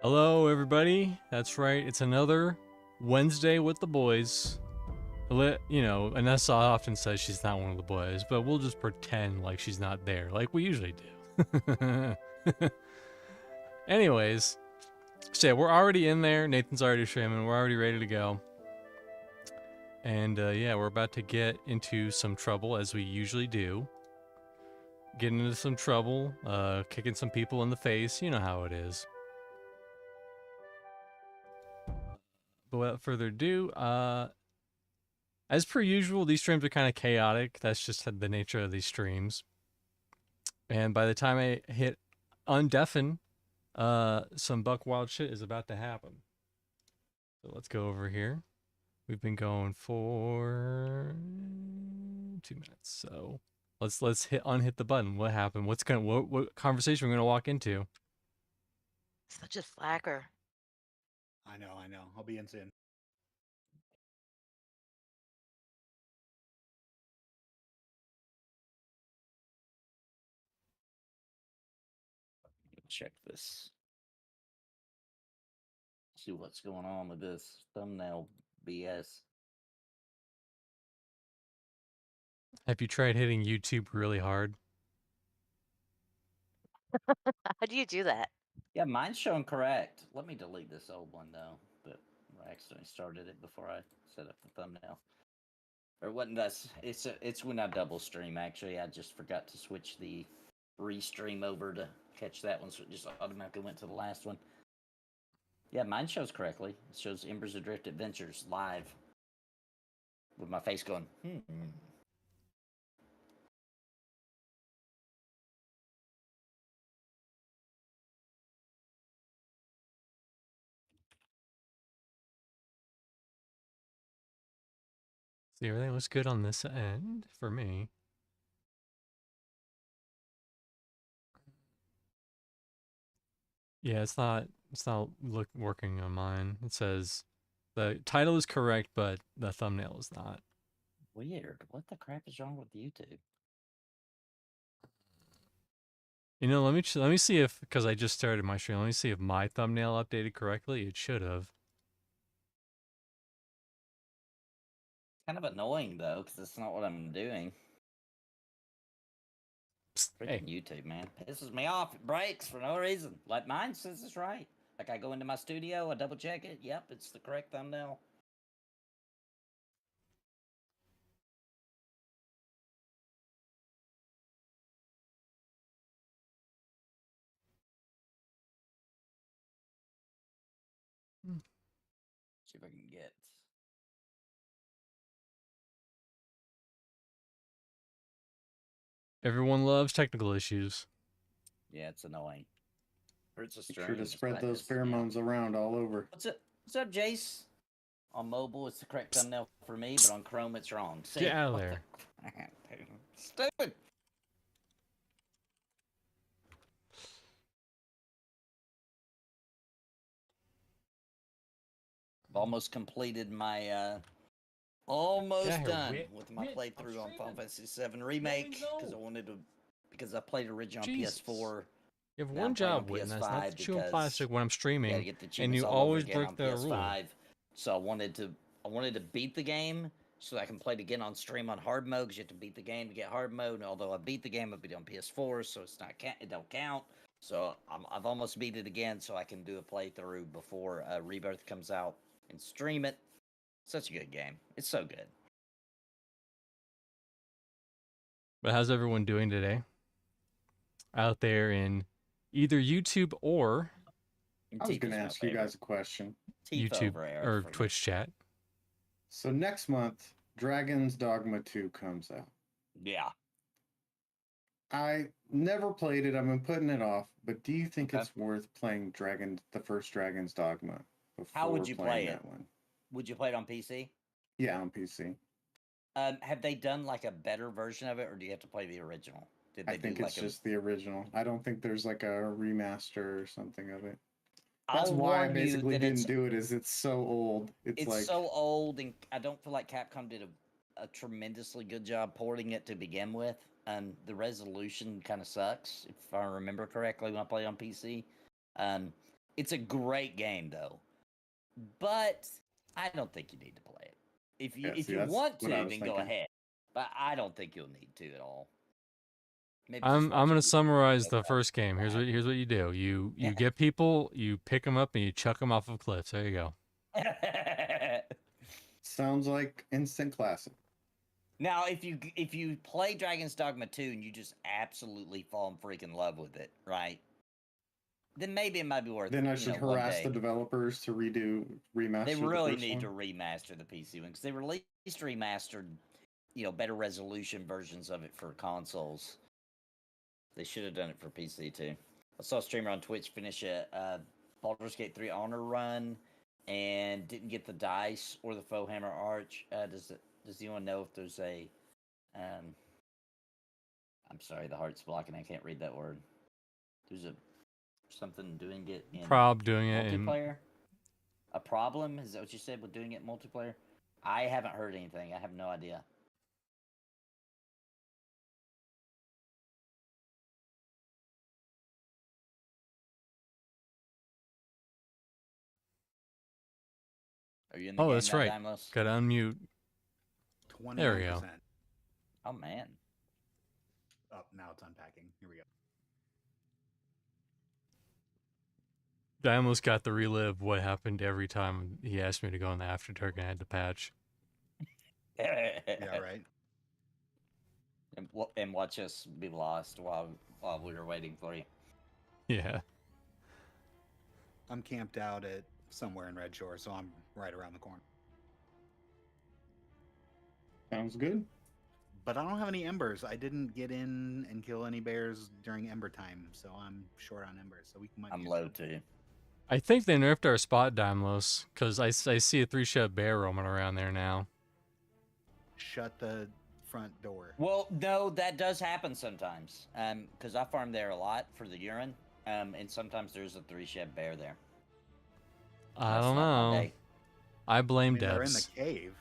Hello, everybody. That's right. It's another Wednesday with the boys. You know, Anessa often says she's not one of the boys, but we'll just pretend like she's not there, like we usually do. Anyways, so yeah, we're already in there. Nathan's already streaming. We're already ready to go. And yeah, we're about to get into some trouble, as we usually do. Getting into some trouble, kicking some people in the face. You know how it is. But without further ado, as per usual, these streams are kind of chaotic. That's just the nature of these streams. And by the time I hit undeafen, some buck wild shit is about to happen. So let's go over here. We've been going for 2 minutes. So let's unhit the button. What happened? What conversation we're gonna walk into? Such a slacker. I know. I'll be in soon. Check this. See what's going on with this thumbnail BS. Have you tried hitting YouTube really hard? How do you do that? Yeah, mine's showing correct. Let me delete this old one though, but I accidentally started it before I set up the thumbnail. Or wasn't that? It's when I double stream. Actually, I just forgot to switch the restream over to catch that one, so it just automatically went to the last one. Yeah, mine shows correctly. It shows Embers Adrift Adventures live with my face going. See, everything looks good on this end for me. Yeah, it's not working on mine. It says the title is correct, but the thumbnail is not. Weird. What the crap is wrong with YouTube? You know, let me see if, because I just started my stream. Let me see if my thumbnail updated correctly. It should have. Kind of annoying though, because that's not what I'm doing. Psst, Freaking hey, YouTube, man, pisses me off. It breaks for no reason. Like mine says it's right. Like I go into my studio, I double check it. Yep, it's the correct thumbnail. See if I can get. everyone loves technical issues. Yeah, it's annoying. Hurts a Make stream. sure to just spread by those pissing me off. pheromones around all over. What's up, Jace? On mobile, it's the correct thumbnail for me, but on Chrome, it's wrong. See, Get out of what there. Stupid. I've almost completed my almost done with my playthrough on Final Fantasy VII Remake because I played original on PS4. You have Now one I'm playing on job, Witten. That's PS5 not to chew because plastic when I'm Yeah, to streaming, get the and achievements you all over always again break on the rule. PS5. So I wanted to beat the game so I can play it again on stream on hard mode. Because you have to beat the game to get hard mode. And although I beat the game, I beat it on PS4, so it don't count. So I've almost beat it again, so I can do a playthrough before Rebirth comes out and stream it. Such a good game. It's so good. But how's everyone doing today? Out there in either YouTube or I was going to ask you guys a question. YouTube or Twitch chat. So next month, Dragon's Dogma 2 comes out. Yeah. I never played it. I've been putting it off. But do you think it's worth playing the first Dragon's Dogma? How would you play it? That one? Would you play it on PC? Yeah, on PC. Have they done like a better version of it, or do you have to play the original? I think it's just the original. I don't think there's like a remaster or something of it. That's why I basically didn't do it. Is it's so old. It's like so old, and I don't feel like Capcom did a tremendously good job porting it to begin with. And the resolution kind of sucks, if I remember correctly, when I played on PC. It's a great game though, but I don't think you need to play it. If you want to, then go ahead. But I don't think you'll need to at all. Maybe I'm gonna summarize the first game. Here's what you do. You get people, you pick them up, and you chuck them off of cliffs. There you go. Sounds like instant classic. Now, if you play Dragon's Dogma 2 and you just absolutely fall in freaking love with it, right? Then maybe it might be worth. Then I should harass the developers to remaster. They really need to remaster the PC one because they released remastered, better resolution versions of it for consoles. They should have done it for PC too. I saw a streamer on Twitch finish a Baldur's Gate 3 Honor run and didn't get the dice or the Foe Hammer Arch. Does anyone know if there's a I'm sorry, the heart's blocking. I can't read that word. There's something doing it in multiplayer. A problem? Is that what you said with doing it in multiplayer? I haven't heard anything. I have no idea. Are you in the game that's now, right. Daimos? Gotta unmute. 21%. There we go. Oh man. Oh, now it's unpacking. Here we go. I almost got the relive what happened every time he asked me to go in the After Dark and I had to patch. Yeah, right. And watch us be lost while we were waiting for you. Yeah. I'm camped out at somewhere in Red Shore, so I'm right around the corner. Sounds good. But I don't have any embers. I didn't get in and kill any bears during ember time, so I'm short on embers. So I'm low too. I think they nerfed our spot Daimlos, because I see a 3-shot bear roaming around there now. Shut the front door. Well, no, that does happen sometimes. Because I farm there a lot for the urine. And sometimes there's a 3-shed bear there. I don't know. I blame They're in devs. the cave.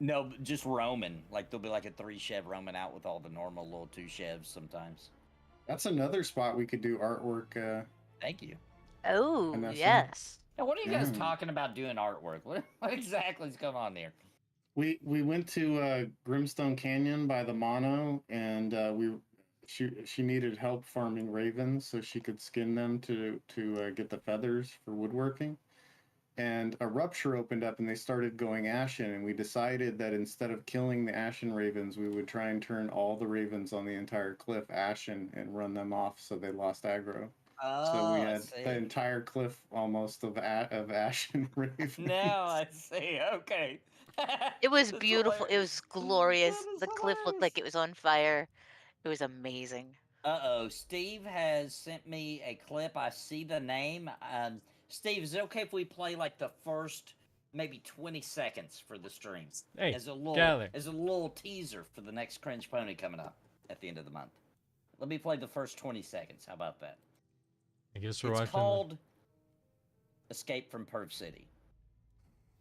No, just roaming. Like there'll be like a 3-shed roaming out with all the normal little 2-sheds sometimes. That's another spot we could do artwork. Thank you. Oh, yes. Now, what are you guys talking about doing artwork? What exactly is going on here? We went to Grimstone Canyon by the Mono, and she needed help farming ravens so she could skin them to get the feathers for woodworking. And a rupture opened up and they started going ashen, and we decided that instead of killing the ashen ravens, we would try and turn all the ravens on the entire cliff ashen and run them off so they lost aggro. Oh, so we had the entire cliff almost of ashen ravens. Now I see. Okay. It was beautiful. It was glorious. The cliff looked like it was on fire. It was amazing. Uh-oh. Steve has sent me a clip. I see the name. Steve, is it okay if we play like the first maybe 20 seconds for the stream? Hey, as a little teaser for the next Cringe Pony coming up at the end of the month. Let me play the first 20 seconds. How about that? I guess we're It's called Escape from Perv City.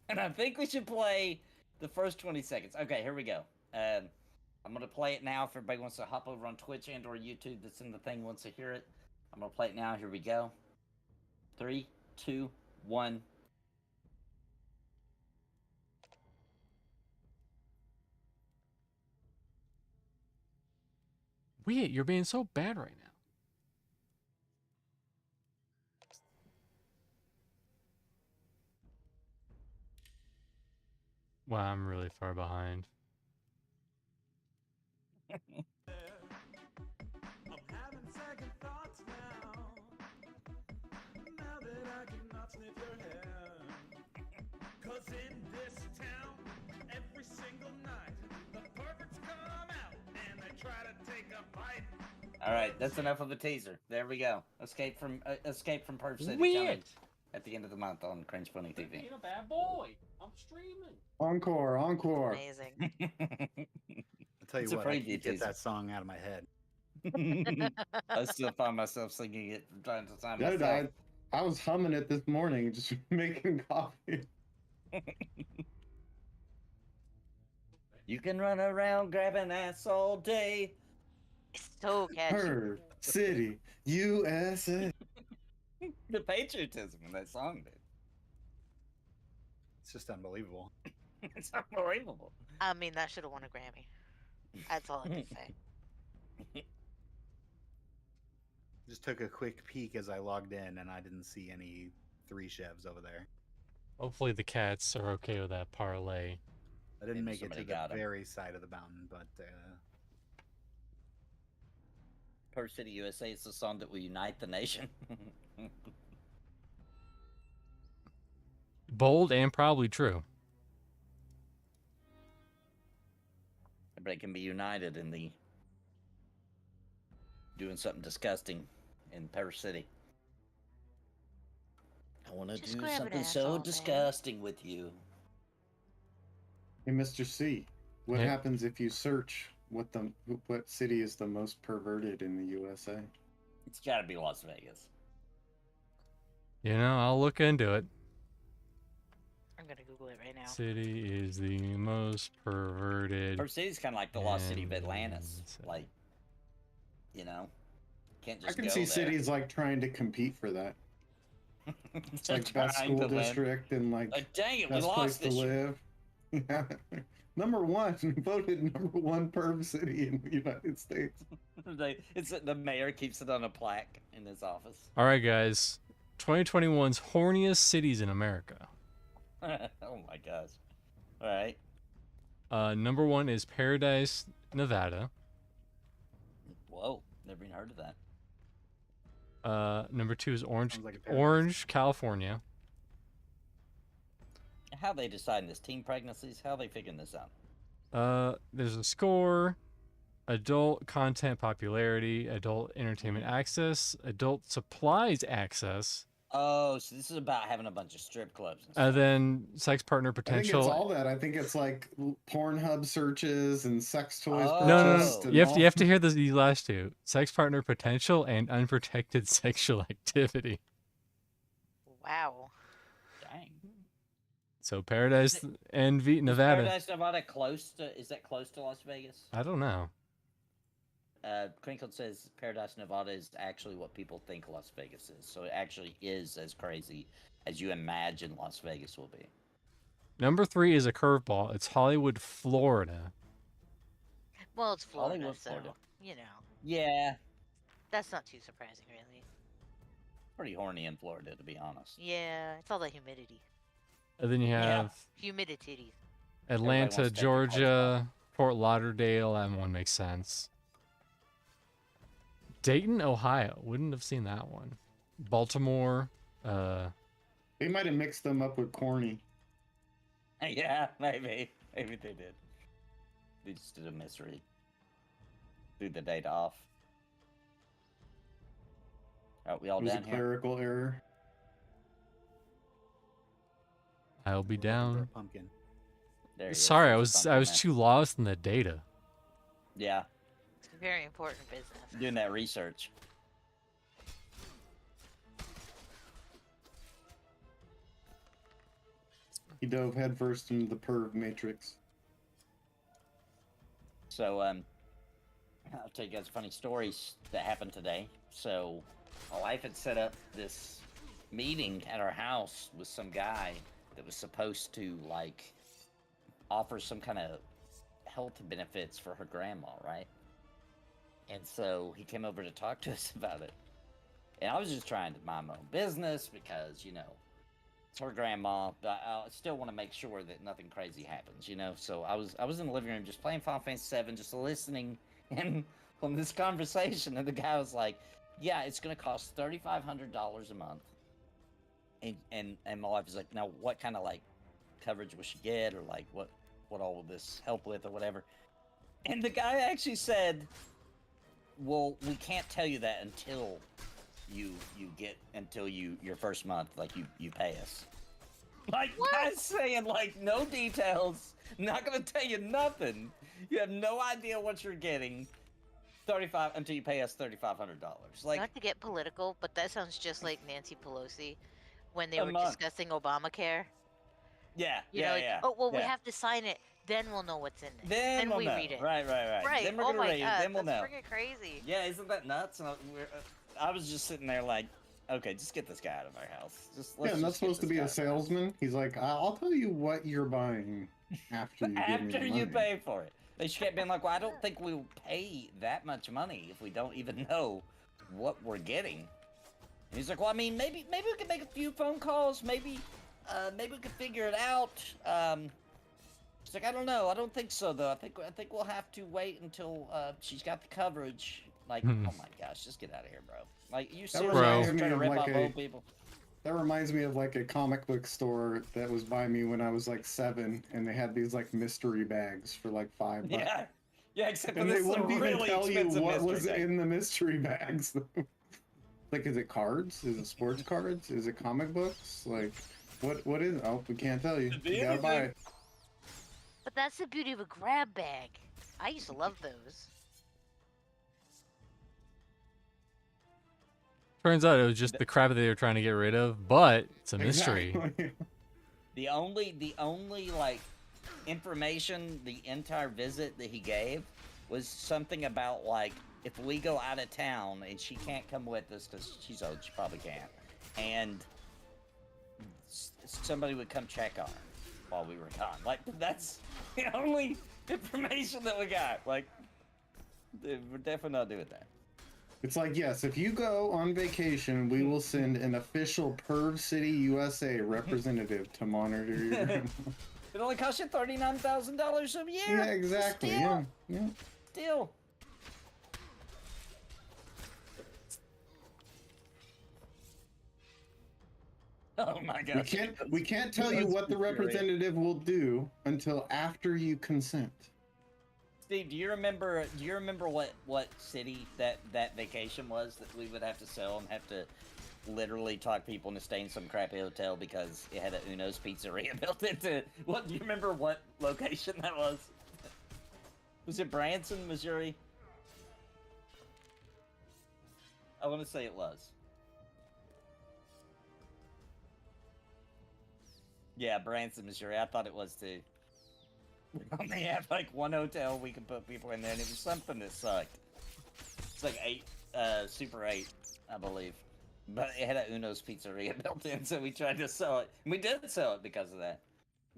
And I think we should play the first 20 seconds. Okay, here we go. I'm going to play it now. If everybody wants to hop over on Twitch and or YouTube that's in the thing wants to hear it, I'm going to play it now. Here we go. 3, 2, 1. Wait, you're being so bad right now. Wow, I'm really far behind. I'm having second thoughts now. Now that I cannot sniff your hair. 'Cause in this town, every single night, the perverts come out and they try to take a bite. Alright, that's enough of a teaser. There we go. Escape from Perv City. Weird. At the end of the month on Cringe Pony TV. Being a bad boy. I'm streaming. Encore. Amazing. I'll tell you It's a what, I preview can't get teaser. that song out of my head. I still find myself singing it from time to time. Dude, myself. I was humming it this morning, just making coffee. You can run around grabbing ass all day. It's so catchy. Perv City, USA. The patriotism in that song, dude. It's just unbelievable. It's unbelievable. I mean, that should have won a Grammy. That's all I can say. Just took a quick peek as I logged in, and I didn't see any 3 chevs over there. Hopefully the cats are okay with that parlay. I didn't Maybe make it to somebody the got 'em. very side of the mountain, but Per City USA is the song that will unite the nation. Bold and probably true. Everybody can be united in the doing something disgusting in Per City. I want to Just do grab an something ass so all day. disgusting with you. Hey, Mr. C, what Yeah. happens if you search what city is the most perverted in the USA? It's got to be Las Vegas. You know, I'll look into it. I'm gonna Google it right now. City is the most perverted. Per City's kind of like the lost city of And Atlantis. so- Like, you know, can't I just can go see there. cities like trying to compete for that. It's They're like best trying school to win. district and like Like, dang it, we best place lost to this year. live. Yeah. Number 1, voted number 1 perv city in the United States. The mayor keeps it on a plaque in his office. All right, guys. 2021's horniest cities in America. Oh my gosh. All right. Number 1 is Paradise, Nevada. Whoa, never even heard of that. Number 2 is Sounds like a paradise. Orange, California. How they deciding this? Teen pregnancies? How they figuring this out? There's a score, adult content popularity, adult entertainment access, adult supplies access, Oh, so this is about having a bunch of strip clubs. And and stuff. then sex partner I think potential. it's all that. I think it's like Pornhub searches and sex toys Oh. No. purchased. and You have to, all- you have to hear these last two: sex partner potential and unprotected sexual activity. Wow. Dang. So Paradise and Is Nevada. Paradise, Nevada close to? Is that close to Las Vegas? I don't know. Crinkle says Paradise, Nevada is actually what people think Las Vegas is. So it actually is as crazy as you imagine Las Vegas will be. Number 3 is a curveball. It's Hollywood, Florida. Well, it's Florida, Hollywood, so Florida. you know Yeah, that's not too surprising, really. pretty horny in Florida, to be honest. Yeah, it's all the humidity. And then you Yeah. have Humidity. Atlanta, wants to take their clothes Georgia, Fort Lauderdale. That one makes sense. Dayton, Ohio. Wouldn't have seen that one. Baltimore. They might have mixed them up with corny. Yeah, maybe. Maybe they did. They just did a misread. Threw the data off. Are we all It was a down here? clerical error. I'll be Looking for a down. pumpkin. There he is. Sorry, I There's was something there. too lost in the data. Yeah, It's a very important business. doing that research. He dove headfirst into the perv matrix. So, I'll tell you guys funny stories that happened today. So, my wife had set up this meeting at our house with some guy that was supposed to, like, offer some kind of health benefits for her grandma, right? And so, he came over to talk to us about it. And I was just trying to mind my own business because, you know, it's her grandma, but I still want to make sure that nothing crazy happens, you know. So I was in the living room just playing Final Fantasy VII, just listening and on this conversation, and the guy was like, "Yeah, it's gonna cost $3,500 a month." And my wife was like, "Now, what kind of like coverage will she get, or like what all will this help with, or whatever?" And the guy actually said, "Well, we can't tell you that until your first month, like you pay us." Like, guy's saying, like, no details, not gonna tell you nothing. You have no idea what you're getting. Until you pay us $3,500. Like, Not to get political, but that sounds just like Nancy Pelosi when they A were month. discussing Obamacare. yeah, You yeah, know, like, yeah. oh well, we yeah. have to sign it, then we'll know what's in it. Then we'll we know. read it. Right. Then we're oh gonna my read it. god, Then we'll that's know. freaking crazy. Yeah, isn't that nuts? And I was just sitting there like, Okay, just get this guy out of our house. Just Yeah, let's and that's just get supposed to this be guy a out of our house. salesman. He's like, I'll tell you what you're buying after you give me After the you money. pay for it. They should have been like, well, I don't think we'll pay that much money if we don't even know what we're getting. And he's like, well, I mean, maybe we could make a few phone calls. Maybe we could figure it out. It's like, I don't know. I don't think so, though. I think we'll have to wait until she's got the coverage. Like, oh my gosh, just get out of here, bro. Like, you seriously reminds trying me to of rip like off a- old people? That reminds me of like a comic book store that was by me when I was like 7, and they had these like mystery bags for like $5. Yeah, yeah. Except for And this they is a wouldn't even really tell you expensive what was mystery bag. in the mystery bags. Like, is it cards? Is it sports cards? Is it comic books? Like, what is it? Oh, we can't tell you. Could be You gotta buy anything. it. But that's the beauty of a grab bag. I used to love those. Turns out it was just the crap that they were trying to get rid of, but it's a mystery. Exactly. The only like information the entire visit that he gave was something about like if we go out of town and she can't come with us because she's old, she probably can't, and somebody would come check on her while we were gone. Like that's the only information that we got. Like we're definitely not doing that. It's like, yes, if you go on vacation, we will send an official Perv City USA representative to monitor your. It only costs you $39,000 a year. Yeah, exactly. Still, Yeah. still. Oh my god. We can't tell you what the representative will do until after you consent. Steve, do you remember what city that vacation was that we would have to sell and have to literally talk people into staying in some crappy hotel because it had a Uno's Pizzeria built into what? Do you remember what location that was? Was it Branson, Missouri? I want to say it was. Yeah, Branson, Missouri. I thought it was too. We only have like one hotel we can put people in there, and it was something that sucked. It's like Super 8, I believe. But it had a Uno's Pizzeria built in, so we tried to sell it. And we did sell it because of that.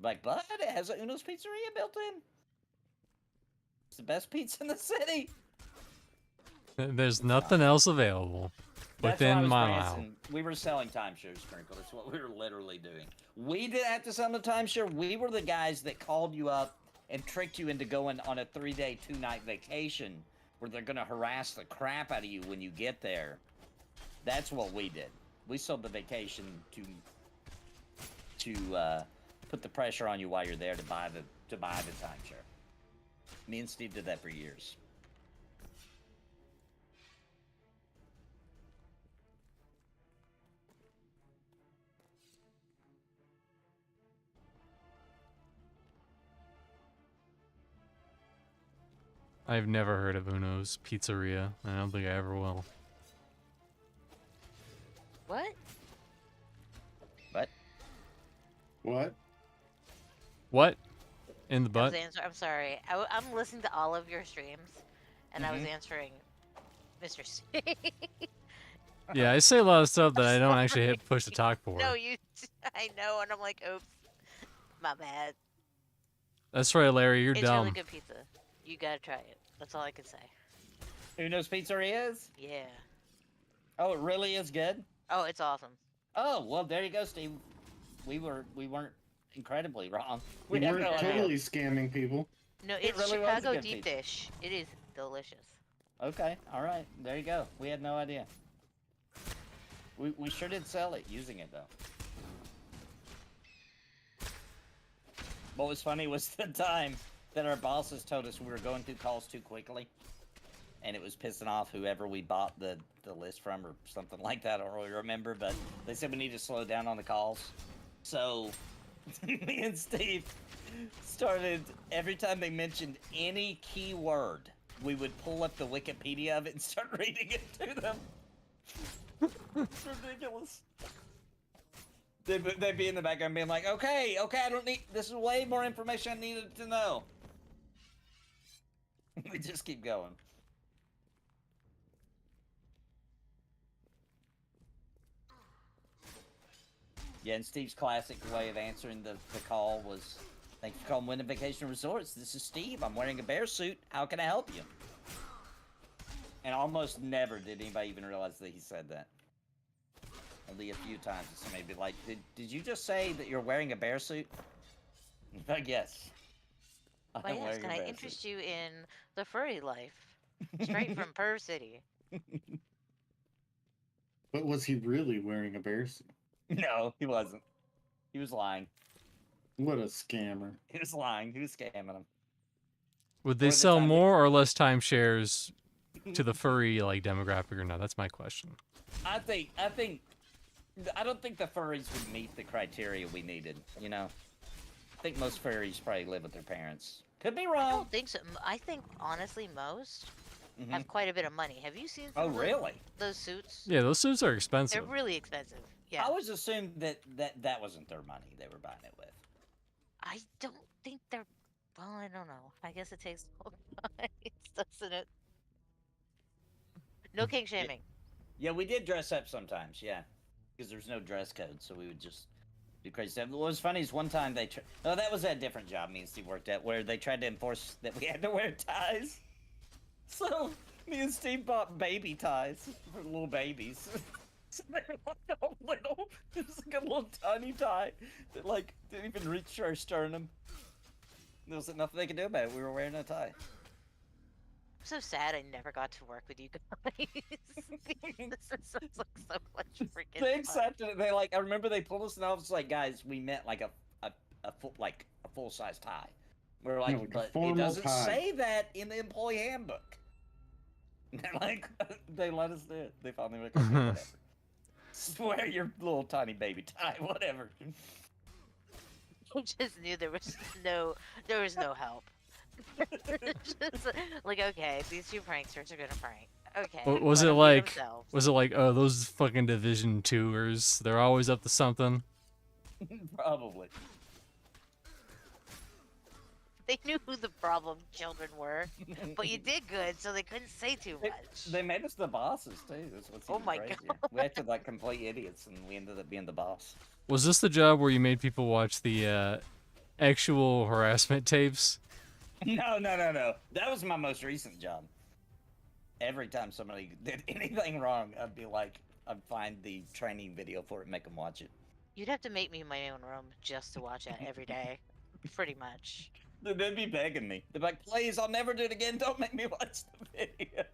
Like, but it has a Uno's Pizzeria built in. It's the best pizza in the city. There's nothing else available That's why I within was my mile. Branson. We were selling timeshares, Sprinkle. That's what we were literally doing. We didn't have to sell the timeshare. We were the guys that called you up and tricked you into going on a 3-day, 2-night vacation where they're going to harass the crap out of you when you get there. That's what we did. We sold the vacation to put the pressure on you while you're there to buy the timeshare. Me and Steve did that for years. I've never heard of Uno's Pizzeria. I don't think I ever will. What? But What? What? In the I butt? was I'm sorry. I'm listening to all of your streams, and I was answering Mr. C. Yeah, I say a lot of stuff that I don't actually sorry. hit push to talk for. No, you. I know, and I'm like, oops, my bad. That's right, Larry. You're It's dumb. really good pizza. You gotta try it. That's all I can say. Uno's Pizzeria is? Yeah. Oh, it really is good? Oh, it's awesome. Oh, well, there you go, Steve. We weren't incredibly wrong. We had weren't no idea. totally scamming people. No, It it's really was a Chicago good deep pizza. dish. It is delicious. Okay, all right. There you go. We had no idea. We sure did sell it using it, though. What was funny was the time that our bosses told us we were going through calls too quickly. And it was pissing off whoever we bought the list from or something like that. I don't really remember, but they said we need to slow down on the calls. So me and Steve started, every time they mentioned any keyword, we would pull up the Wikipedia of it and start reading it to them. It's ridiculous. They'd be in the background being like, okay, I don't need, this is way more information I needed to know. We just keep going. Yeah, and Steve's classic way of answering the call was, "Thank you for calling Wyndham Vacation Resorts. This is Steve. I'm wearing a bear suit. How can I help you?" And almost never did anybody even realize that he said that. Only a few times somebody be like, did you just say that you're wearing a bear suit? Like, yes. Well, I'm yes, wearing can a I bear interest suit. you in the furry life? Straight from Perv City. But was he really wearing a bear suit? No, he wasn't. He was lying. What a scammer. He was lying. He was scamming him. Would they Or the sell time more or less timeshares to the furry like demographic or not? That's my question. I don't think the furries would meet the criteria we needed, you know? I think most furries probably live with their parents. Could be I wrong. don't think so. I think, honestly, most Mhm. have quite a bit of money. Have you seen Oh, some of really? those suits? Yeah, those suits are They're expensive. really expensive. I Yeah. always assumed that wasn't their money they were buying it with. I don't think they're. Well, I don't know. I guess it takes both sides, doesn't it? No king shaming. Yeah, we did dress up sometimes, yeah. Because there's no dress code, so we would just do crazy stuff. What was funny is one time they... Oh, that was a different job me and Steve worked at, where they tried to enforce that we had to wear ties. So, me and Steve bought baby ties for little babies. So they were like all little. It was like a little tiny tie that, like, didn't even reach our sternum. There was nothing they could do about it. We were wearing a tie. I'm so sad I never got to work with you guys. This sounds like so much freaking They fun. accepted it. They like. I remember they pulled us in the office like, guys, we meant like a full size tie. We're like, like a but it formal doesn't tie. say that in the employee handbook. And they're like, they let us do it. They finally were like, okay, whatever. Wear your little tiny baby tie, whatever. I just knew there was no help. Just like, okay, these two pranksters are gonna prank. Okay. Was let it 'em be like? themselves. Was it like? Oh, those fucking Division 2ers. They're always up to something. Probably. They knew who the problem children were, but you did good, so they couldn't say too much. They made us the bosses too. That's what's Oh even my crazier. God. We acted like complete idiots, and we ended up being the boss. Was this the job where you made people watch the actual harassment tapes? No. That was my most recent job. Every time somebody did anything wrong, I'd find the training video for it and make them watch it. You'd have to make me my own room just to watch it every day, pretty much. They'd be begging me. They'd be like, please, I'll never do it again. Don't make me watch the video.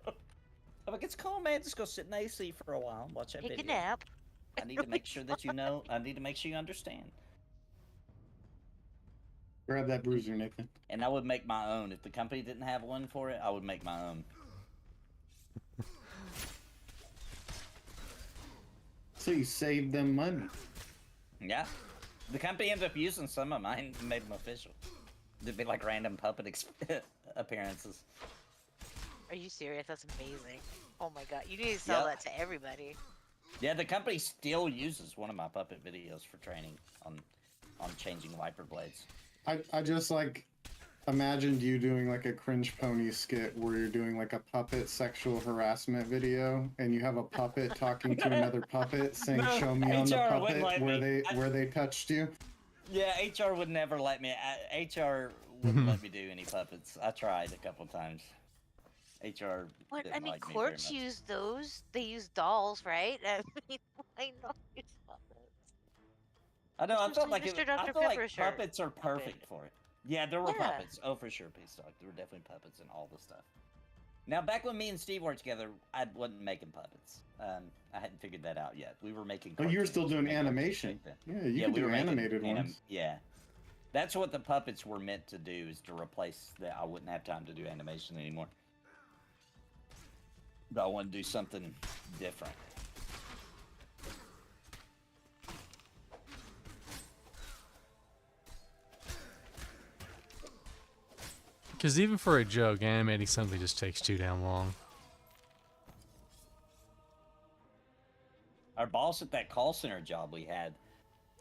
I'm like, it's cool, man. Just go sit in the AC for a while and watch that Take a video. nap. I need to make sure that you know. I need to make sure you understand. Grab that bruiser, Nathan. And I would make my own. If the company didn't have one for it, I would make my own. So you saved them money. Yeah. The company ended up using some of mine and made them official. There'd be like random puppet appearances. Are you serious? That's amazing. Oh my god, you need to sell Yep. that to everybody. Yeah, the company still uses one of my puppet videos for training on changing wiper blades. I just like imagined you doing like a cringe pony skit where you're doing like a puppet sexual harassment video and you have a puppet talking to another puppet saying No, show me on the HR wouldn't puppet let me. where they touched you. Yeah, HR would never let me. HR wouldn't let me do any puppets. I tried a couple times. HR. What? didn't I mean, like me very courts much. use those. They use dolls, right? I mean, why not use puppets? I know. I Especially felt like Mr. I Dr. feel like Pepper shirt. puppets are perfect for it. Yeah, there were Yeah. puppets. Oh, for sure, Peace Talk. There were definitely puppets and all the stuff. Now, back when me and Steve worked together, I wasn't making puppets. I hadn't figured that out yet. We were making. Oh, you were cartoons still and doing making puppets animation. back then. Yeah, you Yeah, could we do were making animated ones. Yeah, that's what the puppets were meant to do, is to replace that. I wouldn't have time to do animation anymore. But I want to do something different. Because even for a joke, animating something just takes too damn long. Our boss at that call center job we had,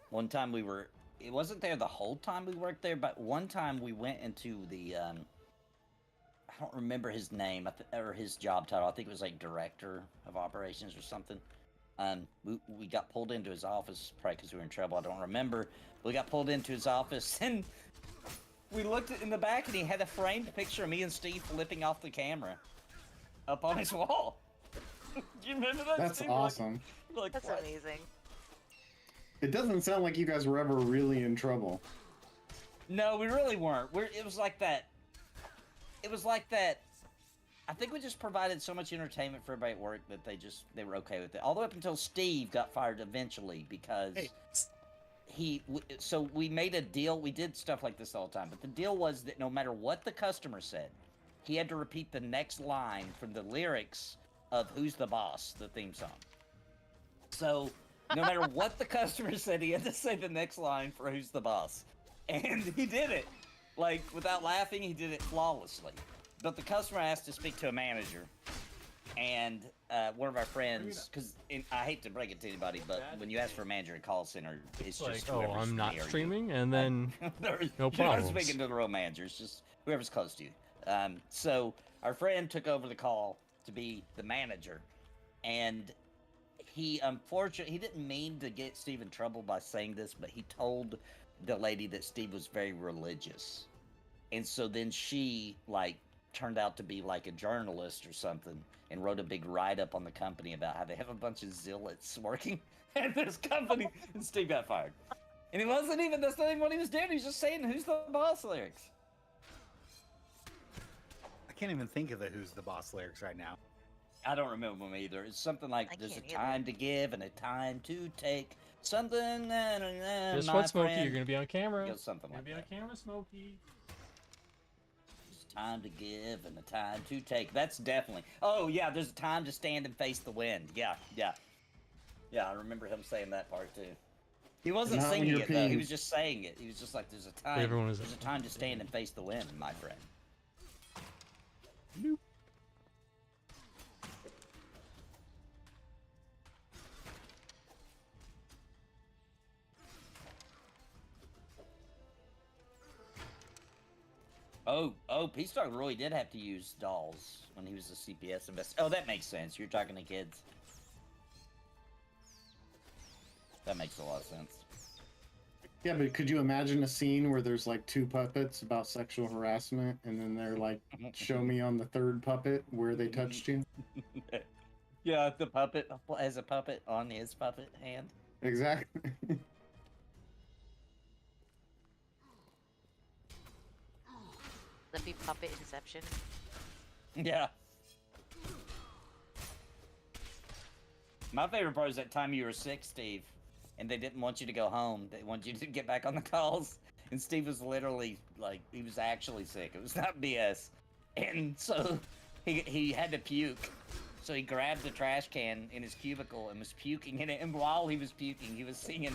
one time it wasn't there the whole time we worked there, but one time we went into the, I don't remember his name, or his job title. I think it was like director of operations or something. We got pulled into his office, probably because we were in trouble. I don't remember. We got pulled into his office, and we looked in the back, and he had a framed picture of me and Steve flipping off the camera up on his wall. Do you remember that? That's Steve? awesome. Like That's what? amazing. It doesn't sound like you guys were ever really in trouble. No, we really weren't. It was like that. It was like that. I think we just provided so much entertainment for everybody at work that they were okay with it. All the way up until Steve got fired eventually because so we made a deal. We did stuff like this all the time, but the deal was that no matter what the customer said, he had to repeat the next line from the lyrics of "Who's the Boss," the theme song. So no matter what the customer said, he had to say the next line for "Who's the Boss," and he did it. Like, without laughing, he did it flawlessly. But the customer asked to speak to a manager, and one of our friends, because I hate to break it to anybody, but when you ask for a manager at a call center, it's Like, just oh, whoever's I'm not near you. streaming, and then no You're problems. not speaking to the real manager, it's just whoever's close to you. So our friend took over the call to be the manager, and he unfortunately, he didn't mean to get Steve in trouble by saying this, but he told the lady that Steve was very religious. And so then she, like, turned out to be like a journalist or something and wrote a big write-up on the company about how they have a bunch of zealots working at this company, and Steve got fired. And that's not even what he was doing. He was just saying "Who's the Boss" lyrics. I can't even think of the "Who's the Boss" lyrics right now. I don't remember them either. It's something like, I "There's a can't either. time to give and a time to take. Something, Guess my what, Smokey? friend." You're gonna be on camera. Goes something You're like gonna be that. on camera, Smokey. There's a time to give and a time to take. That's definitely. Oh yeah, there's a time to stand and face the wind. Yeah. I remember him saying that part too. He wasn't Not when singing you're it though. He peeing. was just saying it. He was just like, "There's a time. Everyone is- There's a time to stand and face the wind, my friend." Nope. Oh, Peace Dog really did have to use dolls when he was a CPS investigator. Oh, that makes sense. You're talking to kids. That makes a lot of sense. Yeah, but could you imagine a scene where there's like two puppets about sexual harassment, and then they're like, show me on the third puppet where they touched you? Yeah, the puppet has a puppet on his puppet hand. Exactly. That'd be puppet inception. Yeah. My favorite part is that time you were sick, Steve, and they didn't want you to go home. They wanted you to get back on the calls. And Steve was literally, like, he was actually sick. It was not BS. And so he had to puke. So he grabbed the trash can in his cubicle and was puking in it. And while he was puking, he was singing,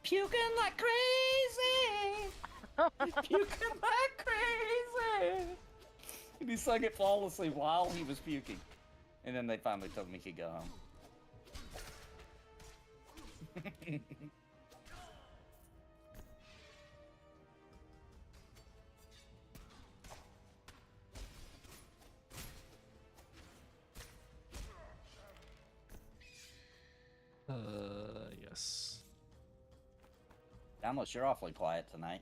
"Puking like crazy! Puking like crazy!" And he sung it flawlessly while he was puking. And then they finally told him he could go home. Yes. Download, you're awfully quiet tonight.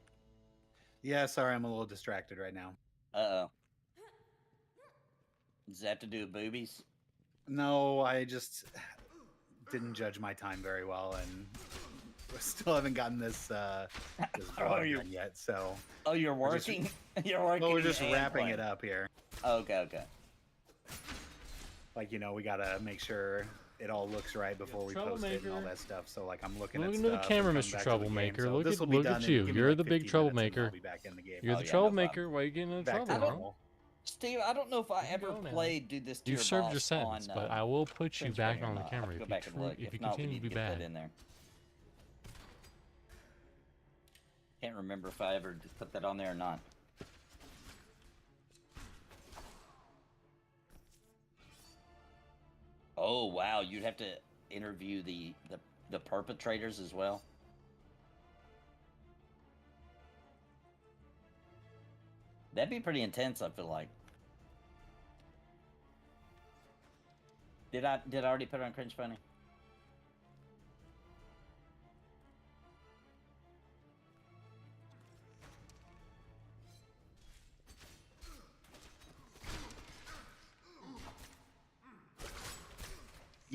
Yeah, sorry, I'm a little distracted right now. Uh-oh. Does that have to do with boobies? No, I just didn't judge my time very well, and still haven't gotten this this vlog you- done yet. So, Oh, you're We're just- working? You're working. well, we're just and wrapping playing. it up here. Okay. Like, you know, we gotta make sure it all looks right before we post it and all troublemaker. that stuff. So, like, I'm looking Look at into the stuff camera, and Mr. coming back to the game. Troublemaker. So Look this at- will be look done at in- you. give me You're like the big 15 minutes and troublemaker. I'll be back in the game. You're Oh, the yeah, no problem. troublemaker. Why are you getting into Back trouble? to huh? normal. Steve, I don't know if I You ever go now. played Do This to You've Your served Boss your sentence, on, but I will put you Cringe back Bunny or on the not. I'll camera have to if go back and look. you If not, we continue to need be to get that bad. in there. Can't remember if I ever put that on there or not. Oh wow, you'd have to interview the perpetrators as well. That'd be pretty intense, I feel like. Did I already put it on Cringe Bunny?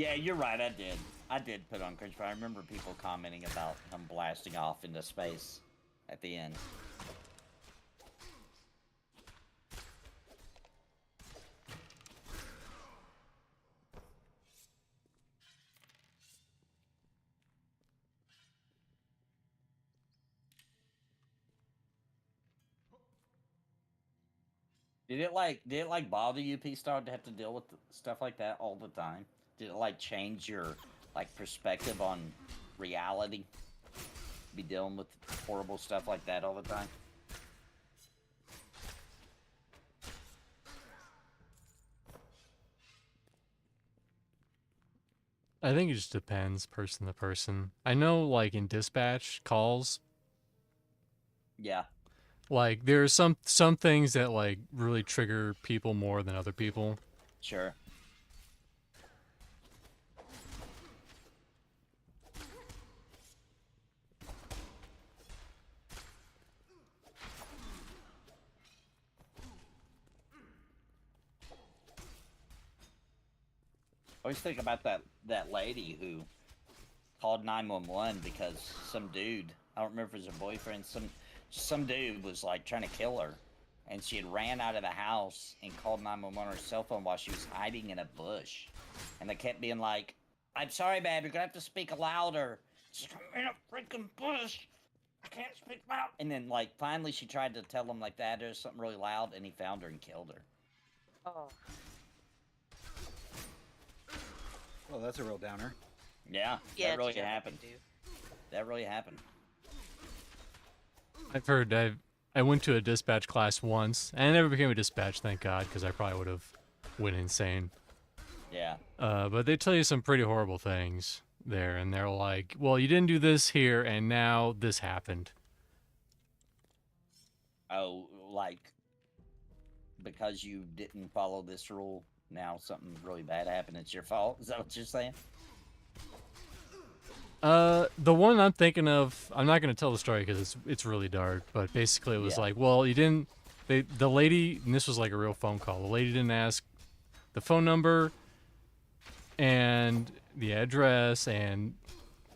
Yeah, you're right. I did. I did put on cringe, but I remember people commenting about him blasting off into space at the end. Did it bother you, P-Star, to have to deal with stuff like that all the time? Did it like change your like perspective on reality? Be dealing with horrible stuff like that all the time? I think it just depends person to person. I know, like in dispatch calls, Yeah. like there are some things that like really trigger people more than other people. Sure. I always think about that lady who called 911 because some dude, I don't remember if it was her boyfriend, some dude was like trying to kill her, and she had ran out of the house and called 911 on her cell phone while she was hiding in a bush, and they kept being like, "I'm sorry, babe, you're gonna have to speak louder. She's in a freaking bush. I can't speak loud." And then like finally she tried to tell him like that there's something really loud, and he found her and killed her. Oh. Oh, that's a real downer. Yeah, Yeah, that really it's definitely happened. do. That really happened. I've heard I went to a dispatch class once, and I never became a dispatch, thank God, because I probably would have went insane. Yeah. But they tell you some pretty horrible things there, and they're like, "Well, you didn't do this here, and now this happened." Oh, like because you didn't follow this rule, now something really bad happened. It's your fault. Is that what you're saying? The one I'm thinking of, I'm not gonna tell the story because it's really dark. But basically, it was Yeah. like, well, you didn't. The lady, and this was like a real phone call. The lady didn't ask the phone number and the address, and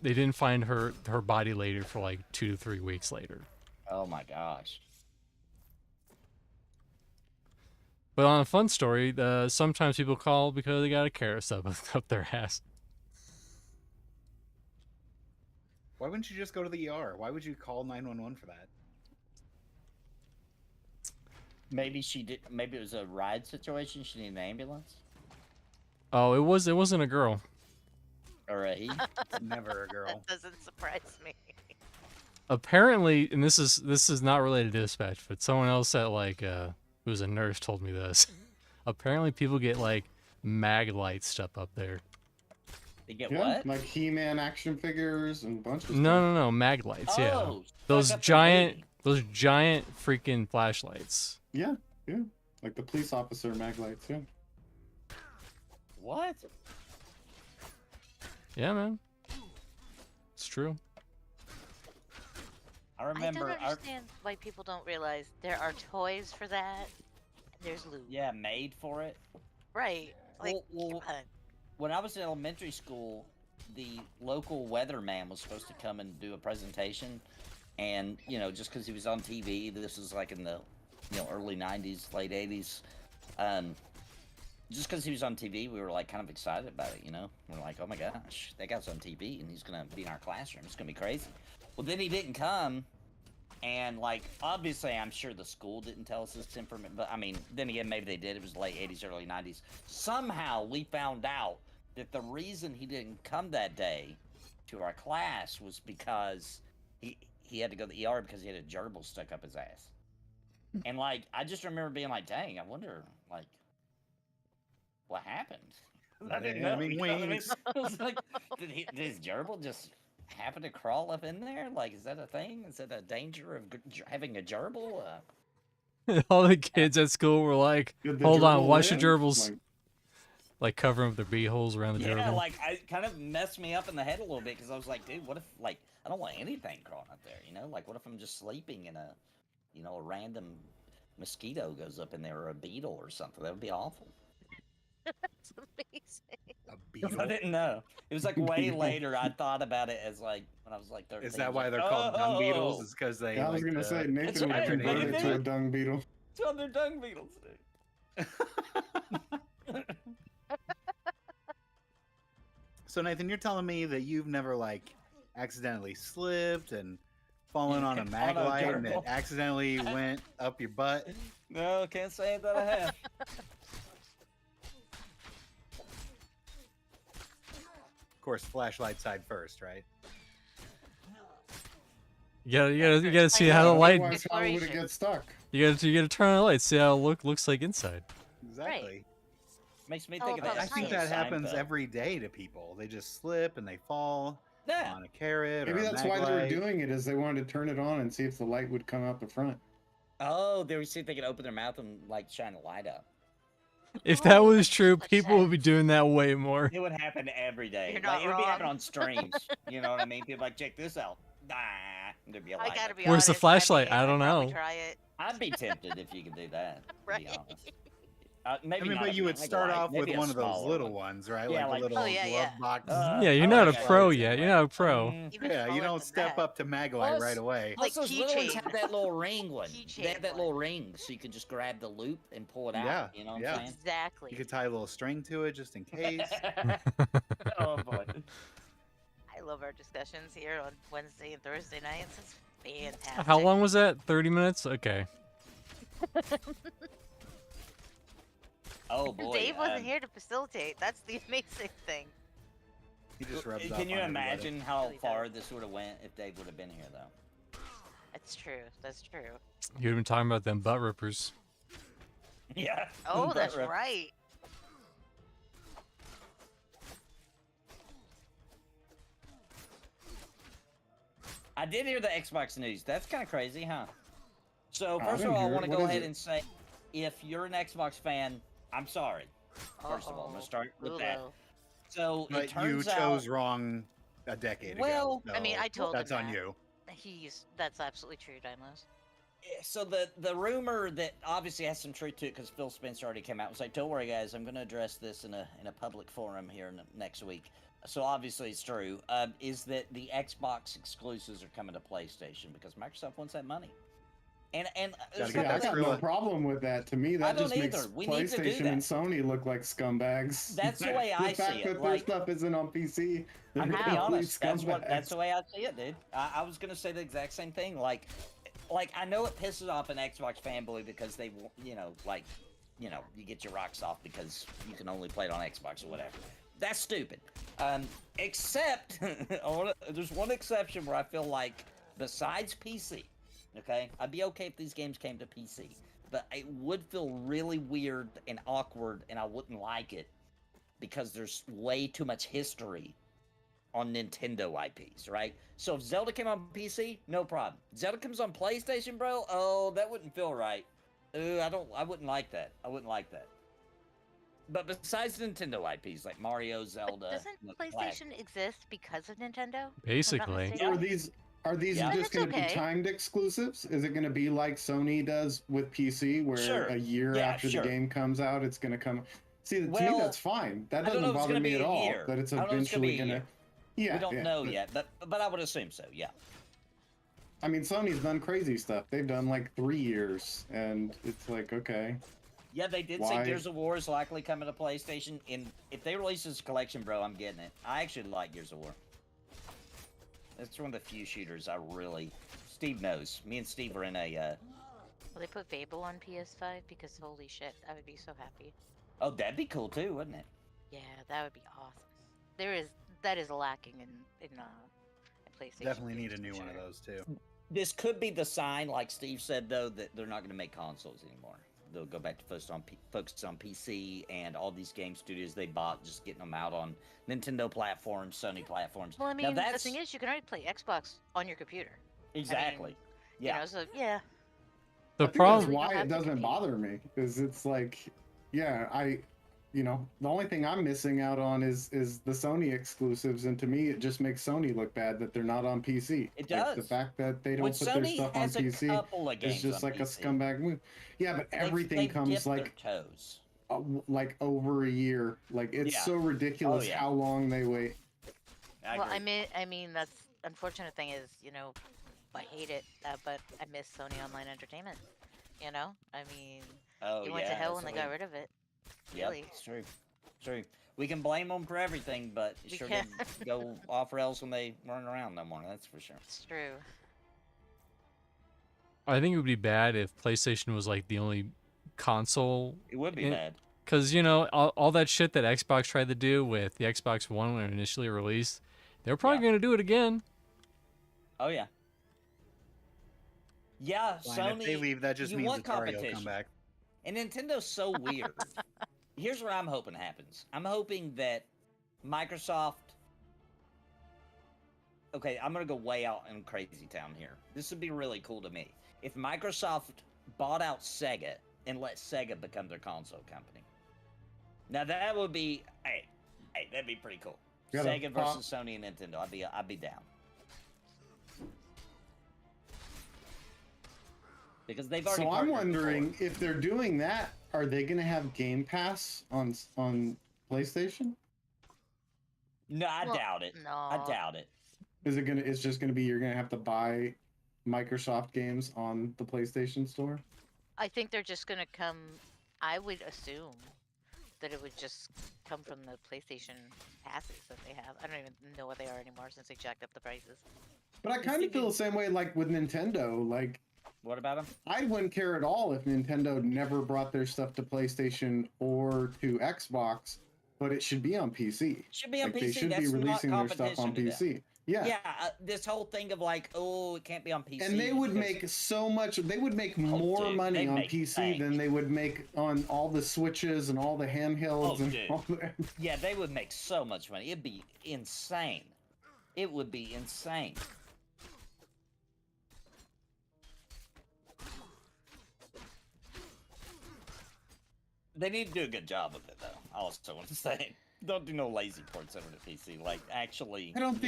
they didn't find her body later for like 2 to 3 weeks later. Oh my gosh. But on a fun story, sometimes people call because they got a carrot stuff up their ass. Why wouldn't you just go to the ER? Why would you call 911 for that? Maybe she did. Maybe it was a ride situation. She needed an ambulance Oh, it wasn't a girl. or a he. It's never a girl. That doesn't surprise me. Apparently, and this is not related to dispatch, but someone else at like who was a nurse told me this. Apparently, people get like mag lights stuff up there. They get Yeah, what? like He-Man action figures and a bunch of stuff. No, mag lights. Yeah, Oh, those stuck up the giant lady. freaking flashlights. Yeah, yeah. Like the police officer mag lights, yeah. What? Yeah, man, it's true. I I remember. don't understand why people don't realize there are toys for that. And there's loot. Yeah, made for it. Right. Like, Well, come on. when I was in elementary school, the local weatherman was supposed to come and do a presentation, and just because he was on TV, this was like in the early '90s, late '80s. Just because he was on TV, we were like kind of excited about it. We're like, oh my gosh, that guy's on TV and he's gonna be in our classroom. It's gonna be crazy. Well, then he didn't come, and like obviously, I'm sure the school didn't tell us this information, but I mean, then again, maybe they did. It was late '80s, early '90s. Somehow we found out that the reason he didn't come that day to our class was because he had to go to the ER because he had a gerbil stuck up his ass. And like I just remember being like, dang, I wonder like what happened. I didn't know. Wing, You know what I mean? wings. I was like, did his gerbil just happen to crawl up in there? Like, is that a thing? Is that a danger of having a gerbil? All the kids at school were like, Did the "Hold on, gerbil watch the live? gerbils." Like, Like covering up their beeholes around the Yeah, gerbil. like I kind of messed me up in the head a little bit because I was like, dude, what if like I don't want anything crawling up there, Like, what if I'm just sleeping and a random mosquito goes up in there or a beetle or something? That would be awful. That's amazing. A beetle. I didn't know. It was like way later. I thought about it as like when I was like 13. Is I that was why like, they're called dung beetles? "Oh, Is because they Yeah, I was like gonna say to... Nathan would right, convert they it to do. a dung beetle. It's on their dung beetles, dude." So Nathan, you're telling me that you've never like accidentally slipped and fallen on a On a mag light and it gerbil. accidentally went up your butt? No, can't say that I have. Of course, flashlight side first, right? You gotta see how the light. Otherwise, how would it Exploration. get stuck? You gotta turn on the light. See how it looks like inside. Exactly. Makes me All think of about that. I think science. that happens Seinfeld. every day to people. They just slip and they fall Yeah. on a carrot Maybe or a that's mag why they were light. doing it, is they wanted to turn it on and see if the light would come out the front. Oh, they would see if they could open their mouth and like shine a light up. If that Oh, was makes true, so much people would be sense. doing that way more. It would happen every day. You're Like, not it would be happening wrong. on streams. You know what I mean? People like, check this out. Nah, there'd be a I light. gotta up. be Where's the honest. flashlight? I I'd don't probably know. Try it. I'd be tempted if you could do that. To Right. be honest. Maybe I mean, not but a you would mag start light, off with maybe a one of those smaller little one. ones, right? Yeah, like like- the little Oh, yeah, glove yeah. box. Yeah, you're not a okay. pro yet. You're not a pro. Even Yeah, you smaller don't than step that. up to mag light Plus- right away. Like Plus, those little ones keychain. have that little ring one. They Keychain have that one. little ring, so you can just grab the loop and pull it out. Yeah, You know what yeah. I'm saying? Exactly. You could tie a little string to it just in case. Oh boy. I love our discussions here on Wednesday and Thursday nights. It's fantastic. How long was that? 30 minutes? Okay. Oh boy. Dave wasn't here to facilitate. That's the amazing thing. He just rubs off Can you on everybody. imagine how Really far does. this would have went if Dave would have been here, though? That's true. That's true. You'd been talking about them butt rippers. Yeah. Oh, butt that's rip. right. I did hear the Xbox news. That's kind of crazy, huh? So I first of didn't all, I hear it. want to What go is ahead it? and say, if you're an Xbox fan, I'm sorry. First of all, I'm gonna Uh-oh. start with that. Hulu. So it But you turns chose out, wrong a decade Well, ago. I mean, so I told him that's on that. you. That's absolutely true, Dimos. so the rumor that obviously has some truth to it because Phil Spencer already came out and was like, "Don't worry, guys, I'm going to address this in a public forum here next week." So obviously it's true. Is that the Xbox exclusives are coming to PlayStation because Microsoft wants that money, and there's get Yeah, I that got through no it. problem with that. To me, I that don't just makes either. We need to do PlayStation and that. Sony look like scumbags. That's the way I the fact see it, that like- their stuff isn't on PC. They're I'm gonna be complete honest. That's scumbags. the way I see it, dude. I was gonna say the exact same thing. Like I know it pisses off an Xbox fanboy because they, you get your rocks off because you can only play it on Xbox or whatever. That's stupid. Except there's one exception where I feel like besides PC, okay, I'd be okay if these games came to PC, but it would feel really weird and awkward, and I wouldn't like it because there's way too much history on Nintendo IPs, right? So if Zelda came on PC, no problem. Zelda comes on PlayStation, bro, oh, that wouldn't feel right. I wouldn't like that. I wouldn't like that. But besides Nintendo IPs like Mario, Zelda, But doesn't PlayStation exist because of Nintendo? Basically. So are these Yeah. And just it's going to okay. be timed exclusives? Is it going to be like Sony does with PC, where Sure. a year Yeah, after sure. the game comes out, it's going to come? See, to me, Well, that's fine. That I don't doesn't know if it's bother gonna me be at a all. year. That it's I don't know if it's gonna be eventually a going to. year. Yeah, We don't yeah, know but- yet, but I would assume so, yeah. I mean, Sony's done crazy stuff. They've done like 3 years, and it's like, okay. Yeah, they did Why? say Gears of War is likely coming to PlayStation, and if they release this collection, bro, I'm getting it. I actually like Gears of War. It's one of the few shooters I really... Steve knows. Me and Steve are in a, Will they put Fable on PS5? Because holy shit, I would be so happy. Oh, that'd be cool too, wouldn't it? Yeah, that would be awesome. That is lacking in PlayStation. Definitely need games a new for one of sure. those too. This could be the sign, like Steve said, though, that they're not going to make consoles anymore. They'll go back to focus on PC and all these game studios they bought, just getting them out on Nintendo platforms, Sony platforms. Well, I Now mean, the that's thing is, you can already play Xbox on your computer. exactly. You Yeah. know, so yeah. The I think problem. that's why Don't have it to doesn't compete. bother me, because it's like, yeah, the only thing I'm missing out on is the Sony exclusives, and to me, it just makes Sony look bad that they're not on PC. It Like, the does. fact that they don't Which put their Sony stuff on has a PC couple of games is just on like a PC. scumbag move. Yeah, but They've everything dipped comes their like, toes. like over a year. Like it's Yeah. so ridiculous yeah. how long they wait. Well, agree. I mean, that's unfortunate thing is, I hate it, but I miss Sony Online Entertainment. I mean, Oh it went to yeah, hell that's when they what got rid of it. Yep, Really. it's true. True. We can blame them for everything, but it We sure can. did go off rails when they weren't around no more. That's for sure. It's true. I think it would be bad if PlayStation was like the only console. It would be bad. Because, all that shit that Xbox tried to do with the Xbox One when it initially released, they're probably Yeah. going to do it again. Oh yeah. Yeah, Fine, Sony. if they leave, that just you means want Atari will come competition. back. And Nintendo's so weird. Here's what I'm hoping happens. I'm hoping that Microsoft. Okay, I'm gonna go way out in crazy town here. This would be really cool to me if Microsoft bought out Sega and let Sega become their console company. Now that would be, hey, that'd be pretty cool. Gotta Sega versus Sony and Nintendo. I'd be down. Because they've already. So I'm partnered wondering before. if they're doing that, are they going to have Game Pass on PlayStation? No, I Well, doubt it. I no. doubt it. Is it gonna? It's just gonna be you're gonna have to buy Microsoft games on the PlayStation Store. I think they're just gonna come. I would assume that it would just come from the PlayStation passes that they have. I don't even know what they are anymore since they jacked up the prices. But I kind of feel the same way like with Nintendo. Like What about them? I wouldn't care at all if Nintendo never brought their stuff to PlayStation or to Xbox, but it should be on PC. Should be on Like PC. they should That's be releasing not their stuff on competition to them. PC. Yeah. Yeah, this whole thing of like, oh, it can't be on PC. And they would because- make so much. They would make more dude, money they'd on make PC bank. than they would make on all the Switches and all the handhelds Oh, and dude. all the. Yeah, they would make so much money. It'd be insane. It would be insane. They need to do a good job of it, though. I also want to say, don't do no lazy ports over to PC. Like, actually, I don't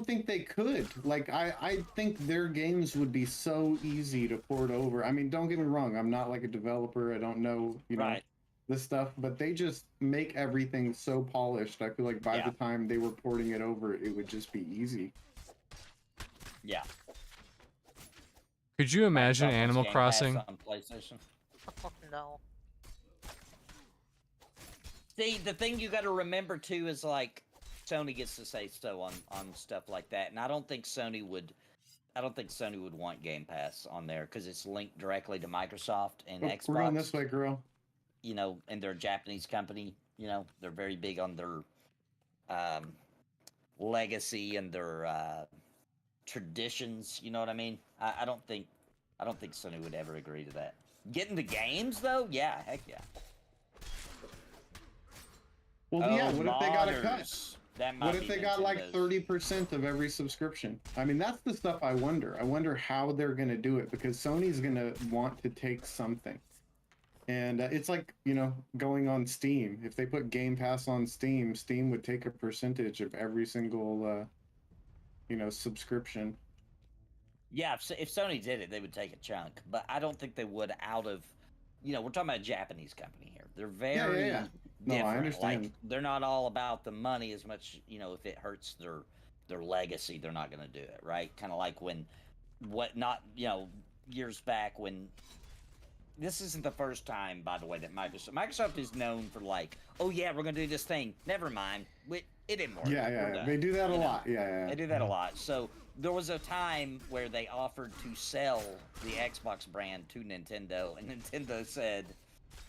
think they could. Like I think their games would be so easy to port over. I mean, don't get me wrong. I'm not like a developer. I don't know, Right. this stuff, but they just make everything so polished. I feel like by Yeah. the time they were porting it over, it would just be easy. Yeah. Could you imagine Microsoft wants Animal Game Pass Crossing? on PlayStation. Oh no. See, the thing you got to remember too is like Sony gets to say so on stuff like that, and I don't think Sony would want Game Pass on there because it's linked directly to Microsoft and Oh, Xbox. we're going this way, girl. And they're a Japanese company. They're very big on their legacy and their traditions. You know what I mean? I don't think Sony would ever agree to that. Getting the games though, yeah, heck yeah. Well, yeah. What if they got a cut? modders. That might What if be they got like Nintendo's. 30% of every subscription? I mean, that's the stuff I wonder. I wonder how they're going to do it because Sony's going to want to take something. And it's like, going on Steam. If they put Game Pass on Steam, Steam would take a percentage of every single, subscription. Yeah, if Sony did it, they would take a chunk, but I don't think they would out of, we're talking about a Japanese company here. They're very yeah. No, I different. understand. Like, they're not all about the money as much, if it hurts their legacy, they're not going to do it, right? Kind of like when, years back when, this isn't the first time, by the way, that Microsoft is known for like, oh yeah, we're going to do this thing. Never mind. It didn't work. We're Yeah. done. They do that a You know? lot. Yeah. They do that a lot. So there was a time where they offered to sell the Xbox brand to Nintendo, and Nintendo said,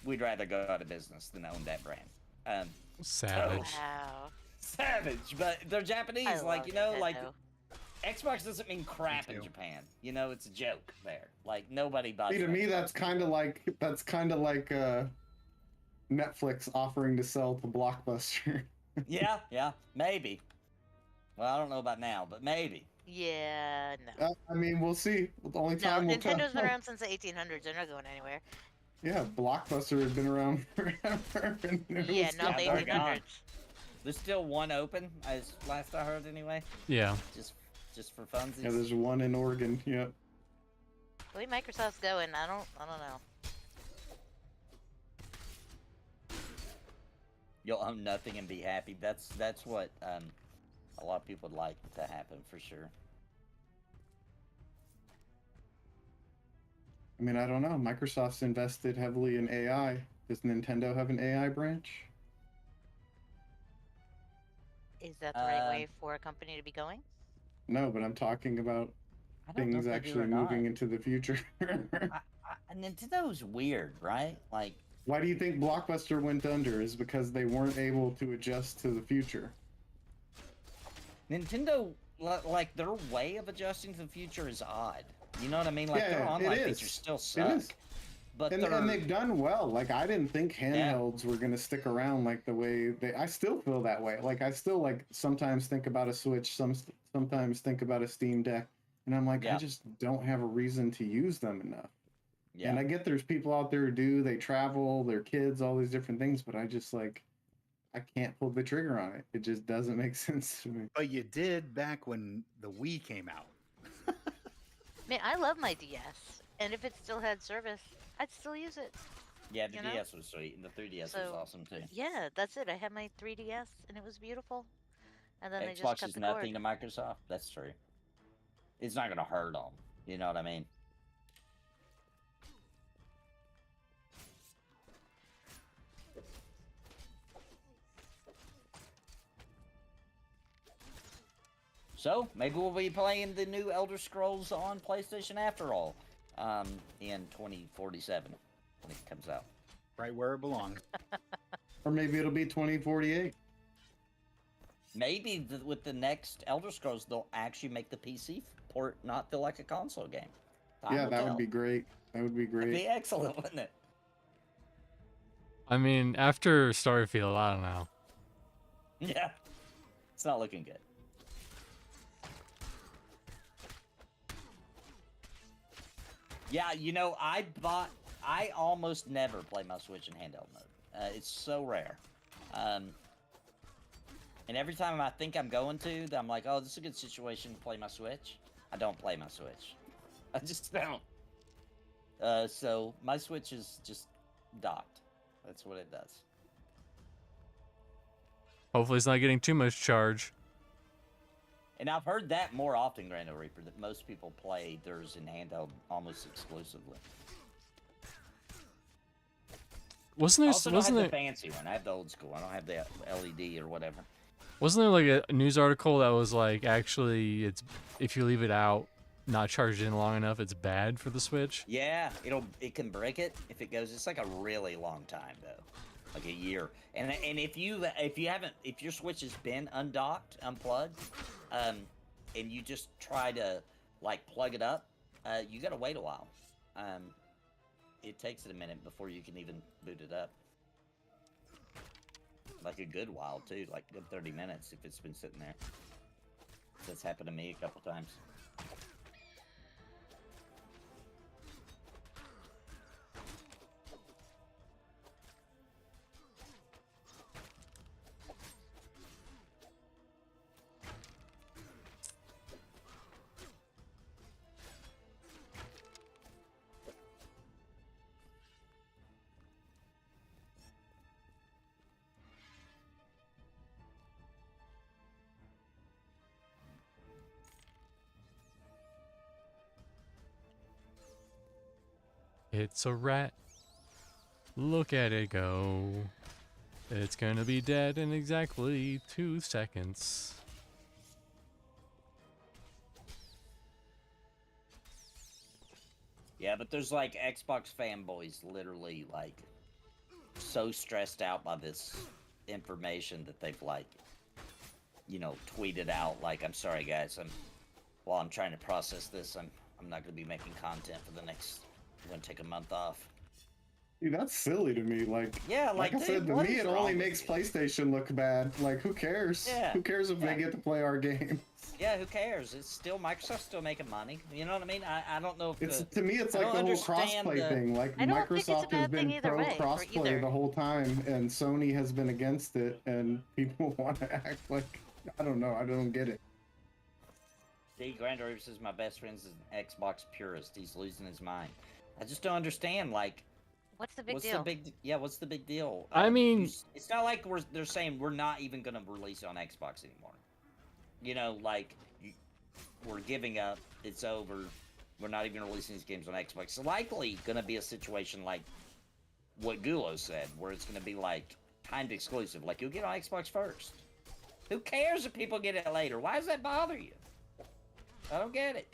"We'd rather go out of business than own that brand." Savage. Wow. Savage, but they're Japanese. I Like love like Nintendo. Xbox doesn't mean crap in too. Japan. It's a joke there. Like nobody buys. See, to an me, Xbox. that's kind of like Netflix offering to sell to Blockbuster. Yeah, maybe. Well, I don't know about now, but maybe. Yeah, no. I mean, we'll see. The only No, time will tell. Nintendo's been around since the 1800s. They're not going anywhere. Yeah, Blockbuster has been around forever. and it Yeah, was not the Yeah, they're 1800s. gone. There's still one open, as last I heard anyway. Yeah. Just for funsies. Yeah, there's one in Oregon. Yeah. The way Microsoft's going, I don't know. You'll own nothing and be happy. That's what a lot of people would like to happen for sure. I mean, I don't know. Microsoft's invested heavily in AI. Does Nintendo have an AI branch? Is that the right Um, way for a company to be going? No, but I'm talking about I don't know things if they do actually or not. moving into the future. Nintendo's weird, right? Like, Why do you think Blockbuster went under? Is because they weren't able to adjust to the future. Nintendo, like their way of adjusting to the future is odd. You know what I mean? Like their Yeah, online it features is. still It suck. is. But And they've done well. Like, I didn't think Yeah. handhelds were gonna stick around like the way they. I still feel that way. Like, I still like sometimes think about a Switch. Sometimes think about a Steam Deck, and I'm like, I Yeah. just don't have a reason to use them enough. yeah. And I get there's people out there who do. They travel, their kids, all these different things, but I just like, I can't pull the trigger on it. It just doesn't make sense to me. But you did back when the Wii came out. I mean, I love my DS, and if it still had service, I'd still use it. Yeah, the you know? DS was sweet, and the 3DS was So, awesome too. Yeah, that's it. I had my 3DS, and it was beautiful. And then they just Xbox cut is the cord. nothing to Microsoft. That's true. It's not gonna hurt them. You know what I mean? So maybe we'll be playing the new Elder Scrolls on PlayStation after all, in 2047 when it comes out. Right where it belongs. Or maybe it'll be 2048. Maybe with the next Elder Scrolls, they'll actually make the PC port not feel like a console game. Time Yeah, will that tell. would be great. That would be That'd great. be excellent, wouldn't it? I mean, after Starfield, I don't know. Yeah, it's not looking good. Yeah, you know, I almost never play my Switch in handheld mode. It's so rare. And every time I think I'm going to, I'm like, oh, this is a good situation to play my Switch. I don't play my Switch. I just don't. So my Switch is just docked. That's what it does. Hopefully it's not getting too much charge. And I've heard that more often, Grando Reaper, that most people play theirs in handheld almost exclusively. Wasn't Also, there don't have wasn't the there fancy one. I have the old school. I don't have the LED or whatever. wasn't there like a news article that was like actually it's if you leave it out not charged in long enough it's bad for the Switch? Yeah, it can break it if it goes. It's like a really long time though, like a year. And if your Switch has been undocked, unplugged, and you just try to like plug it up, you gotta wait a while. It takes it a minute before you can even boot it up. Like a good while too, like good 30 minutes if it's been sitting there. That's happened to me a couple times. It's a rat. Look at it go. It's gonna be dead in exactly 2 seconds. Yeah, but there's like Xbox fanboys literally like so stressed out by this information that they've like, you know, tweeted out like, I'm sorry guys, while I'm trying to process this, I'm not gonna be making content for the next, I'm gonna take a month off. Dude, that's silly to me. Like, Yeah, like I dude, said, to what me, is it wrong only with makes you? PlayStation look bad. Like, who cares? Yeah, Who cares if yeah. they get to play our game? Yeah, who cares? It's still Microsoft's still making money. You know what I mean? I don't know if It's to me, it's I like the don't whole understand crossplay the- thing. Like, I don't think it's a Microsoft has bad thing been either pro way, for crossplay either. the whole time, and Sony has been against it, and people want to act like, I don't know, I don't get it. D. Grando Reaper says my best friend's an Xbox purist. He's losing his mind. I just don't understand. Like, What's the big What's deal? the big? Yeah, what's the big deal? I mean- it's not like they're saying we're not even gonna release it on Xbox anymore. You know, like we're giving up. It's over. We're not even releasing these games on Xbox. It's likely gonna be a situation like what Gulo said, where it's gonna be like timed exclusive. Like you'll get on Xbox first. Who cares if people get it later? Why does that bother you? I don't get it.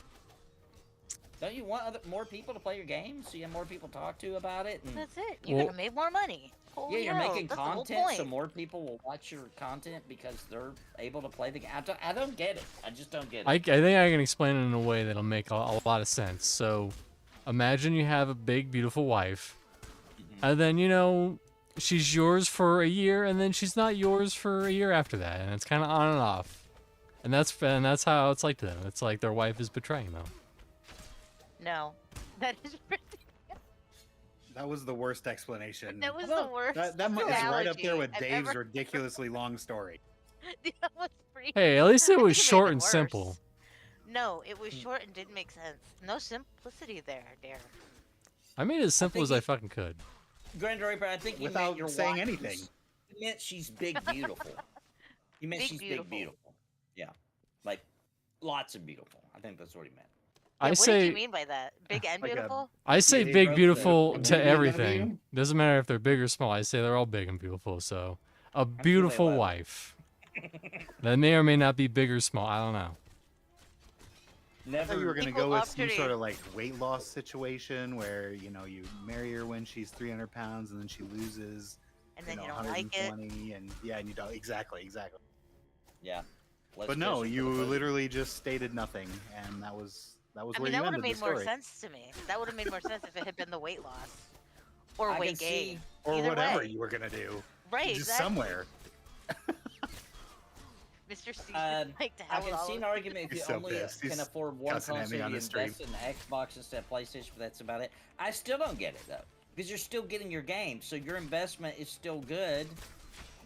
Don't you want more people to play your game so you have more people to talk to about it? And, That's it. You're Well- gonna make more money. yeah, Holy you're hell, making that's the whole content so point. more people will watch your content because they're able to play the game. I don't get it. I just don't get it. I think I can explain it in a way that'll make a lot of sense. So, imagine you have a big, beautiful wife, and then, you know, she's yours for a year, and then she's not yours for a year after that, and it's kind of on and off. And that's how it's like to them. It's like their wife is betraying them. No, that is pretty. That was the worst explanation. That was the worst. That is right up there analogy with I've Dave's ever- ridiculously long story. That was pretty. Hey, at least it I was think it made short it and worse. simple. No, it was short and didn't make sense. No simplicity there, Dare. I made it as simple think as I it- fucking could. Grand Reaper, I think you Without meant your saying wife anything. You meant she's big, beautiful. You meant Big, she's beautiful. big, beautiful. Yeah, like lots of beautiful. I think that's what he meant. I What did say you mean by that? Big and Like a- beautiful? I say they big, wrote beautiful the- to BBW? everything. Doesn't matter if they're big or small. I say they're all big and beautiful. So, a beautiful love it. wife that may or may not be big or small. I don't know. I thought you were Never. going to Equal go with some opportunity. sort of like weight loss situation where, you know, you marry her when she's 300 pounds and then she loses, And then you you know, don't like it. 120 and yeah, and you don't exactly. Yeah. Less But no, cushion for you the pussy. literally just stated nothing, and that was I where mean, you that would ended have the made more story. sense to me. That would have made more sense if it had been the weight loss or I can weight see- gain. Or Either whatever way. you were gonna do, Right, just exactly. somewhere. Mr. C like to I have it can all see an over. argument if you He's so only pissed. can He's afford one cussing console, at me on you the stream. invest in the Xbox instead of PlayStation, but that's about it. I still don't get it though, because you're still getting your game, so your investment is still good.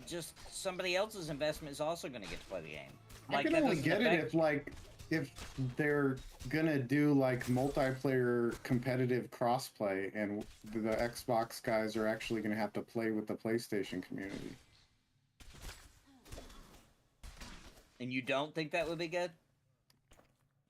Just somebody else's investment is also going to get to play the game. I can that only doesn't get it affect if they're gonna do like multiplayer competitive crossplay, and the Xbox guys are actually gonna have to play with the PlayStation community. And you don't think that would be good?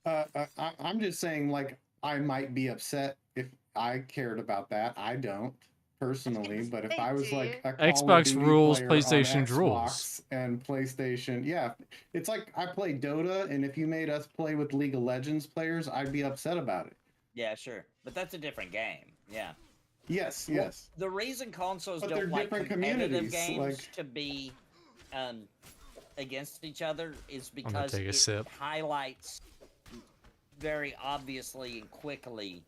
I'm just saying, like, I might be upset if I cared about that. I don't personally, but if I was like a Call of Xbox Duty rules, player on PlayStation Xbox rules. and PlayStation, yeah, it's like I play Dota, and if you made us play with League of Legends players, I'd be upset about it. Yeah, sure. But that's a different game. Yeah. Yes, Well, yes. The reason consoles But they're don't like different competitive communities, games like- to be against each other is gonna because take a it sip. highlights very obviously and quickly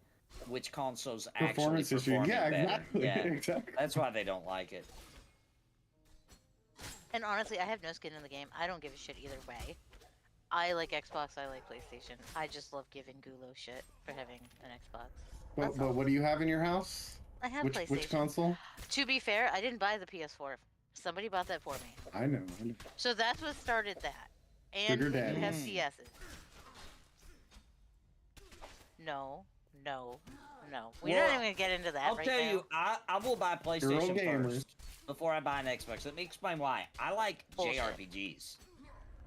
which consoles actually Performance issue. performing Yeah, better. exactly. Yeah, Exactly. that's why they don't like it. And honestly, I have no skin in the game. I don't give a shit either way. I like Xbox, I like PlayStation. I just love giving Gulo shit for having an Xbox. That's all. But what do you have in your house? I have Which PlayStation. console? To be fair, I didn't buy the PS4. Somebody bought that for me. I know. So that's what started that. And Sugar we daddy. have Mm. CSs. No, no, no. We're Well, not even gonna get into that I'll right tell now. you, I will buy You're all PlayStation gamers. first before I buy an Xbox. Let me explain why. I like Bullshit. JRPGs.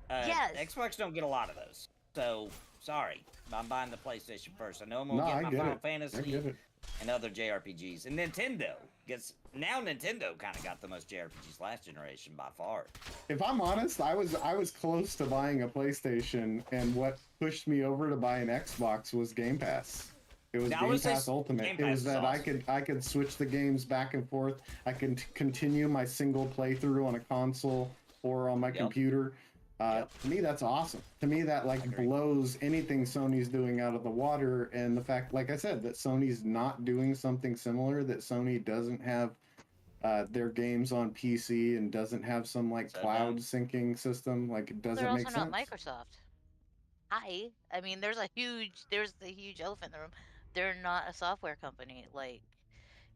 Yes. Xbox don't get a lot of those. So, sorry. I'm buying the PlayStation first. I know I'm going No, to I get my get Final it. I Fantasy get it. and other JRPGs. And Nintendo gets... Now Nintendo kind of got the most JRPGs last generation by far. If I'm honest, I was close to buying a PlayStation, and what pushed me over to buy an Xbox was Game Pass. It was Now, I Game would say Pass Ultimate. Game It Pass was is that awesome. I could switch the games back and forth. I could continue my single playthrough on a console or on my Yep. computer. Yep. To me, that's awesome. To me, that like agree. blows anything Sony's doing out of the water. And the fact, like I said, that Sony's not doing something similar, that Sony doesn't have their games on PC and doesn't have some like So cloud dumb. syncing system, like it doesn't They're also make not sense. Microsoft. I mean, there's the huge elephant in the room. They're not a software company like,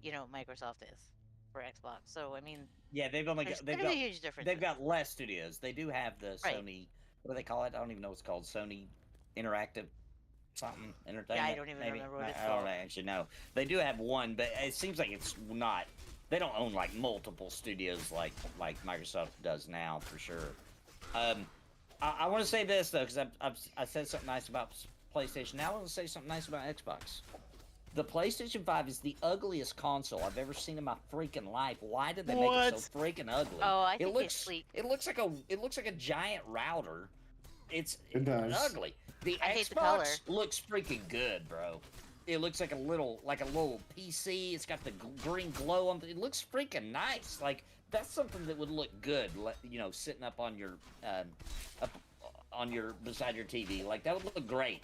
Microsoft is for Xbox. So I mean, Yeah, they've only there's got... They've gonna got... be huge difference. They've got less studios. They do have the Right. Sony... What do they call it? I don't even know what it's called. Sony Interactive something entertainment. don't even maybe? remember what it's I don't called. actually know. They do have one, but it seems like it's not. They don't own like multiple studios like Microsoft does now for sure. I want to say this though, because I said something nice about PlayStation. Now I want to say something nice about Xbox. The PlayStation 5 is the ugliest console I've ever seen in my freaking life. Why did they make it so freaking ugly? Oh, I it think looks it's sleek. it looks like a giant router. It's does. ugly. The I hate the color. Xbox looks freaking good, bro. It looks like a little PC. It's got the green glow on it. Looks freaking nice. Like that's something that would look good, you know, sitting up on your beside your TV. Like that would look great.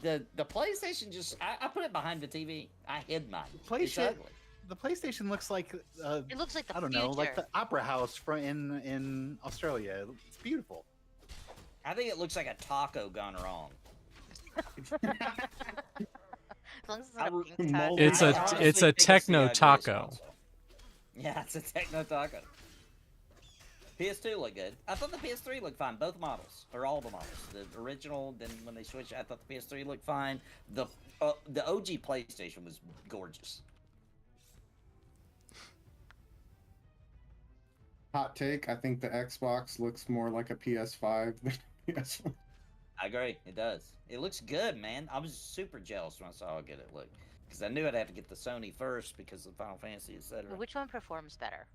The PlayStation just I put it behind the TV. I hid mine. It's ugly. The PlayStation looks like It looks like the I don't future. know, like the Opera House in Australia. It's beautiful. I think it looks like a taco gone wrong. As long as it's not a I- pink taco. It's I a honestly it's a think the techno ugliest taco. console. Yeah, it's a techno taco. PS2 looked good. I thought the PS3 looked fine. Both models, or all the models. The original, then when they switched, I thought the PS3 looked fine. The OG PlayStation was gorgeous. Hot take: I think the Xbox looks more like a PS5 than PS1. I agree. It does. It looks good, man. I was super jealous when I saw how good it looked. Because I knew I'd have to get the Sony first because of Final Fantasy, etc. Which one performs better?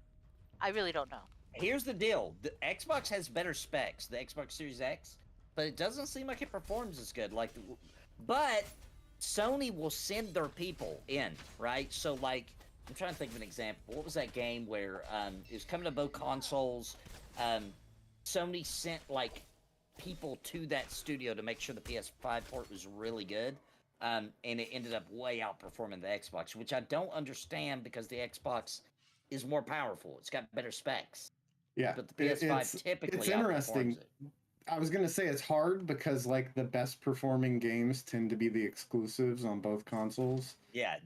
I really don't know. Here's the deal. The Xbox has better specs, the Xbox Series X, but it doesn't seem like it performs as good. But Sony will send their people in, right? So, like, I'm trying to think of an example. What was that game where it was coming to both consoles? Sony sent, like, people to that studio to make sure the PS5 port was really good. And it ended up way outperforming the Xbox, which I don't understand because the Xbox is more powerful. It's got better specs. Yeah, But the PS5 typically it's interesting. outperforms it. I was gonna say it's hard because like the best performing games tend to be the exclusives on both consoles. Yeah.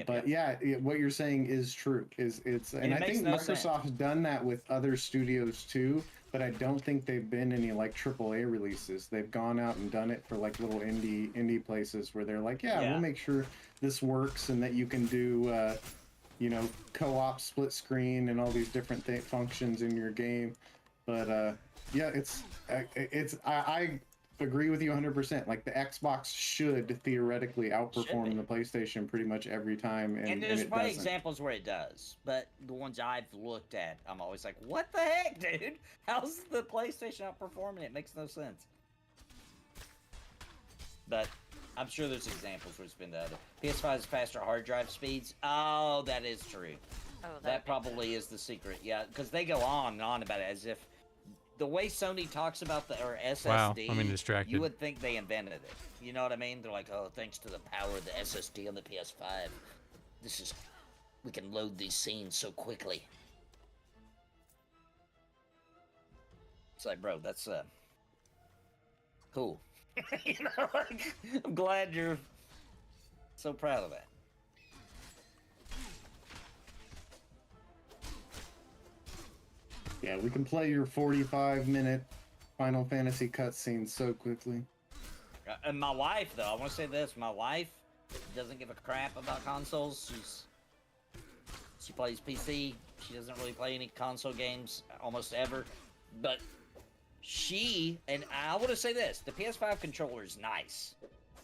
But yeah, what you're saying is true. And it I makes think no Microsoft's done that with other studios too. But I don't think they've been any like AAA releases. They've gone out and done it for like little indie places where they're like, yeah, Yeah. we'll make sure this works and that you can do, co-op, split screen, and all these different functions in your game. But yeah, I agree with you 100%. Like the Xbox should theoretically outperform the PlayStation pretty much every time, And there's it probably doesn't. examples where it does, but the ones I've looked at, I'm always like, what the heck, dude? How's the PlayStation outperforming? It makes no sense. But I'm sure there's examples where it's been the other. PS5 has faster hard drive speeds. Oh, that is true. Oh, That probably is the secret. Yeah, because they go on and on about it as if the way Sony talks about or SSD, Wow, I'm distracted. you would think they invented it. You know what I mean? They're like, oh, thanks to the power of the SSD on the PS5, we can load these scenes so quickly. It's like, bro, that's cool. You know, like, I'm glad you're so proud of that. Yeah, we can play your 45-minute Final Fantasy cutscene so quickly. And my wife, though, I want to say this: my wife doesn't give a crap about consoles. She plays PC. She doesn't really play any console games almost ever. But and I want to say this: the PS5 controller is nice.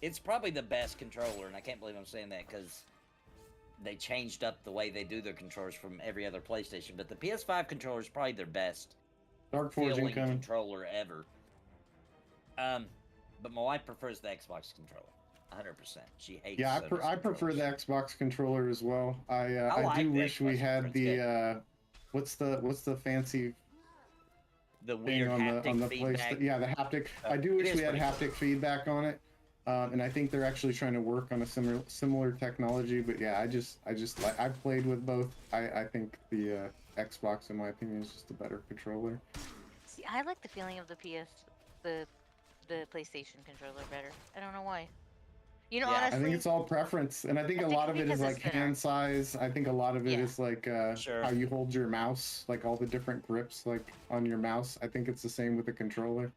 It's probably the best controller, and I can't believe I'm saying that because they changed up the way they do their controllers from every other PlayStation. But the PS5 controller is probably their best Dark Forge feeling incoming. controller ever. But my wife prefers the Xbox controller, 100%. She hates. Yeah, Sony's I prefer the controllers. Xbox controller as well. I like do the wish we Xbox had controller, it's the what's the fancy The thing weird on haptic the feedback. Yeah, the haptic. Oh, I do it wish is we had pretty haptic feedback on it. And I think they're actually trying to work on a similar technology. But yeah, I've played with both. I think the Xbox, in my opinion, is just a better controller. See, I like the feeling of the PlayStation controller better. I don't know why. You know, Yeah, I honestly, I think it's all preference, and I think I a think lot of it because is it's like thinner. hand size. I think a lot of it Yeah. is like Sure. how you hold your mouse, like all the different grips, like on your mouse. I think it's the same with the controller.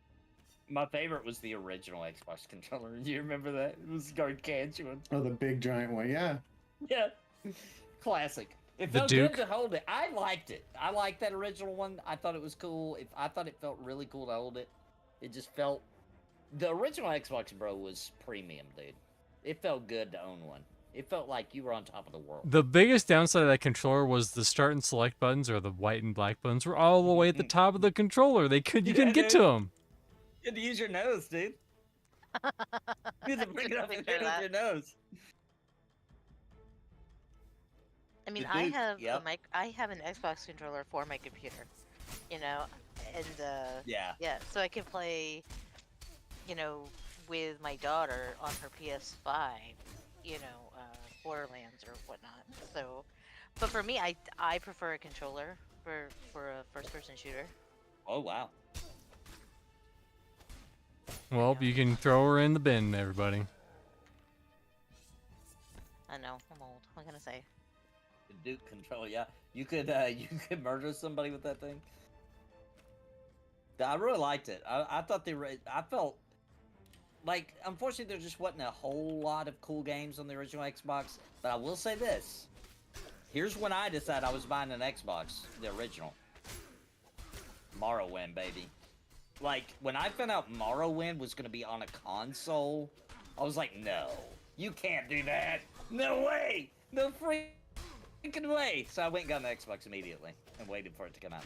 My favorite was the original Xbox controller. Do you remember that? It was gargantuan. Oh, the big giant one. Yeah. Yeah. Classic. It The felt Duke? good to hold it. I liked it. I liked that original one. I thought it was cool. I thought it felt really cool to hold it. It just felt... The original Xbox, bro, was premium, dude. It felt good to own one. It felt like you were on top of the world. The biggest downside of that controller was the start and select buttons, or the white and black buttons, were all the way at the top of the controller. You couldn't get to them. You had to use your nose, dude. You had to bring it up and Picture hit it with that. your nose. I mean, The I Duke, have yep. I have an Xbox controller for my computer, you know, and Yeah. yeah, so I can play, you know, with my daughter on her PS5, you know, Borderlands or whatnot. So, but for me, I prefer a controller for a first-person shooter. Oh, wow. Well, you can throw her in the bin, everybody. I know, I'm old. What can I say? The Duke controller, yeah. You could murder somebody with that thing. I really liked it. I thought I felt like, unfortunately, there just wasn't a whole lot of cool games on the original Xbox. But I will say this: here's when I decided I was buying an Xbox, the original. Morrowind, baby. Like, when I found out Morrowind was going to be on a console, I was like, no, you can't do that. No way. No freaking way. So I went and got an Xbox immediately and waited for it to come out.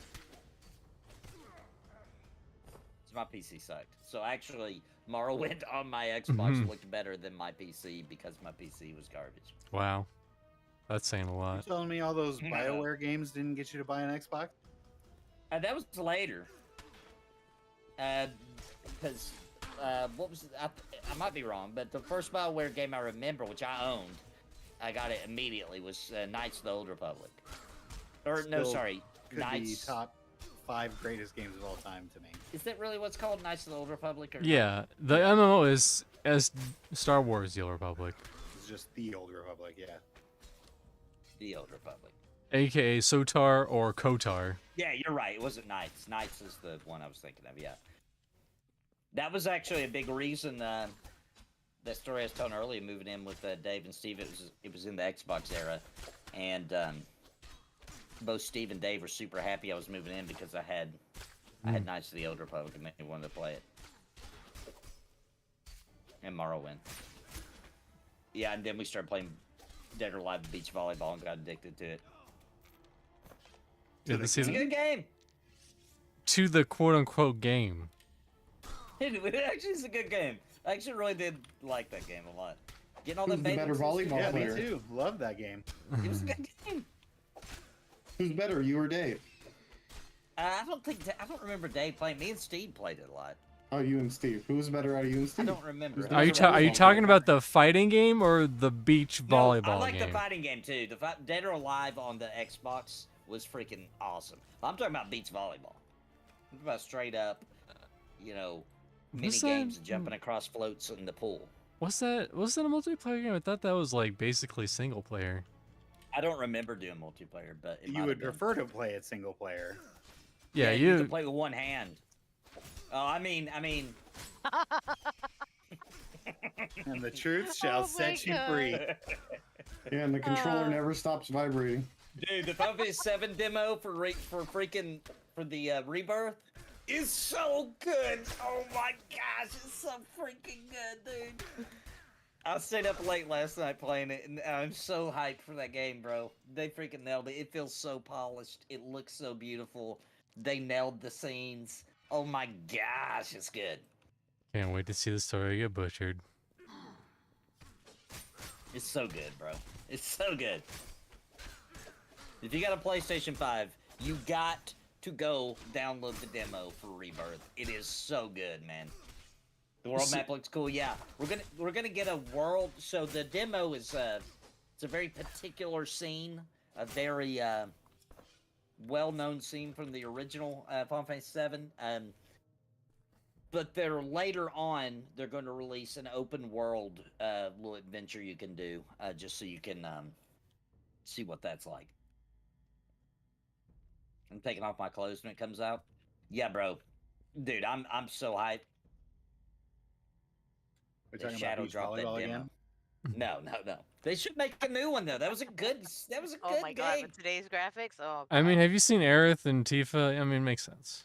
So my PC sucked. So actually, Morrowind on my Xbox looked better than my PC because my PC was garbage. Wow. That's saying a You lot. telling me all those BioWare games didn't get you to buy an Xbox? That was later. Because, what was it? I might be wrong, but the first BioWare game I remember, which I owned, I got it immediately, was Knights of the Old Republic. Or, no, Still sorry, Could Knights... be top 5 greatest games of all time to me. Is that really what's called Knights of the Old Republic? Or Yeah, the MMO is as Star Wars: The Old Republic, It's just the Old Republic, yeah. The Old Republic. aka Sotar or Kotar. Yeah, you're right. It wasn't Knights. Knights is the one I was thinking of, yeah. That was actually a big reason, that story I was telling earlier, moving in with Dave and Steve, it was in the Xbox era. And both Steve and Dave were super happy I was moving in because I had Knights of the Old Republic and they wanted to play it. And Morrowind. Yeah, and then we started playing Dead or Alive Beach Volleyball and got addicted to it. Yeah, It's a good game. To the quote-unquote game. It actually is a good game. I actually really did like that game a lot. Getting all Who's the the better basics. volleyball Yeah, player? me too. Love that game. It was a good game. Who's better, you or Dave? I don't remember Dave playing. Me and Steve played it a lot. Oh, you and Steve. Who's better out of you and I Steve? don't remember. Who's Are you better are you volleyball talking player? about the fighting game or the beach volleyball No, I like game? the fighting game too. Dead or Alive on the Xbox was freaking awesome. I'm talking about beach volleyball. I'm talking about straight up, mini What's that? games and jumping across floats in the pool. Was that a multiplayer game? I thought that was like basically single player. I don't remember doing multiplayer, but it might You have would been. prefer to play it single player. Yeah, you you. can play with one hand. Oh, I mean. And the truth shall Oh my set you God. free. Yeah, and the controller never stops vibrating. Dude, the Final Fantasy 7 demo for the Rebirth is so good. Oh my gosh, it's so freaking good, dude. I stayed up late last night playing it, and I'm so hyped for that game, bro. They freaking nailed it. It feels so polished. It looks so beautiful. They nailed the scenes. Oh my gosh, it's good. Can't wait to see the story get butchered. It's so good, bro. It's so good. If you got a PlayStation 5, you got to go download the demo for Rebirth. It is so good, man. The world map looks cool. Yeah, we're gonna get a world. So the demo is it's a very particular scene, a very well-known scene from the original Final Fantasy VII. But they're later on, they're going to release an open world little adventure you can do, just so you can see what that's like. I'm taking off my clothes when it comes out. Yeah, bro. Dude, I'm so hyped. We're They talking about shadow beach dropped that volleyball demo. again. No. They should make a new one though. That was a good. That was a Oh good my god, game. with today's graphics, oh god. I mean, have you seen Aerith and Tifa? I mean, it makes sense.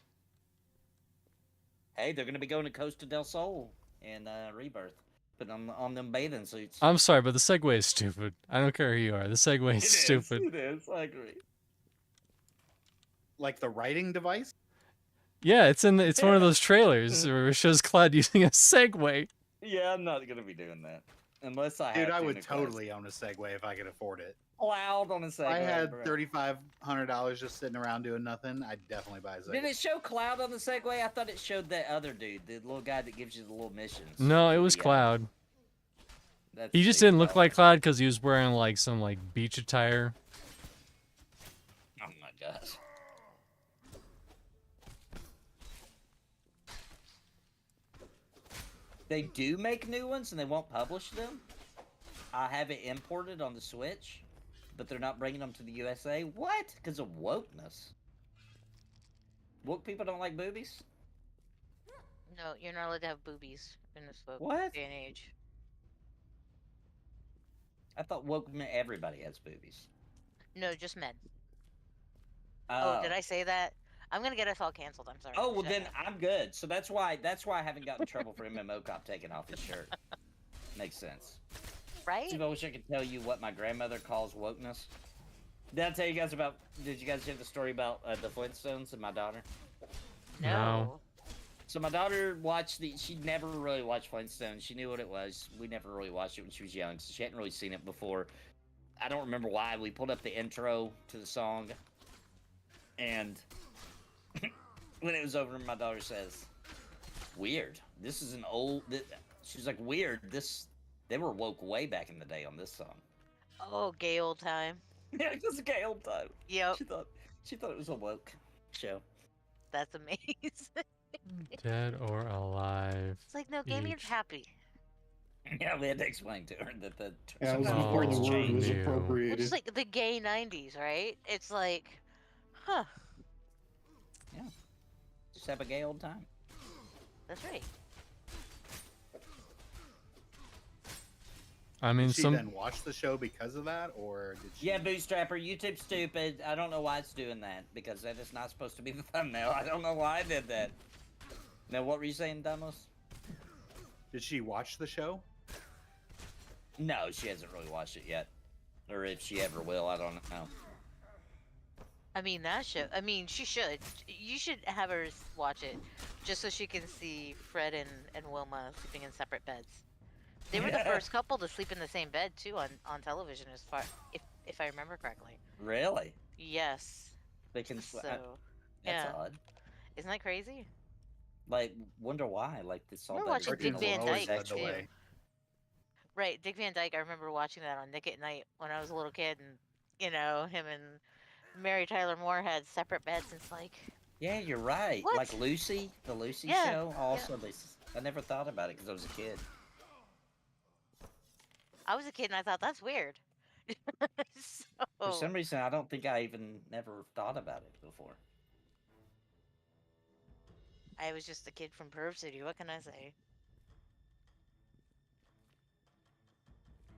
Hey, they're gonna be going to Costa del Sol in Rebirth, but on them bathing suits. I'm sorry, but the segue is stupid. I don't care who you are. The segue is stupid. It is. I agree. Like the writing device. Yeah, it's one of those trailers where it shows Cloud using a Segway. Yeah, I'm not gonna be doing that unless I. Dude, have I to, would Nicholas. totally own a Segway if I could afford it. Cloud on a Segway. If I had bro. $3,500 just sitting around doing nothing, I'd definitely buy a Segway. Did it show Cloud on the Segway? I thought it showed that other dude, the little guy that gives you the little missions. No, it was Yeah, Cloud. that's He just Steve didn't look Cloud. like Cloud because he was wearing like some like beach attire. Oh my gosh. They do make new ones and they won't publish them. I have it imported on the Switch, but they're not bringing them to the USA. What? Because of wokeness. Woke people don't like boobies? No, you're not allowed to have boobies in this What? day and age. I thought woke meant everybody has boobies. No, just men. Oh, did I say that? I'm gonna get us all canceled. I'm sorry. Oh well, Shut then up. I'm good. So that's why I haven't gotten in trouble for MMO Cop taking off his shirt. Makes sense. Right? Steve, I wish I could tell you what my grandmother calls wokeness. Did I tell you guys about? Did you guys hear the story about the Flintstones and my daughter? No. So my daughter watched she never really watched Flintstones. She knew what it was. We never really watched it when she was young, so she hadn't really seen it before. I don't remember why. We pulled up the intro to the song, and when it was over, my daughter says, "Weird. This is an old." She's like, "Weird. They were woke way back in the day on this song." Oh, gay old time. Yeah, it was a gay old time. Yep, She thought it was a woke show. that's amazing. Dead or alive. It's like, no, gaming's Each. happy. Yeah, we had to explain to her that the Yeah, it was sometimes Oh, before the words word change. was new. Which appropriated. is like the gay 90s, right? It's like, huh, Just have a gay old time. that's right. I mean, Did she some then watch the show because of that, or did she? Yeah, Bootstrapper, YouTube's stupid. I don't know why it's doing that, because that is not supposed to be the thumbnail. I don't know why I did that. Now, what were you saying, Damos? Did she watch the show? No, she hasn't really watched it yet. Or if she ever will, I don't know. I mean, she should. You should have her watch it, just so she can see Fred and Wilma sleeping in separate beds. They were the first couple to sleep in the same bed too on television, as far if I remember correctly. Really? Yes. They can. So, That's yeah. odd. Isn't that crazy? Like, wonder why. Like, this all We're that watching is Dick Cartoons Van will always Dyke, lead the too. way. Right, Dick Van Dyke. I remember watching that on Nick at Night when I was a little kid, and him and Mary Tyler Moore had separate beds. And it's like, Yeah, you're right. What? Like Lucy, the Lucy Yeah, show. Also, yeah. I never thought about it because I was a kid. I was a kid and I thought that's weird. For So some reason, I don't think I even never thought about it before. I was just a kid from Perv City. What can I say?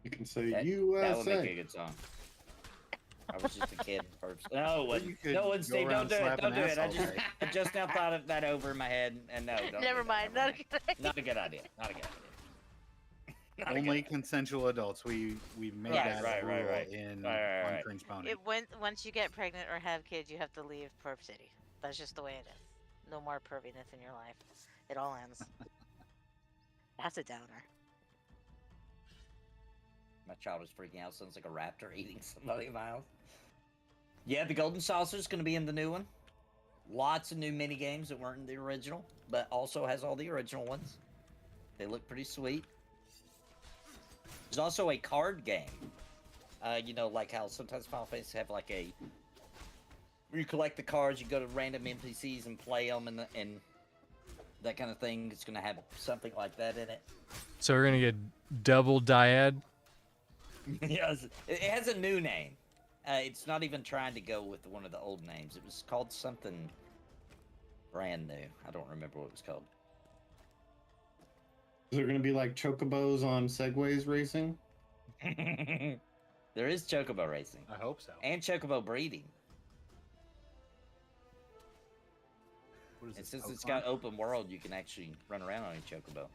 You can say That would make a USA. good song. I was just a kid. No, Or you could no one, go Steve, around don't do it. Don't slapping do it. assholes, right? I just now thought of that over in my head, and no, don't do Never that, mind. never Not a good idea. Not a good idea. Not a good idea. Not a Only good- consensual adults. We've made Right, that right, a right, rule right. in Right, on right. Cringe Pony. Once you get pregnant or have kids, you have to leave Perv City. That's just the way it is. No more perviness in your life. It all ends. That's a downer. My child was freaking out. Sounds like a raptor eating somebody in my house. Yeah, the Golden Saucer's going to be in the new one. Lots of new mini games that weren't in the original, but also has all the original ones. They look pretty sweet. There's also a card game. You know, like how sometimes Final Fantasy have like a where you collect the cards, you go to random NPCs and play them, and that kind of thing. It's going to have something like that in it. So we're gonna get double dyad. Yes, it has a new name. It's not even trying to go with one of the old names. It was called something brand new. I don't remember what it was called. Is there going to be like chocobos on segways racing? There is chocobo racing I hope so. and chocobo breeding. What is And this, since it's Pokemon? got open world, you can actually run around on a chocobo.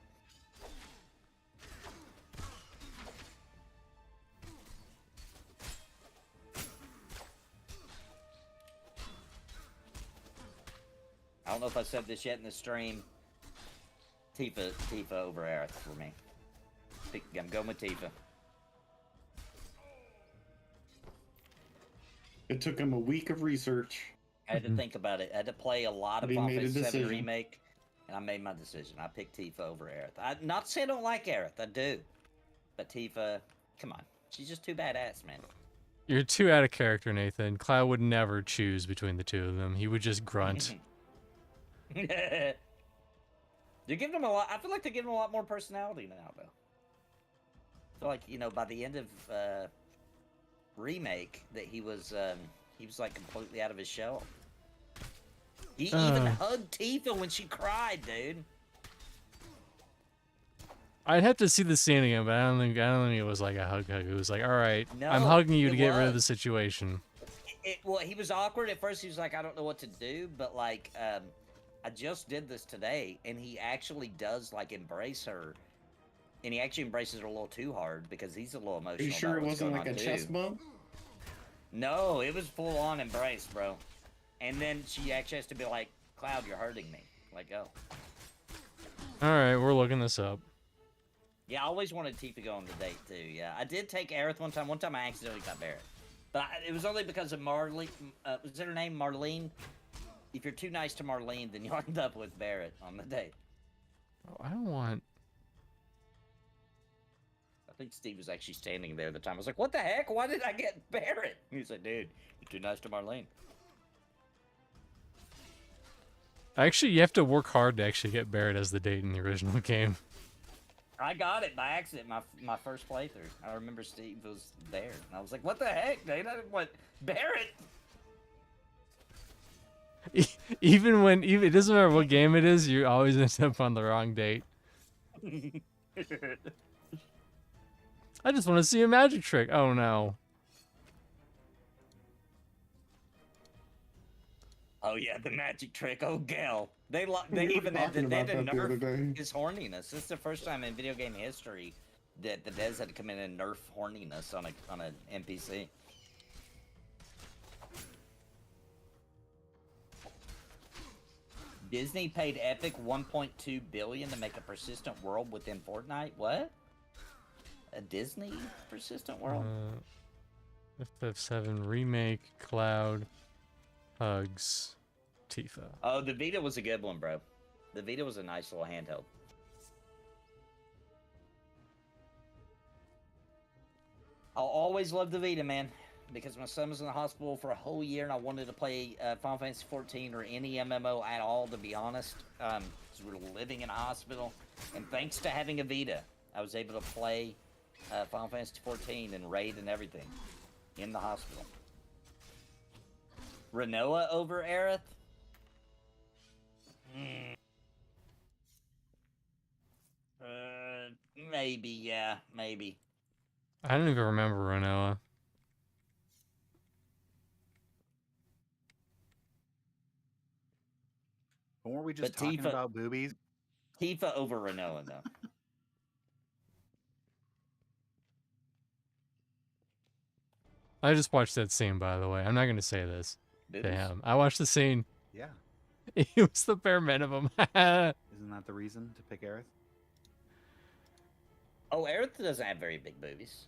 I don't know if I said this yet in the stream. Tifa over Aerith for me. I'm going with Tifa. It took him a week of research. I had to think about it. I had to play a lot of But he Final made a Fantasy VII decision. Remake, and I made my decision. I picked Tifa over Aerith. Not to say I don't like Aerith, I do. But Tifa, come on. She's just too badass, man. You're too out of character, Nathan. Cloud would never choose between the two of them. He would just grunt. They're giving him a lot. I feel like they're giving him a lot more personality now, though. I feel like, you know, by the end of Remake, that he was like completely out of his shell. He even hugged Tifa when she cried, dude. I'd have to see the scene again, but I don't think it was like a hug. It was like, all right, I'm No, hugging you to it get rid of the was. situation. Well, he was awkward at first. He was like, I don't know what to do, but like, I just did this today, and he actually does like embrace her, and he actually embraces her a little too hard because he's a little emotional. Are you sure about it what's wasn't going like a on, chest too. bump? No, it was full on embrace, bro. And then she actually has to be like, Cloud, you're hurting me. Let go. All right, we're looking this up. Yeah, I always wanted Tifa to go on the date too. Yeah, I did take Aerith one time. One time I accidentally got Barrett, but it was only because of Marlene. Was that her name, Marlene? If you're too nice to Marlene, then you'll end up with Barrett on the date. Oh, I don't want. I think Steve was actually standing there at the time. I was like, "What the heck? Why did I get Barrett?" He was like, "Dude, you're too nice to Marlene." Actually, you have to work hard to actually get Barrett as the date in the original game. I got it by accident. My first playthrough. I remember Steve was there, and I was like, "What the heck, dude? I didn't want Barrett." Even it doesn't matter what game it is, you always end up on the wrong date. I just want to see a magic trick. Oh no. Oh yeah, the magic trick. Oh Gale. They We even were had to, talking they had about to that the other nerf day. his horniness. This is the first time in video game history that the devs had to come in and nerf horniness on an NPC. Disney paid Epic 1.2 billion to make a persistent world within Fortnite. What? A Disney persistent world? FF7 remake, Cloud, hugs, Tifa. Oh, the Vita was a good one, bro. The Vita was a nice little handheld. I'll always love the Vita, man, because my son was in the hospital for a whole year, and I wanted to play Final Fantasy 14 or any MMO at all, to be honest, because we were living in a hospital. And thanks to having a Vita, I was able to play Final Fantasy 14 and raid and everything in the hospital. Renoa over Aerith? Maybe, yeah, maybe. I don't even remember Renoa. But weren't we just But talking Tifa- about boobies? Tifa over Renoa, though. I just watched that scene, by the way. I'm not going to say this. Boobies? Damn. I watched the scene. Yeah. It was the bare minimum. Isn't that the reason to pick Aerith? Oh, Aerith doesn't have very big boobies.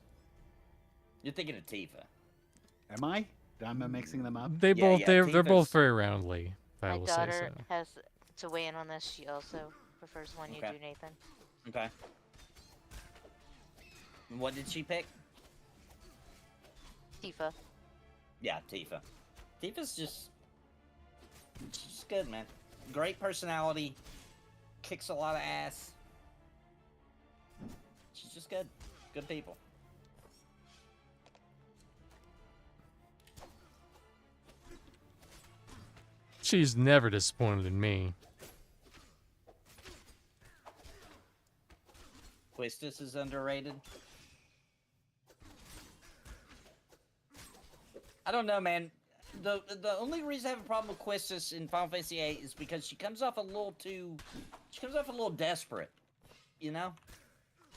You're thinking of Tifa. Am I? Am I mixing them up? They Yeah, both yeah, they're both Tifa's- very roundly, if I My will say daughter so. has to weigh in on this. She also prefers one you Okay. do, Nathan. Okay. What did she pick? Tifa. Yeah, Tifa. Tifa's just... She's good, man. Great personality. Kicks a lot of ass. She's just good. Good people. She's never disappointed in me. Quistis is underrated. I don't know, man. The only reason I have a problem with Quistis in Final Fantasy VIII is because she comes off a little desperate. You know?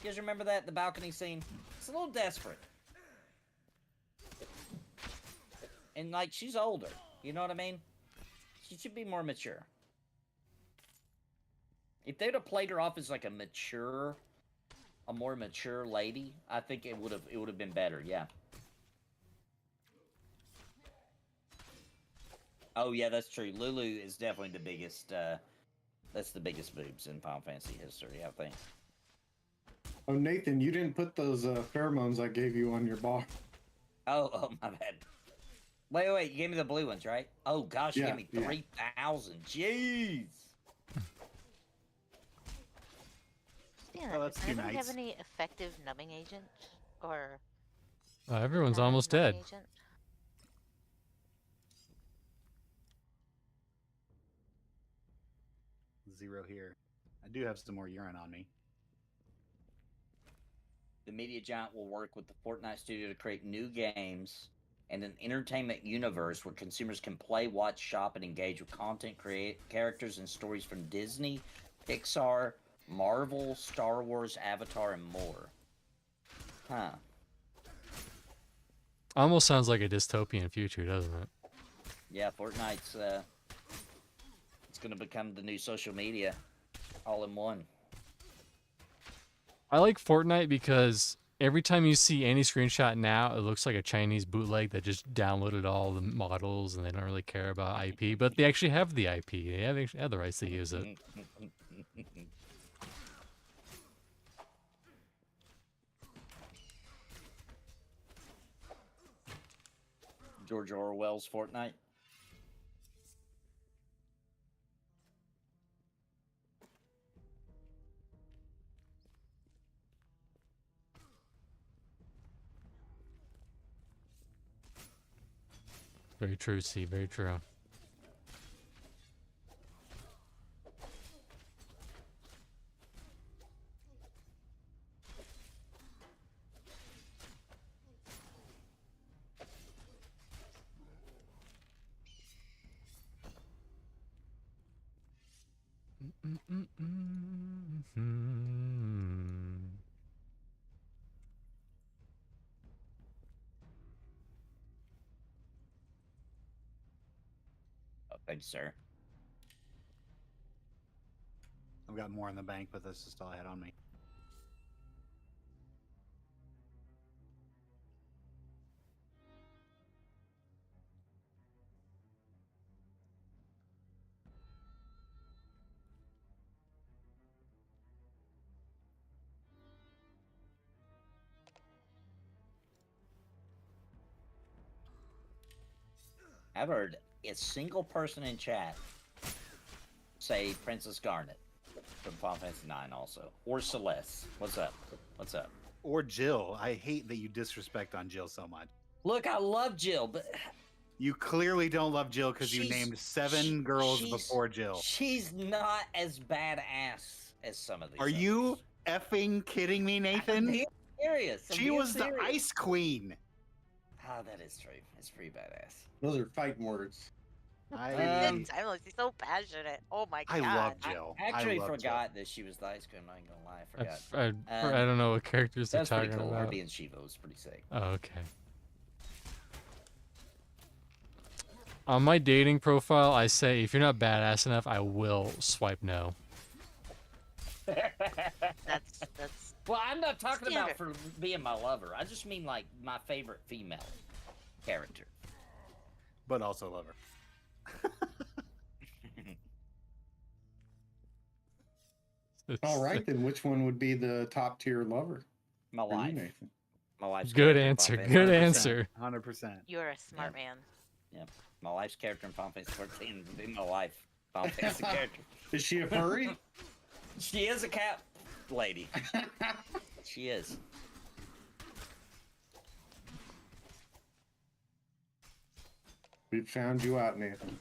You guys remember that, the balcony scene? It's a little desperate. And, like, she's older. You know what I mean? She should be more mature. If they'd have played her off as, like, a more mature lady, I think it would have been better, yeah. Oh, yeah, that's true. Lulu is definitely the biggest, that's the biggest boobs in Final Fantasy history, I think. Oh, Nathan, you didn't put those pheromones I gave you on your bar. Oh, my bad. Wait, you gave me the blue ones, right? Oh, gosh, you Yeah, gave me 3,000. Jeez! Yeah, Oh, that's does two anybody have nights. any effective numbing agent? Or Everyone's numbing almost dead. agent? Zero here. I do have some more urine on me. The media giant will work with the Fortnite studio to create new games and an entertainment universe where consumers can play, watch, shop, and engage with content, characters, and stories from Disney, Pixar, Marvel, Star Wars, Avatar, and more. Huh. Almost sounds like a dystopian future, doesn't it? Yeah, Fortnite's, it's gonna become the new social media all in one. I like Fortnite because every time you see any screenshot now, it looks like a Chinese bootleg that just downloaded all the models and they don't really care about IP, but they actually have the IP. They actually have the rights to use it. George Orwell's Fortnite. Very true, C. Very true. Oh, thank you, sir. I've got more in the bank, but that's just all I had on me. I've heard a single person in chat say Princess Garnet from Final Fantasy IX also. Or Celeste. What's up? What's up? Or Jill. I hate that you disrespect on Jill so much. Look, I love Jill, but You clearly don't love Jill because you She's- named 7 girls she's- before Jill. she's not as badass as some of these. Are you others. effing kidding me, I'm Nathan? being serious. I'm She being was the serious. Ice Queen. Oh, that is true. It's pretty badass. Those are fighting words. I Timeless. He's so passionate. Oh my I god. love Jill. I actually love Jill. forgot that she was the ice cream. I ain't gonna lie, I forgot. I don't know what characters they're That's pretty talking cool. Her about. being Shiva was pretty sick. Oh, okay. On my dating profile, I say if you're not badass enough, I will swipe no. That's Well, I'm not talking about Standard. for being my lover. I just mean like my favorite female character. But also love her. All right, then which one would be the top tier lover My for you, wife. Nathan? My wife's Good character in answer. Final Good Fantasy answer. 100%. you're a smart man. 14. My wife's character in Final Fantasy 14 would be my wife. Final Fantasy character. Is she a furry? She is a cat lady. She is. We found you out, Nathan.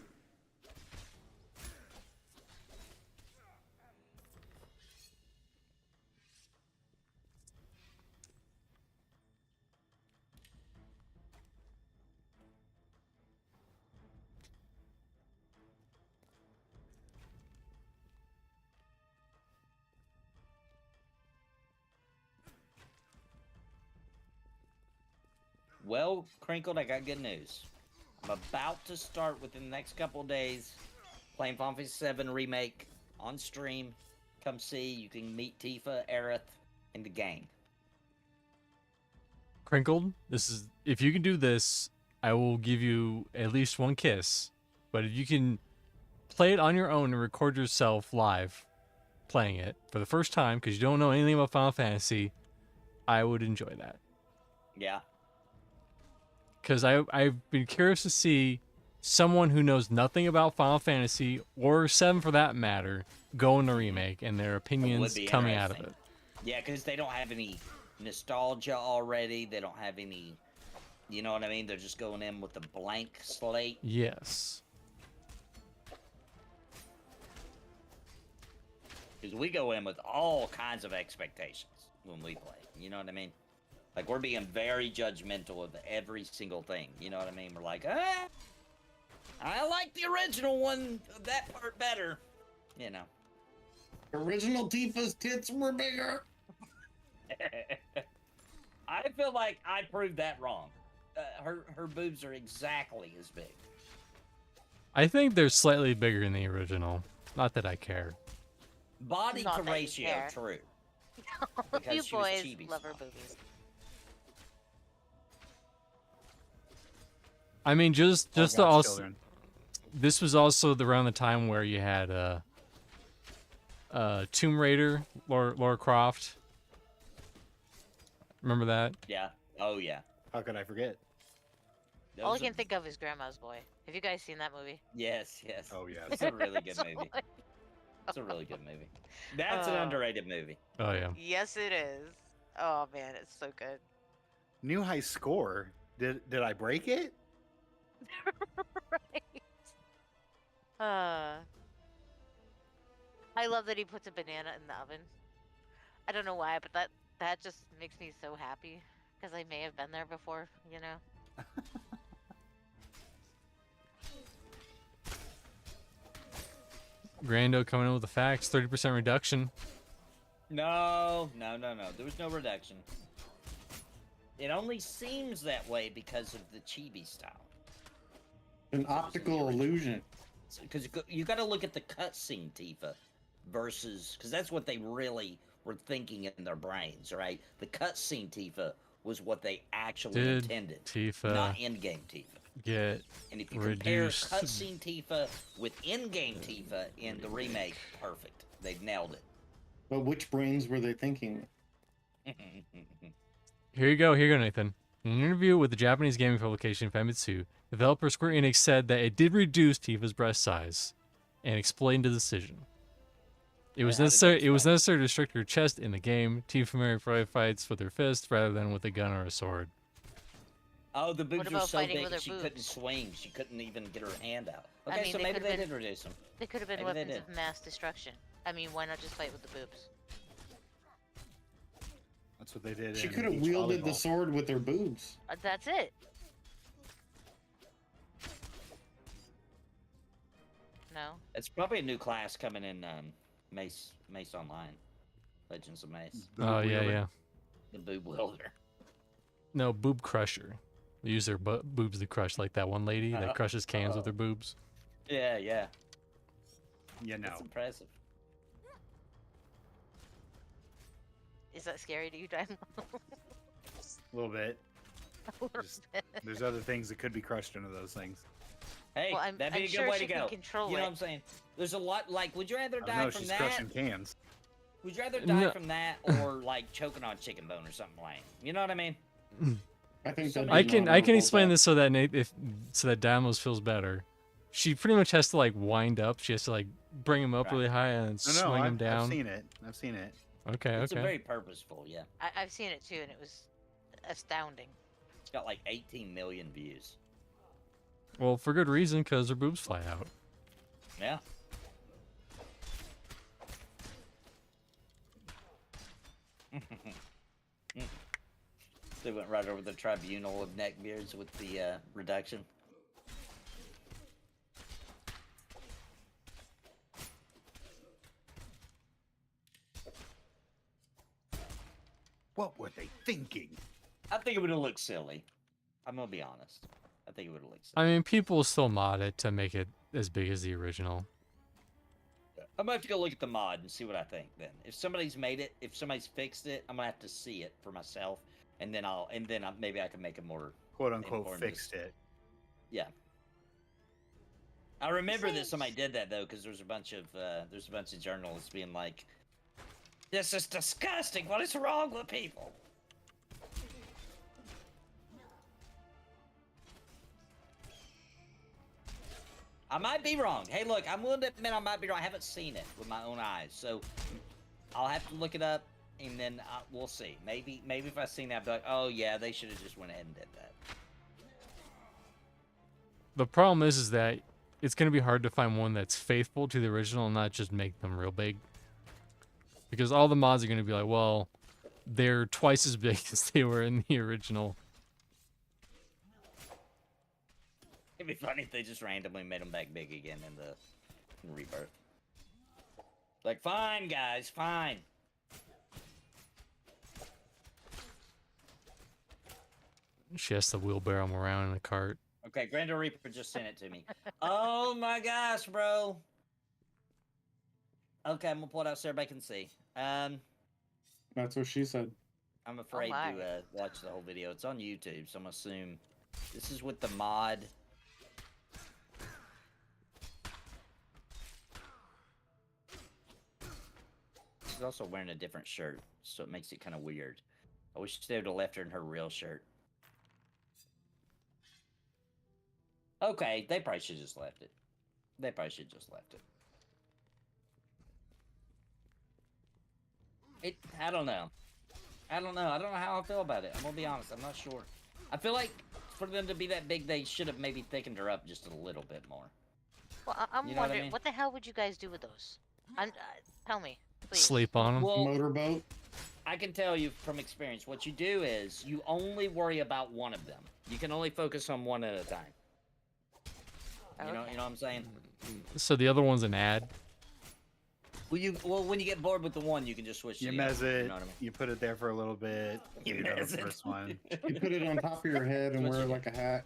Well, Crinkled, I got good news. I'm about to start within the next couple of days playing Final Fantasy VII Remake on stream. Come see. You can meet Tifa, Aerith, in the game. Crinkled, if you can do this, I will give you at least one kiss. But if you can play it on your own and record yourself live playing it for the first time because you don't know anything about Final Fantasy, I would enjoy that. Yeah. Because I've been curious to see someone who knows nothing about Final Fantasy, or 7 for that matter, go in the remake and their opinions be coming out of it. interesting. Yeah, because they don't have any nostalgia already. They don't have any, you know what I mean? They're just going in with a blank slate. Yes. Because we go in with all kinds of expectations when we play. You know what I mean? Like, we're being very judgmental of every single thing. You know what I mean? We're like, I like the original one, that part better. You know. Original Tifa's tits were bigger. I feel like I proved that wrong. Her boobs are exactly as big. I think they're slightly bigger in the original. Not that I care. Body Not to that you ratio, care. true. You Because she was boys chibi love her style. boobies. I mean, just All to God's also, children. this was also around the time where you had Tomb Raider, Lara Croft. Remember that? Yeah. Oh, yeah. How could I forget? All I Those can are- think of is Grandma's Boy. Have you guys seen that movie? Yes, yes. Oh yes. It's a really good So, movie. like, It's a really good movie. That's an Oh. underrated movie. Oh yeah. yes, it is. Oh man, it's so good. New high score. Did I break it? Right. I love that he puts a banana in the oven. I don't know why, but that just makes me so happy because I may have been there before, you know. Grando coming in with the facts. 30% reduction. No. There was no reduction. It only seems that way because of the chibi style. An optical illusion. Because you got to look at the cutscene Tifa versus, because that's what they really were thinking in their brains, right? The cutscene Tifa was what they actually Did intended, Tifa not in-game Tifa. get And if you compare reduced? cutscene Tifa with in-game Tifa in the remake, perfect. They've nailed But which brains were they thinking? it. Here you go, Nathan. In an interview with the Japanese gaming publication Famitsu, developer Square Enix said that it did reduce Tifa's breast size, and explained the decision. It was how did they necessary. It was explain? necessary to restrict her chest in the game. Tifa merely fights with her fist rather than with a gun or a sword. Oh, the boobs were about so fighting big with her she couldn't boobs? swing. She couldn't even get her hand out. I Okay, mean, so they maybe could've they been- did reduce them. They could have been Maybe they weapons did. of mass destruction. I mean, why not just fight with the boobs? That's what they did. She in could have beach wielded the volleyball. sword with her boobs. That's it. No. It's probably a new class coming in Mace Online. Legends of Mace. The Oh yeah, wielder. yeah. The boob wielder. No, boob crusher. They use their boobs to crush, like that one lady that crushes cans with her boobs. Yeah, yeah. You know. That's impressive. Is that scary to you, Dime? A little bit. A little Just- bit. There's other things that could be crushed into those things. Hey, Well, that'd be I'm a good sure way she to can go. control You know it. what I'm saying? There's a lot, like, would you rather I don't die know. from She's that? crushing cans. Would you rather die No. from that or, like, choking on chicken bone or something like You know what I mean? I think that I can explain this so that so that Damos feels better. She pretty much has to like wind up. She has to like bring him up Right. really high and No, swing him down. I've seen it. I've seen it. Okay, It's okay. a very purposeful, yeah. I've seen it too, and it was astounding. It's got, like, 18 million views. Well, for good reason, because her boobs fly out. Yeah. They went right over the tribunal of neckbeards with the reduction. What were they thinking? I think it would have looked silly. I'm gonna be honest. I think it would have looked. I mean, people will still mod it to make it as big as the original. I'm gonna have to go look at the mod and see what I think. Then, if somebody's made it, if somebody's fixed it, I'm gonna have to see it for myself, and then maybe I can make a more Quote unquote informed fixed it. Yeah. I remember that Seems- somebody did that though, because there's a bunch of journalists being like, "This is disgusting. What is wrong with people?" I might be wrong. Hey, look, I'm willing to admit I might be wrong. I haven't seen it with my own eyes, so I'll have to look it up, and then we'll see. Maybe if I seen that, I'll be like, "Oh yeah, they should have just went ahead and did that." The problem is that it's going to be hard to find one that's faithful to the original and not just make them real big. Because all the mods are going to be like, well, they're twice as big as they were in the original. It'd be funny if they just randomly made them back big again in Rebirth. Like, fine, guys, fine. She has to wheelbarrow them around in a cart. Okay, Grandeur Reaper just sent it to me. Oh my gosh, bro. Okay, I'm gonna pull it out so everybody can see. That's what she said. I'm afraid my. to watch the whole video. It's on YouTube, so I'm gonna assume this is with the mod. She's also wearing a different shirt, so it makes it kind of weird. I wish they would have left her in her real shirt. Okay, they probably should have just left it. They probably should have just left it. I don't know. I don't know how I feel about it. I'm gonna be honest. I'm not sure. I feel like for them to be that big, they should have maybe thickened her up just a little bit more. Well, I'm You know what I wondering, mean? what the hell would you guys do with those? Tell me, please. Sleep on them. Well, Motorboat. I can tell you from experience, what you do is you only worry about one of them. You can only focus on one at a time. You know Okay. what I'm saying? So the other one's an ad. Well, when you get bored with the one, you can just switch. You to the mez other, it. You know what I mean? You put it there for a little bit. You You go to mez the it. first one. You put it on top of your head and What wear you it like a hat.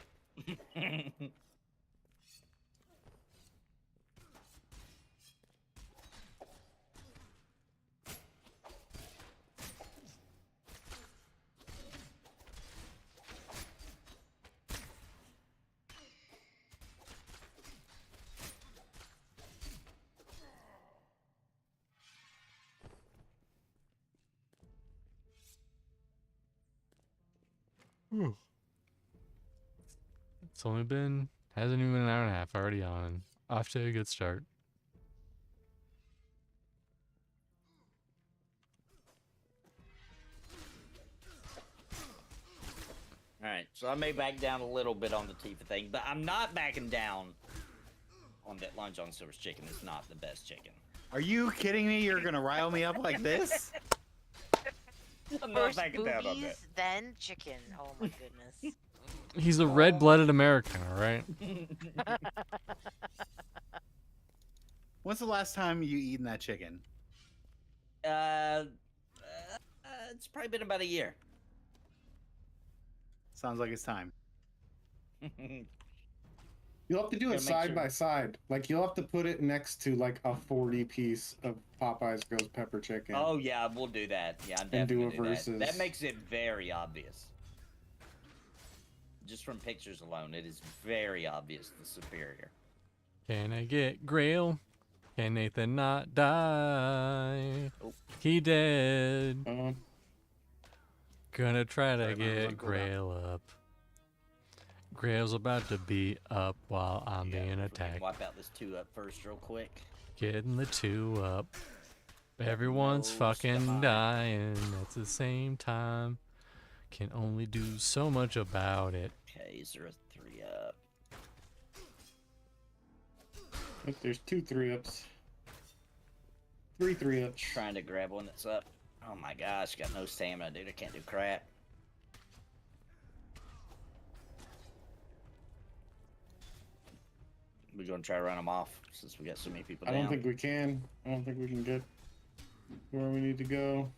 It's only been, hasn't even been an hour and a half already on. Off to a good start. Alright, so I may back down a little bit on the Tifa thing, but I'm not backing down on that Long John Silver's chicken. It's not the best chicken. Are you kidding me? You're gonna rile me up like this? I'm not First backing down on that. boobies, then chicken. Oh my goodness. He's a red-blooded American, all right? When's the last time you eaten that chicken? It's probably been about a year. Sounds like it's time. You'll have to do Gotta it make side sure. by side. Like you'll have to put it next to like a 40 piece of Popeye's ghost pepper chicken. Oh yeah, we'll do that. Yeah, I'm And do definitely a gonna do versus. that. That makes it very obvious. Just from pictures alone, it is very obvious the superior. Can I get Grail? Can Nathan not die? Oh. He dead. Gonna try to Sorry, my get alarm go down. Grail up. Grail's about to be up while I'm Yeah, being if we can attacked. Wipe out this 2 up first, real quick. Getting the 2 up. Everyone's No fucking stop. dying at the same time. Can only do so much about it. Okay, is there a 3 up? If there's 2 3-ups. 3 3-ups. Trying to grab one that's up. Oh my gosh, got no stamina, dude. I can't do crap. We're gonna try to run them off since we got so many people I down. don't think we can. I don't think we can get where we need to go.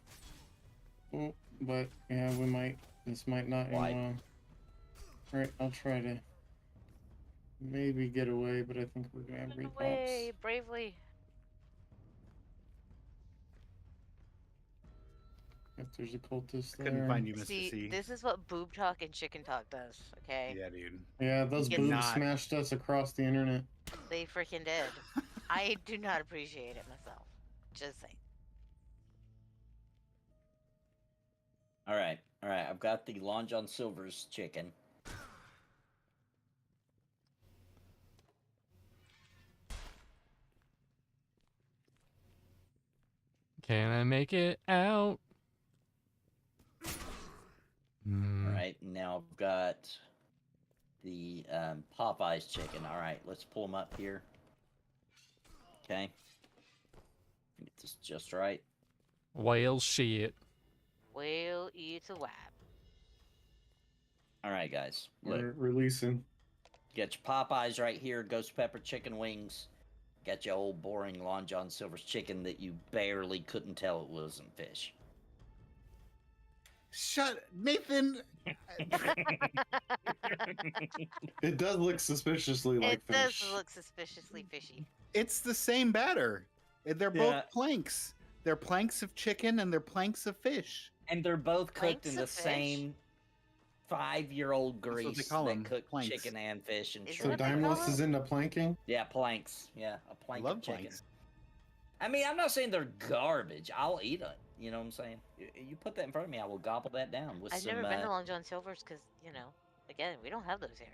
Oh, but yeah, we might. This might not end Why? well. Alright, I'll try to maybe get away, but I think we're gonna have Run repops. away bravely. If there's a cultist there. Couldn't find you, Mr. See, C. this is what boob talk and chicken talk does, okay? Yeah, dude. Yeah, those You boobs cannot- smashed us across the internet. They freaking did. I do not appreciate it myself. Just saying. All right, all right. I've got the Long John Silver's chicken. Can I make it out? All right, now I've got the Popeye's chicken. All right, let's pull them up here. Okay. Get this just right. Whale shit. Well, it's a wap. All right, guys. Look, We're releasing. get your Popeyes right here. Ghost pepper chicken wings. Got your old boring Long John Silver's chicken that you barely couldn't tell it wasn't fish. Shut, Nathan. It does look suspiciously like It fish. does look suspiciously fishy. It's the same batter. They're Yeah. both planks. They're planks of chicken and they're planks of fish. And they're both cooked Planks in the of fish? same 5-year-old what they grease call that 'em, cook planks. chicken and fish and Is So what shrimp. they call Dimeless it? is into planking? Yeah, planks. Yeah, a I plank love of chicken. planks. I mean, I'm not saying they're garbage. I'll eat it. You know what I'm saying? You put that in front of me, I will gobble that down with I've some. never been to Long John Silver's because, you know, again, we don't have those here.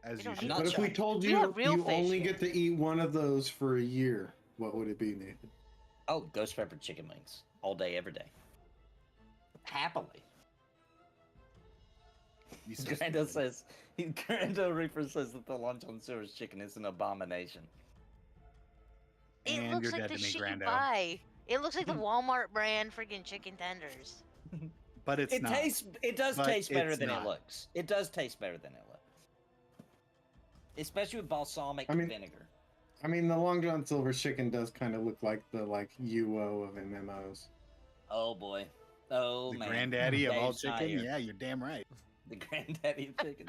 As We you don't should. need Not But if we sure. told We you have real you fish only here. get to eat one of those for a year, what would it be, Nathan? Oh, ghost pepper chicken wings all day, every day. Happily. You so Grando stupid. says. Grando Reaper says that the Long John Silver's chicken is an abomination. It And looks you're like dead the to me, shit you Grando. buy. It looks like the Walmart brand freaking chicken tenders. But it's It not. tastes. It does But taste better it's than not. it looks. It does taste better than it looks. Especially with balsamic I mean- vinegar. I mean, the Long John Silver chicken does kind of look like the UO of MMOs. Oh boy. Oh The man. granddaddy of all Dave's not chicken? here. Yeah, you're damn right. The granddaddy of chicken.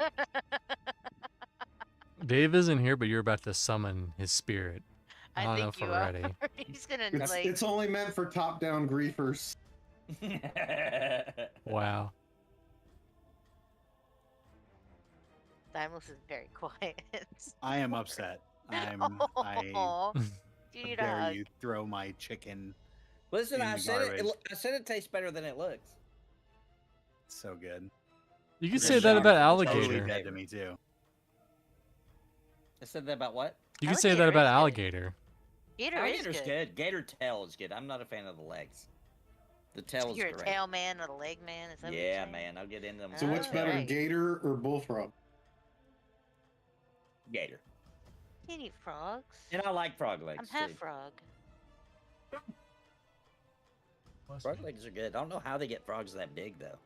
Dave isn't here, but you're about to summon his spirit. I don't know think if we're you are. ready. He's gonna It's, like. it's only meant for top-down griefers. Wow. Timeless is very quiet. I am upset. I Aw, how dude, dare you throw my chicken. Listen, In I the said it, garbage. I said it tastes better than it looks. So good. You could Yeah, say that sure. about It's totally Totally alligator. dead to me too. I said that about what? You could say that Alligator about is good. alligator. Gator Alligator's is good. good. Gator tail is good. I'm not a fan of the legs. The tail is You're a great. tail man or a leg man? Is that what you're Yeah, saying? man. I'll get into them. So what's better, Alright. gator or bullfrog? Gator. You need frogs. And I like frog legs I'm half too. frog. Frog legs are good. I don't know how they get frogs that big though.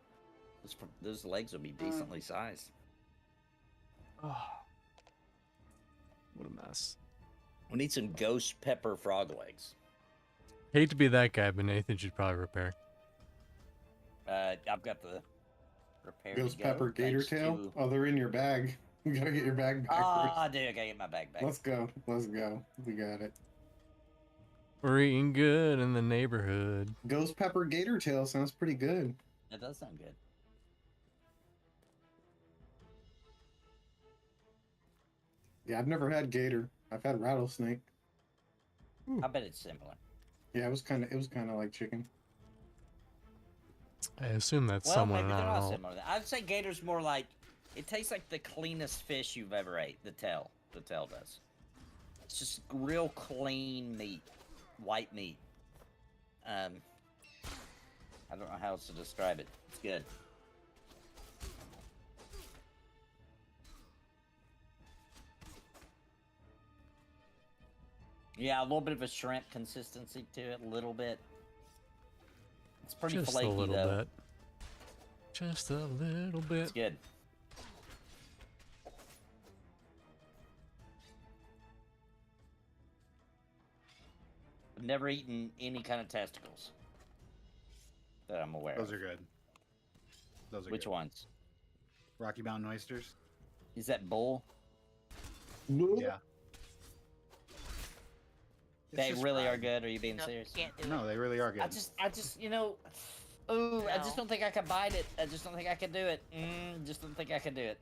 Those legs will be decently sized. Oh, what a mess. We need some ghost pepper frog legs. Hate to be that guy, but Nathan should probably repair. I've got the repair. to Ghost go, pepper gator thanks tail? to- Oh, they're in your bag. You gotta get your bag back Ah, dude, I gotta get my bag back. first. Let's go. Let's go. We got it. We're eating good in the neighborhood. Ghost pepper gator tail sounds pretty good. That does sound good. Yeah, I've never had gator. I've had rattlesnake. I bet it's similar. Yeah, it was kind of like chicken. I assume that's Well, someone maybe I they're don't not know. similar. I'd say gator's more like it tastes like the cleanest fish you've ever ate. The tail does. It's just real clean meat, white meat. I don't know how else to describe it. It's good. Yeah, a little bit of a shrimp consistency to it, a little bit. It's pretty Just flaky a little though. bit. Just a little bit. It's good. I've never eaten any kind of testicles that I'm aware Those of. are good. Those are Which good. ones? Rocky Mountain oysters. Is that bull? Yeah. It's They just really are fried. good. Are you being No, serious? can't do No, it. they really are good. I just, you know, ooh, I just No. don't think I could bite it. I just don't think I could do it. Just don't think I could do it.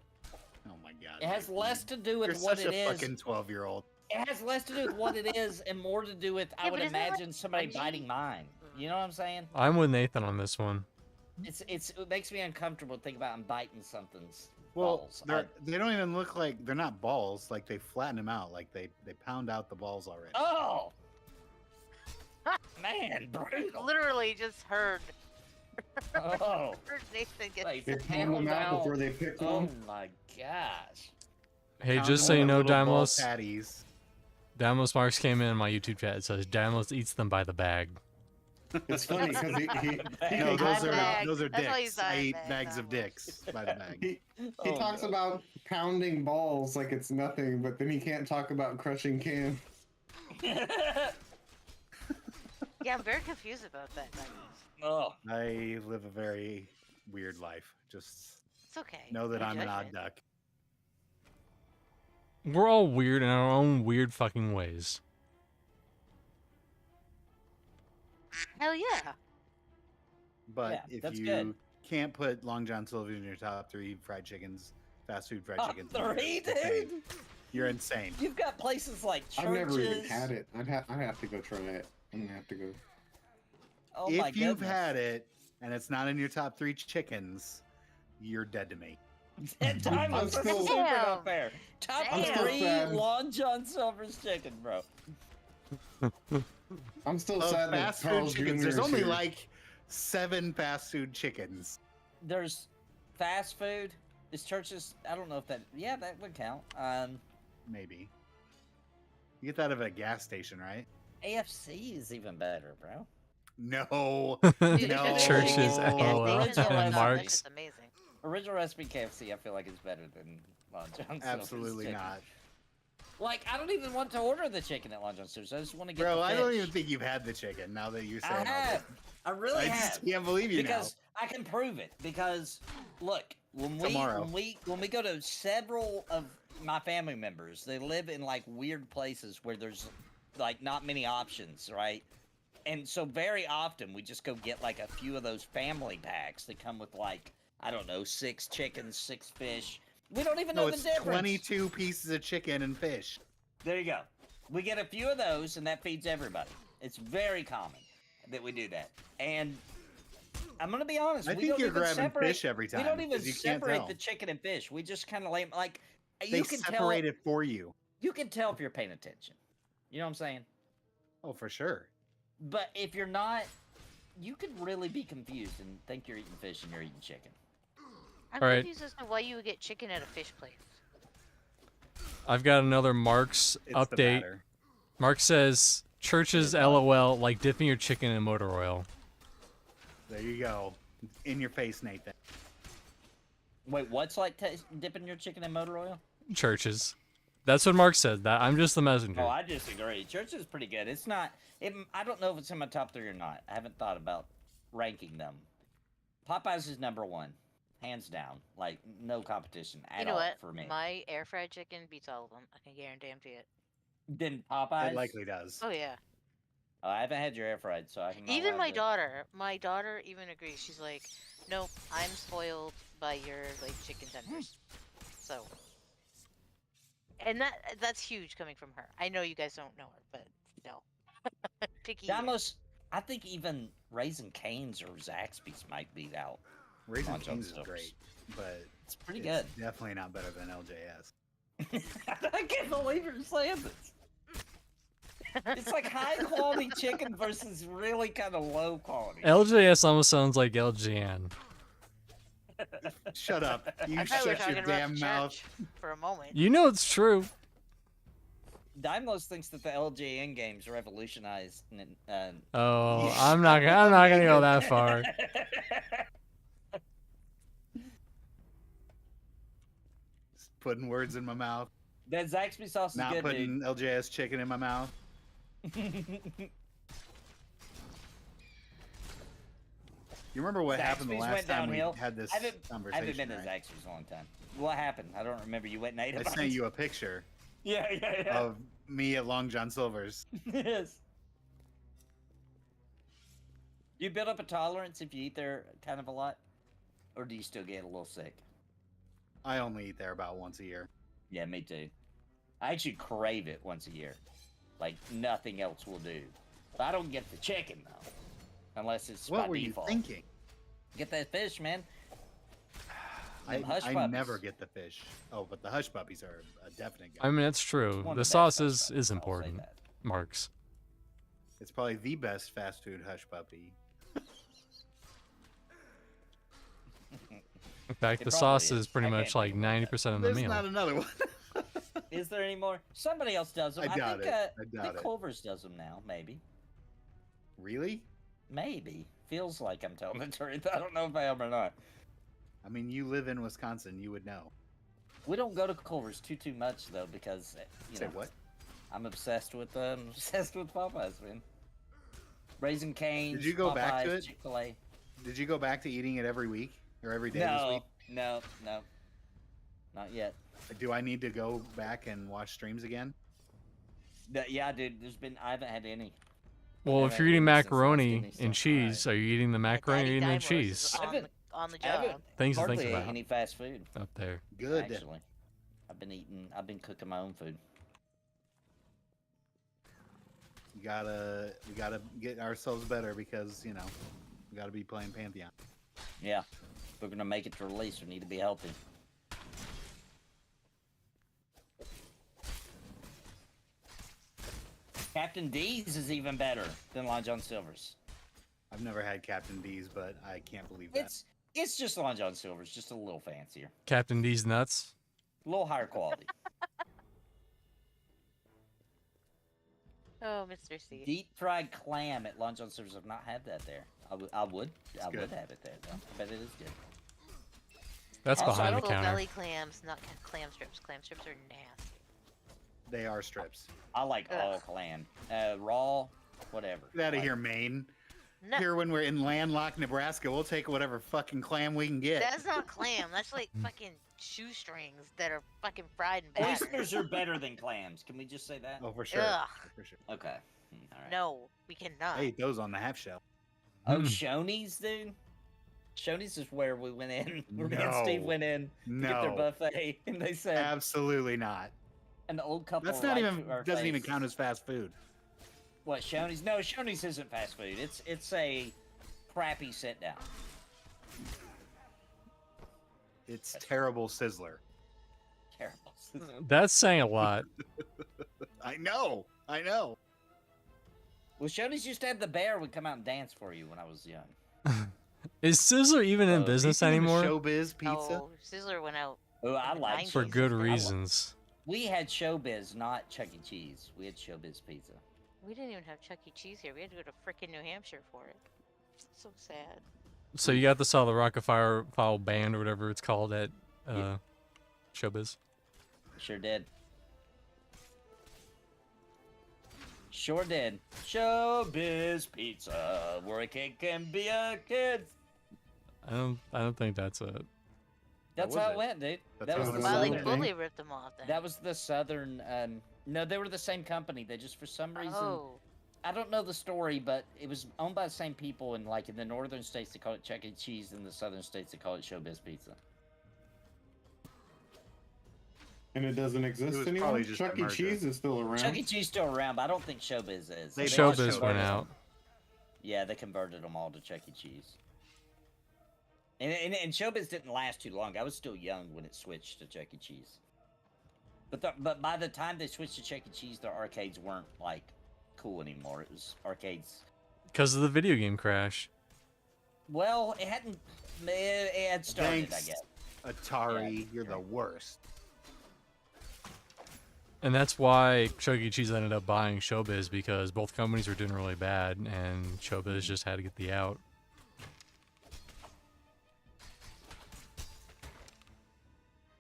Oh my god. It has dude. less to do with You're what such it a is. fucking 12-year-old. It has less to do with what it is and more to do with, I Yeah, would but isn't that, like, imagine, somebody spongy? biting mine. You know what I'm saying? I'm with Nathan on this one. It makes me uncomfortable to think about I'm biting something's Well, balls. they don't even look like they're not balls. Like they flatten them out. Like they pound out the balls already. Oh! Man, brutal. Literally just heard Oh. Nathan get Like, They pound them pound out out. before they pick Oh one. my gosh. Hey, Pound just so them you in know, little ball Damos patties. Marks came in my YouTube chat. It says Damos eats them by the bag. It's funny because he No, He's those on are bag. those are That's why he's dicks. on I eat bag, bags of Damos. dicks by the bag. he Oh, talks no. about pounding balls like it's nothing, but then he can't talk about crushing cans. Yeah, I'm very confused about that. Oh. I live a very weird life. Just It's okay. know that No I'm an odd judgment. duck. We're all weird in our own weird fucking ways. Hell yeah. But Yeah, if that's you good. can't put Long John Silver's in your top 3 fried chickens, fast food fried Top chickens, 3, insane. dude? You're insane. You've got places like churches. I've never even had it. I'd have to go try it. I'm gonna have to go. Oh my If you've goodness. had it and it's not in your top 3 chickens, you're dead to me. That time I'm was still- super Damn. not fair. Top I'm still 3 sad. Long John Silver's chicken, bro. I'm still Of sad that fast food Carl's chickens, Jr. there's is only here. like 7 fast food chickens. There's fast food. Is churches? I don't know if that. Yeah, that would count. Maybe. You get that at a gas station, right? AFC is even better, bro. No. Dude, No. Churches, Oh, LOL. Gas station Original is Marks. just amazing. Original recipe KFC, I feel like is better than Long John Silver's Absolutely chicken. not. Like, I don't even want to order the chicken at Long John Silver's. I just want to get Bro, the I don't fish. even think you've had the chicken now that you're saying I all have. this. I really I have. just can't believe you Because I can prove it. Because look, Tomorrow. when we go to several of my family members, they live in like weird places where there's like not many options, right? And so very often we just go get like a few of those family packs that come with like, I don't know, 6 chickens, 6 fish. We don't even now. know No, the it's difference. 22 pieces of chicken and fish. There you go. We get a few of those, and that feeds everybody. It's very common that we do that. And I'm gonna be honest. I we think don't you're even grabbing separate, fish every time. We don't even 'cause you can't separate tell. the chicken and fish. We just kind of lay 'em- like They you can separate tell. it for you. You can tell if you're paying attention. You know what I'm saying? Oh, for sure. But if you're not, you could really be confused and think you're eating fish and you're eating chicken. I'm All right. confused as to why you would get chicken at a fish place. I've got another Marks It's the update. batter. Mark says, churches LOL like dipping your chicken in motor oil. There you go. In your face, Nathan. Wait, what's like dipping your chicken in motor oil? Churches. That's what Mark said. That I'm just the messenger. Oh, I disagree. Church is pretty good. It's not. I don't know if it's in my top 3 or not. I haven't thought about ranking them. Popeyes is number 1, hands down. Like no competition at You know all what? for me. My air fried chicken beats all of them. I can guarantee it. Then Popeyes. It likely does. Oh yeah. Oh, I haven't had your air fried, so I can. Even my daughter even agrees. She's like, nope, I'm spoiled by your like chicken tenders. So, and that's huge coming from her. I know you guys don't know her, but no, picky. eater. Almost. I think even Raising Cane's or Zaxby's might beat out. Raising Long John Cane's is Silver's. great, but It's pretty it's definitely not better than LJS. good. I can't believe you're saying this. It's like high quality chicken versus really kind of low quality. LJS almost sounds like LGN. Shut up. You I thought we were shut your talking about damn the mouth. church for a moment. You know it's true. Daimlos thinks that the LJN games revolutionized. Oh, I'm not gonna go that far. Just putting words in my mouth. That Zaxby sauce is Not good, putting LJS chicken in my mouth. dude. You remember what happened the Zaxby's last went time downhill. we had this I haven't been conversation? to Right? Zaxby's in a long time. What happened? I don't remember. You went and ate a I bunch? sent you a picture Yeah. of me at Long John Silver's. Yes. Do you build up a tolerance if you eat there kind of a lot? Or do you still get a little sick? I only eat there about once a year. Yeah, me too. I actually crave it once a year. Like, nothing else will do. But I don't get the chicken, though. Unless it's What by were default. you thinking? Get that fish, man. I Them hush I never puppies. get the fish. Oh, but the hush puppies are a definite I go. mean, it's true. One of The best sauce hush is puppies, I'll say important, that. Marks. It's probably the best fast food hush puppy. In fact, It the probably sauce is is. pretty I much can't like think about that. 90% of the There's meal. not another one. Is there any more? Somebody else does them. I doubt think, it. I I doubt think it. Culver's does them now. Maybe. Really? Maybe. Feels like I'm telling the truth. I don't know if I am or not. I mean, you live in Wisconsin. You would know. We don't go to Culver's too much though because you Say know what? I'm obsessed with Popeyes, man. Raising Cane's. Did you go Popeyes, back to it? Chick-fil-A. Did you go back to eating it every week or every day this week? No, not yet. Do I need to go back and watch streams again? Yeah, dude. I haven't had any. Well, haven't if you're had eating any since last macaroni Disney, so- and cheese, are you eating the macaroni or Daddy eating the Dimers cheese? is on the I haven't job. Things to hardly think ate about any fast food. up there. Good. Actually, I've been cooking my own food. We gotta get ourselves better because we gotta be playing Pantheon. Yeah, if we're gonna make it to release, we need to be healthy. Captain D's is even better than Long John Silver's. I've never had Captain D's, but I can't believe that. It's just Long John Silver's, just a little fancier, Captain D's nuts. a little higher quality. Oh, Mr. C. Deep fried clam at Long John Silver's. I've not had that there. I would good. have it there though. I bet it is good. That's Also, behind the Little counter. belly clams, not clam strips. Clam strips are nasty. They are strips. I like all Ugh. clam, raw, whatever. Get out of Like, here, Maine. No, Here, when we're in landlocked Nebraska, we'll take whatever fucking clam we can get. that's not clam. That's like fucking shoestrings that are fucking fried and battered. Oysters are better than clams. Can we just say that? Oh, for sure. Ugh. For sure. Okay. All right. No, we cannot. I ate those on the half shell. Oh, Mm. Shoney's, dude. Shoney's is where we went in. Where me and Steve No. went in to get their No, buffet, and they said absolutely not. an old couple. That's not right even to our doesn't even face. count as fast food. What, Shoney's? No, Shoney's isn't fast food. It's a crappy sit down. It's terrible sizzler. Terrible. That's saying a lot. I know. Well, Shoney's used to have the bear would come out and dance for you when I was young. Is Sizzler even in Oh, business Pizza, anymore? Showbiz pizza. Oh, Sizzler went out. Oh, I In the like 90s. For good I like- reasons. We had Showbiz, not Chuck E. Cheese. We had Showbiz Pizza. We didn't even have Chuck E. Cheese here. We had to go to frickin' New Hampshire for it. So sad. So you got to saw the Rockefeller File band or whatever it's called at Yeah. Showbiz. Sure did. Sure did. Showbiz Pizza, where a kid can be a kid. I don't think that's it. That's was how it? it went, dude. That's That how was it the was. Wily Southern Bully ripped them off then. That was the southern. No, they were the same company. They just for some reason. Oh. I don't know the story, but it was owned by the same people, and like in the northern states they call it Chuck E. Cheese, in the southern states they call it Showbiz Pizza. And it doesn't exist was anymore. probably just a Chuck E. merger. Cheese is still around. Chuck E. Cheese still around, but I don't think Showbiz is. They Showbiz lost went Showbiz. out. Yeah, they converted them all to Chuck E. Cheese. And Showbiz didn't last too long. I was still young when it switched to Chuck E. Cheese. But by the time they switched to Chuck E. Cheese, the arcades weren't like cool anymore. It was arcades. Because of the video game crash. Well, it hadn't. It had started, Thanks, I guess. Atari, Yeah. you're the worst. And that's why Chuck E. Cheese ended up buying Showbiz, because both companies were doing really bad, and Showbiz just had to get the out.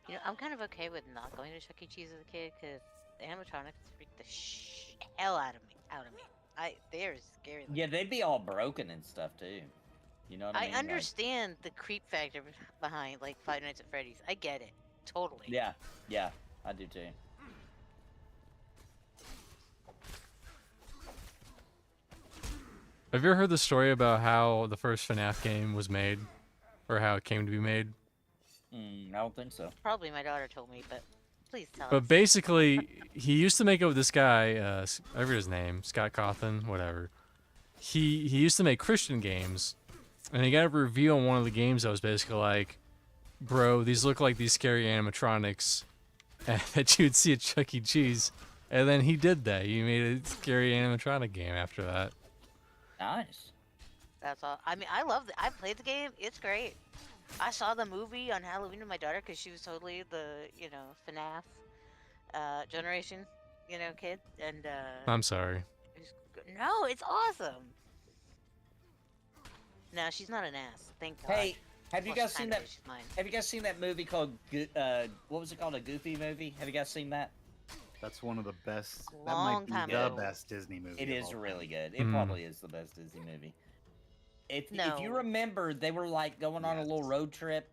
You know, I'm kind of okay with not going to Chuck E. Cheese as a kid because the animatronics freak the hell out of me. They are scary. looking. Yeah, they'd be all broken and stuff too. You know what I I mean? Like, understand the creep factor behind like Five Nights at Freddy's. I get it. Totally. yeah, I do too. Have you ever heard the story about how the first FNAF game was made, or how it came to be made? I don't think so. Probably my daughter told me, but please tell us. But basically, he used to make it with this guy, I forget his name, Scott Cawthon, whatever. He used to make Christian games, and he got a review on one of the games that was basically like, bro, these look like these scary animatronics that you would see at Chuck E. Cheese. And then he did that. He made a scary animatronic game after that. Nice. That's all. I mean, I love it. I played the game. It's great. I saw the movie on Halloween with my daughter because she was totally the, FNAF generation, kid. And I'm sorry. no, it's awesome. No, she's not an ass. Thank God. Hey, have you Well, guys she seen kinda that? is, she's mine. Have you guys seen that movie called what was it called? A Goofy movie? Have you guys seen that? That's one of the best. A That long might be time the ago. best Disney movie. It of is all time. really good. It Mm. probably is the best Disney movie. If you No. remember, they were like going on a little Yes. road trip,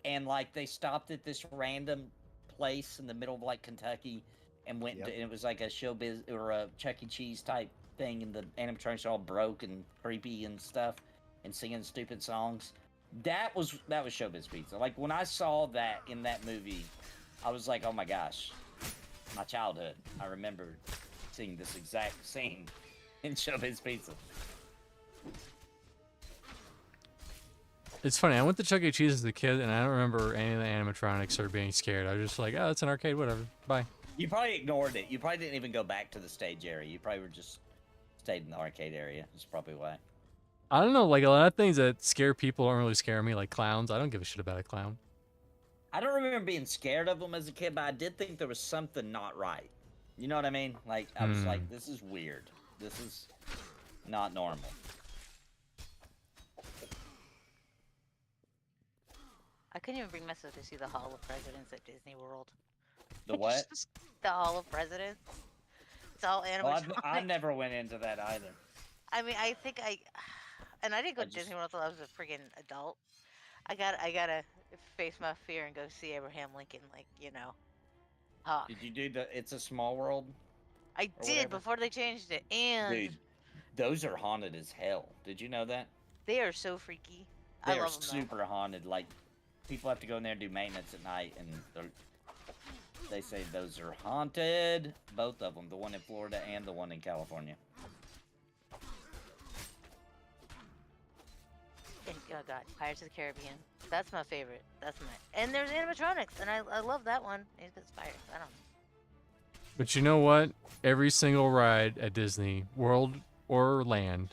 and like they stopped at this random place in the middle of like Kentucky, and went. Yep. To, and it was like a showbiz or a Chuck E. Cheese type thing, and the animatronics are all broke and creepy and stuff, and singing stupid songs. That was Showbiz Pizza. Like when I saw that in that movie, I was like, oh my gosh, my childhood. I remember seeing this exact scene in Showbiz Pizza. It's funny. I went to Chuck E. Cheese as a kid, and I don't remember any of the animatronics or being scared. I was just like, oh, it's an arcade, whatever. Bye. You probably ignored it. You probably didn't even go back to the stage area. You probably were just stayed in the arcade area. That's probably why. I don't know. Like, a lot of things that scare people don't really scare me, like clowns. I don't give a shit about a clown. I don't remember being scared of them as a kid, but I did think there was something not right. You know what I mean? Like, I was like, this is weird. This is not normal. I couldn't even bring myself to see the Hall of Presidents at Disney World. The what? The Hall of Presidents. It's all Oh, animatronic. I never went into that either. I mean, I think and I didn't go I to just- Disney World until I was a friggin' adult. I gotta face my fear and go see Abraham Lincoln, talk. Did you do the It's a Small World? I or did whatever? before they changed it, and Dude, those are haunted as hell. Did you know that? they are so freaky. They I are love them. super haunted. Like, people have to go in there and do maintenance at night, and they say those are haunted. Both of them, the one in Florida and the one in California. And, oh God, Pirates of the Caribbean. That's my favorite. And there's animatronics, and I love that one. It's inspired. I don't know. But you know what? Every single ride at Disney, World or Land,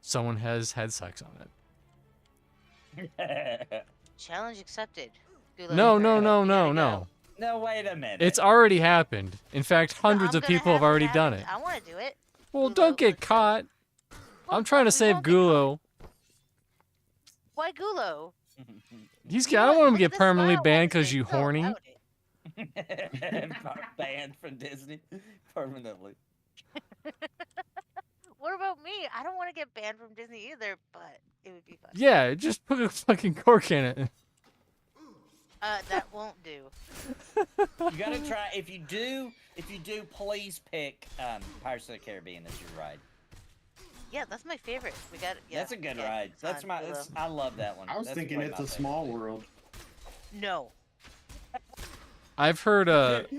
someone has had sex on it. Challenge accepted. Good No, luck. no, no, You no, gotta no. go. No, wait a minute. It's already happened. In fact, hundreds I'm of gonna people have it already done happen. it. I want to do it. Well, Gulo, don't get let's go. caught. I'm trying to We save won't get caught. Gulo. Why Gulo? I don't want him to Look get at the permanently smile on banned his because face. you He's all horny. about it. Banned from Disney permanently. What about me? I don't want to get banned from Disney either, but it would be fun. Yeah, just put a fucking cork in it. That won't do. You gotta try. If you do, please pick Pirates of the Caribbean as your ride. Yeah, that's my favorite. We got. Yeah, That's a good yeah, ride. it's That's on my. Gulo. I love that one. I was That's thinking probably it's my a favorite. small world. No. I've heard That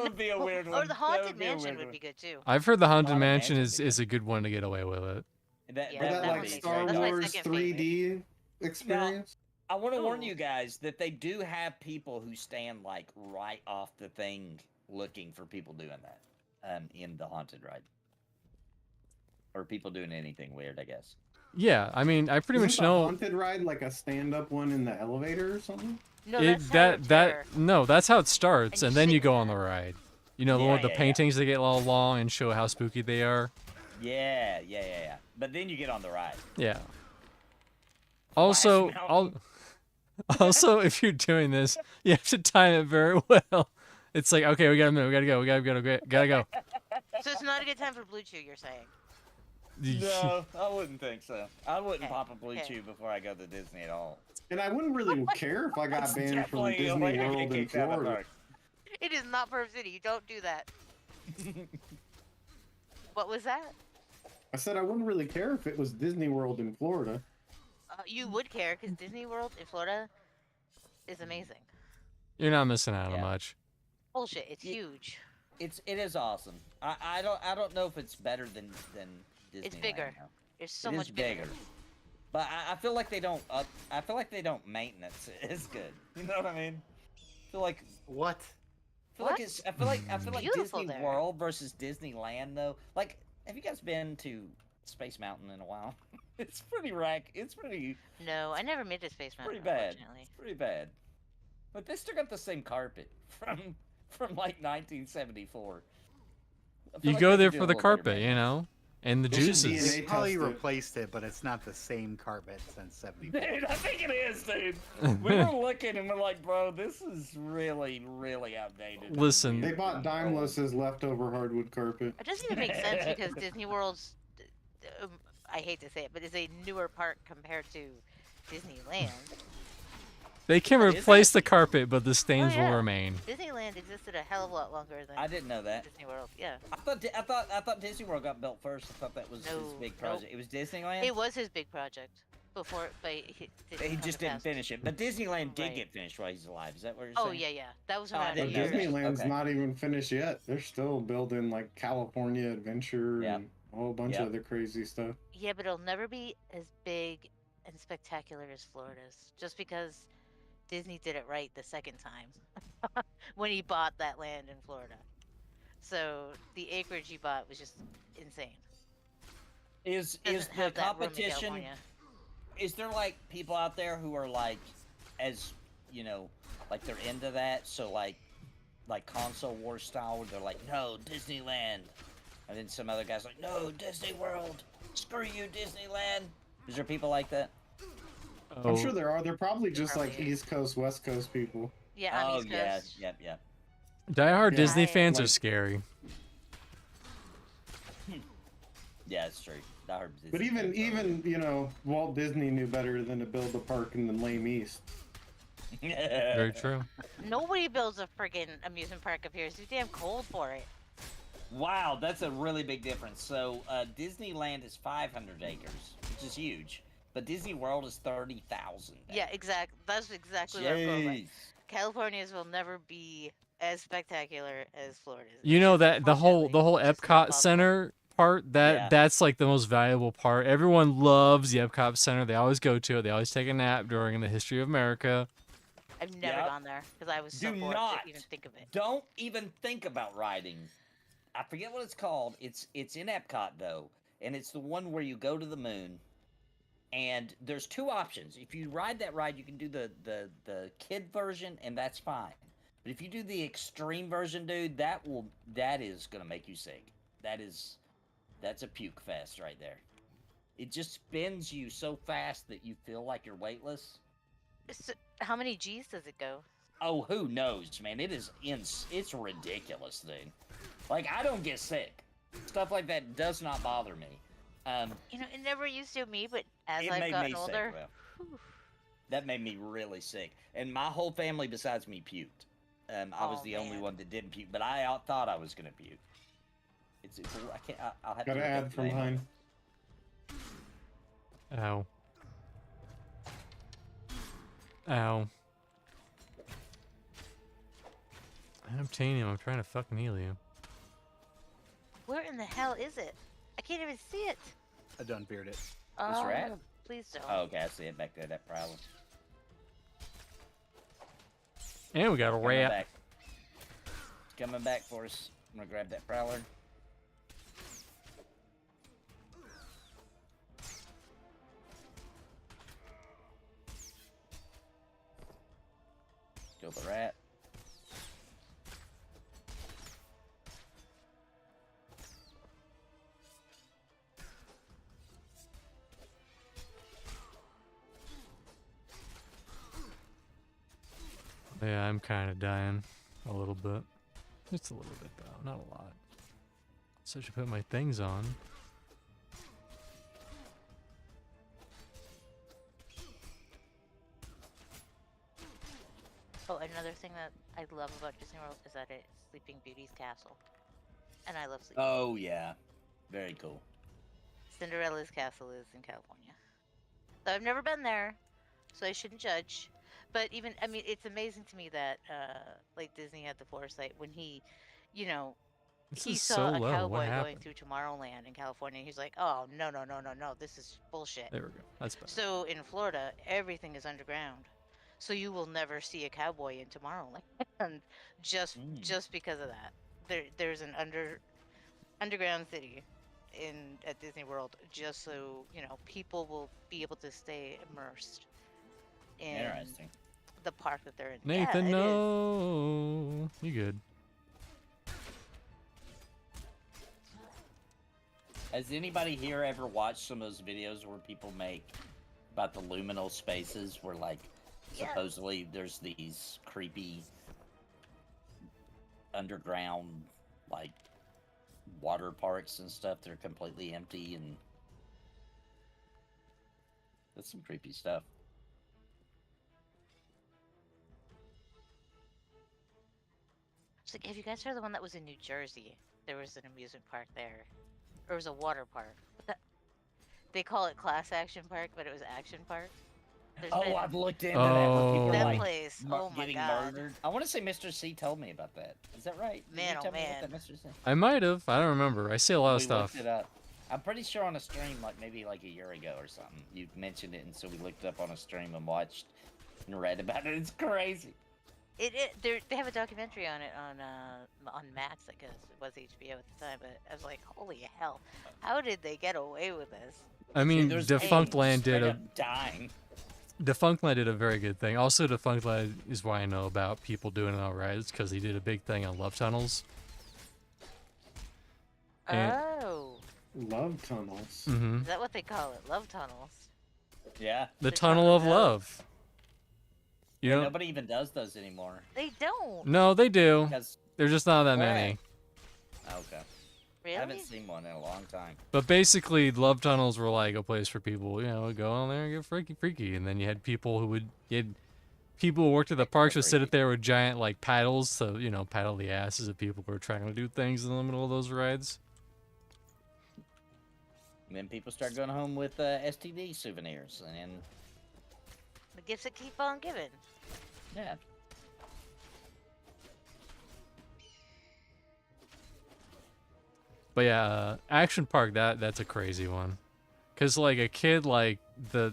would be a weird one. Or the Haunted Mansion would be good too. I've heard the Haunted Haunted Mansion Mansion's is a good one to get away with it. That, Yeah, Or that that that would one like be makes Star sense. That's my Wars second 3D experience. I want to warn Ooh. you guys that they do have people who stand like right off the thing looking for people doing that in the haunted ride. Or people doing anything weird, I guess. Yeah, I mean, I pretty Isn't much the know haunted ride like a stand-up one in the elevator or something? No, it, that's Tower of Terror. no, that's how it starts, And and you then sit you go in on that. the ride. You know, the Yeah, one with the yeah, yeah. paintings that get all long and show how spooky they are. Yeah. But then you get on the ride. Yeah. Also, Mountain. also, if you're doing this, you have to time it very well. It's like, okay, we got a minute, we gotta go. So it's not a good time for Blue Chew, you're saying? No, I wouldn't think so. I wouldn't Okay, pop a blue okay. chew before I go to Disney at all. And I wouldn't really care if I got It's banned from definitely a Disney way to get World in kicked out of the Florida. park. It is not Perv City. You don't do that. What was that? I said I wouldn't really care if it was Disney World in Florida. You would care because Disney World in Florida is amazing. You're not missing out on Yeah. much. Bullshit. It's Ye- huge. It is awesome. I don't know if it's better than Disneyland. It's bigger. now. It's so It is much bigger. But I feel like they don't. I feel like they don't maintenance it as good. You know what I mean? I feel like What? What? I feel like Beautiful Disney there. World versus Disneyland though. Like, have you guys been to Space Mountain in a while? It's pretty It's pretty No, I never made to Space Mountain. pretty bad. Unfortunately. It's pretty bad. But they still got the same carpet from like 1974. I feel You like go they there could do for a the little better carpet, you know, and the They should juices. DNA They probably test it. replaced it, but it's not the same carpet since '74. Dude, I think it is, dude. We were looking and we're like, bro, this is really, really outdated. Listen. They bought Daimless's leftover hardwood carpet. It doesn't even make sense because Disney World's, I hate to say it, but is a newer park compared to Disneyland. They can Is it? replace the carpet, but the stains yeah. will remain. Disneyland existed a hell of a lot longer than I didn't know that. Disney World. Yeah, I thought Disney World got built first. I thought that was his No, big nope. project. It was Disneyland. it was his big project before, but He just didn't finish it. But Disneyland did Right. get finished while he's alive. Is that what you're Oh saying? yeah, that was Oh, I around a But didn't know year. that. Disneyland's Okay. not even finished yet. They're still building like California Adventure Yep. and a whole bunch Yep. of other crazy stuff. Yeah, but it'll never be as big and spectacular as Florida's, just because Disney did it right the second time when he bought that land in Florida. So the acreage he bought was just insane. Is Doesn't the have that room in competition? California. Is there like people out there who are like, as you know, like they're into that? So like console war style, where they're like, no, Disneyland, and then some other guys like, no, Disney World, screw you, Disneyland. Is there people like that? Oh, I'm sure there are. They're probably just like Probably. East Coast, West Coast people. Yeah, on Oh East yeah, Coast. yep. diehard Yeah. Disney I- fans are Like- scary. Yeah, it's true. I heard But even you know, Walt Disney knew better than to build a park in the lame East. Very true. Nobody builds a friggin' amusement park up here. It's too damn cold for it. Wow, that's a really big difference. So Disneyland is 500 acres, which is huge, but Disney World is 30,000. Yeah, that's exactly what I'm going by. Jeez. California's will never be as spectacular as Florida's. You know that the whole Unfortunately, it's just not Epcot possible. Center part Yeah. that's like the most valuable part. Everyone loves the Epcot Center. They always go to it. They always take a nap during the history of America. I've never Yep. gone there because I was so Do bored not. to even think of it. Don't even think about riding. I forget what it's called. It's in Epcot though, and it's the one where you go to the moon. And there's two options. If you ride that ride, you can do the kid version, and that's fine. But if you do the extreme version, dude, that is gonna make you sick. That's a puke fest right there. It just spins you so fast that you feel like you're weightless. So, how many G's does it go? Oh, who knows, man? It's ridiculous, dude. Like, I don't get sick. Stuff like that does not bother me. You know, it never used to me, but as It I've made gotten me older, sick, though. whew, That made me really sick. And my whole family besides me puked. I was Oh, the only man. one that didn't puke, but I thought I was gonna puke. I can't. I'll have Gotta to look add up from the name. behind. Ow. Ow. Unobtainium, I'm trying to fucking heal you. where in the hell is it? I can't even see it. I done beard it. Oh, rat? please don't. Oh, okay, I see it back there. That prowler. And we got a Coming rat. back. It's coming back for us. I'm gonna grab that prowler. Kill the rat. Yeah, I'm kind of dying a little bit. Just a little bit though, not a lot. So I should put my things on. Oh, another thing that I love about Disney World is that it's Sleeping Beauty's castle, and I love Sleeping. Oh yeah, very cool. Cinderella's castle is in California, so I've never been there, so I shouldn't judge. But even, I mean, it's amazing to me that like Disney had the foresight when he, you know, This he is so saw a low. What cowboy going happened? through Tomorrowland in California. He's like, oh no no no no no, this is bullshit. There we go. That's better. So in Florida, everything is underground, so you will never see a cowboy in Tomorrowland, just Mm. just because of that. There's an underground city at Disney World, just so people will be able to stay immersed in Interesting. the park that they're in. Nathan, yeah, it is. no. You good? Has anybody here ever watched some of those videos where people make about the liminal spaces where, like, Yeah. supposedly there's these creepy underground, like, water parks and stuff that are completely empty, and that's some creepy stuff. So have you guys heard the one that was in New Jersey? There was an amusement park there. Or it was a water park. They call it Class Action Park, but it was Action Park. There's Oh, been- I've looked into that where people that are like place. Oh my getting god. murdered. I want to say Mr. C told me about that. Is that right? Did Man, you oh tell me man. about that, Mr. C? I might have. I don't remember. I see a lot of We stuff. looked it up. I'm pretty sure on a stream, like maybe like a year ago or something, you mentioned it, and so we looked it up on a stream and watched and read about it. It's crazy. They have a documentary on it on Max, I guess it was HBO at the time. But I was like, holy hell, how did they get away with this? I mean, there's Defunct people Land did straight a up dying. Defunct Land did a very good thing. Also, Defunct Land is why I know about people doing it on rides because he did a big thing on love tunnels. And- Oh, Love tunnels. Mm-hmm. is that what they call it? Love tunnels. Yeah. The The Tunnel Tunnel of of Love. You know? Nobody even does those anymore They don't. No, they do. because There's just not that Where many. okay, Really? I haven't seen one in a long time. But basically, love tunnels were like a place for people, go on there and get freaky. And then you had people who people who worked at the parks would sit up there with giant like paddles to, paddle the asses of people who were trying to do things in the middle of those rides. And then people start going home with STD souvenirs, and The gifts that keep on giving. yeah, But yeah, Action Park, that's a crazy one. Cause like a kid, like there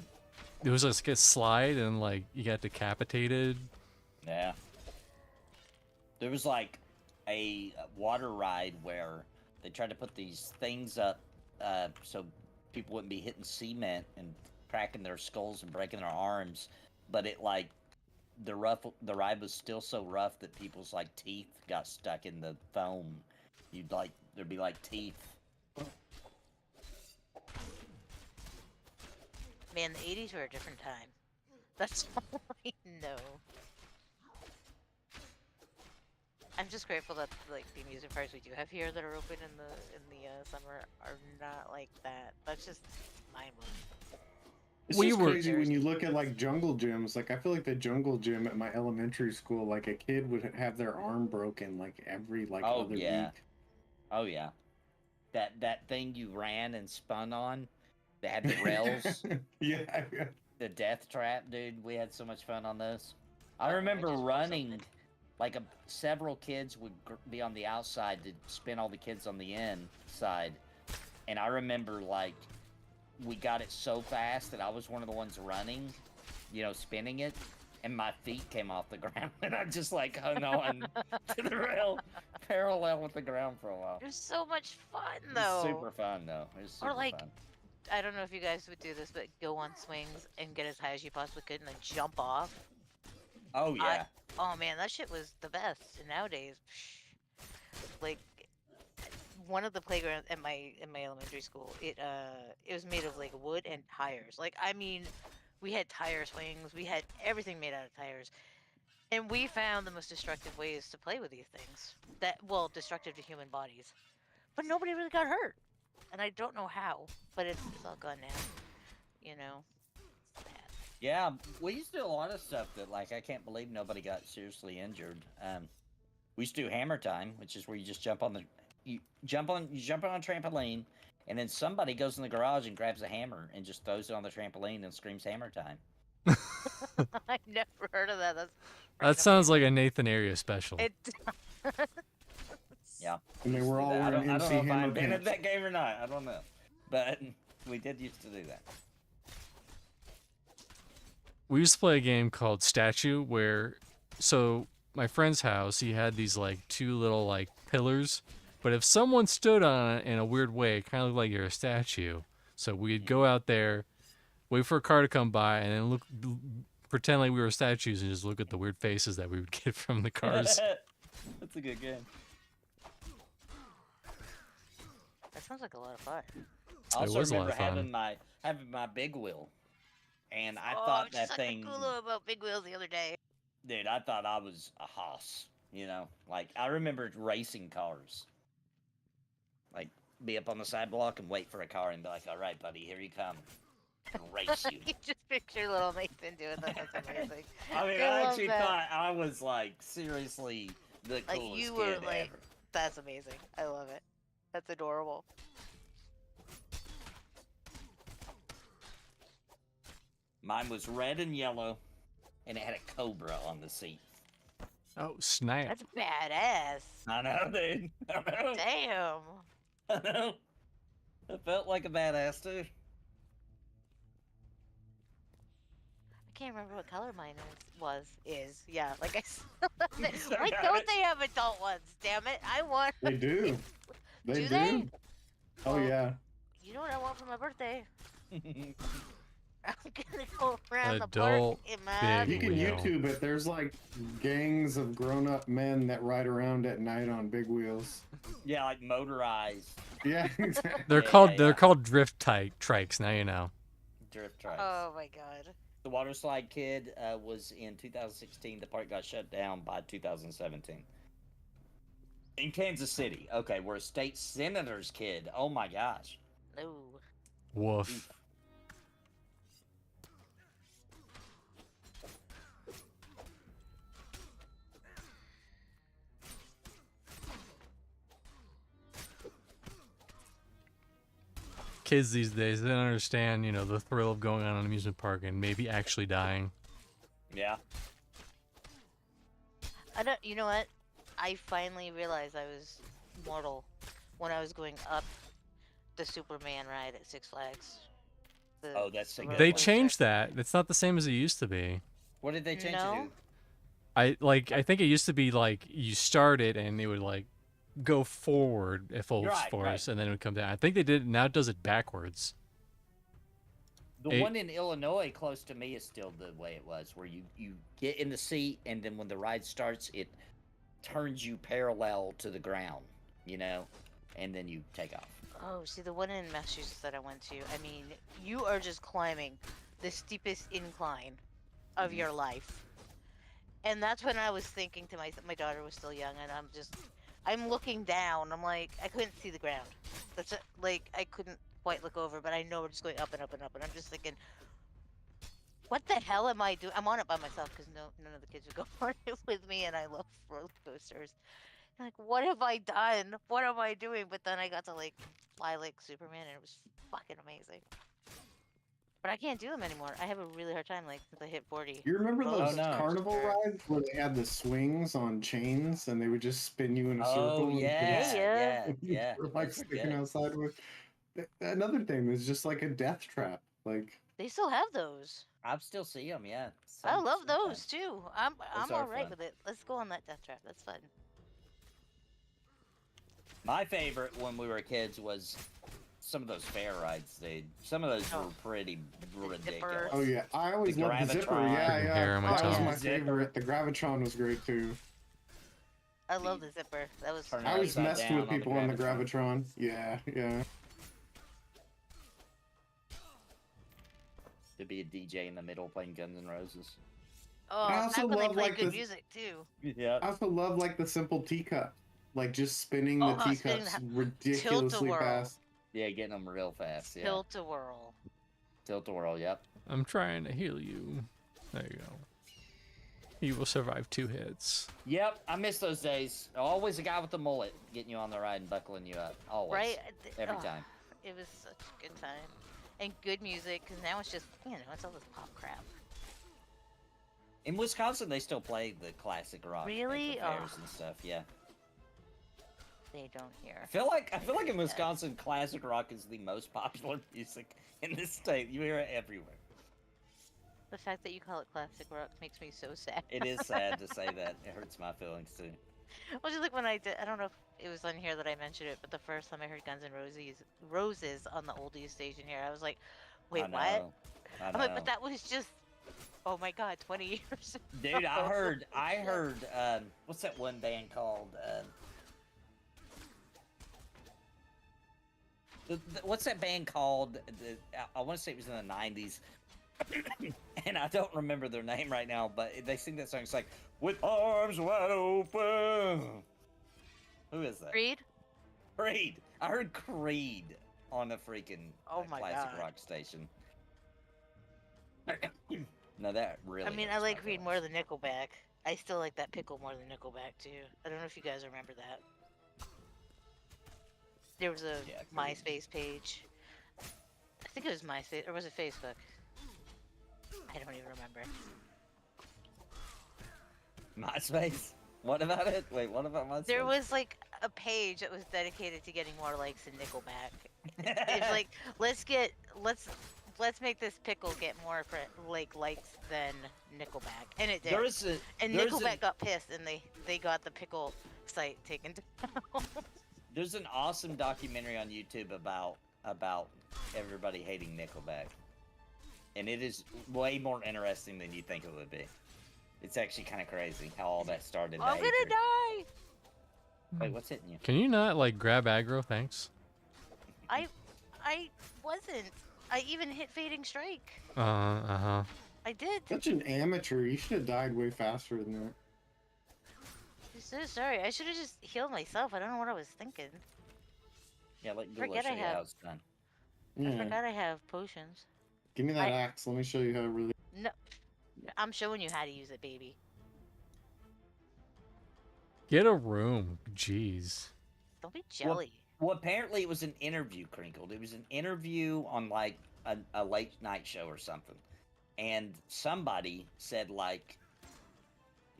was like a slide and like you got decapitated. yeah. There was like a water ride where they tried to put these things up so people wouldn't be hitting cement and cracking their skulls and breaking their arms, but it like the ride was still so rough that people's like teeth got stuck in the foam. There'd be like teeth. Man, the 80s were a different time. That's all I know. I'm just grateful that like the amusement parks we do have here that are open in the summer are not like that. That's just mind-blowing. It's We just were- crazy when you look at like jungle gyms. Like I feel like the jungle gym at my elementary school, like a kid would have their arm broken like every Oh, other yeah. week. Oh yeah, that thing you ran and spun on, that had the rails, yeah. the death trap, dude. We had so much fun on those. I Oh, I remember just running, something. like several kids would be on the outside to spin all the kids on the inside, and I remember like we got it so fast that I was one of the ones running, spinning it, and my feet came off the ground, and I just like hung on to the rail, parallel with the ground for a while. It was so much fun It though. was super fun though. It was super like, fun. I don't know if you guys would do this, but go on swings and get as high as you possibly could and then jump off. Oh yeah. Oh man, that shit was the best. And nowadays, like one of the playgrounds at my elementary school, it was made of like wood and tires. Like I mean, we had tire swings, we had everything made out of tires. And we found the most destructive ways to play with these things. Destructive to human bodies. But nobody really got hurt. And I don't know how, but it's all gone now. Sad. Yeah, we used to do a lot of stuff that, like, I can't believe nobody got seriously injured. We used to do hammer time, which is where you just jump on a trampoline, and then somebody goes in the garage and grabs a hammer and just throws it on the trampoline and screams hammer time. I've never heard of that. That's That freaking sounds like amazing. a Nathan area special. It. Yeah. And they used to were do all that. I wearing don't know MC if I Hammer invented pants. that game or not. I don't know, but we did used to do that. We used to play a game called Statue where, so my friend's house, he had these like two little like pillars, but if someone stood on it in a weird way, it kind of looked like you're a statue. So we'd go out there, wait for a car to come by, and then pretend like we were statues and just look at the weird faces that we would get from the cars. That's a good game. That sounds like a lot of fun. I also was a lot remember of fun. having my big wheel, and I Oh, thought I that was thing, Hulu about Big Wheels the other day. dude. I thought I was a hoss. You know, like I remember racing cars. Like be up on the sidewalk and wait for a car and be like, "All right, buddy, here you come." And race you. You just picture little Nathan doing that. That's amazing. I mean, I I love actually that. thought I was like seriously the Like coolest you were kid like, ever. that's amazing. I love it. That's adorable. Mine was red and yellow, and it had a cobra on the seat. Oh, snap. That's badass. I know, dude. I know. Damn. I know. I felt like a badass too. I can't remember what color mine is. Yeah, like I still love it. Why don't they have adult ones? Damn it! I want. They do. They Do they? Oh Well, yeah. You know what I want for my birthday? I'm gonna go around the park Adult in my. You can wheel. YouTube it. There's like gangs of grown-up men that ride around at night on big wheels. Yeah, like motorized Yeah, exactly. They're Yeah. called drift trikes. Now you know. drift trikes. Oh my god. The water slide kid was in 2016. The park got shut down by 2017. In Kansas City. Okay, we're a state senator's kid. Oh my gosh. No. Woof. Kids these days, they don't understand, the thrill of going on an amusement park and maybe actually dying. Yeah. I don't. You know what? I finally realized I was mortal when I was going up the Superman ride at Six Flags. Oh, that's a the good They one. roller changed that. It's not the same as it used to be. What did they change No. it I think it used to be like you started and it would like go forward at full Right, force right. and then it would come down. I think they did now it does it backwards. to? The It- one in Illinois close to me is still the way it was, where you get in the seat and then when the ride starts, it turns you parallel to the ground, and then you take off. Oh, see, the one in Massachusetts that I went to, I mean, you are just climbing the steepest incline of your life. And that's when I was thinking to my daughter was still young, and I'm looking down. I'm like, I couldn't see the ground. Like, I couldn't quite look over, but I know we're just going up and up and up, and I'm just thinking, what the hell am I doing? I'm on it by myself because none of the kids would go on it with me, and I love roller coasters. I'm like, what have I done? What am I doing? But then I got to like fly like Superman, and it was fucking amazing. But I can't do them anymore. I have a really hard time, like, since I hit 40. You remember roller those no. carnival coasters. rides where they had the swings on chains and they would just spin you in a circle? Oh and yeah, Yeah. yeah. You're like Those were sticking good. outside with. Another thing is just like a death trap. Like They still have those. I still see them. Yeah. I love sometimes. those too. I'm Those are all right fun. with it. Let's go on that death trap. That's fun. My favorite when we were kids was some of those fair rides. Some of those were pretty ridiculous. oh yeah, I always The loved the zipper. Gravitron. Yeah, Freaking hair yeah. on my That was tongue. my Zipper. favorite. The Gravitron was great too. I love the zipper. That was. Turn I always upside messed down with on the people on the Gravitron. Gravitron. Yeah, yeah. To be a DJ in the middle playing Guns N' Roses. Oh, I also back when they love, played like, good the- music too. Yeah. I also love like the simple teacup, like just spinning Oh, the spinning teacups the- ridiculously tilt-a-whirl. fast. Yeah, getting them real fast. Yeah. Tilt to whirl. Tilt-a-whirl. Yep. I'm trying to heal you. There you go. You will survive 2 hits. Yep, I miss those days. Always a guy with the mullet getting you on the ride and buckling you up. Always. Right? Every Ugh, time. It was such a good time. And good music, because now it's just, it's all this pop crap. In Wisconsin, they still play the classic rock. Really? At the fairs Ugh. and stuff. Yeah. They don't hear. I feel like in Wisconsin, classic rock is the most popular music in this state. You hear it everywhere. The fact that you call it classic rock makes me so sad. It is sad to say that. It hurts my feelings too. Well, just like when I don't know if it was on here that I mentioned it, but the first time I heard Guns N' Roses on the oldies station here, I was like, wait, I know. what? I I'm know. like, but that was just, oh my god, 20 years Dude, ago. I heard, what's that one band called? What's that band called? I want to say it was in the 90s. And I don't remember their name right now, but they sing that song. It's like, with arms wide open. Who is that? Creed? Creed. I heard Creed on a freaking Oh my classic God. rock station. No, that really. I mean, I hurts like my Creed feelings. more than Nickelback. I still like that pickle more than Nickelback, too. I don't know if you guys remember that. There was a Yeah, Creed. MySpace page. I think it was MySpace, or was it Facebook? I don't even remember. MySpace? What about it? Wait, what about MySpace? There was like a page that was dedicated to getting more likes than Nickelback. It's like let's make this pickle get more likes than Nickelback, and it did. And Nickelback got pissed, and they got the pickle site taken down. There's an awesome documentary on YouTube about everybody hating Nickelback, and it is way more interesting than you think it would be. It's actually kind of crazy how all that started. I'm gonna die. Wait, what's hitting you? Can you not like grab aggro? Thanks. I wasn't. I even hit Fading Strike. Uh-huh. I did. Such an amateur. You should have died way faster than that. I'm so sorry. I should have just healed myself. I don't know what I was thinking. Yeah, like Forget I show you have- how it's done. I Yeah. forgot I have potions. Give me that I- axe. Let me show you how to really. No, I'm showing you how to use it, baby. Get a room. Jeez. Don't be jelly. Well, apparently it was an interview, Crinkled. It was an interview on like a late night show or something, and somebody said like,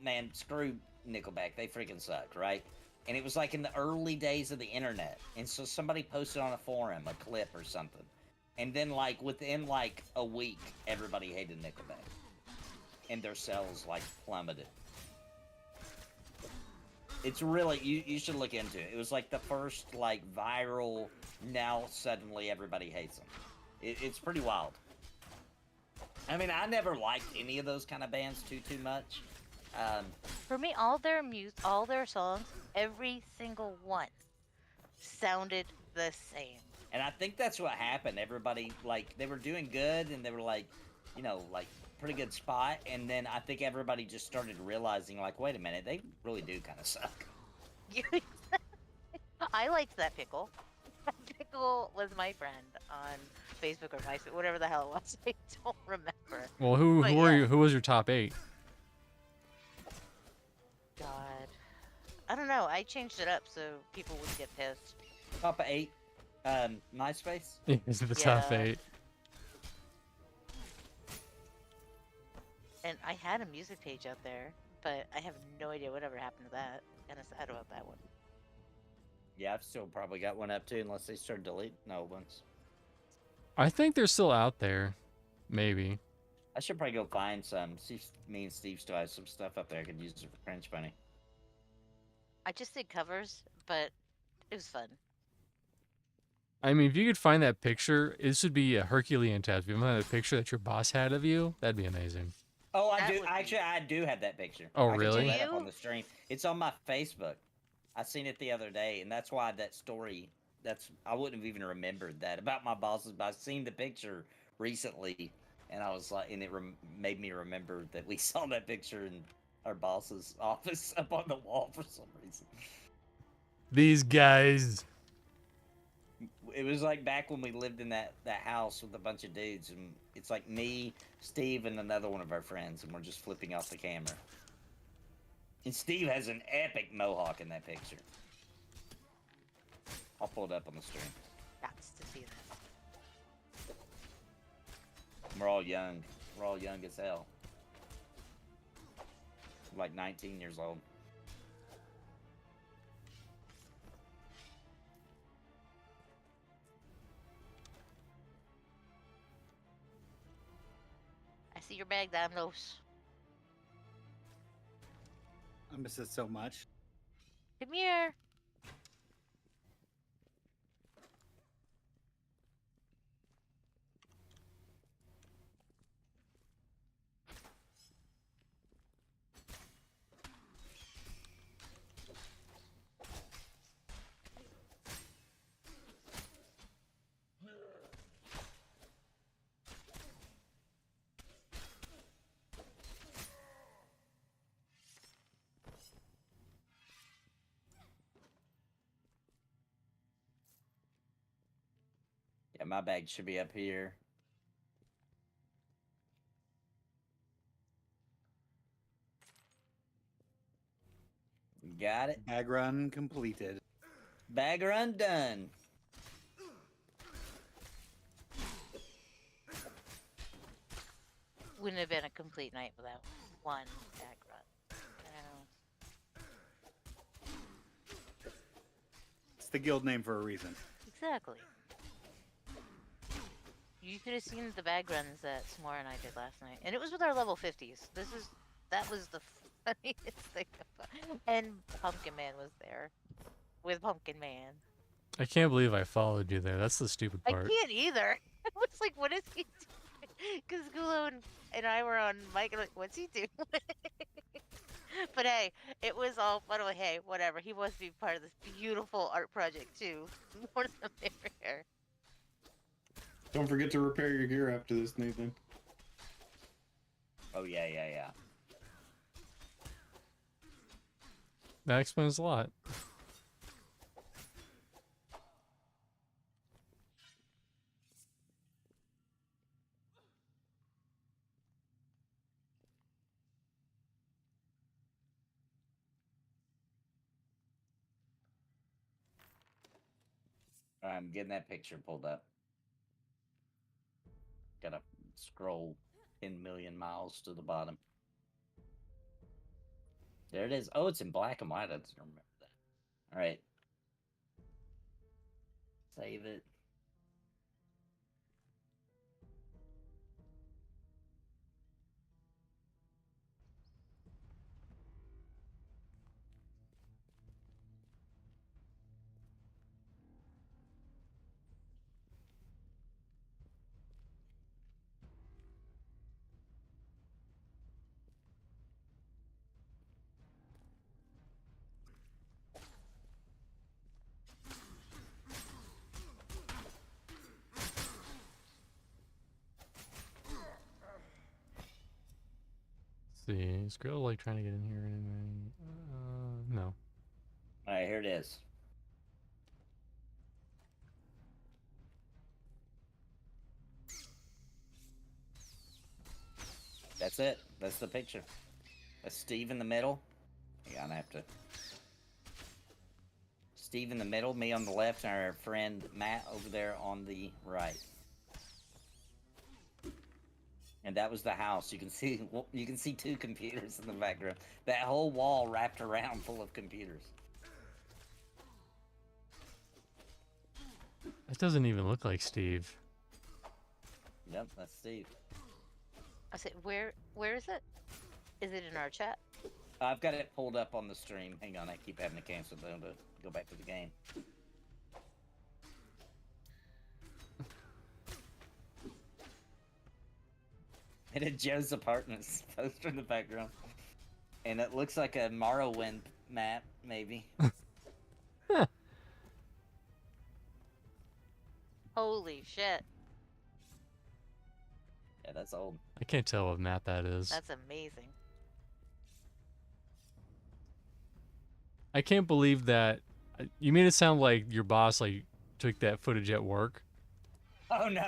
"Man, screw Nickelback. They freaking suck, right?" And it was like in the early days of the internet, and so somebody posted on a forum a clip or something, and then like within like a week, everybody hated Nickelback, and their sales like plummeted. It's really you should look into it. It was like the first like viral. Now suddenly everybody hates them. It's pretty wild. I mean, I never liked any of those kind of bands too much. For me, all their songs, every single one, sounded the same. And I think that's what happened. Everybody like they were doing good, and they were like, like pretty good spot. And then I think everybody just started realizing, like, wait a minute, they really do kind of suck. I liked that pickle. Pickle was my friend on Facebook or MySpace, whatever the hell it was. I don't remember. Well, who But were yeah. you? Who was your top 8? God, I don't know. I changed it up so people wouldn't get pissed. Top 8, MySpace. Is it the top Yeah. 8? And I had a music page out there, but I have no idea whatever happened to that. Kind of sad about that one. Yeah, I've still probably got one up too, unless they start deleting old ones. I think they're still out there. Maybe. I should probably go find some. See if me and Steve still have some stuff up there I could use it for Cringe Bunny. I just did covers, but it was fun. I mean, if you could find that picture, this would be a Herculean task. If you find that picture that your boss had of you, that'd be amazing. Oh, I That do. would be- Actually, I do have that picture. Oh, I can really? pull that Do up on you? the stream. It's on my Facebook. I seen it the other day, and that's why that story. I wouldn't have even remembered that about my bosses, but I seen the picture recently, and I was like, and it made me remember that we saw that picture in our boss's office up on the wall for some reason. These guys. it was like back when we lived in that house with a bunch of dudes, and it's like me, Steve, and another one of our friends, and we're just flipping off the camera. And Steve has an epic mohawk in that picture. I'll pull it up on the stream. Gots to see that. We're all young. We're all young as hell. Like 19 years old. I see your bag, Damnos. I miss it so much. Come here. Yeah, my bag should be up here. Got it. Bag run completed. Bag run done. Wouldn't have been a complete night without one bag run. It's the guild name for a reason. Exactly. You could have seen the bag runs that S'more and I did last night, and it was with our level 50s. That was the funniest thing about. And Pumpkin Man was there, with Pumpkin Man. I can't believe I followed you there. That's the stupid I part. can't either. I was like, what is he doing? Because Gulo and I were on mic, and like, what's he doing? But hey, it was all, by the way, hey, whatever. He wants to be part of this beautiful art project too. More than fair. Don't forget to repair your gear after this, Nathan. Oh, yeah. That explains a lot. I'm getting that picture pulled up. Gotta scroll 10 million miles to the bottom. There it is. Oh, it's in black and white. I didn't remember that. All right. Save it. See, is Grill like trying to get in here or anything? No. All right, here it is. That's it. That's the picture. That's Steve in the middle. Yeah, I'm gonna have to. Steve in the middle, me on the left, and our friend Matt over there on the right. And that was the house. You can see two computers in the background. That whole wall wrapped around full of computers. That doesn't even look like Steve. Yep, that's Steve. I said, where is it? Is it in our chat? I've got it pulled up on the stream. Hang on, I keep having to cancel them to go back to the game. And at Joe's apartment's poster in the background. And it looks like a Morrowind map, maybe. Holy shit. Yeah, that's old. I can't tell what map that is. That's amazing. I can't believe that. You made it sound like your boss like took that footage at work. Oh no.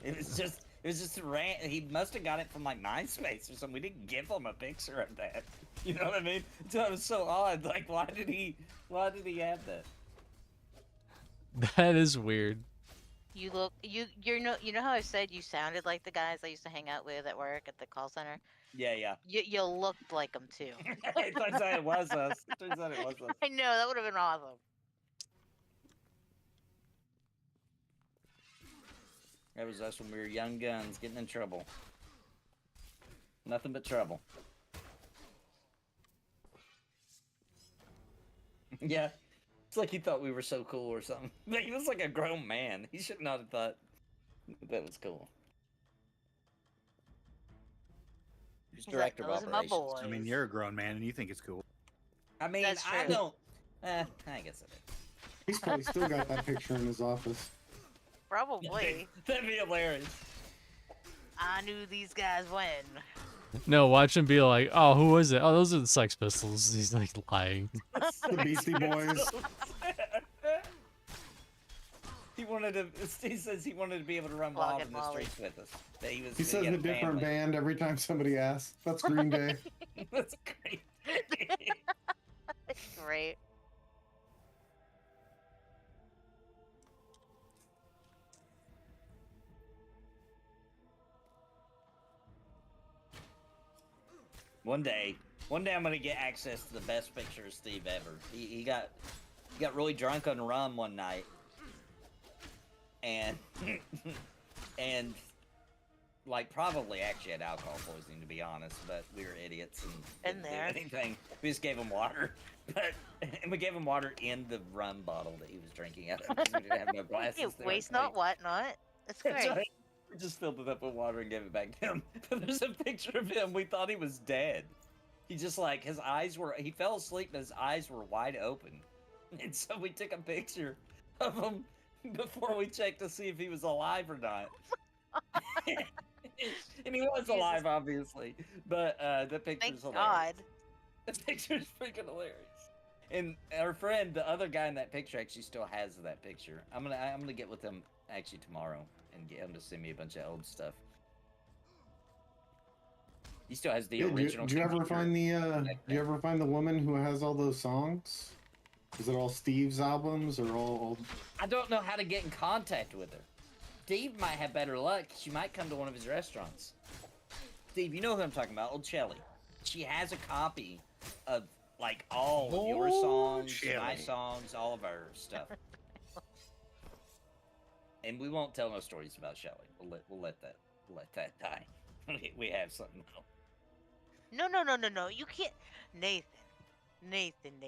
It was just a rant. He must have got it from like MySpace or something. We didn't give him a picture of that. You know what I mean? So it was so odd. Like, why did he have that? That is weird. You look you know how I said you sounded like the guys I used to hang out with at work at the call center? Yeah. You looked like them too. It turns out it was us. Turns out it was us. I know, that would have been awesome. That was us when we were young guns getting in trouble. Nothing but trouble. Yeah. It's like he thought we were so cool or something. He was like a grown man. He should not have thought that was cool. He's He's like, director "Those of are my operations. I mean, boys." you're a grown man and you think it's cool. I mean, That's I true. don't. I guess it is. He's probably still got that picture in his office. Probably. That'd be hilarious. I knew these guys when. No, watch him be like, "Oh, who was it? Oh, those are the Sex Pistols." He's like lying. The Beastie Boys. He says he wanted to be able to run Plug wild and in the Molly. streets with us. That he was. He says had a different family. band every time somebody asks. That's Green Day. That's great. Great. One day I'm gonna get access to the best picture of Steve ever. He got really drunk on rum one night, and and like probably actually had alcohol poisoning to be honest, but we were idiots and Been didn't do there. anything. We just gave him water, and we gave him water in the rum bottle that he was drinking out of because we didn't have no glasses. You there. waste not, what not. That's That's great. right. We just filled it up with water and gave it back to him. But there's a picture of him. We thought he was dead. He just like he fell asleep and his eyes were wide open. And so we took a picture of him before we checked to see if he was alive or not. And he was alive, obviously. But the picture's Thank hilarious. God. The picture's freaking hilarious. And our friend, the other guy in that picture, actually still has that picture. I'm gonna get with him actually tomorrow and get him to send me a bunch of old stuff. He still has the Yeah, original. do you ever computer. find do you ever find the woman who has all those songs? Is it all Steve's albums or all? I don't know how to get in contact with her. Steve might have better luck. She might come to one of his restaurants. Steve, you know who I'm talking about, old Shelly. She has a copy of like all of your songs, my Shelly. songs, all of our stuff. And we won't tell no stories about Shelly. We'll let that die. We have something else. No. You can't. Nathan.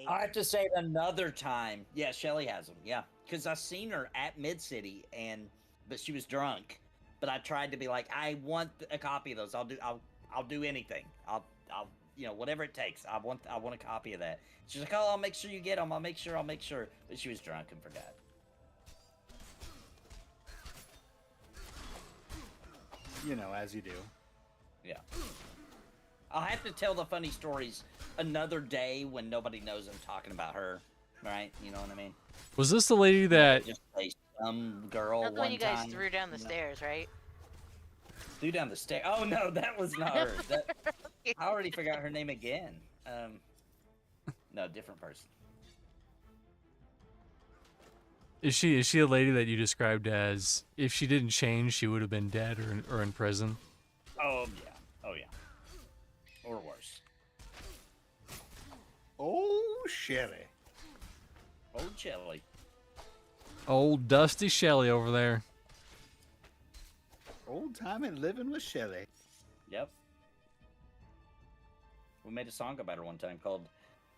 I have to say it another time. Yeah, Shelly has them. Yeah, because I seen her at Mid City, but she was drunk. But I tried to be like, I want a copy of those. I'll do anything. I'll whatever it takes. I want a copy of that. She's like, oh, I'll make sure you get them. I'll make sure. But she was drunk and forgot. You know, as you do. Yeah. I'll have to tell the funny stories another day when nobody knows I'm talking about her. Right? You know what I mean? Was this the lady that? Just say some girl That's one when you guys time. threw down the No. stairs, right? Threw down the stair. Oh no, that was not her. I already forgot her name again. No, different person. Is she a lady that you described as if she didn't change, she would have been dead or in prison? Oh yeah. Or worse. Oh, Shelly. Old Shelly. Old Dusty Shelley over there. Old time and living with Shelly. Yep. We made a song about her one time called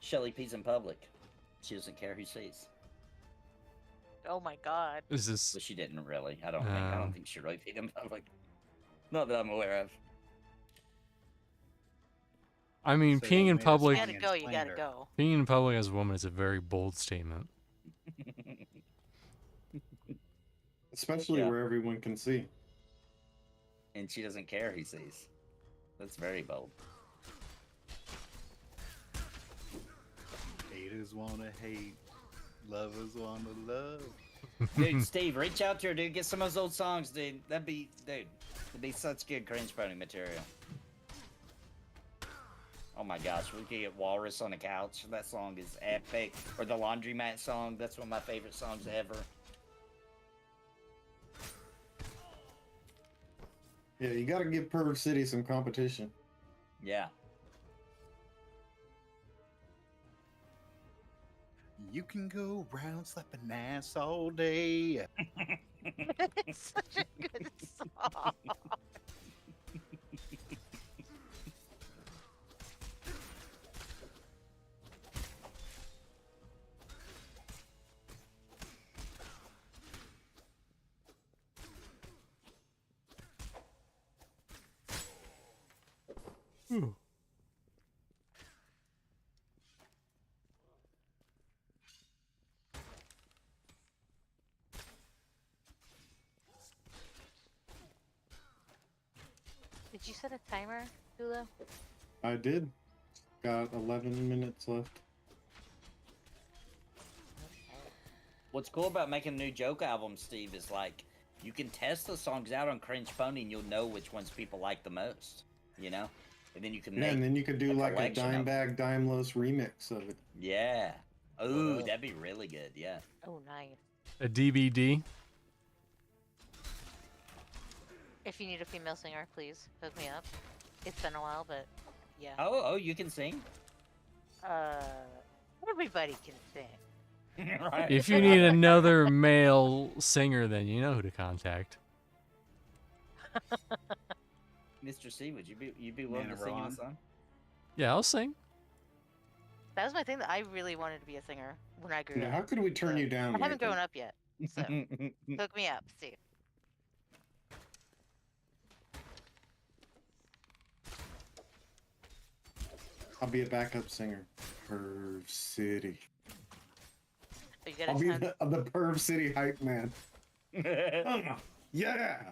Shelly Pees in Public. She doesn't care who sees. Oh my God. Is this? But she didn't really. I don't think she really peed in public. Not that I'm aware of. I mean, So peeing you in made a public. You song gotta and go. You slander. gotta go. Peeing in public as a woman is a very bold statement. Especially Yeah. where everyone can see. And she doesn't care who sees. That's very bold. Haters wanna hate, lovers wanna love. Dude, Steve, reach out to her, dude. Get some of those old songs, dude. That'd be such good cringe pony material. Oh my gosh, we could get Walrus on the Couch. That song is epic. Or the Laundromat song. That's one of my favorite songs ever. Yeah, you got to give Perv City some competition. Yeah. You can go around slapping ass all day. It's such a good song. Ooh. Did you set a timer, Hulu? I did. Got 11 minutes left. What's cool about making a new joke album, Steve, is like you can test the songs out on Cringe Pony and you'll know which ones people like the most. You know? And then you can Yeah, make and then you could do like a collection of dime them. bag, dime less remix of it. Yeah. Ooh, What up? that'd be really good, yeah. Oh, nice. A DVD. If you need a female singer, please hook me up. It's been a while, but yeah. Oh, you can sing? Everybody can sing. Right. If you need another male singer, then you know who to contact. Mr. C, would you be willing to sing in a Ron. song? Yeah, I'll sing. That was my thing. That I really wanted to be a singer when I grew Yeah, up. how could we turn but you down? I haven't Nathan? grown up yet, so hook me up, Steve. I'll be a backup singer. Perv City. But you gotta I'll be time- the Perv City hype man. Yeah.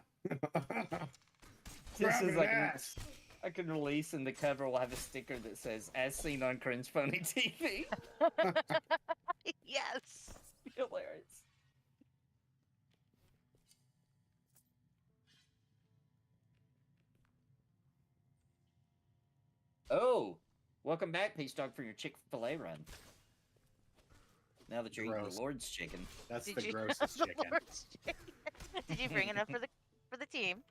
This Grabbing is like ass. I could release and the cover will have a sticker that says "As seen on Cringe Pony TV." Yes. Hilarious. Oh, welcome back, Peace Dog, for your Chick-fil-A run. Now that you're eating Gross. the Lord's chicken. That's Did the you grossest the chicken. Lord's chicken. Did you bring enough for the team?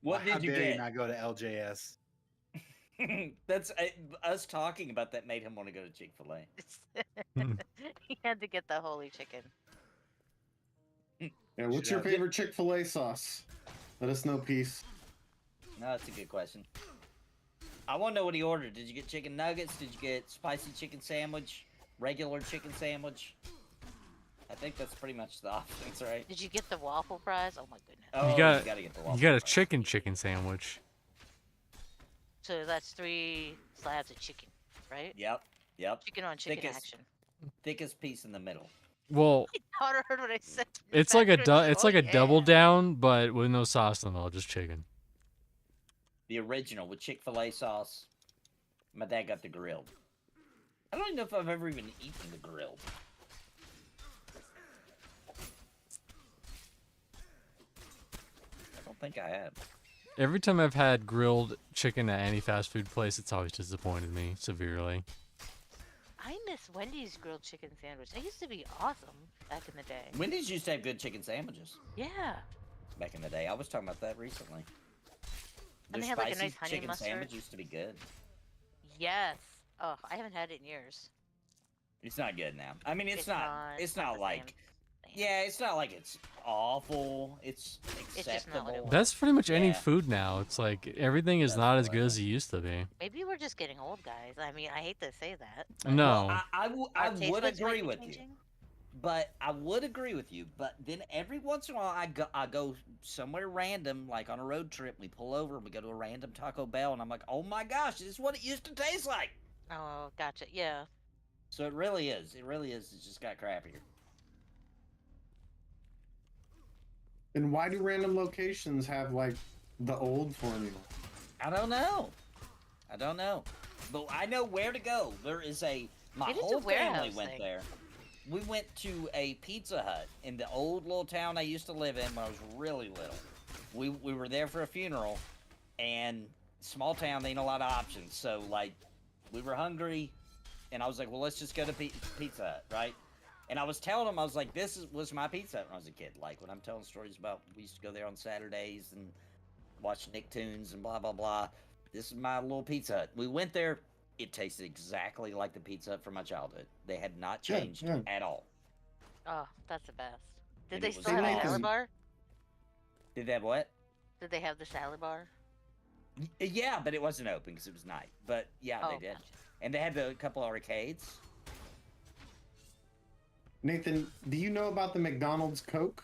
What How did you dare get? you not go to LJS? That's us talking about that made him want to go to Chick-fil-A. He had to get the holy chicken. Yeah, what's Should your have- favorite Chick-fil-A sauce? Let us know, Peace. No, that's a good question. I want to know what he ordered. Did you get chicken nuggets? Did you get spicy chicken sandwich? Regular chicken sandwich? I think that's pretty much the options, right? Did you get the waffle fries? Oh my goodness. Oh, got- to get the You waffle got a fries. chicken sandwich. So that's 3 slabs of chicken, right? Yep, yep. Chicken on chicken Thickest. action. Thickest piece in the middle. Well, My daughter heard what I said. it's like a backwards. it's Oh, like a yeah. double down, but with no sauce in the middle, just chicken. The original with Chick-fil-A sauce. My dad got the grilled. I don't even know if I've ever even eaten the grilled. I don't think I have. Every time I've had grilled chicken at any fast food place, it's always disappointed me severely. I miss Wendy's grilled chicken sandwich. They used to be awesome back in the day. Wendy's used to have good chicken sandwiches Yeah. back in the day. I was talking about that recently. And Their they had, like, a spicy nice honey chicken mustard. sandwich used to be good. Yes. Oh, I haven't had it in years. It's not good now. I mean, it's It's not. not- It's it's not not the like. same thing. Yeah, it's not like it's awful. It's It's just not what it acceptable. was. That's pretty much any Yeah. food now. It's like everything is That's not as what I good as know. it used to be. Maybe we're just getting old, guys. I mean, I hate to say that. No. Well, I Our taste would buds might agree be with you. changing. But I would agree with you. But then every once in a while, I go somewhere random, like on a road trip. We pull over and we go to a random Taco Bell, and I'm like, oh my gosh, this is what it used to taste like. Oh, gotcha. Yeah. So it really is. It really is. It's just got crappier. And why do random locations have like the old formula? I don't know. I don't know. But I know where to go. There is my Maybe it's a whole family warehouse went thing. there. we went to a Pizza Hut in the old little town I used to live in when I was really little. We were there for a funeral, and small town, they ain't a lot of options. So like, we were hungry, and I was like, well, let's just go to Pizza Hut, right? And I was telling them, I was like, was my Pizza Hut when I was a kid. Like when I'm telling stories about we used to go there on Saturdays and watch Nicktoons and blah blah blah. This is my little Pizza Hut. We went there. It tasted exactly like the Pizza Hut from my childhood. They had not changed yeah. at all. Oh, that's the best. Did And they it was still have a awesome. salad bar? Did they have what? Did they have the salad bar? Yeah, but it wasn't open because it was night. But yeah, Oh, they did. gotcha. And they had a couple arcades. Nathan, do you know about the McDonald's Coke?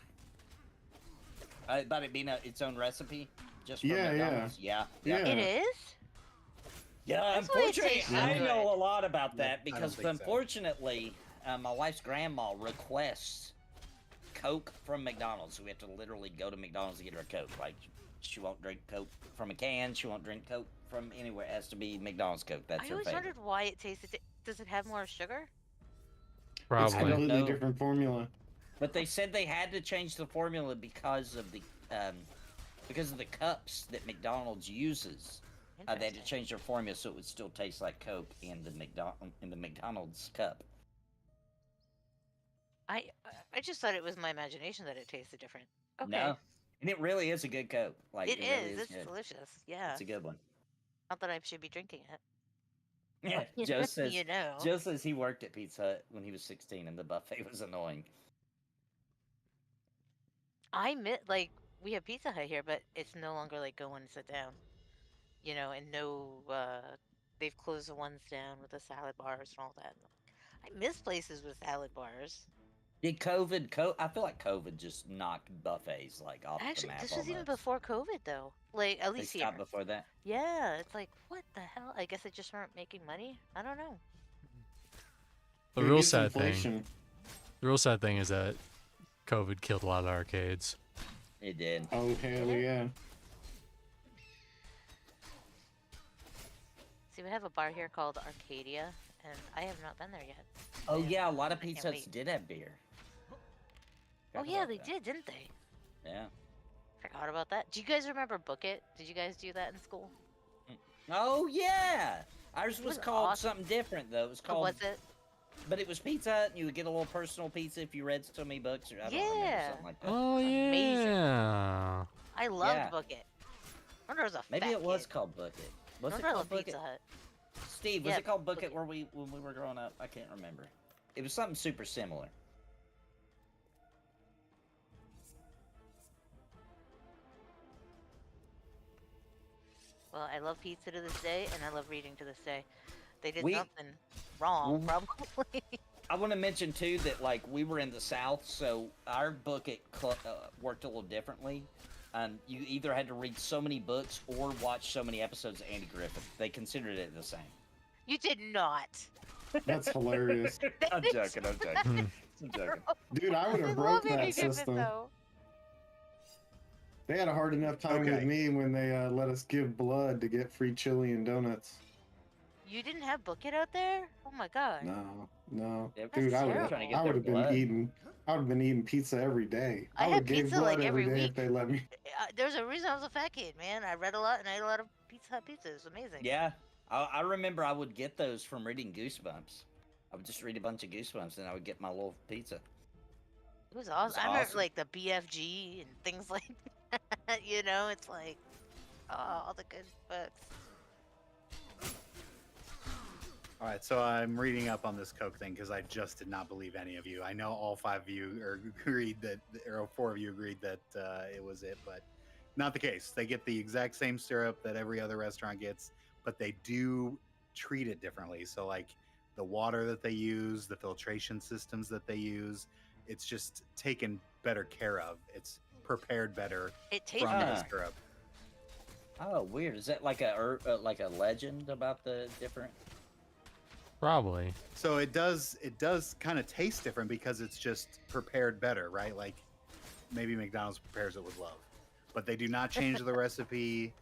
About it being its own recipe, just for Yeah, McDonald's. Yeah. Yeah. It is? Yeah, That's why it unfortunately, tastes so I good. know a lot about Yeah, that I don't because, think so. unfortunately, my wife's grandma requests Coke from McDonald's. So we have to literally go to McDonald's to get her a Coke. Like, she won't drink Coke from a can. She won't drink Coke from anywhere. It has to be McDonald's Coke. That's I her always favorite. wondered why it tasted. Does it have more sugar? It's Probably. don't completely know. different formula. But they said they had to change the formula because of the cups that McDonald's uses. They had to Interesting. change their formula so it would still taste like Coke in the McDonald's cup. I just thought it was my imagination that it tasted different. Okay. No, and it really is a good Coke. Like It really is. It's good. delicious. Yeah. It's a good one. Not that I should be drinking it. Yeah, You Joe know- says. you know. Joe says he worked at Pizza Hut when he was 16, and the buffet was annoying. I admit, like, we have Pizza Hut here, but it's no longer like go and sit down. You know, and no, they've closed the ones down with the salad bars and all that. I miss places with salad bars. Did I feel like COVID just knocked buffets like off the Actually, map. this was even almost. before COVID, though. Like, at They least here. stopped before that. Yeah, it's like, what the hell? I guess they just weren't making money. I don't know. The It real is sad thing. inflation. The real sad thing is that COVID killed a lot of arcades. It did. Oh, hell yeah. See, we have a bar here called Arcadia, and I have not been there yet. Oh Yeah, yeah, a lot of I can't Pizza Huts wait. did have beer. Oh Forgot yeah, about they that. did, didn't they? Yeah. Forgot about that. Do you guys remember Book It? Did you guys do that in school? Oh yeah. Ours was was called awesome. something different though. It was Oh, called. was it? But it was Pizza Hut, and you would get a little personal pizza if you read so many books, or I don't remember Yeah. something like that. Oh Amazing. yeah. I loved Yeah. Book It. I remember I was a Maybe fat it was kid. called Book It. I Was it remember I called loved Book Pizza It? Hut. Steve, was Yeah, it called Book Book It It. when we were growing up? I can't remember. It was something super similar. Well, I love pizza to this day, and I love reading to this day. They did We- something wrong, Well, probably. I want to mention too that like we were in the South, so our book worked a little differently. You either had to read so many books or watch so many episodes of Andy Griffith. They considered it the same. You did not. That's hilarious. I'm That is joking. I'm joking. Hmm. I'm joking. Dude, I would I have love broke Andy that Griffith, system. though. They had a hard enough time with Okay. me when they let us give blood to get free chili and donuts. You didn't have Book It out there? Oh my god. No. They're Dude, I would terrible. have trying to get I their would have been blood. eating pizza every day. I would had have gave pizza, blood like, every day week. if they let me. There's a reason I was a fat kid, man. I read a lot and I ate a lot of Pizza Hut pizza. It was amazing. Yeah, I remember I would get those from reading Goosebumps. I would just read a bunch of Goosebumps, and I would get my little pizza. It was awesome. It's I remember awesome. like the BFG and things like that. You know, it's like, oh, all the good books. All right, so I'm reading up on this Coke thing because I just did not believe any of you. I know all five of you agreed that, or four of you agreed that it was it, but not the case. They get the exact same syrup that every other restaurant gets, but they do treat it differently. So, like the water that they use, the filtration systems that they use, it's just taken better care of. It's prepared better It tastes from better. the syrup. Oh, weird. Is that like like a legend about the different? Probably. So it does kind of taste different because it's just prepared better, right? Like maybe McDonald's prepares it with love, but they do not change the recipe.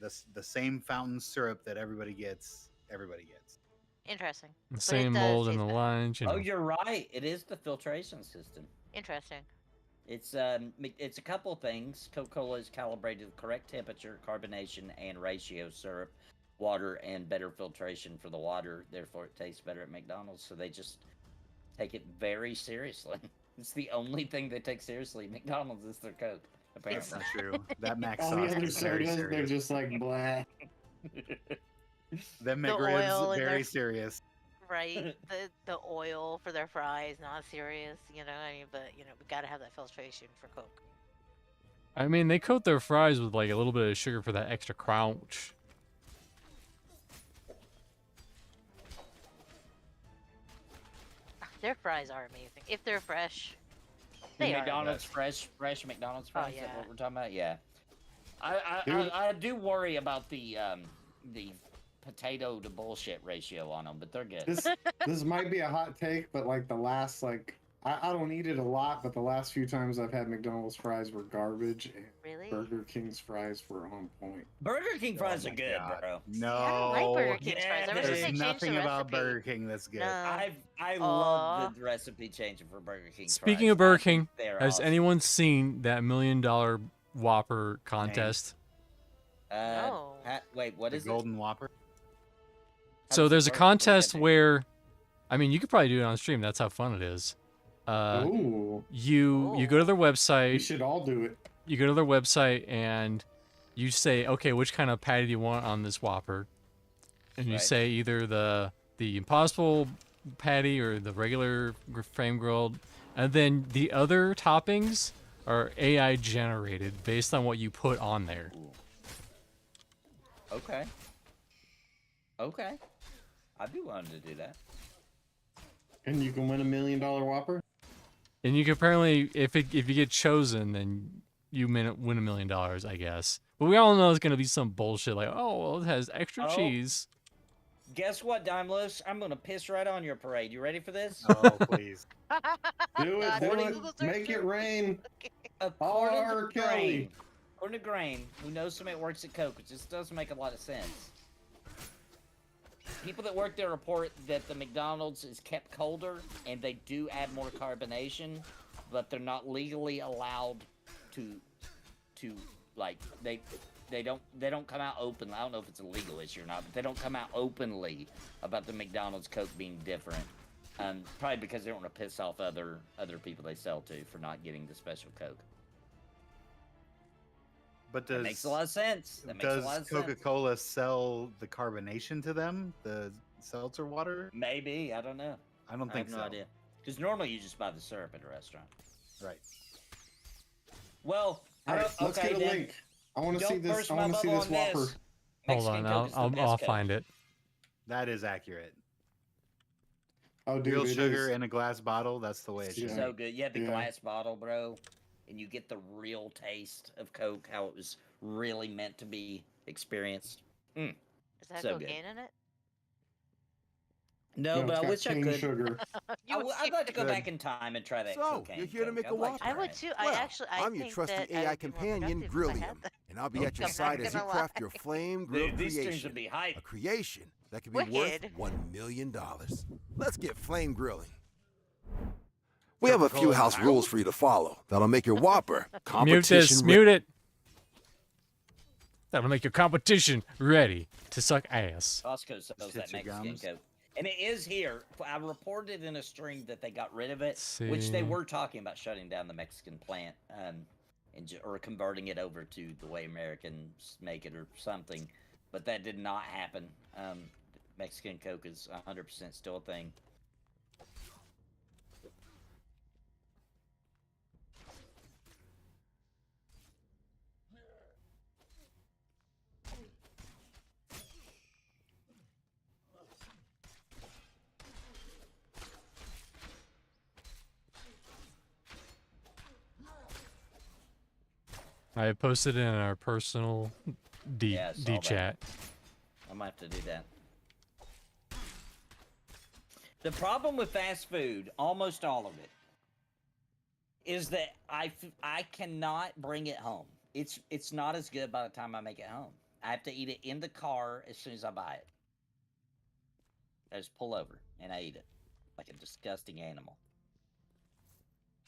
The same fountain syrup that everybody gets, everybody gets. Interesting. The But it same does mold in taste the better. lines, you know. Oh, you're right. It is the filtration system. Interesting. It's it's a couple things. Coca-Cola is calibrated the correct temperature, carbonation, and ratio syrup, water, and better filtration for the water. Therefore, it tastes better at McDonald's. So they just take it very seriously. It's the only thing they take seriously at McDonald's is their Coke. That's Apparently. not true. That Mac All the sauce other is very sodas, they're serious. just like blah. Them The oil McRibs, in their- very serious. Right. The oil for their fries, not serious. You know, I mean, but we gotta have that filtration for Coke. I mean, they coat their fries with like a little bit of sugar for that extra crunch. Their fries are amazing if they're fresh. They are. McDonald's fresh McDonald's fries. Is that yeah. what we're talking about? Yeah. Dude. I do worry about the potato to bullshit ratio on them, but they're good. This might be a hot take, but like the last I don't eat it a lot, but the last few times I've had McDonald's fries were garbage, and Really? Burger King's fries were on point. Burger King fries Oh are my good, God. bro. No. I don't like Burger King's Yeah, fries. Ever since there's they There's changed the nothing about recipe. Burger King that's good. No. I love the recipe changing for Burger King. Speaking fries. of Burger I think King, they're has awesome. anyone seen that $1 million Whopper contest? No. Wait, what The is Golden Whopper. How So does it there's a work? contest What where, I mean, you could probably do it on stream. That's how fun it is. Ooh, You go to their we website. should all do it. You go to their website and you say, okay, which kind of patty do you want on this Whopper? And you Right. say either the Impossible patty or the regular frame grilled, and then the other toppings are AI generated based on what you put on there. Okay. Okay. I'd be willing to do that. And you can win $1 million Whopper. And you can apparently, if you get chosen, then you win $1 million, I guess. But we all know it's gonna be some bullshit like, oh, well, it has extra Oh. cheese. Guess what, Daimlos? I'm gonna piss right on your parade. You ready for this? Oh, please. Do it, God, do Google it. search Make it it. rain. According R. to Kelly. Grain, according to Grain, who knows somebody that works at Coke, which just doesn't make a lot of sense. People that work there report that the McDonald's is kept colder, and they do add more carbonation, but they're not legally allowed to like they don't come out openly. I don't know if it's a legal issue or not, but they don't come out openly about the McDonald's Coke being different. Probably because they don't want to piss off other people they sell to for not getting the special Coke. But That makes a lot of sense. That makes a lot does of sense. Coca-Cola sell the carbonation to them? The seltzer water? Maybe, I don't know. I don't I think have so. no idea. Because normally you just buy the syrup at a restaurant. Right. Well, All right, let's okay, get a then. link. I want to see Don't this. burst I my want to see bubble this on Whopper. this. Hold Mexican on, Coke is the I'll best Coke. find it. That is accurate. Oh, dude, Real it sugar is. in a glass bottle. That's the way it should Yeah. be. So good. You have the Yeah. glass bottle, bro, and you get the real taste of Coke, how it was really meant to be experienced. Is that So good. cocaine in it? No, No, but it's I got wish I cane could. sugar. I'd like to go Good. back in time and try that So, cocaine. you're here to Coke. make a I'd like Whopper? I try would it. too. Well, I I'm your think trusty that I AI would be more companion, productive if I had Grillium, that. and I'll be at your I'm not side as you gonna craft lie. your flame grill Dude, these streams creation. would be hype. A creation that could be worth Wicked. $1 million. Let's get flame grilling. We have a few house rules for you to follow that'll make your Whopper Mute competition this. ready. Mute it. That'll make your competition ready to suck ass. Costco sells that Shits your Mexican gums. Coke. And it is here. I reported in a stream that they got rid of it, which they See. were talking about shutting down the Mexican plant or converting it over to the way Americans make it or something. But that did not happen. Mexican Coke is 100% still a thing. I posted it in our personal Yeah, I saw D that. chat. I might have to do that. The problem with fast food, almost all of it, is that I cannot bring it home. It's not as good by the time I make it home. I have to eat it in the car as soon as I buy it. I just pull over and I eat it like a disgusting animal.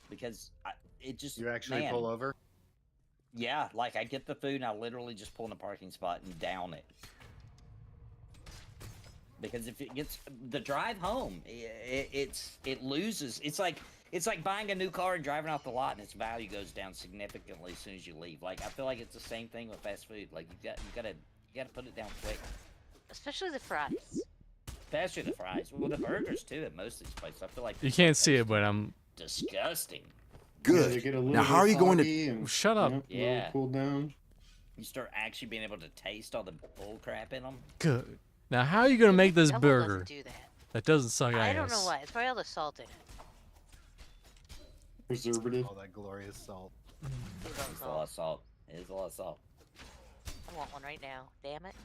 Because it just You actually man, pull over? Yeah, like I get the food and I literally just pull in a parking spot and down it. Because if it gets the drive home, it loses. It's like buying a new car and driving off the lot, and its value goes down significantly as soon as you leave. Like I feel like it's the same thing with fast food. Like you gotta put it down quick. Especially the fries. Especially the fries. Well, the burgers too at most of these places. I feel like You can't see it, but I'm. disgusting. Yeah, they Good. get a little Now, how are you going to? soggy and, Shut up. you know, a little Yeah. cooled down. You start actually being able to taste all the bull crap in them. Good. Now, how are you gonna make this Double burger doesn't do that. that doesn't suck ass? I don't know why. It's probably all the salt in it. Preservative. All that glorious salt. Food on It's a lot of salt. salt. It is a lot of salt. I want one right now. Damn it.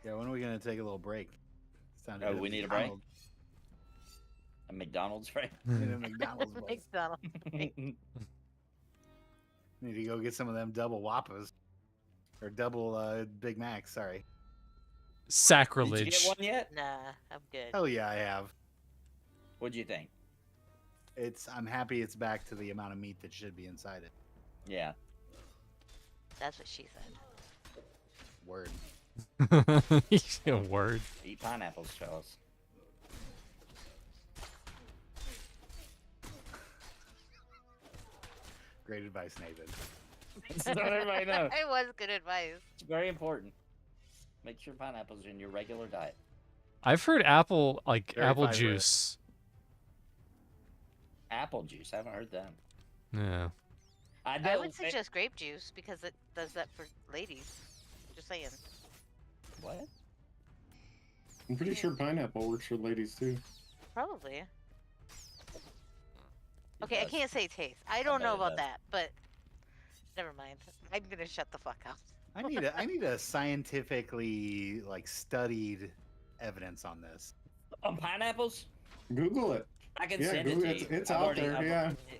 Yeah, when are we gonna take a little break? It's time to Oh, hit we need a break? McDonald's. A McDonald's, right? Hit a McDonald's break. McDonald's. Need to go get some of them double Whoppers. Or double Big Macs, sorry. Did you Sacrilege. get one yet? Nah, I'm good. Hell yeah, I have. What'd you think? I'm happy it's back to the amount of meat that should be inside it. Yeah. That's what she said. Word. Word. Eat pineapples, fellas. Great advice, Nathan. It's not everybody knows. It was good advice. It's very important. Make sure pineapples are in your regular diet. I've heard apple Very apple fibrous. juice. Apple juice. I haven't heard that. Yeah. I know. I would suggest grape juice because it does that for ladies. Just saying. What? I'm pretty sure pineapple works for ladies too. Probably. It Okay, I does. can't say taste. I don't bet know it about does. that, but never mind. I'm gonna shut the fuck up. I need a scientifically studied evidence on this. On pineapples? Google it. I can Yeah, send it Google to it. you. It's I've out already- there, I've-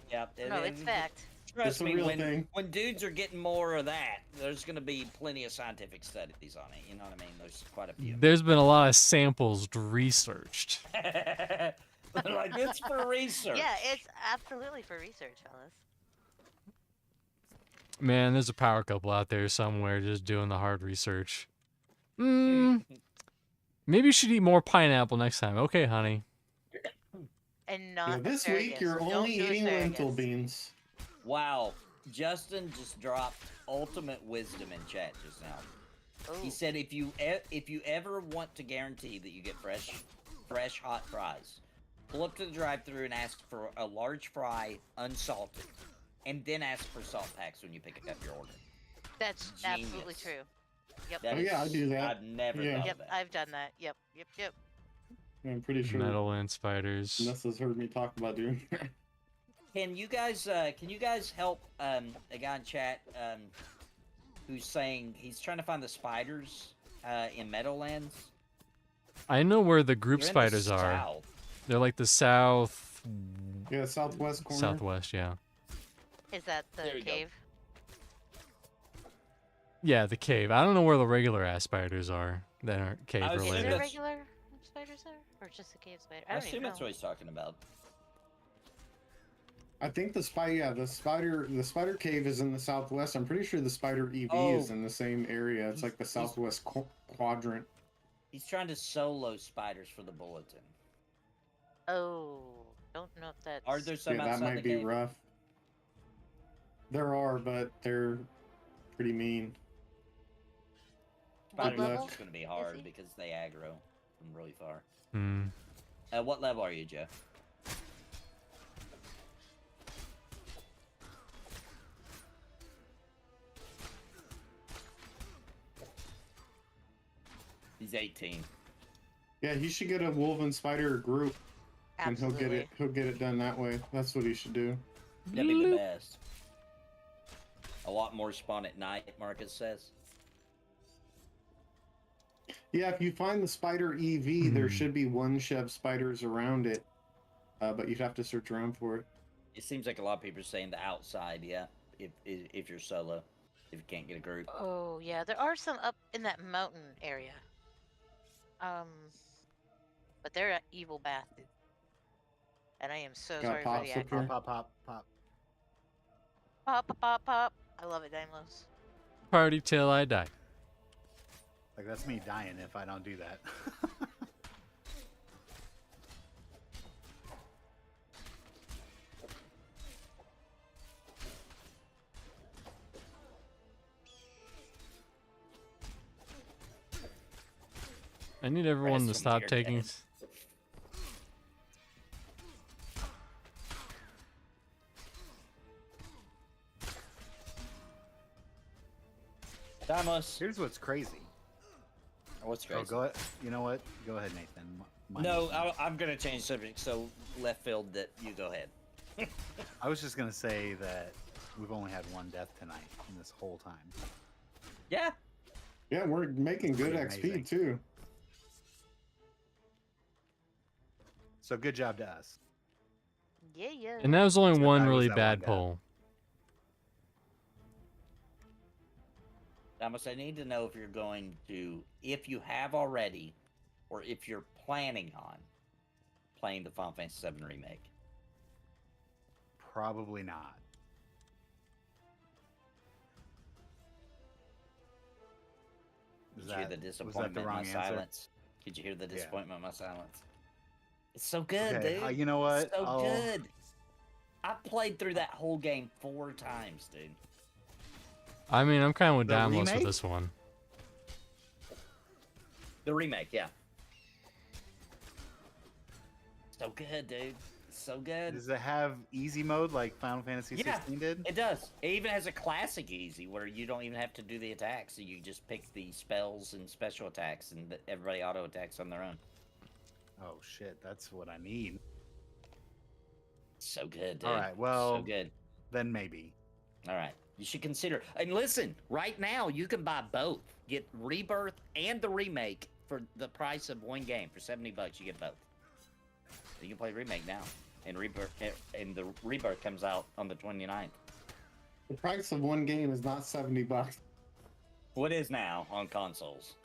yeah. Yeah. No, it's fact. Trust It's a me, real when thing. dudes are getting more of that, there's going to be plenty of scientific studies on it. You know what I mean? There's quite a few. There's been a lot of samples researched. Like, it's for research. Yeah, it's absolutely for research, fellas. Man, there's a power couple out there somewhere just doing the hard research. Maybe you should eat more pineapple next time. Okay, honey. And not Yeah, this asparagus. week you're Don't only do eating lentil asparagus. beans. Wow. Justin just dropped ultimate wisdom in chat just now. He Ooh. said if you ever want to guarantee that you get fresh hot fries, pull up to the drive-thru and ask for a large fry unsalted, and then ask for salt packs when you pick up your order. That's absolutely Genius. true. Yep. That Oh, yeah, I is- do that. I've never Yeah. thought Yep, of that. I've done that. Yep. I'm pretty sure Metal and spiders. Nessa's heard me talk about doing that. Can you guys help a guy in chat who's saying he's trying to find the spiders in Meadowlands? I know where the group They're in the spiders are. south. They're like the south, Yeah, southwest corner. southwest, yeah. Is that the There you go. cave? Yeah, the cave. I don't know where the regular ass spiders are that aren't cave I was Is thinking related. there that's- regular spiders there, or just the cave spider? I I don't assume even that's know. what he's talking about. I think the spider cave is in the southwest. I'm pretty sure the spider EV is Oh. in the same area. It's like the He's- southwest quadrant. He's trying to solo spiders for the bulletin. Oh, don't know if that's. Are there some Yeah, that outside might the be cave? rough. There are, but they're pretty mean. What Spiders are level just going to be is hard he? because they aggro from really far. Hmm. What level are you, Joe? He's 18. Yeah, he should get a woven spider group, and Absolutely. he'll get it done that way. That's what he should do. That'd be the best. A lot more spawn at night, Marcus says. Yeah, if you find the spider EV, there Hmm. should be one Chev spiders around it, but you'd have to search around for it. It seems like a lot of people are saying the outside, yeah. If you're solo, if you can't get a group. Oh yeah, there are some up in that mountain area. Um, but they're evil bastards, and I am so Got sorry for pops the up here? accent. Pop, pop, pop, pop. Pop, pop, pop, pop. I love it, Daimlos. Party till I die. Like, that's me dying if I don't do that. I need everyone to Rest from stop your taking. dead. Damos. Here's what's crazy. What's Oh, crazy? go ahead. You know what? Go ahead, Nathan. No, I'm gonna change subject. So left field that you go ahead. I was just gonna say that we've only had one death tonight in this whole time. Yeah. Yeah, we're making good Pretty XP amazing. too. So good job to us. Yeah, yeah. And that was only Except one I was really that bad one guy. pull. Damos, I need to know if you're going to, if you have already, or if you're planning on playing the Final Fantasy VII Remake. Probably not. Did you hear the Was disappointment that the in wrong my answer? silence? Did you hear the Yeah. disappointment in my silence? It's so good, Okay, dude. you know what? It's so I'll- good. I played through that whole game 4 times, dude. I mean, I'm kind of with The Damlos with remake? this one. The remake, yeah. So good, dude. So good. Does it have easy mode like Final Fantasy Yeah. 16 did? It does. It even has a classic easy where you don't even have to do the attacks. So you just pick the spells and special attacks, and everybody auto attacks on their own. Oh shit, that's what I need. So good, dude. All right, well, so good. then maybe. All right, you should consider. And listen, right now you can buy both. Get Rebirth and the remake for the price of one game. For $70, you get both. You can play remake now, and the Rebirth comes out on the 29th. The price of one game is not $70. What is now on consoles?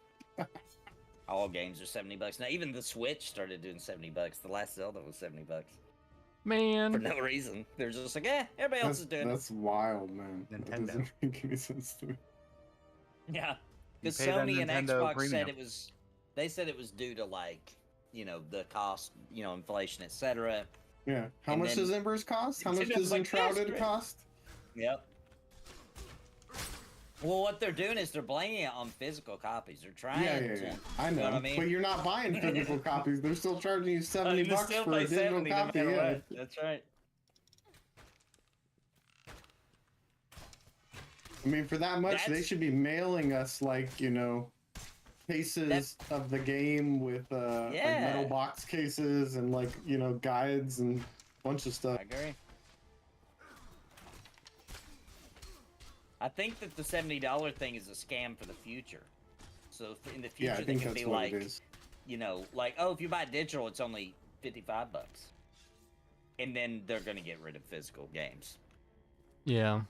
All games are $70 now. Even the Switch started doing $70. The last Zelda was $70 for Man, no reason. They're just like, everybody else is doing it. That's wild, man. That Nintendo. doesn't make any sense to me. Yeah, You because pay that Sony and Nintendo Xbox said premium. it was. They said it was due to the cost, inflation, etc. Yeah. How And much then- does Embers cost? How much Nintendo's does like, Enshrouded "Yes, cost? Yep. Well, what they're doing is they're blaming it on physical copies. They're trying Yeah, to. yeah. I know. what I mean? But you're not buying physical copies. They're still charging you $70 you bucks still for pay a digital 70 no copy. matter Yeah. what. That's right. I mean, for that much, they That's- should be mailing us cases of the game with like metal Yeah. box cases and guides and a bunch of stuff. I agree. I think that the $70 thing is a scam for the future. So in the Yeah, future, I they think can that's be what like, it is. if you buy digital, it's only $55, and then they're gonna get rid of physical games. yeah.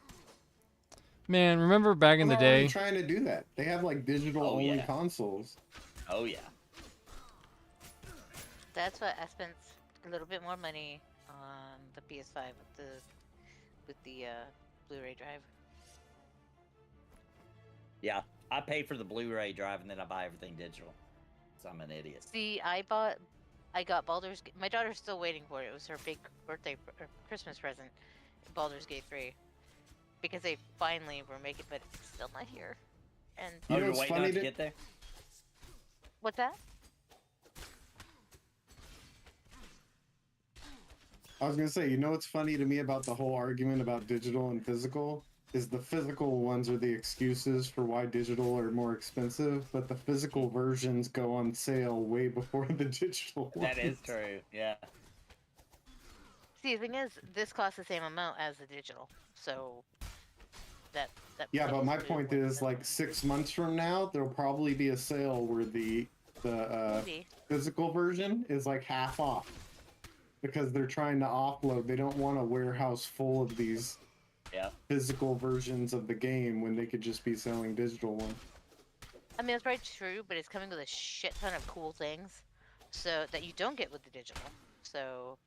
Man, remember back in the They're already day? trying to do that. They have digital Oh, only yeah. consoles. Oh yeah. That's what I spent a little bit more money on the PS5 with the Blu-ray drive. Yeah, I pay for the Blu-ray drive and then I buy everything digital. So I'm an idiot. See, I got Baldur's. My daughter's still waiting for it. It was her big birthday or Christmas present, Baldur's Gate 3, because they finally were making, but it's still not here. And You know you're what's waiting funny on it to to- get there? what's that? I was gonna say, you know what's funny to me about the whole argument about digital and physical is the physical ones are the excuses for why digital are more expensive, but the physical versions go on sale way before the digital ones. That is true. Yeah. See, the thing is, this costs the same amount as the digital, so that. Yeah, but plays my to point what is, the- 6 months from now, there'll probably be a sale where the Maybe. physical version is half off because they're trying to offload. They don't want a warehouse full of these Yeah. physical versions of the game when they could just be selling digital ones. I mean, that's probably true, but it's coming with a shit ton of cool things, so that you don't get with the digital. So,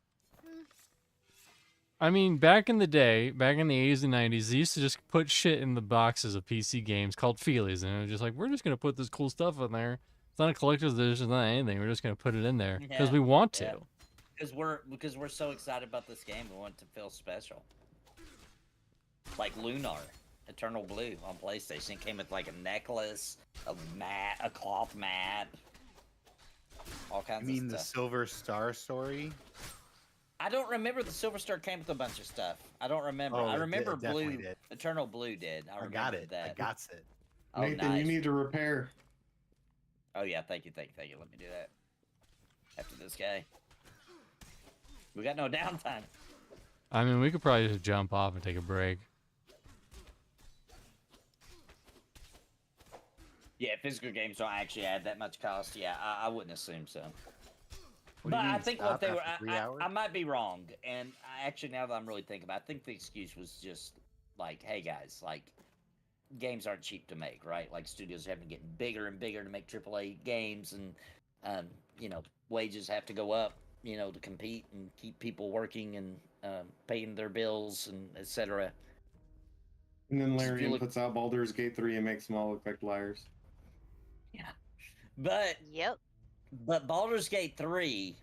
I mean, back in the day, back in the 80s and 90s, they used to just put shit in the boxes of PC games called feelies, and it was just like, we're just gonna put this cool stuff in there. It's not a collector's edition, it's not anything. We're just gonna put it in there because we want to. Because we're so excited about this game, we want it to feel special. Like Lunar, Eternal Blue on PlayStation. It came with like a necklace, a mat, a cloth mat, all kinds You mean of the stuff. Silver Star story? I don't remember the Silver Star came with a bunch of stuff. I don't remember. Oh, I it remember definitely Blue, did. Eternal Blue did. I got remember it. that. I got it. Oh, Nathan, nice. you need to repair. Oh yeah, thank you. Let me do that. After this guy. We got no downtime. I mean, we could probably just jump off and take a break. Yeah, physical games don't actually add that much cost. Yeah, I wouldn't assume so. What do But you mean, I think stop what they were, after 3 hours? I might be wrong. And actually, now that I'm really thinking about it, I think the excuse was just like, hey guys, like, games aren't cheap to make, right? Like, studios are having to get bigger and bigger to make AAA games, and, you know, wages have to go up, you know, to compete and keep people working and paying their bills and etc. And then If you Larian look- puts out Baldur's Gate 3 and makes them all look like liars. Yeah. But yep. Baldur's Gate 3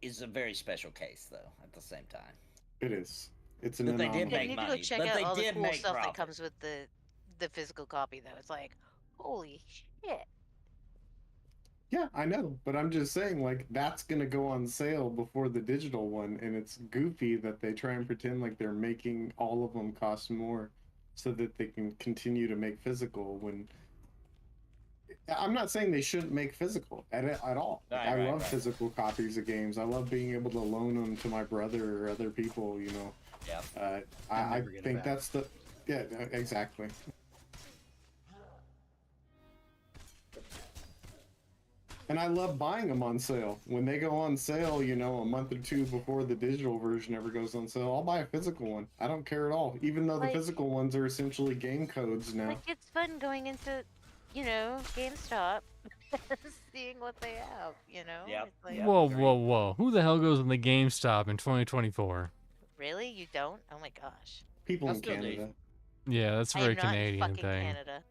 is a very special case, though, at the same time. It is. It's an But they did anomaly. Yeah, make you need to go money, check but out they all the did cool make stuff that profit. comes with the physical copy, though. It's like, holy shit. Yeah, I know, but I'm just saying, like, that's gonna go on sale before the digital one, and it's goofy that they try and pretend like they're making all of them cost more so that they can continue to make physical when I'm not saying they shouldn't make physical at all. Like, I love physical copies of games. I love being able to loan them to my brother or other people, you know. Yeah. I never get it think back. that's the exactly. And I love buying them on sale. When they go on sale, you know, a month or two before the digital version ever goes on sale, I'll buy a physical one. I don't care at all. Even though the Like- physical ones are essentially game codes now. Like, it's fun going into, you know, GameStop, seeing what they have, you know? Yep, It's like, yep. Whoa, agreed. whoa, whoa. Who the hell goes in the GameStop in 2024? really? You don't? Oh my gosh. People I in still do. Canada. Yeah, that's a I very am not in Canadian fucking thing. Canada.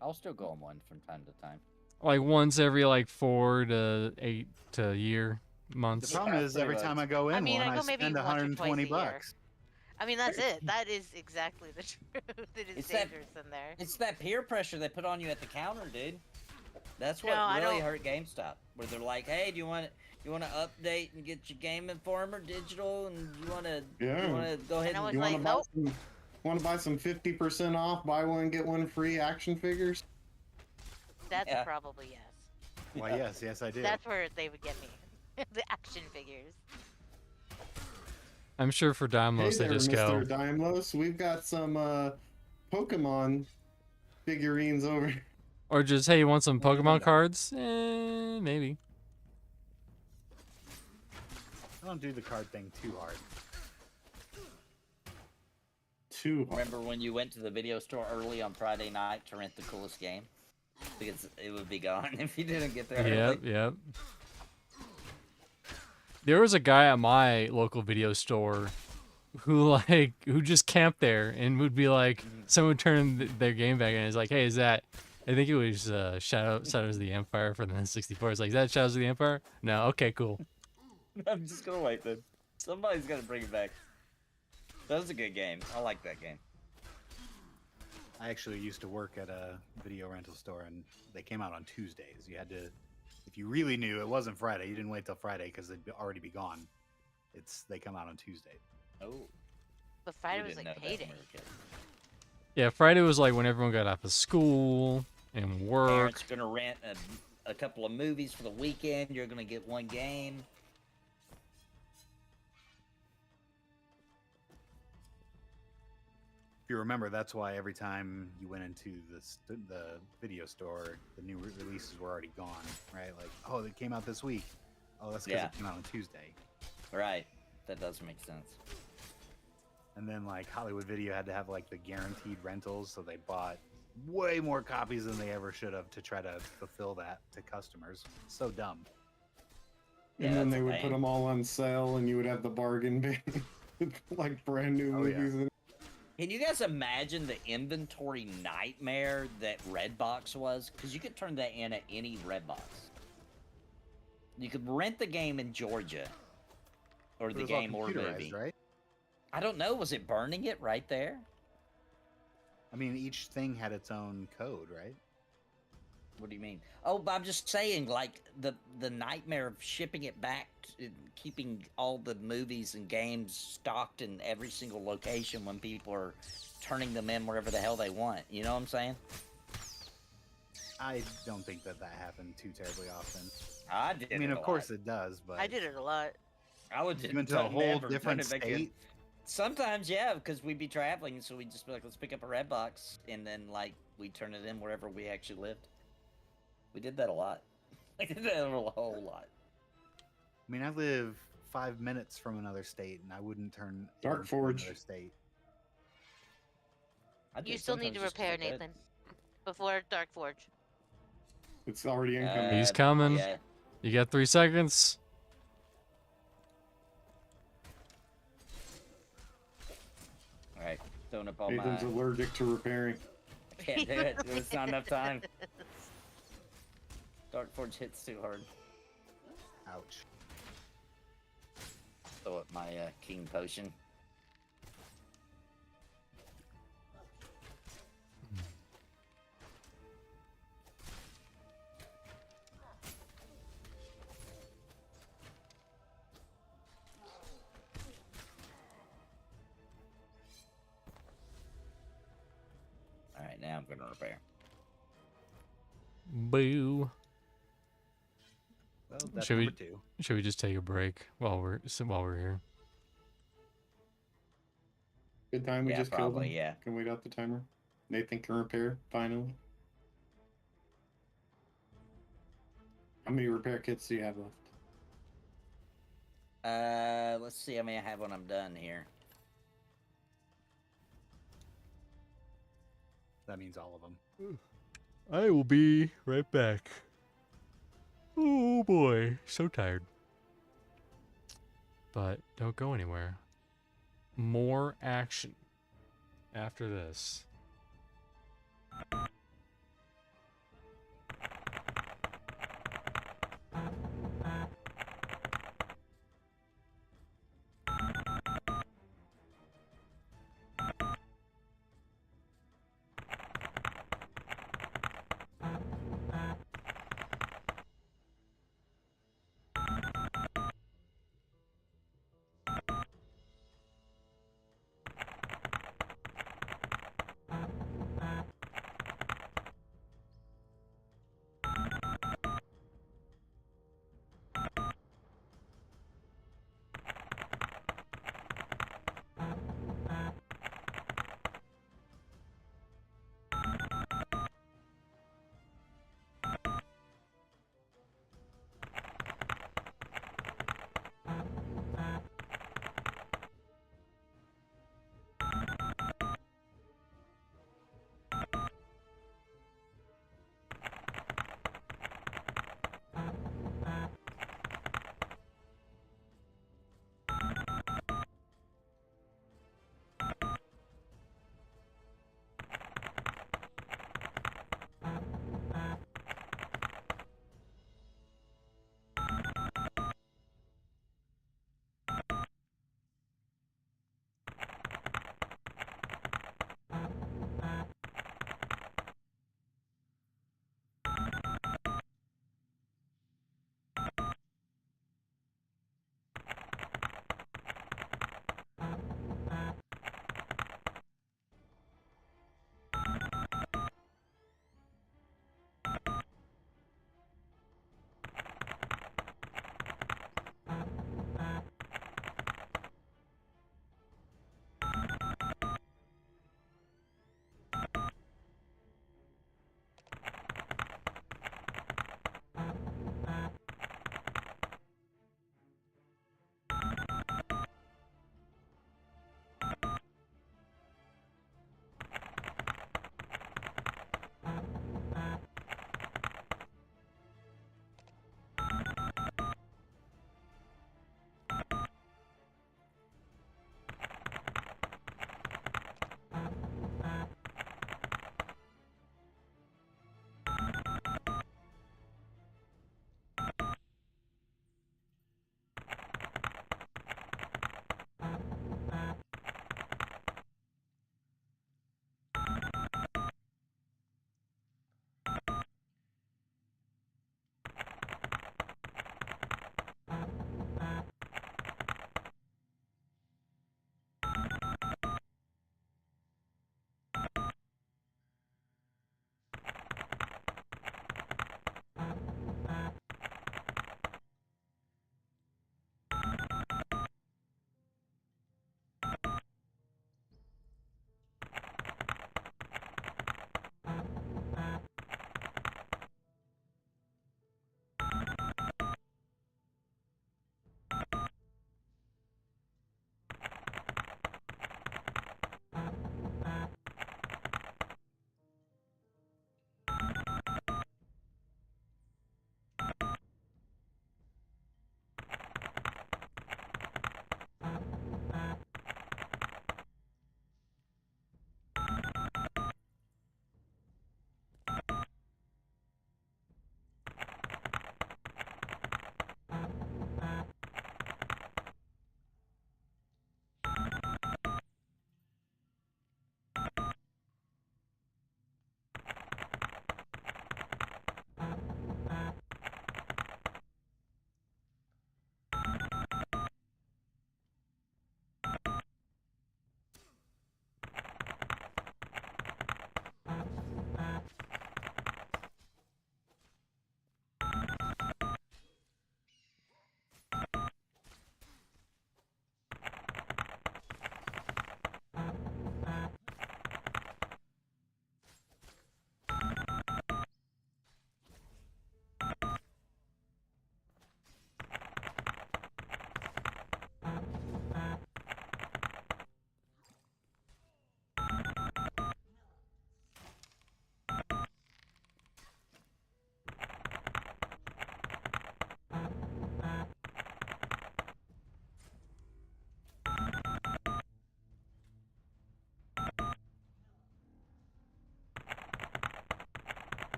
I'll still go on one from time to time. Like once every like 4 to 8 to year The months. problem is pretty every much. time I go in I mean, one, I I go maybe spend once or twice 120 a year. bucks. I mean, that's it. That is exactly the truth. It is It's that- dangerous in there. It's that peer pressure they put on you at the counter, dude. That's what No, I really don't- hurt GameStop. Where they're like, "Hey, do you want to update and get your Game Informer digital, and you want to Yeah. go ahead And I and was You like, want to buy nope. some? Want to buy some 50% off, buy one get one free action figures? That's Yeah. probably yes. Why, yes, I do. That's where they would get me. The action figures. I'm sure for Hey Domlos they there, just Mr. go. Daimlos. We've got some Pokemon figurines over. Or just, hey, you want some Yeah, I Pokemon know. cards? Maybe. I don't do the card thing too hard. Too hard. remember when you went to the video store early on Friday night to rent the coolest game, because it would be gone if you didn't get there Yep, early. yep. There was a guy at my local video store who just camped there and would be like, someone would turn their game back and it's like, hey, is that? I think it was Shadows of the Empire for the N64. It's like, is that Shadows of the Empire? No, okay, cool. I'm just gonna wait then. Somebody's gonna bring it back. That was a good game. I like that game. I actually used to work at a video rental store, and they came out on Tuesdays. You had to, if you really knew it wasn't Friday, you didn't wait till Friday because they'd already be gone. They come out on Tuesday. Oh, But Friday we was didn't like know that when payday. we were kids. Yeah, Friday was like when everyone got off of school and work. Parents are gonna rent a couple of movies for the weekend. You're gonna get one game. If you remember, that's why every time you went into the video store, the new releases were already gone, right? Like, oh, it came out this week. Oh, that's because Yeah. it came out on Tuesday. Right. That does make sense. And then like Hollywood Video had to have like the guaranteed rentals, so they bought way more copies than they ever should have to try to fulfill that to customers. So dumb. And Yeah, then that's they a would put pain. them all on sale, and you would have the bargain bin with like brand new Oh, yeah. movies. In it. Can you guys imagine the inventory nightmare that Redbox was? Because you could turn that in at any Redbox. You could rent the game in Georgia, or It the was all game or computerized, movie. right? I don't know. Was it burning it right there? I mean, each thing had its own code, right? What do you mean? Oh, but I'm just saying, like the nightmare of shipping it back, and keeping all the movies and games stocked in every single location when people are turning them in wherever the hell they want. You know what I'm saying? I don't think that happened too terribly often. I did. I mean, it of a course lot. it does, but I did it a lot. I would just you went to a whole never different turn it back in. state. Sometimes, yeah, because we'd be traveling, so we'd just be like, let's pick up a Redbox, and then like we turn it in wherever we actually lived. We did that a lot. I did that a whole lot. I mean, I live 5 minutes from another state, and I wouldn't turn Dark into Forge. another state. I You did still need sometimes to just 'cause I repair, could. Nathan. Before Dark Forge. It's already incoming. He's coming. Yeah. You got 3 seconds. All right. Throwing up all Nathan's my. allergic to repairing. I can't do it. There's not enough time. Dark Forge hits too hard. Ouch. Throw up my King Potion. All right, now I'm gonna repair. Boo. Well, that's Should we- number 2. Should we just take a break while we're here? Good time. We Yeah, just killed probably, him. yeah. Can wait out the timer. Nathan can repair finally. How many repair kits do you have left? Let's see how many I have when I'm done here. That means all of them. I will be right back. Oh boy, so tired. But don't go anywhere. More action after this.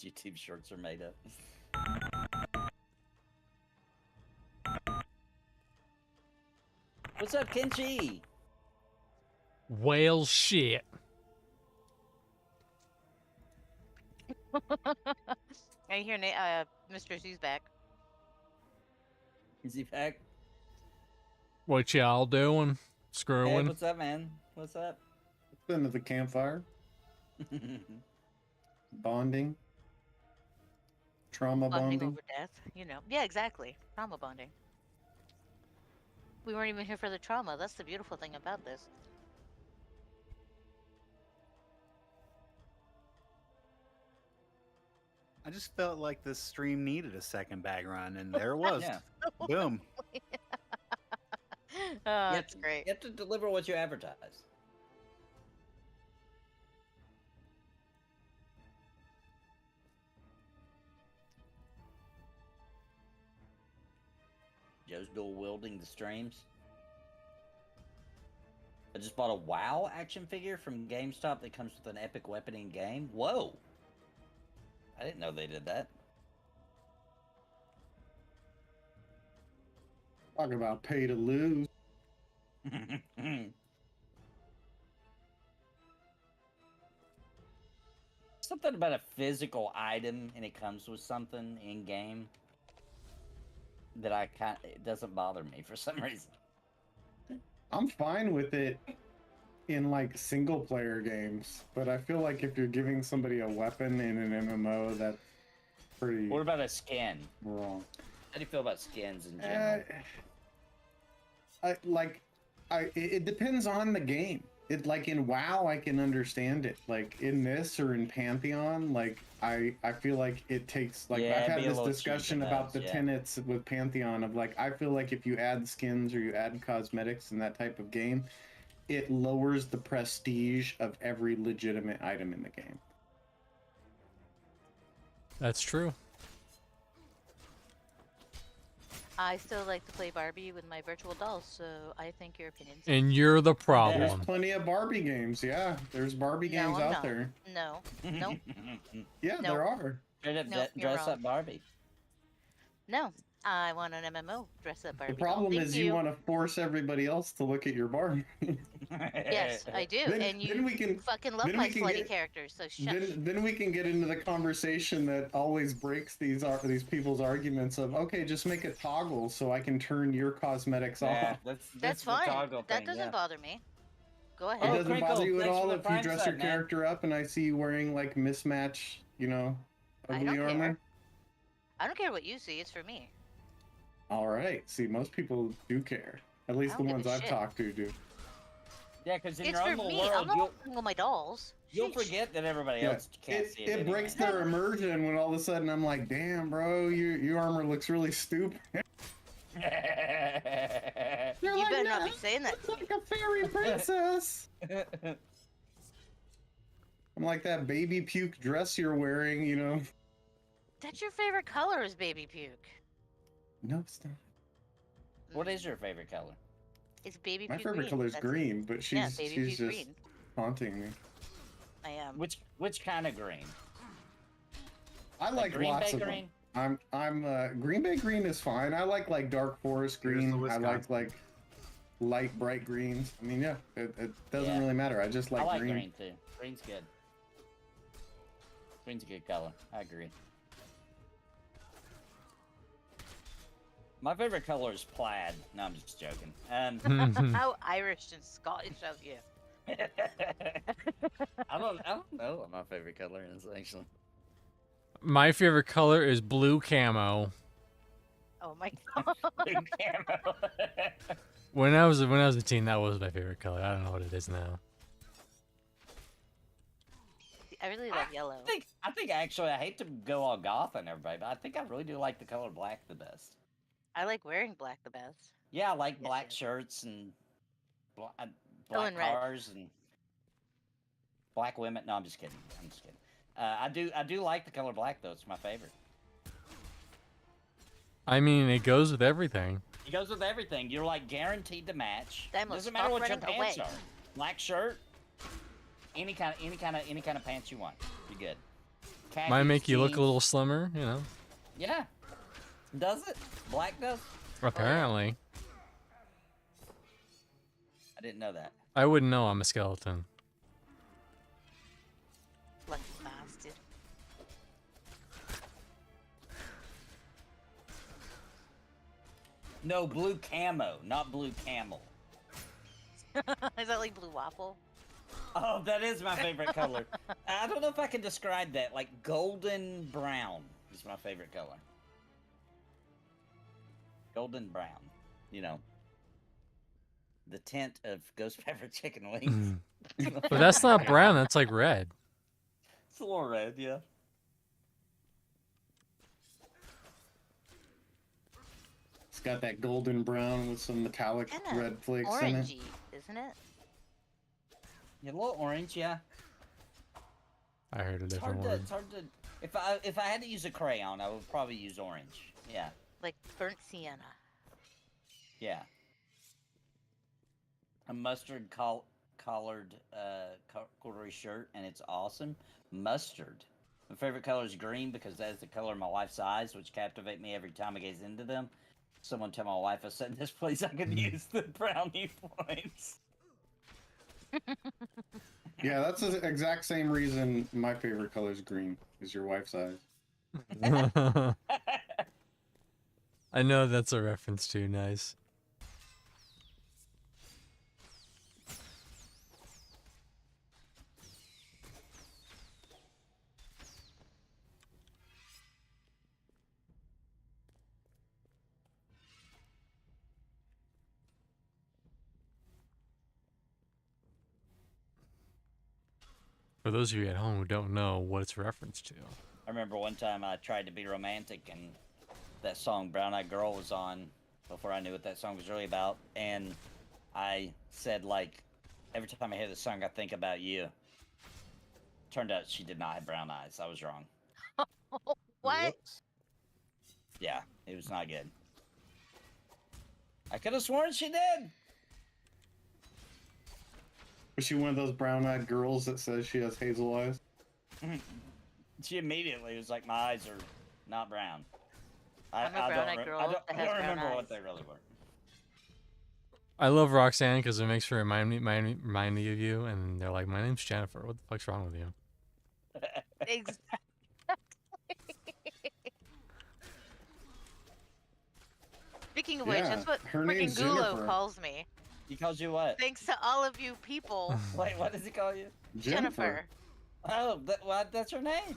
YouTube shorts are made up. What's up, Kenchi? Whale shit. I hear Mr. C's back. Is he back? What y'all doing? Hey, Screwing? what's up, man? What's up? Sitting at the campfire, bonding, trauma Bonding bonding. over death, you know. Yeah, exactly. Trauma bonding. We weren't even here for the trauma. That's the beautiful thing about this. I just felt like this stream needed a second bag run, and there it was. Yeah. Boom. Oh, You that's have to- great. You have to deliver what you advertise. Joe's dual wielding the streams. I just bought a WoW action figure from GameStop that comes with an epic weapon in game. Whoa! I didn't know they did that. Talk about pay to lose. Something about a physical item and it comes with something in game that it doesn't bother me for some reason. I'm fine with it in like single player games, but I feel like if you're giving somebody a weapon in an MMO, that's pretty What about a skin? wrong. How do you feel about skins in general? It depends on the game. It like in WoW, I can understand it. Like in this or in Pantheon, like I feel like it takes like Yeah, I've it'd had be a this little cheap discussion in about those, the yeah. tenets with Pantheon of like I feel like if you add skins or you add cosmetics in that type of game, it lowers the prestige of every legitimate item in the game. That's true. I still like to play Barbie with my virtual dolls, so I think your opinion's And you're the There's problem. plenty of Barbie games. Yeah, there's Barbie games I'm out not. there. No, no, Yeah, No. there are. Straight up No, you're dress wrong. up Barbie. no. I want an MMO dress up Barbie. The doll. problem Thank is you want to force everybody else to look at your Barbie. Yes, I do. Then- and you then we can- fucking love then my we can slutty get- characters, so shush. Then we can get into the conversation that always breaks these people's arguments of okay, just make a toggle so I can turn your cosmetics Yeah, off. That's the fine. toggle That thing, doesn't yeah. bother me. Go It ahead. doesn't Crinkle, bother you at thanks for all the if you prime dress sub, your man. character up and I see you wearing like mismatch, I ugly don't armor. care. I don't care what you see. It's for me. All right. See, most people do care. At least I the don't give ones a I've shit. talked to do. Yeah, because in It's your for own little me. world, I'm not with my dolls. you'll Sheesh. forget that everybody Yeah, else can't see it. it breaks anyway. their immersion when all of a sudden I'm like, damn, bro, your armor looks really stupid. They're You like, better "Yeah, not be saying that it's to me. like a fairy princess. I'm like that baby puke dress you're wearing. That's your favorite color is baby puke. No, it's not. What is your favorite color? It's baby My puke favorite green. color is That's it. green, but Yeah, she's baby she's puke just green. haunting me. I am. Which kind of green? I like Green lots Bay of green? them. I'm Green Bay green is fine. I like dark forest Here's the green. I Wisconsin. like light bright greens. I mean, yeah, it doesn't Yeah. really matter. I just I like like green. green too. Green's good. Green's a good color. I agree. My favorite color is plaid. No, I'm just joking. How Irish and Scottish of you. I don't know what my favorite color is actually. My favorite color is blue camo. Oh my god. Blue camo. When I was a teen, that was my favorite color. I don't know what it is now. I really love yellow. I think actually I hate to go all goth on everybody, but I think I really do like the color black the best. I like wearing black the best. Yeah, I like Yes, black yes. shirts and black and red. cars and black women. No, I'm just kidding. I'm just kidding. I do like the color black though. It's my favorite. I mean, it goes with everything. It goes with everything. You're like guaranteed to match. Then let's Doesn't matter stop what your running pants away. are. Black shirt, any kind of pants you want. You're good. khaki Might make you look a jeans. little slimmer, you know. Yeah. Does it? Black does? Apparently. I didn't know that. I wouldn't know I'm a skeleton. Lucky bastard. No, blue camo, not blue camel. Is that like blue waffle? Oh, that is my favorite color. I don't know if I can describe that. Like golden brown is my favorite color. Golden brown. You know. The tint of ghost pepper chicken wings. But that's not brown, that's like red. It's a little red, yeah. It's got that golden brown with some metallic Kinda red flakes in it. Orangey, isn't it? Yeah, a little orange, yeah. I heard a It's different hard to word. it's hard to if I had to use a crayon, I would probably use orange. Yeah. Like burnt sienna. Yeah. A mustard collared corduroy shirt, and it's awesome. Mustard. My favorite color is green because that is the color of my wife's eyes, which captivate me every time I gaze into them. Someone tell my wife I said in this place I could use the brownie points. Yeah, that's the exact same reason my favorite color is green, is your wife's eyes. I know that's a reference to. Nice. For those of you at home who don't know what it's a reference to. I remember one time I tried to be romantic, and that song Brown Eyed Girl was on before I knew what that song was really about, and I said, like, every time I hear this song I think about you. Turned out she did not have brown eyes. I was wrong. What? Whoops. Yeah, it was not good. I could have sworn she did. Was she one of those brown-eyed girls that says she has hazel eyes? She immediately was like, my eyes are not brown. I'm a brown-eyed girl that I has don't brown remember eyes. what they really were. I love Roxanne because it makes her remind me of you, and they're like, "My name's Jennifer. What the fuck's wrong with you?" Exactly. Speaking of which, Yeah, that's what her freaking name's Gulo Jennifer. calls me. He calls you what? Thanks to all of you people, Wait, what does he call you? Jennifer. Oh, that's her name.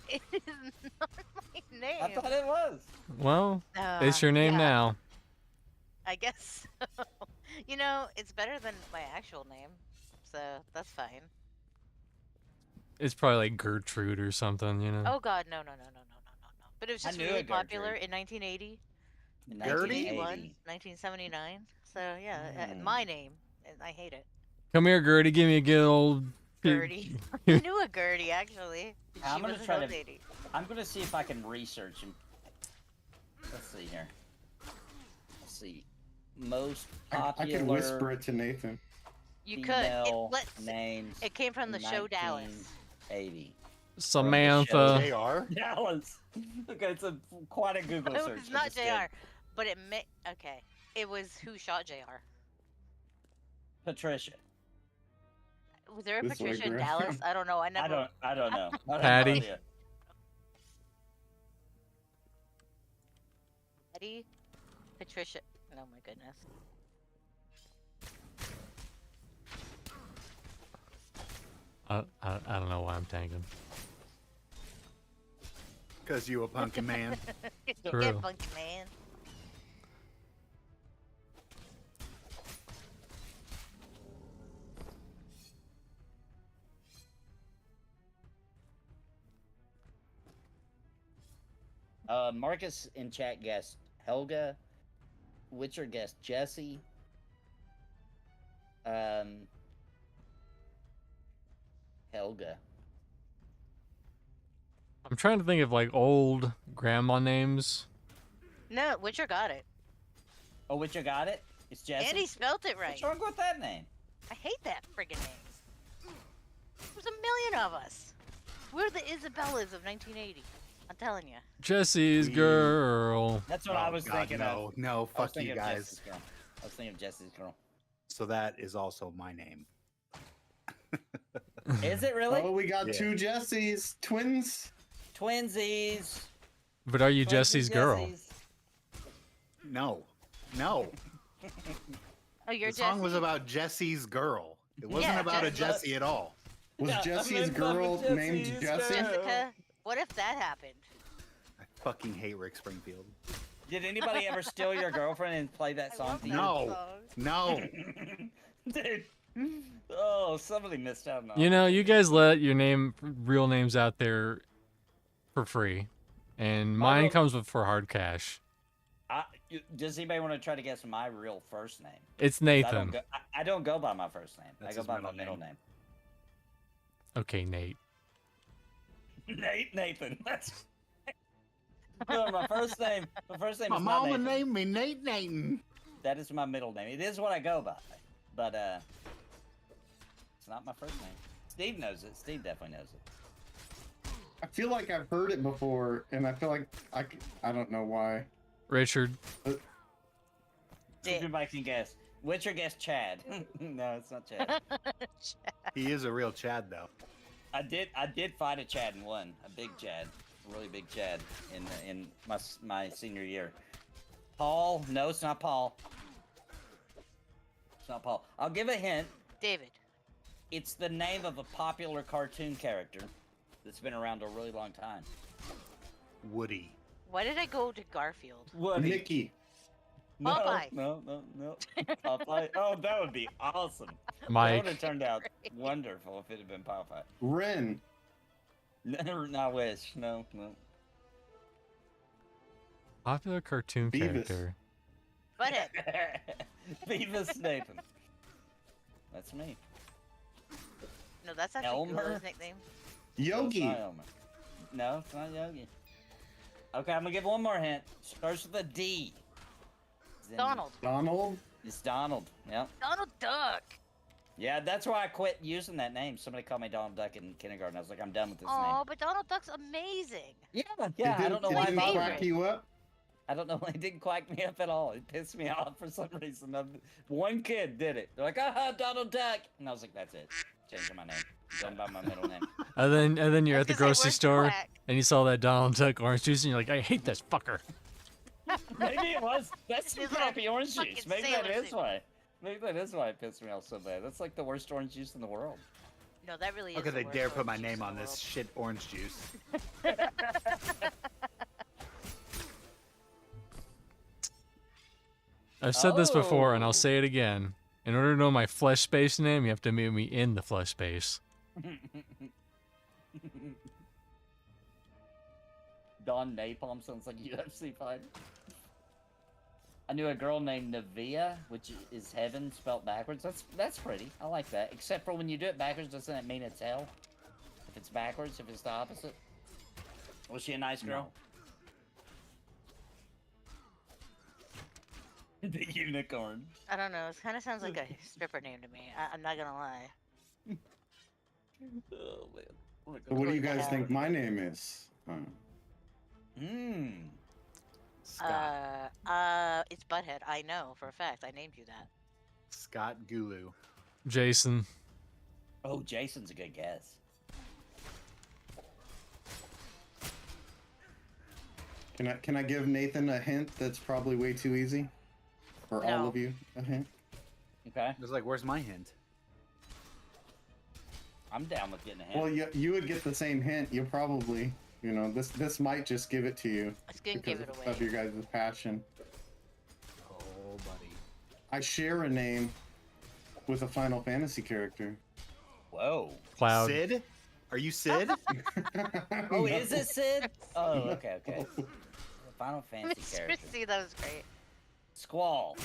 It is not my name. I thought it was. Well, it's your name yeah, now. I guess so. You know, it's better than my actual name, so that's fine. It's probably like Gertrude or something, you know. Oh God, no. But it was I just knew really a Gertrude. popular in 1980, In Gertie? 1981, 1980. 1979. So yeah, Mm. my name, and I hate it. Come here, Gertie. Give me a good old. Gertie. I knew a Gertie actually. I'm She gonna was try an to- old lady. I'm gonna see if I can research him. Let's see here. Let's see. Most I popular could whisper it to Nathan. You could. female Let's. names. It came from the show Dallas. 1980. Samantha. JR? Dallas. Okay, it's quite a Google It search. was for not this kid. Jr. But it okay. It was Who Shot Jr. Patricia. Was there a This way, Patricia in Graham. Dallas? I don't know. I never. I don't know. I have Patty. no idea. Patty, Patricia. Oh my goodness. I don't know why I'm tanking. Because you a punkin' man. True. Get funky, man. Marcus in chat guessed Helga. Witcher guessed Jesse. Helga. I'm trying to think of like old grandma names. No, Witcher got it. Oh, Witcher got it? It's Jesse? And he spelt it right. What's wrong with that name? I hate that friggin' name. There's a million of us. We're the Isabellas of 1980. I'm telling you. Jesse's We- girl. That's what Oh, I was God, thinking no, of. no, I was fuck thinking you of guys. Jesse's girl. I was thinking of Jesse's girl. So that is also my name. Is it really? Oh, we got Yeah. 2 Jessies, twins. Twinsies. But are you Twinsies, Jesse's girl? Jessies. No, no. Oh, you're The song Jesse. was about Jesse's girl. It wasn't Yeah, about a Jesse- Jesse at all. Was Yeah, Jesse's I'm in love girl with named Jesse's Jesse? girl. Jessica. What if that happened? I fucking hate Rick Springfield. Did anybody ever steal your girlfriend and play that I song love to that you? No. song. No. Dude. Oh, somebody missed out on You know, you guys let your real names out there for free, and mine real- comes with for hard cash. Does anybody want to try to guess my real first name? It's I Nathan. don't go, I don't go by my first name. That's I go his by my middle middle name. Okay, Nate. Nathan. That's no, my first name. My first name My is not mama Nathan. named me Nate Nathan. That is my middle name. It is what I go by, but it's not my first name. Steve knows it. Steve definitely knows it. I feel like I've heard it before, and I feel like I don't know why. Richard. See if anybody can guess. What's your guess, Chad? No, it's not Chad. He is a real Chad, though. I did fight a Chad and won. A big Chad, a really big Chad in my senior year. Paul? No, it's not Paul. It's not Paul. I'll give a hint. David. It's the name of a popular cartoon character that's been around a really long time. Woody. Why did I go to Garfield? Woody. Nikki. No, Popeye. no. Popeye. Oh, that would be awesome. That Mike. would have turned out wonderful if it had been Popeye. Ren. No, I wish. No. Popular cartoon Beavis. character. Butthead. Beavis Nathan. That's me. No, that's actually Elmer? Google's nickname. Yogi. No, it's not Elmer. No, it's not Yogi. Okay, I'm gonna give one more hint. Starts with a D. Then Donald. Donald. It's Donald. Yep. Donald Duck. Yeah, that's why I quit using that name. Somebody called me Donald Duck in kindergarten. I was like, I'm done with this Oh, name. but Donald Duck's amazing. Yeah, It I don't know it why I didn't bothered crack me. you up. I don't know why it didn't quack me up at all. It pissed me off for some reason. One kid did it. They're like, aha, Donald Duck. And I was like, that's it. Changing my name. Done by my middle name. And then you're I at the was gonna say, grocery where's store Quack? and you saw that Donald Duck orange juice and you're like, I hate this fucker. Maybe it was. That's some His little crappy orange fucking juice. Maybe that sailor is suit. why. Maybe that is why it pissed me off so bad. That's like the worst orange juice in the world. No, that really is. How could the they worst dare put my orange juice name in on the this world. shit orange juice? I've said this before and Oh. I'll say it again. In order to know my flesh space name, you have to meet me in the flesh space. Don Napalm sounds like a UFC fight. I knew a girl named Nevia, which is heaven spelt backwards. That's pretty. I like that. Except for when you do it backwards, doesn't that mean it's hell? If it's backwards, if it's the opposite. Was she a nice girl? The unicorn. I don't know. It kind of sounds like a stripper name to me. I'm not gonna lie. Oh man. So what do you Going guys down. think my name is? Mmm. Scott. It's Butthead. I know for a fact. I named you that. Scott Gulu. Jason. Oh, Jason's a good guess. Can I give Nathan a hint that's probably way too easy? For all No. of you, a hint? Okay. It was like, where's my hint? I'm down with getting a hint. Well, you would get the same hint. You'll probably, this might just give it to you I was gonna because give it of away. your guys' passion. Oh, buddy. I share a name with a Final Fantasy character. Whoa. Cloud. Sid? Are you Sid? Oh, is it Sid? Oh, okay. The Final Fantasy Mr. character. C, that was great. Squall.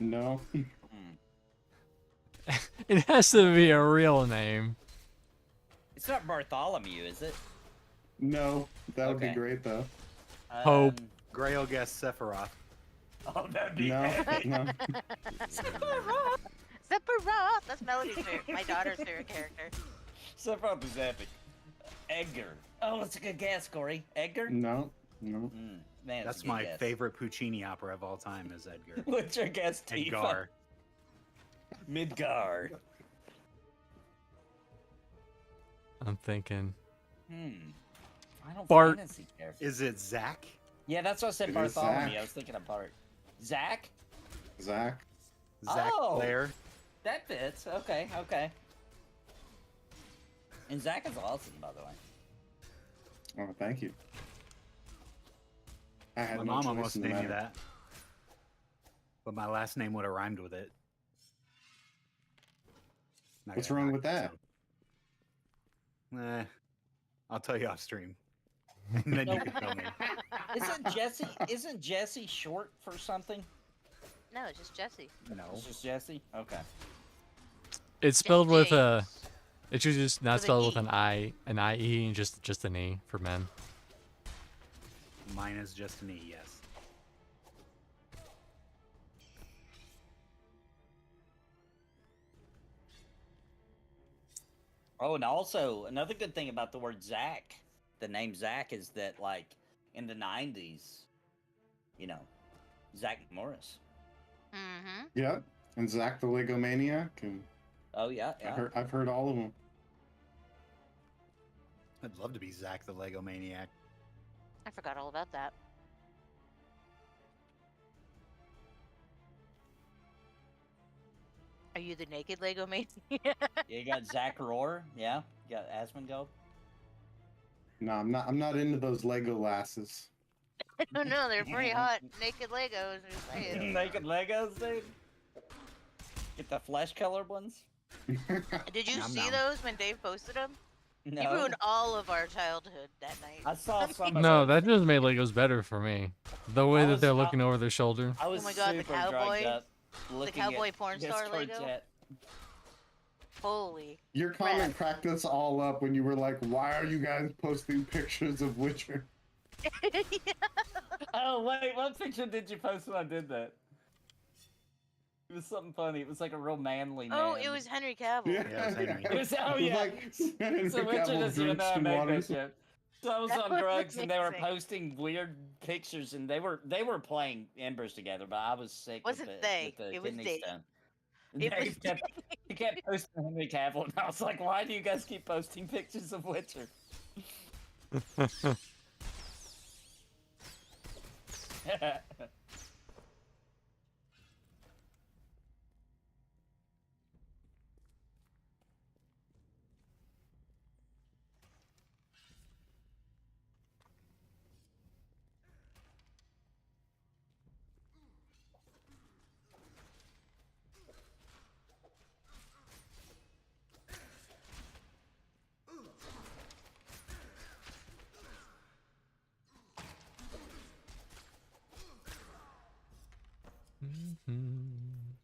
No. It has to be a real name. It's not Bartholomew, is it? No. That would be Okay. great though. Hope. Grail guess Sephiroth. Oh, that'd be No. epic. No. Sephiroth! That's Melody's favorite. My daughter's favorite character. Sephiroth is epic. Edgar. Oh, that's a good guess, Corey. Edgar? No, no. Man, That's my favorite Puccini opera of all time is Edgar. What's your guess, Tifa? Edgar. Midgar. I'm thinking. Final Bart. Fantasy character. Is it Zach? Yeah, that's what I said. It is Bartholomew. Zach. I was thinking of Bart. Zach? Zach. Zach Oh. Blair? That fits. Okay, okay. And Zach is awesome, by the way. Oh, thank you. I had My no mom choice almost in the named me matter. that. But my last name would have rhymed with it. Not What's gonna wrong knock with it, that? so- I'll tell you off stream. And then you can tell me. Isn't Jesse short for something? No, it's just Jesse. No. It's just Jesse? Okay. It's spelled with a. James. It's usually just not With an spelled with E. an I, an IE, and just an E for men. Mine is just an E, yes. Oh, and also another good thing about the word Zach, the name Zach, is that like in the '90s, you know, Zach Morris. Mm-hmm. Yeah, and Zach the Lego Maniac, and Oh yeah, yeah. I've heard all of them. I'd love to be Zach the Lego Maniac. I forgot all about that. Are you the naked Lego Maniac? Yeah, you got Zach Roar. Yeah, you got Asmongold. No, I'm not. I'm not into those Lego lasses. I don't know, they're pretty hot. Naked Legos, just saying. Naked Legos, dude. Get the flesh colored ones. Did you Nom see nom. those when Dave posted them? No, You ruined all of our childhood that night. I saw some. Of No, those. that just made Legos better for me. The way I that was- they're looking over their shoulder. I was Oh my God, the super cowboy- drugged up looking cowboy at porn star Discord Lego? chat. Holy. Your comment cracked us all up when you were like, "Why are you guys posting pictures of Witcher?" Oh wait, what picture did you post when I did that? It was something funny. It was like a real manly man. Oh, it was Henry Cavill. Yeah, it was Henry. It was, oh It was yeah. like Henry So Richard Cavill doesn't even know drenched I in made water. that shit. So I was That on was drugs and they were amazing. posting weird pictures and they were playing Embers together, but I was sick Wasn't with they? the It was kidney Dave. stone. It was Dave kept, he kept posting Henry Cavill and I was like, why do you guys keep posting pictures of Witcher? Mhm.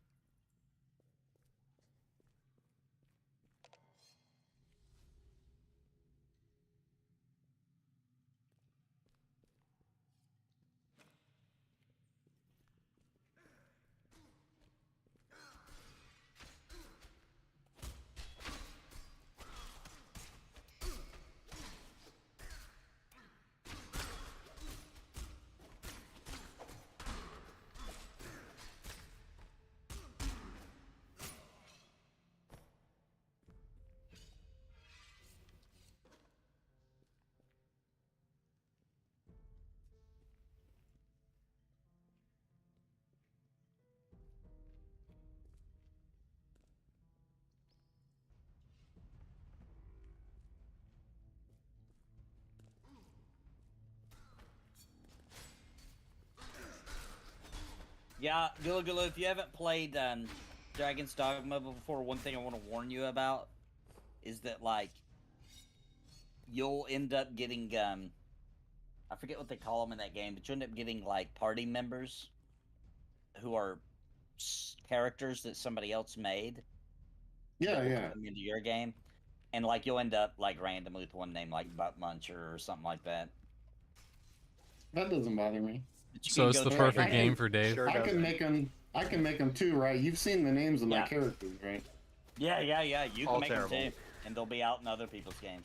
Yeah, Gula, if you haven't played Dragon's Dogma before, one thing I want to warn you about is that, like, you'll end up getting, I forget what they call them in that game, but you end up getting, like, party members who are characters that somebody else made. Yeah, that will yeah. come into your game. And, like, you'll end up, like, randomly with one name, like Butt Muncher or something like that. That doesn't bother me. But you So can it's go the try perfect that. game for Dave. Sure I does. can make them. I can make them too, right? You've seen the names of my Yeah. characters, right? Yeah. You All can make terrible. them too. And they'll be out in other people's games.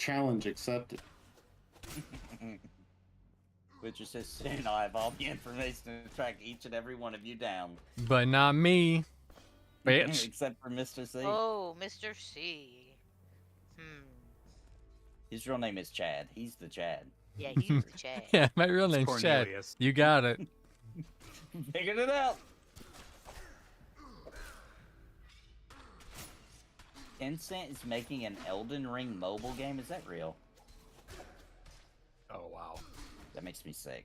challenge accepted. Witcher says soon I'll have all the information to track each and every one of you down. But not me, bitch. Except for Mr. C. Oh, Mr. C. His real name is Chad. He's the Chad. Yeah, he's the Chad. Yeah, my real It's name's Chad. Cornelius. You got it. Figured it out. Tencent is making an Elden Ring mobile game. Is that real? Oh wow. That makes me sick.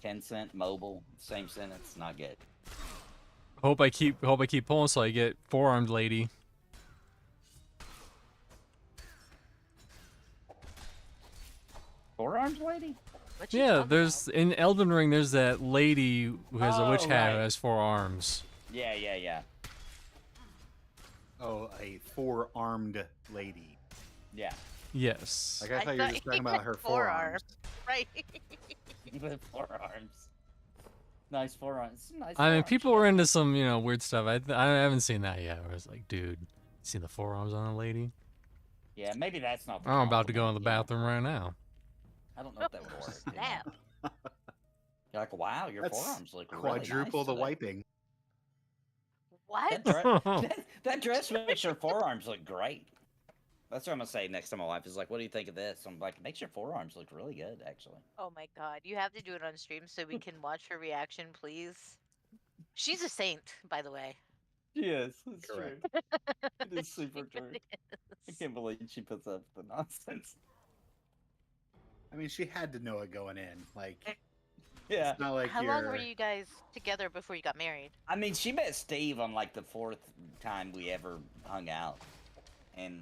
Tencent mobile, same sentence, not good. Hope I keep pulling so I get four-armed lady. Four-armed lady? What you Yeah, talking there's in Elden Ring. There's that lady who has a witch Oh, hat who right. has four arms. Yeah. Oh, a four-armed lady. Yeah. Yes. Like I thought you were just talking about her forearms. Right. With forearms. Nice forearms. Nice I mean, forearms. people were into some, weird stuff. I haven't seen that yet. Where it's like, dude, you seen the forearms on a lady? Yeah, maybe that's not the I'm about to go in the compliment, bathroom right now. I don't know if that would work. you know? Snap. You're like, wow, your That's forearms look really Quadruple nice the today. wiping. What? That dress makes your forearms look great. That's what I'm gonna say next time my wife is like, "What do you think of this?" I'm like, "It makes your forearms look really good, actually." Oh my god. You have to do it on stream so we can watch her reaction, please. She's a saint, by the way. Yes, it's Correct. true. It is super She true. really I is. can't believe she puts up the nonsense. I mean, she had to know it going in. Like, Yeah, it's not like How you're. long were you guys together before you got married? I mean, she met Steve on like the 4th time we ever hung out, and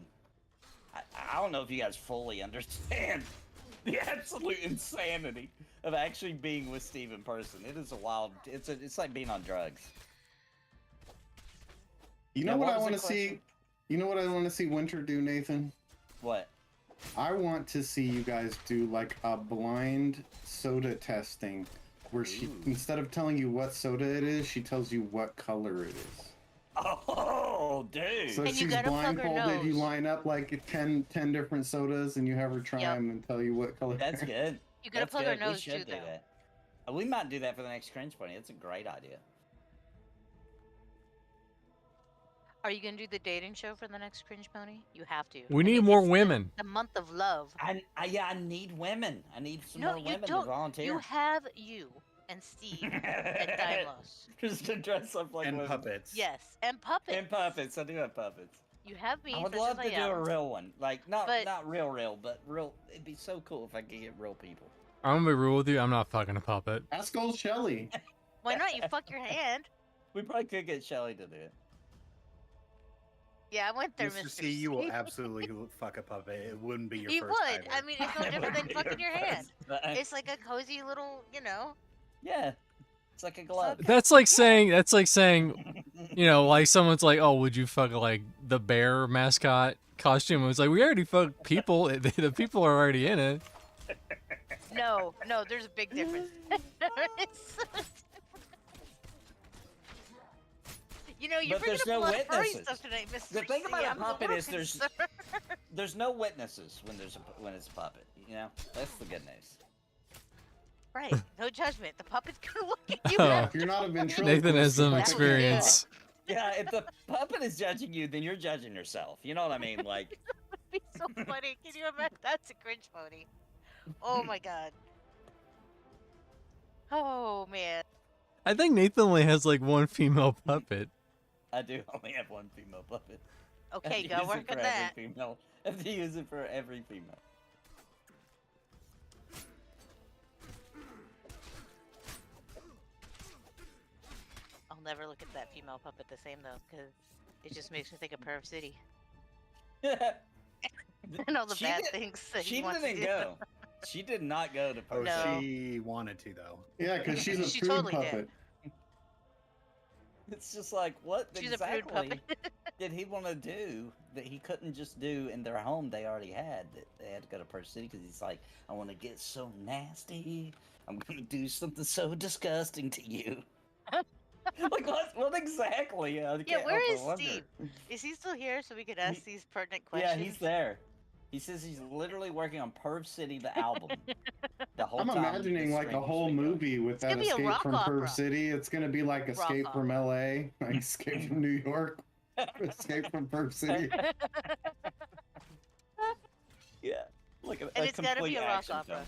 I don't know if you guys fully understand the absolute insanity of actually being with Steve in person. It is a wild. It's like being on drugs. You Yeah, know what what I was the want to see? question? You know what I want to see Winter do, Nathan? What? I want to see you guys do like a blind soda testing where she, Ooh. instead of telling you what soda it is, she tells you what color it is. Oh, dude. So And if you she's gotta plug her blindfolded, you nose. line up like 10 different sodas and you have her try Yep. them and tell you what color. That's good. You gotta That's plug her good. nose We should too, do though. that. We might do that for the next cringe party. That's a great idea. Are you gonna do the dating show for the next Cringe Pony? You have to. We I need mean, more it's women. The month of love. I need women. I need some No, more you women to don't. volunteer. You have you and Steve and Dimos. Just to dress up like and women. puppets. Yes, and puppets. And puppets. I do have puppets. You have me. I would such love as to I do am. a real one. Like not But- real, but real. It'd be so cool if I could get real people. I'm gonna be real with you. I'm not fucking a puppet. Ask old Shelly. Why not? You fuck your hand. We probably could get Shelly to do it. Yeah, I went there, Mr. Mr. C, you will absolutely fuck a puppet. It wouldn't be your He first would. either. I mean, it's no different than fucking your hand. It's It's like a cozy little, yeah, it's like a glove. That's like saying. Like someone's like, "Oh, would you fuck like the bear mascot costume?" It's like we already fucked people. The people are already in it. No, there's a big difference. It's so different. You're But bringing there's up no a lot of furry witnesses. stuff tonight, Mr. The thing C. about a I'm puppet little is there's- concerned. There's no witnesses when it's a puppet. You know, that's the good news. Right, no judgment. The puppet's gonna look at you. Oh. Yeah, if you're not a ventriloquist, Nathan has some the puppet- experience. Yeah, if the puppet is judging you, then you're judging yourself. You know what I mean? Like, It'd be so funny. Can you imagine? That's a cringe pony. Oh my god. Oh man. I think Nathan only has like one female puppet. I do only have one female puppet. I have Okay, to go use it work for on every that. Female. I have to use it for every female. I'll never look at that female puppet the same though, because it just makes me think of Perv City and all the She bad did- things that he She wants didn't to do. go. She did not go to Oh, Percy. No. she wanted to though. Yeah, because she's a She prude totally did. puppet. It's just like, what She's a prude exactly puppet. did he want to do that he couldn't just do in their home they already had? That they had to go to Percy City because he's like, I want to get so nasty. I'm gonna do something so disgusting to you. Like what exactly? I Yeah, can't where help is but wonder. Steve? Is he still here so we could ask these pertinent Yeah, questions? he's there. He says he's literally working on Perv City, the album. The whole I'm time imagining this like a stream has whole been going. movie with It's that gonna be a Escape rock from Perv opera. City. It's gonna be like Rock Escape from opera. LA, like Escape from New York, Escape from Perv City. Yeah, like And it's gotta be complete a rock action opera. film.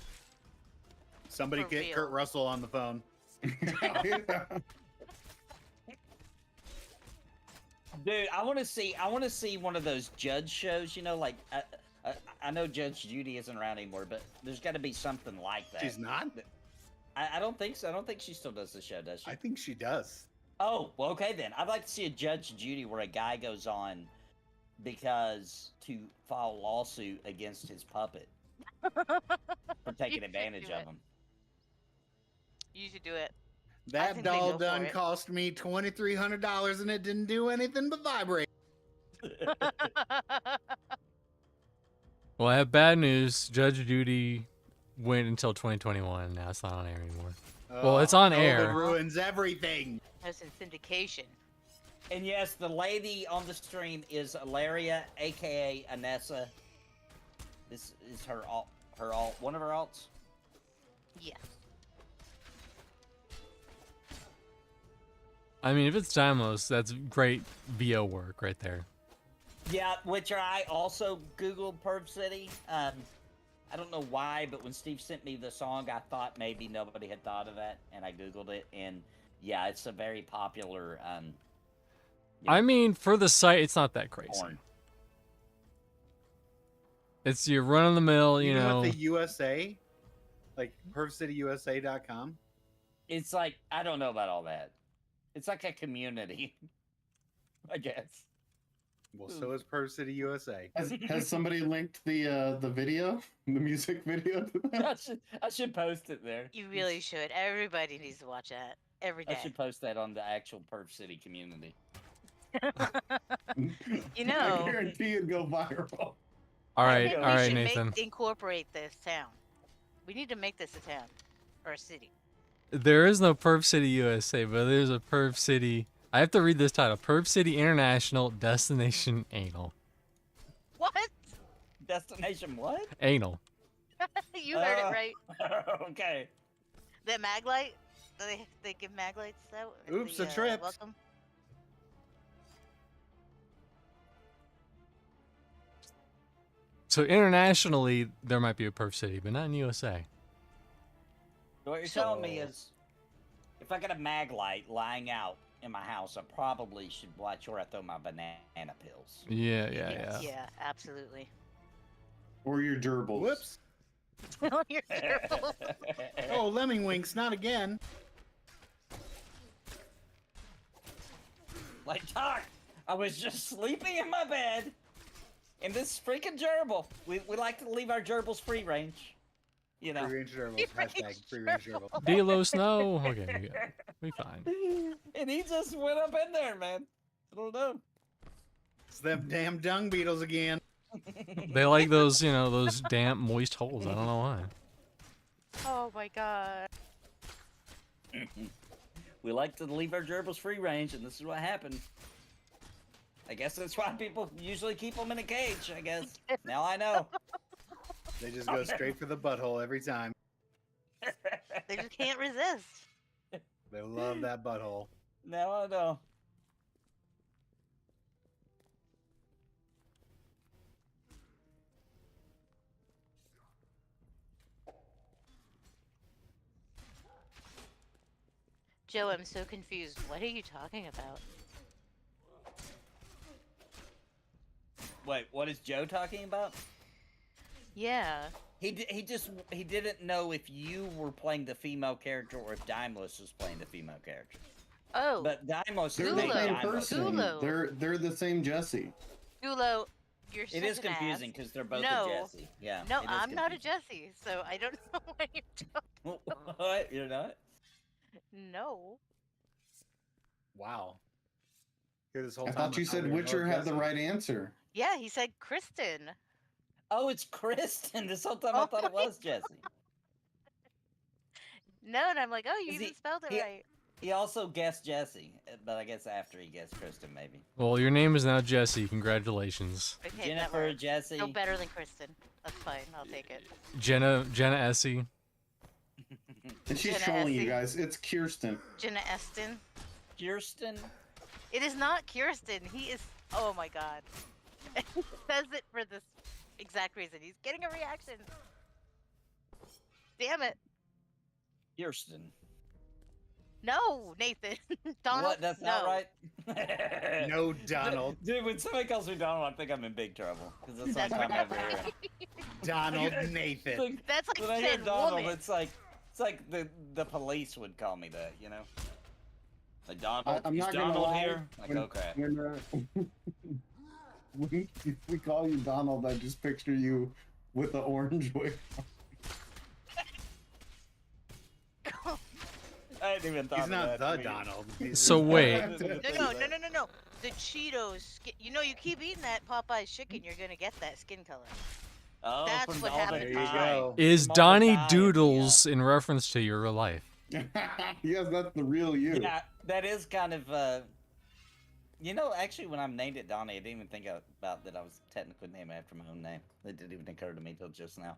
Somebody For get real. Kurt Russell on the phone. Dude, I want to see one of those judge shows. You know, like I know Judge Judy isn't around anymore, but there's got to be something like that. She's not? I don't think so. I don't think she still does the show, does she? I think she does. Oh, well, okay then. I'd like to see a Judge Judy where a guy goes on because to file a lawsuit against his puppet for taking should advantage do of it. him. You should do it. That think they doll go for done it. cost me $2,300 and it didn't do anything but vibrate. Well, I have bad news. Judge Judy went until 2021. Now it's not on air anymore. Well, it's on COVID air. ruins everything. That's in syndication. And yes, the lady on the stream is Ilaria, aka Anessa. This is her alt, one of her alts. Yes. I mean, if it's Dimos, that's great VO work right there. Yeah, which I also Googled Perv City. I don't know why, but when Steve sent me the song, I thought maybe nobody had thought of that, and I Googled it, and yeah, it's a very popular. I mean, for the site, it's not that crazy. Porn. It's your run-of-the-mill, you Even know. with the USA, like PervCityUSA.com. It's like I don't know about all that. It's like a community, I guess. Well, so is Perv City USA. Has somebody linked the video, the music video to that? I should post it there. You really should. Everybody needs to watch that every I day. should post that on the actual Perv City community. You know, I guarantee it'd go viral. All I right, think all we right, should Nathan. incorporate this town. We need to make this a town or a city. There is no Perv City USA, but there's a Perv City. I have to read this title: Perv City International Destination Anal. What? Destination what? Anal. You heard it right. Okay. The Maglite? They give Maglites out? at Oops, the, a trip. Welcome? So internationally, there might be a Perv City, but not in USA. What you're telling me is, if I got a mag light lying out in my house, I probably should watch where I throw my banana pills. Yeah, yeah. Yeah, absolutely. Or your gerbils. Whoops. You're careful. Oh, Lemming Winks, not again. Like, Doc, I was just sleeping in my bed, and this freaking gerbil. We like to leave our gerbils free range. You know. Free range gerbils. Hashtag free range gerbils. Delo Snow. Okay, we got it. We fine. And he just went up in there, man. I don't know. It's them damn dung beetles again. They like those, you know, those damp, moist holes. I don't know why. Oh my god. We like to leave our gerbils free range, and this is what happened. I guess that's why people usually keep them in a cage, I guess. Now I know. They just go straight for the butthole every time. They just can't resist. They love that butthole. Now I know. Joe, I'm so confused. What are you talking about? Wait, what is Joe talking about? Yeah. He didn't know if you were playing the female character or if Daimos was playing the female character. Oh, But Daimos They're is the named same Daimos. person. Zulu. They're the same Jesse. Dulo, you're It is such an confusing ass. because they're both No. a Jesse. Yeah. No, it is I'm not a confusing. Jesse, so I don't know what you're talking. What? You're not? No. Wow. Here this whole I time thought you thought said we were Witcher both had the Jesse. right answer. Yeah, he said Kristen. Oh, it's Kristen. This whole time I Oh thought it my was Jesse. No, and I'm like, oh, you Is even he- spelled it he- right. He also guessed Jesse, but I guess after he guessed Kristen, maybe. Well, your name is now Jesse. Congratulations. Okay, that Jennifer, works. Jesse. No better than Kristen. That's fine. I'll take it. Jenna Essie. And she's Jenna trolling you Essie. guys. It's Kirsten. Jenna Eston. Kirsten. It is not Kirsten. He is. Oh my god. He says it for this exact reason. He's getting a reaction. Damn it. Kirsten. No, Nathan. Donald. What? That's no. not right. No, Donald. Dude, when somebody calls me Donald, I think I'm in big trouble because that's the That's only time I ever right. hear it. Donald It's Nathan. like, That's like when I hear saying Donald, woman. it's like the police would call me that, you know? Like Donald, I'm is not gonna Donald lie. here? Like, When, okay. when we call you Donald, I just picture you with the orange wig. I hadn't even thought He's of not that. the I mean- Donald. He's So wait. No. The Cheetos skin. You know, you keep eating that Popeye's chicken, you're gonna get that skin color. Oh, That's from what all the happened. There you time. go. Is From all the Donnie time, Doodles in reference to your real life? Yes, that's the real you. Yeah, that is kind of. You know, actually, when I named it Donnie, I didn't even think about that I was technically named after my own name. That didn't even occur to me till just now.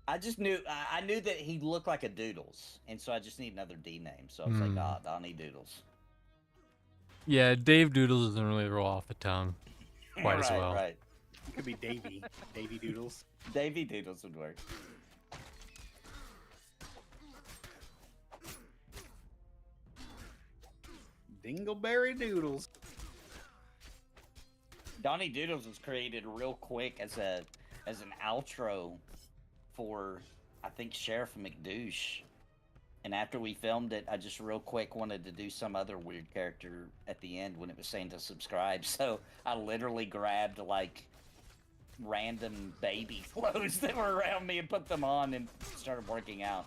I just knew I knew that he looked like a Doodles, and so I just need another D name. So I was like, Hmm. Donnie Doodles. Yeah, Dave Doodles doesn't really roll off the tongue quite as Right, well. Right. It could be Davy. Davy Doodles. Davy Doodles would work. Dingleberry Doodles. Donnie Doodles was created real quick as an outro for, I think, Sheriff McDouche. And after we filmed it, I just real quick wanted to do some other weird character at the end when it was saying to subscribe. So I literally grabbed like random baby clothes that were around me and put them on and started working out.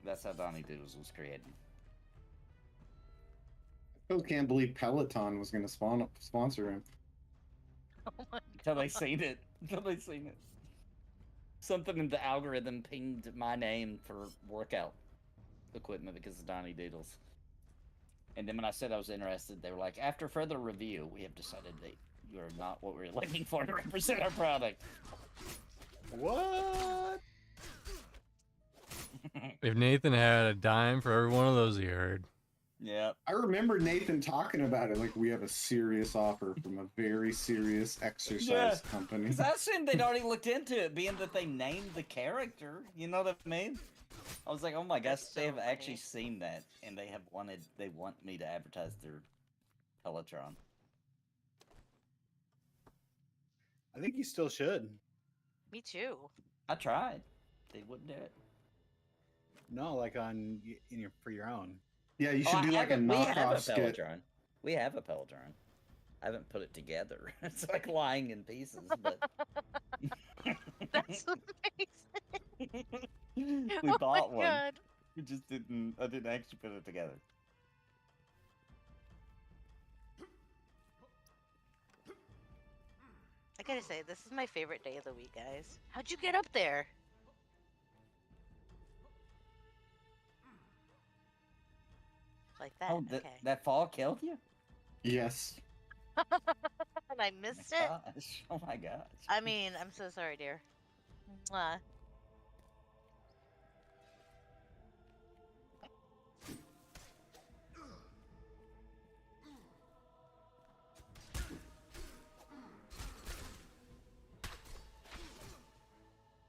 That's how Donnie Doodles was created. I still can't believe Peloton was going to sponsor him. Oh my Until they seen it. Until they seen it. Something in the algorithm pinged my name for workout equipment because of Donnie Doodles. And then when I said I was interested, they were like, after further review, we have decided that you are not what we're looking for to represent our product. What? If Nathan had a dime for every one of those he heard. Yeah. I remember Nathan talking about it like we have a serious offer from a very serious exercise company. Because I assumed they'd already looked into it, being that they named the character. You know what I mean? I was like, oh my gosh, That's they so have funny. actually seen that, and they want me to advertise their Peloton. I think you still should. Me too. I tried. They wouldn't do it. No, like for your own. Yeah, you Oh, should do like a we have knockoff a skit. Pelotron. We have a Pelotron. I haven't put it together. It's like lying in pieces, but That's amazing. we Oh bought my one. God. We just didn't. I didn't actually put it together. I gotta say, this is my favorite day of the week, guys. How'd you get up there? Like that. Oh, Okay. that fall killed you? Yes. And I missed it. Gosh. Oh my gosh. I mean, I'm so sorry, dear. Mwah.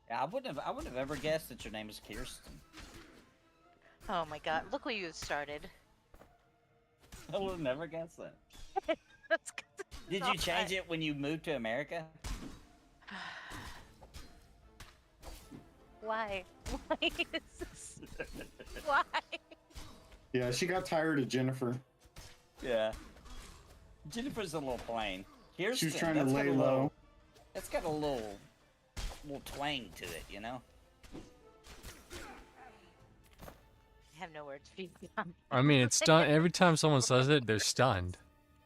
Yeah, I wouldn't have ever guessed that your name is Kirsten. Oh my God! Look what you started. I would have never guessed that. That's 'cause it's Did not you change right. it when you moved to America? Why? Why is this? Why? Yeah, she got tired of Jennifer. Yeah. Jennifer's a little plain. Kirsten, She was trying to that's got lay a low. little- That's got a little twang to it, you know? I have no words for you. I mean, it's stunned. Every time someone says it, they're stunned.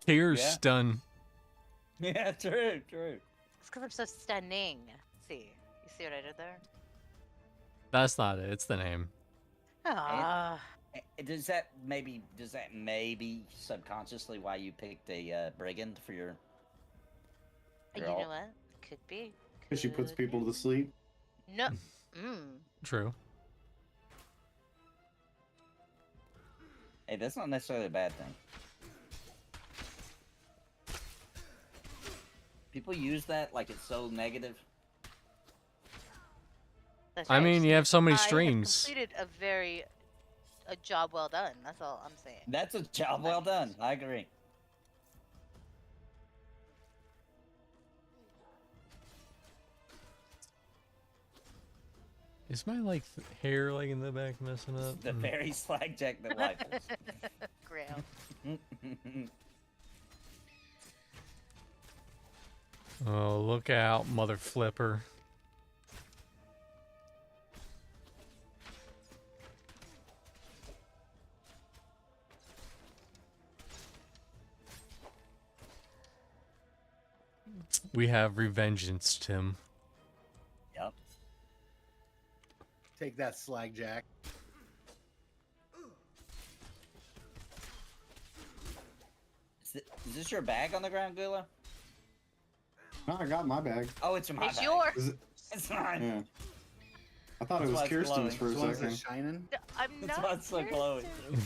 Tears Yeah. stun. Yeah, true. It's because I'm so stunning. See, you see what I did there? That's not it. It's the name. Ah, Does that maybe subconsciously why you picked a brigand for your you alt? know what? Could be. Because she puts Could people be. to sleep. No. Mm. True. Hey, that's not necessarily a bad thing. People use that like it's so negative. That's I right. mean, you have so many I have streams. completed a job well done. That's all I'm saying. That's a job well done. I agree. Is my like hair like in the back messing up? The very slagjack that wipes. Ground. Oh, look out, mother flipper. We have revengeance, Tim. Yep. Take that, Slagjack. Is this your bag on the ground, Gula? No, I got my bag. Oh, it's my It's bag. yours. Is it? It's mine. Yeah. I thought That's it why was it's Kirsten's glowing. for a This one's second. shining. I'm That's not. why it's so glowy. Kirsten.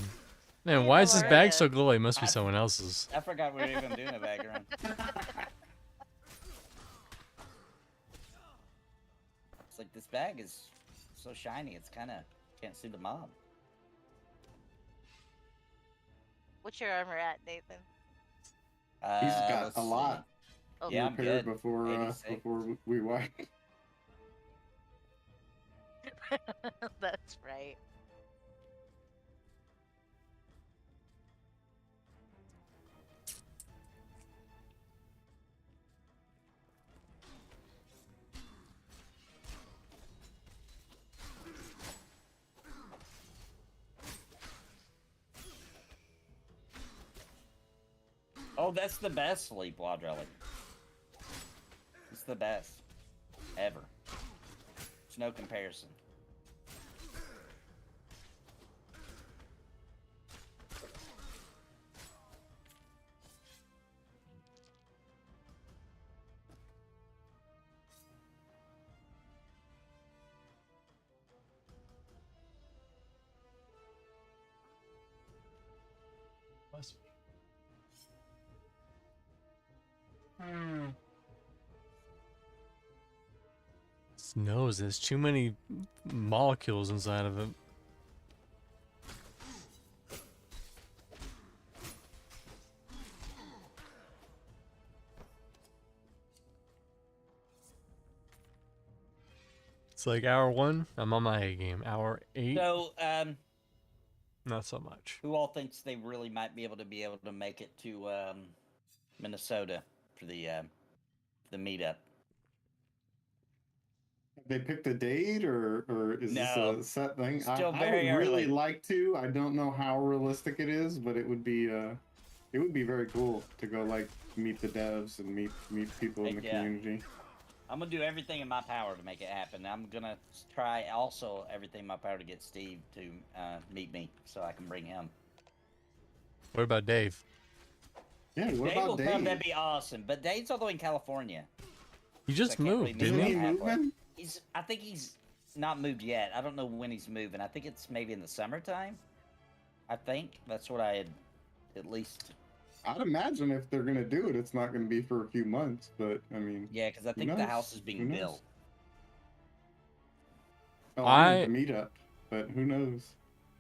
Man, Yeah, why is this Laura. bag so glowy? It must be someone else's. I forgot we were even doing a bag around. It's like this bag is so shiny. It's kind of can't see the mob. What's your armor at, Nathan? He's got Let's a lot Oh, Yeah, I'm repaired good. before 86. before we wiped. that's right. Oh, that's the best sleep, Wild Relic. It's the best ever. There's no comparison. Its nose, there's too many molecules inside of it. It's like hour 1, I'm on my A game. Hour 8, So, not so much. who all thinks they really might be able to make it to Minnesota for the meetup? They picked a date, or is No. this a set thing? I Still would very really early. like to. I don't know how realistic it is, but it would be very cool to go like meet the devs and meet people in Heck the yeah. community. I'm gonna do everything in my power to make it happen. I'm gonna try also everything in my power to get Steve to meet me so I can bring him. What about Dave? Yeah, what Dave about will Dave? come. That'd be awesome. But Dave's all the way in California. He just I can't really moved, meet didn't Isn't he? he halfway. moving? I think he's not moved yet. I don't know when he's moving. I think it's maybe in the summertime. I think that's what I had at least. I'd imagine if they're gonna do it, it's not gonna be for a few months. But I mean, Yeah, because I Who think the knows? house is Who being knows? built. oh, I need the meetup, but who knows?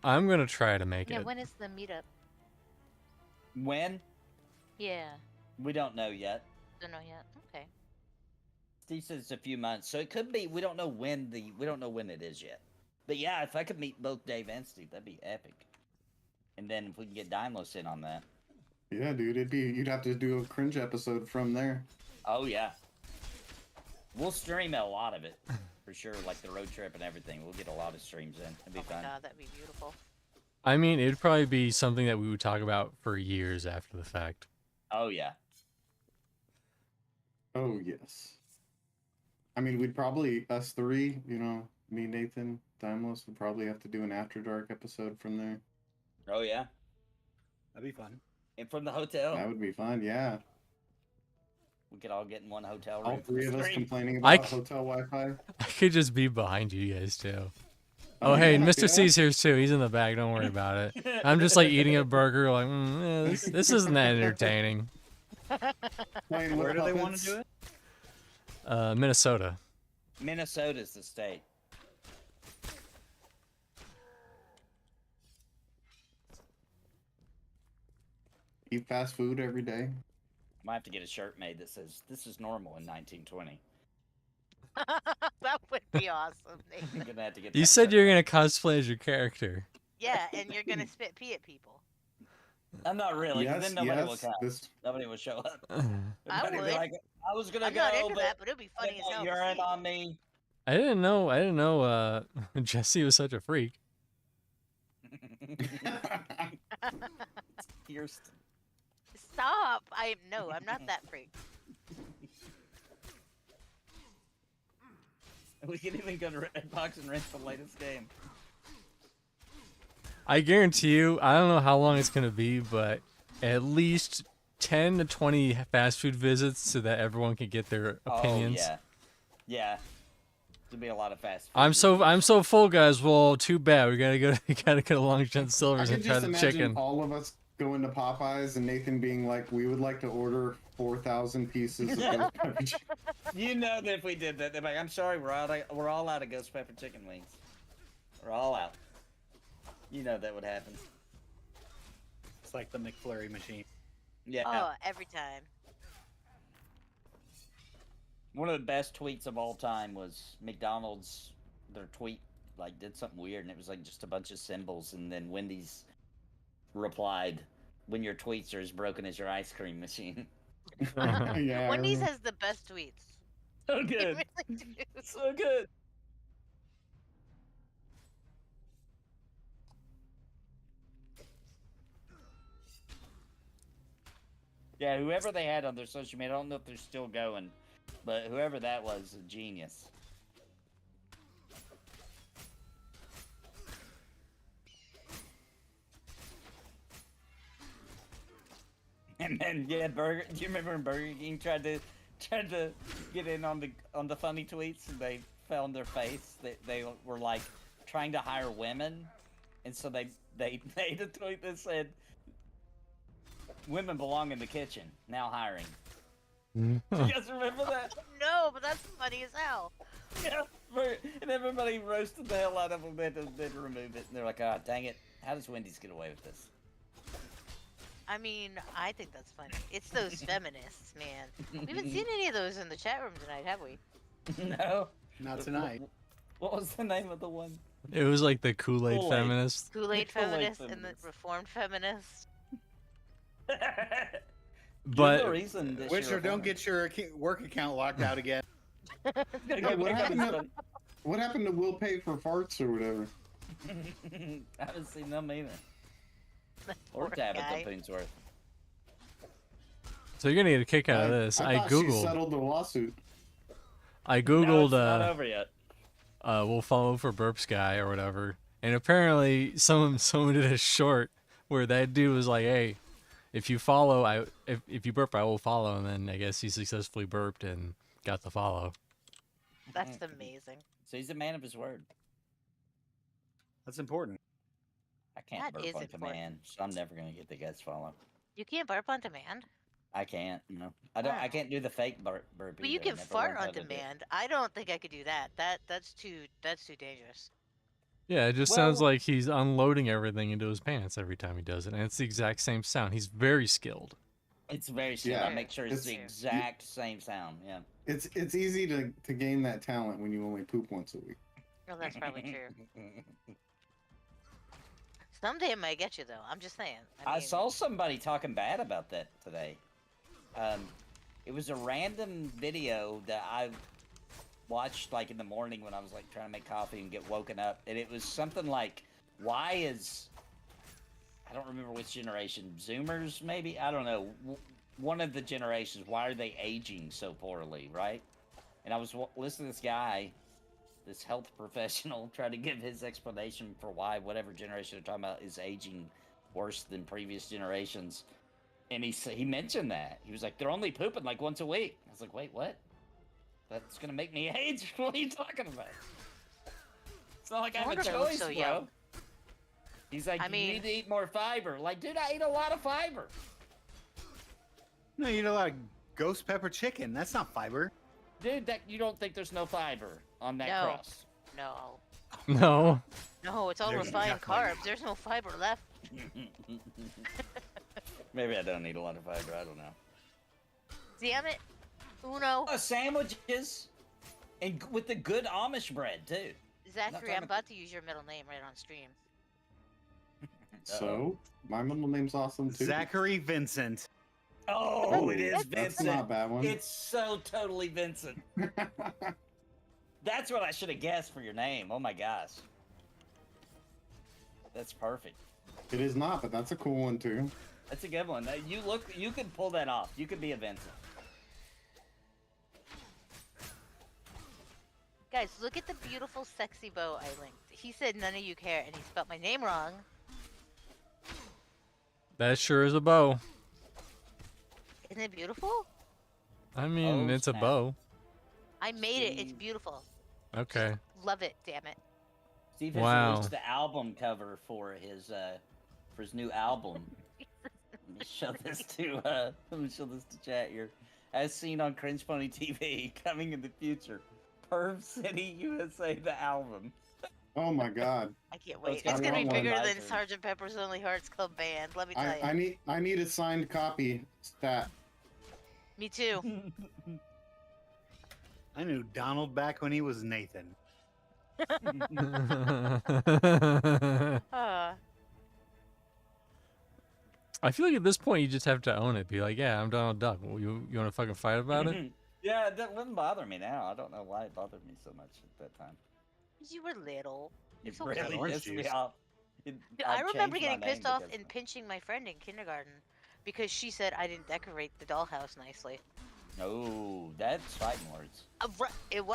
I'm gonna try to make Yeah, it. when is the meetup? When? Yeah, We don't know yet. don't know yet. Okay. Steve says it's a few months, so it could be. We don't know when it is yet. But yeah, if I could meet both Dave and Steve, that'd be epic. And then if we can get Daimlos in on that. Yeah, dude, you'd have to do a cringe episode from there. Oh yeah. We'll stream a lot of it for sure, like the road trip and everything. We'll get a lot of streams in. It'd be Oh my fun. god, that'd be beautiful. I mean, it'd probably be something that we would talk about for years after the fact. Oh yeah. Oh yes. I mean, we'd probably us three, me, Nathan, Timeless would probably have to do an After Dark episode from there. Oh yeah, That'd be fun. and from the hotel, That would be fun. Yeah, we could all get in one hotel room. all for three the of us stream. complaining I about c- hotel Wi-Fi. I could just be behind you guys too. Oh, hey, yeah, Mr. yeah. C's here too. He's in the back. Don't worry about it. I'm just like eating a burger. Like, this isn't that entertaining. Playing with Where do they want puppets. to do it? Minnesota. Minnesota's the state. Eat fast food every day. Might have to get a shirt made that says "This is normal in 1920." That would be awesome, I'm Nathan. gonna have to get. You that said shirt. you're gonna cosplay as your character. Yeah, and you're gonna spit pee at people. I'm not really. 'Cause yes, then nobody will yes. come. This Nobody will show up. I Everybody will be would. like, I was gonna I'm go, not into but that, but it'd be funny as hell. to urine see. on me. I didn't know. Jesse was such a freak. Kirsten. Stop! I'm not that freak. We can even go to Redbox and rent the latest game. I guarantee you, I don't know how long it's gonna be, but at least 10 to 20 fast food visits so that everyone can get their opinions. Oh, yeah. There'll be a lot of fast food. I'm so full, guys. Well, too bad. We gotta go to Long John I Silver's could and try just the imagine chicken. all of us going to Popeyes and Nathan being like, "We would like to order 4,000 pieces of ghost pepper chicken." You know that if we did that, they're like, I'm sorry, we're all out of ghost pepper chicken wings. We're all out. You know that would happen. It's like the McFlurry machine. Yeah. Oh, every time. One of the best tweets of all time was McDonald's. Their tweet like did something weird, and it was like just a bunch of symbols, and then Wendy's replied, "When your tweets are as broken as your ice cream machine." Yeah, I Wendy's remember. has the best tweets. So They good. really do. So good. Yeah, whoever they had on their social media, I don't know if they're still going, but whoever that was, a genius. And then yeah, Burger. Do you remember when Burger King tried to get in on the funny tweets, and they fell on their face? They were like trying to hire women, and so they made a tweet that said, "Women belong in the kitchen. Now hiring." You guys remember that? No, but that's funny as hell. Yeah. And everybody roasted the hell out of them. They had to remove it. And they're like, "Ah, dang it! How does Wendy's get away with this?" I mean, I think that's funny. It's those feminists, man. We haven't seen any of those in the chat room tonight, have we? No. Not tonight. What was the name of the one? It was like the Kool-Aid Kool-Aid. feminist. Kool-Aid Kool-Aid feminists and the feminists. reformed feminists. But the reason this Which year or don't get your work account locked out again. Hey, what happened to Will Pay for Farts or whatever? I haven't seen them either. Or Poor Tabitha guy. Poonsworth. so you're gonna get a kick out of this. I thought she googled. settled the lawsuit. I No, googled. it's not over yet. We'll follow for Burps guy or whatever. And apparently someone did a short where that dude was like, "Hey, if you follow, if you burp, I will follow." And then I guess he successfully burped and got the follow. That's amazing. So he's a man of his word. That's important. I can't That burp is on important. command, so I'm never gonna get the guys follow. You can't burp on demand? I can't. No, I don't. I Wow. can't do the fake burp. But you either. I can never fart learned how on to do it. demand. I don't think I could do that. That's too dangerous. Yeah, it just sounds Well- like he's unloading everything into his pants every time he does it, and it's the exact same sound. He's very skilled. It's very simple. Yeah. I make sure it's the It's- exact same sound. Yeah. It's easy to gain that talent when you only poop once a week. Well, that's probably true. Someday it might get you though. I'm just saying. I mean, saw somebody talking bad about that today. It was a random video that I watched like in the morning when I was like trying to make coffee and get woken up, and it was something like, "Why is I don't remember which generation, Zoomers maybe, I don't know, one of the generations. Why are they aging so poorly, right?" And I was listening to this guy this health professional tried to give his explanation for why whatever generation they're talking about is aging worse than previous generations. And he mentioned that. He was like, they're only pooping like once a week. I was like, wait, what? That's gonna make me age? What are you talking about? It's not like I have a wonder if it looks choice, so bro. young. He's like, I you mean- need to eat more fiber. Like, dude, I eat a lot of fiber. No, you know, like ghost pepper chicken. That's not fiber. Dude, that you don't think there's no fiber on that No. crust? No. No. No, it's all There's refined definitely- carbs. There's no fiber left. Maybe I don't eat a lot of fiber. I don't know. Damn it. Uno. Sandwiches, and with the good Amish bread too. Zachary, I'm talking- about to use your middle name right on stream. So, my middle name's awesome too. Zachary Vincent. Oh, it is That's Vincent. not a bad one. It's so totally Vincent. That's what I should have guessed for your name. Oh my gosh. That's perfect. It is not, but that's a cool one too. That's a good one. You could pull that off. You could be a Vincent. Guys, look at the beautiful, sexy bow I linked. He said none of you care, and he spelled my name wrong. That sure is a bow. Isn't it beautiful? I mean, Oh, it's a snap. bow. I made it. It's Steve. beautiful. Okay. Love it. Damn it. Steve has Wow. released the album cover for his new album. Let me show this to chat here. As seen on Cringe Pony TV, coming in the future. Perv City USA, the album. Oh my god. I can't Well, wait. it's It's got gonna be one bigger than library. Sgt. Pepper's Lonely Hearts Club Band. Let me tell you. I need a signed copy. Stat. Me too. I knew Donald back when he was Nathan. I feel like at this point you just have to own it. Be like, yeah, I'm Donald Duck. Well, you want to fucking fight about it? Yeah, that wouldn't bother me now. I don't know why it bothered me so much at that time. You were little. It It's okay. really Orange pissed me juice. off. I remember changed my getting name pissed off because and of it. pinching my friend in kindergarten because she said I didn't decorate the dollhouse nicely. No, that's fighting words.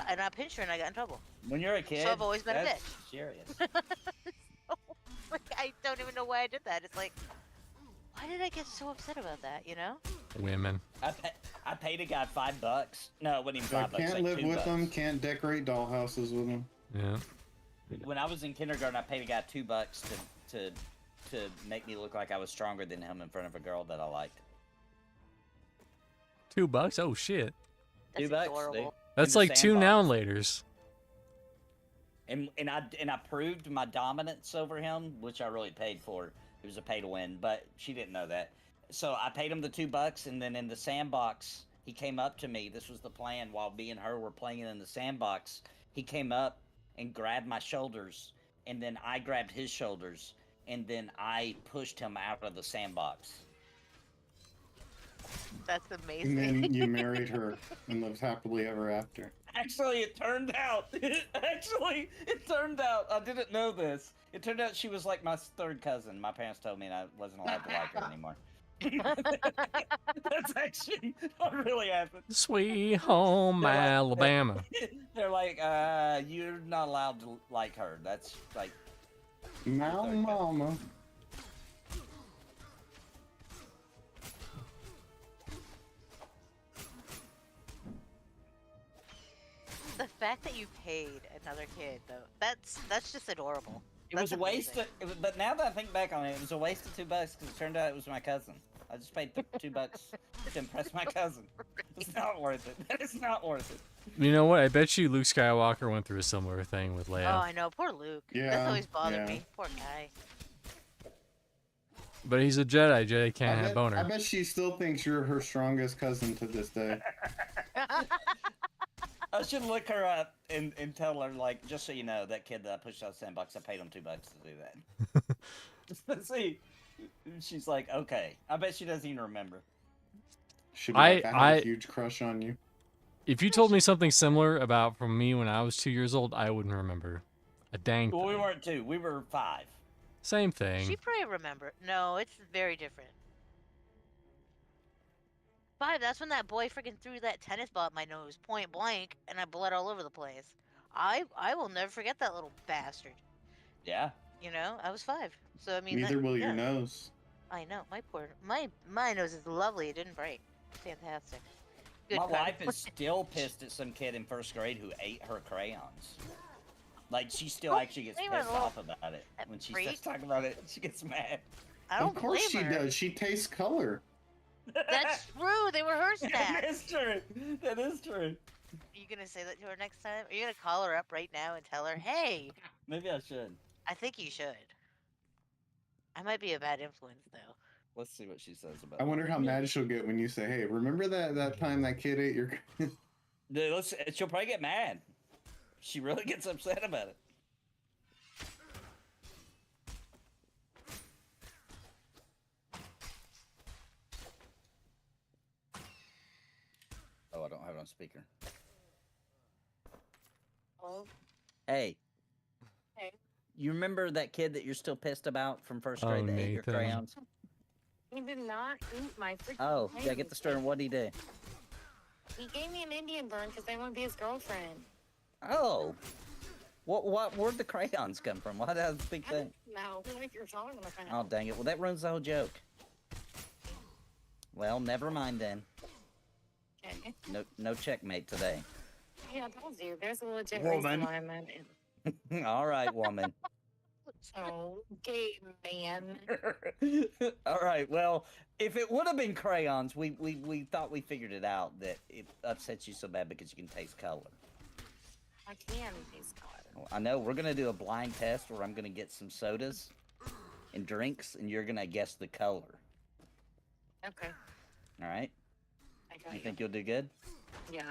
And I pinched her and I got in trouble. When you're a kid, I've always been a that's serious. Like, I don't even know why I did that. It's like, why did I get so upset about that? You know? Women. I paid a guy $5. No, it wasn't even I $5. can't like live $2. with them. Can't decorate dollhouses with them. Yeah. When I was in kindergarten, I paid a guy $2 to make me look like I was stronger than him in front of a girl that I liked. $2? Oh shit. That's $2, adorable. dude. That's the like two sandbox. noun laters. And I proved my dominance over him, which I really paid for. It was a pay to win, but she didn't know that. So I paid him the $2, and then in the sandbox, he came up to me. This was the plan while me and her were playing in the sandbox. He came up and grabbed my shoulders, and then I grabbed his shoulders, and then I pushed him out of the sandbox. That's And amazing. then you married her and lived happily ever after. Actually, it turned out. I didn't know this. It turned out she was like my third cousin. My parents told me I wasn't allowed to like her anymore. That's actually what really happened. Sweet home They're like- Alabama. They're like, you're not allowed to like her. That's like, Now, mama. The fact that you paid another kid, though, that's just adorable. it was That's a waste. amazing. But now that I think back on it, it was a waste of $2 because it turned out it was my cousin. I just paid $2 to impress my cousin. It's not worth it. It's not worth it. You know what? I bet you Luke Skywalker went through a similar thing with Oh, Leia. I know. Poor Luke. Yeah, That's always bothered yeah. me. Poor guy. But he's a Jedi. Jedi can't have I boner. bet she still thinks you're her strongest cousin to this day. I should look her up and tell her, like, just so you know, that kid that I pushed out of the sandbox, I paid him $2 to do that. Just to see. She's like, okay. I bet she doesn't even remember. Should be like, I had I- a huge crush on you. If you told me something similar about from me when I was 2 years old, I wouldn't remember a dang Well, we thing. weren't 2. We were 5. Same thing. She probably remember. No, it's very different. 5, that's when that boy freaking threw that tennis ball at my nose, point blank, and I bled all over the place. I will never forget that little bastard. Yeah. You know, I was 5, so I mean. Neither will yeah. your nose. I know my nose is lovely. It didn't break. Fantastic. Good My card. wife is still pissed at some kid in 1st grade who ate her crayons. Like, she still actually gets blame her, pissed little- off about it. that When she freak. starts talking about it, she gets mad. I don't Of course she blame her. does. She tastes color. That's true. They were her That snacks. is true. That is true. Are you gonna say that to her next time? Are you gonna call her up right now and tell her, "Hey"? Maybe I should. I think you should. I might be a bad influence though. Let's see what she says about I it. wonder how mad she'll get when you say, "Hey, remember that time that kid ate your?" Dude, she'll probably get mad. She really gets upset about it. Oh, I don't have it on speaker. Oh, Hey. Hey. You remember that kid that you're still pissed about from 1st Oh, grade that ate your Nathan. crayons? he did not eat my freaking Oh, yeah, crayons. get the story. What'd he do? He gave me an Indian burn because I want to be his girlfriend. Oh. Where'd the crayons come from? Why did I think I that? don't know what you're talking about. Oh, dang it. Well, that ruins the whole joke. Well, never mind then. Okay. No checkmate today. Yeah, I told you. There's a legit Woman. reason why I'm at it. All right, woman. Oh, gay man. All right. Well, if it would have been crayons, we thought we figured it out that it upsets you so bad because you can taste color. I can taste color. Well, I know we're gonna do a blind test where I'm gonna get some sodas and drinks, and you're gonna guess the color. Okay. All right. I got You you. think you'll do good? Yeah,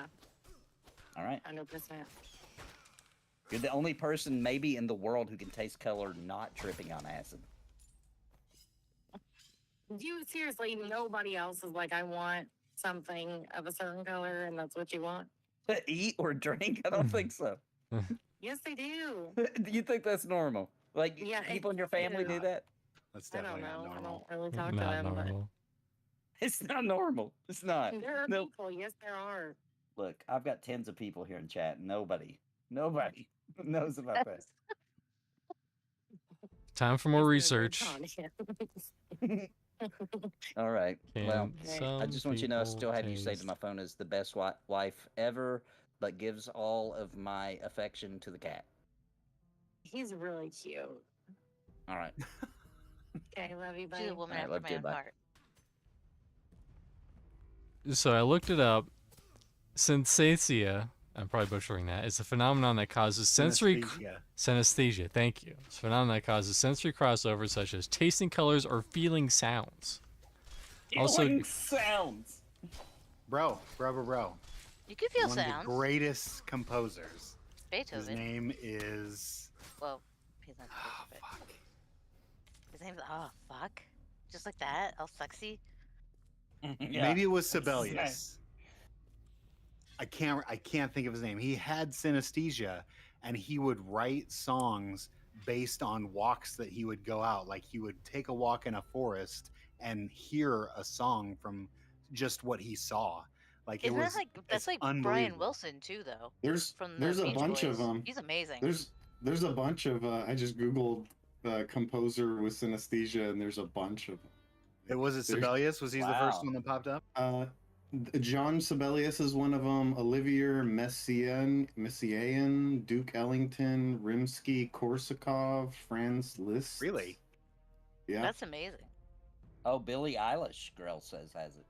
All right. 100%. You're the only person maybe in the world who can taste color not tripping on acid. You seriously, nobody else is like, I want something of a certain color, and that's what you want? Eat or drink? I don't think so. Yes, they do. Do you think that's normal? Like, Yeah, people in your family do that? That's I don't definitely know. not I normal. don't really talk to Not them, normal. It's not normal. It's not. but there are No. people. Yes, there are. Look, I've got tens of people here in chat. Nobody knows about that. Time for more Yes, there are research. tons. All right. Well, Can I some just want you to know I people still have you saved taste- in my phone as the best wife ever, but gives all of my affection to the cat. He's really cute. All right. Okay, love you, She's buddy. a woman Alright, after love my you, own bye. heart. So I looked it up. Synesthesia, I'm probably butchering that, is a phenomenon that causes sensory Synesthesia. synesthesia. Thank you. It's a phenomenon that causes sensory crossover, such as tasting colors or feeling sounds. Also- Feeling sounds. Bro. You can feel One of sounds. the greatest composers. His Beethoven. name is. Well, he's not. Oh, Beethoven, fuck. but his name's fuck, just like that, all sexy. Yeah. Maybe it was That's his name. Sibelius. I can't think of his name. He had synesthesia, and he would write songs based on walks that he would go out. Like he would take a walk in a forest and hear a song from just what he saw. Like Isn't it was. that like that's it's like Brian unbelievable. Wilson too, though? There's From the there's a Beach bunch of Boys. them. He's amazing. There's a bunch of. I just googled composer with synesthesia, and there's a bunch of. Was it There's- Sibelius? Was he the first Wow. one that popped up? John Sibelius is one of them. Olivier Messiaen, Duke Ellington, Rimsky-Korsakov, Franz Liszt. Really? Yeah. That's amazing. Oh, Billie Eilish, girl says has it.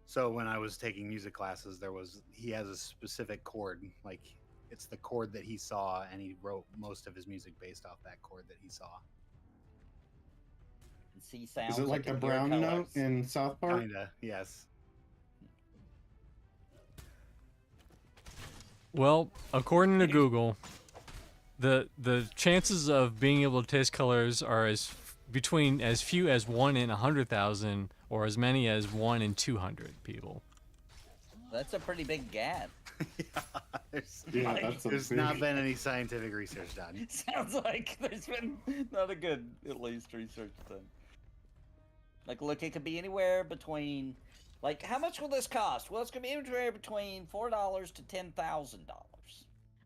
So when I was taking music classes, he has a specific chord, like it's the chord that he saw, and he wrote most of his music based off that chord that he saw. And see sounds Is it like the can hear brown note colors. in South Park? Kinda, yes. Well, according to Google, the chances of being able to taste colors are between as few as 1 in 100,000 or as many as 1 in 200 people. That's a pretty big gap. There's, Yeah, that's a there's big- not been any scientific research done. Sounds like there's been not a good, at least, research done. Like, look, it could be anywhere between Like, how much will this cost? Well, it's gonna be anywhere between $4 to $10,000.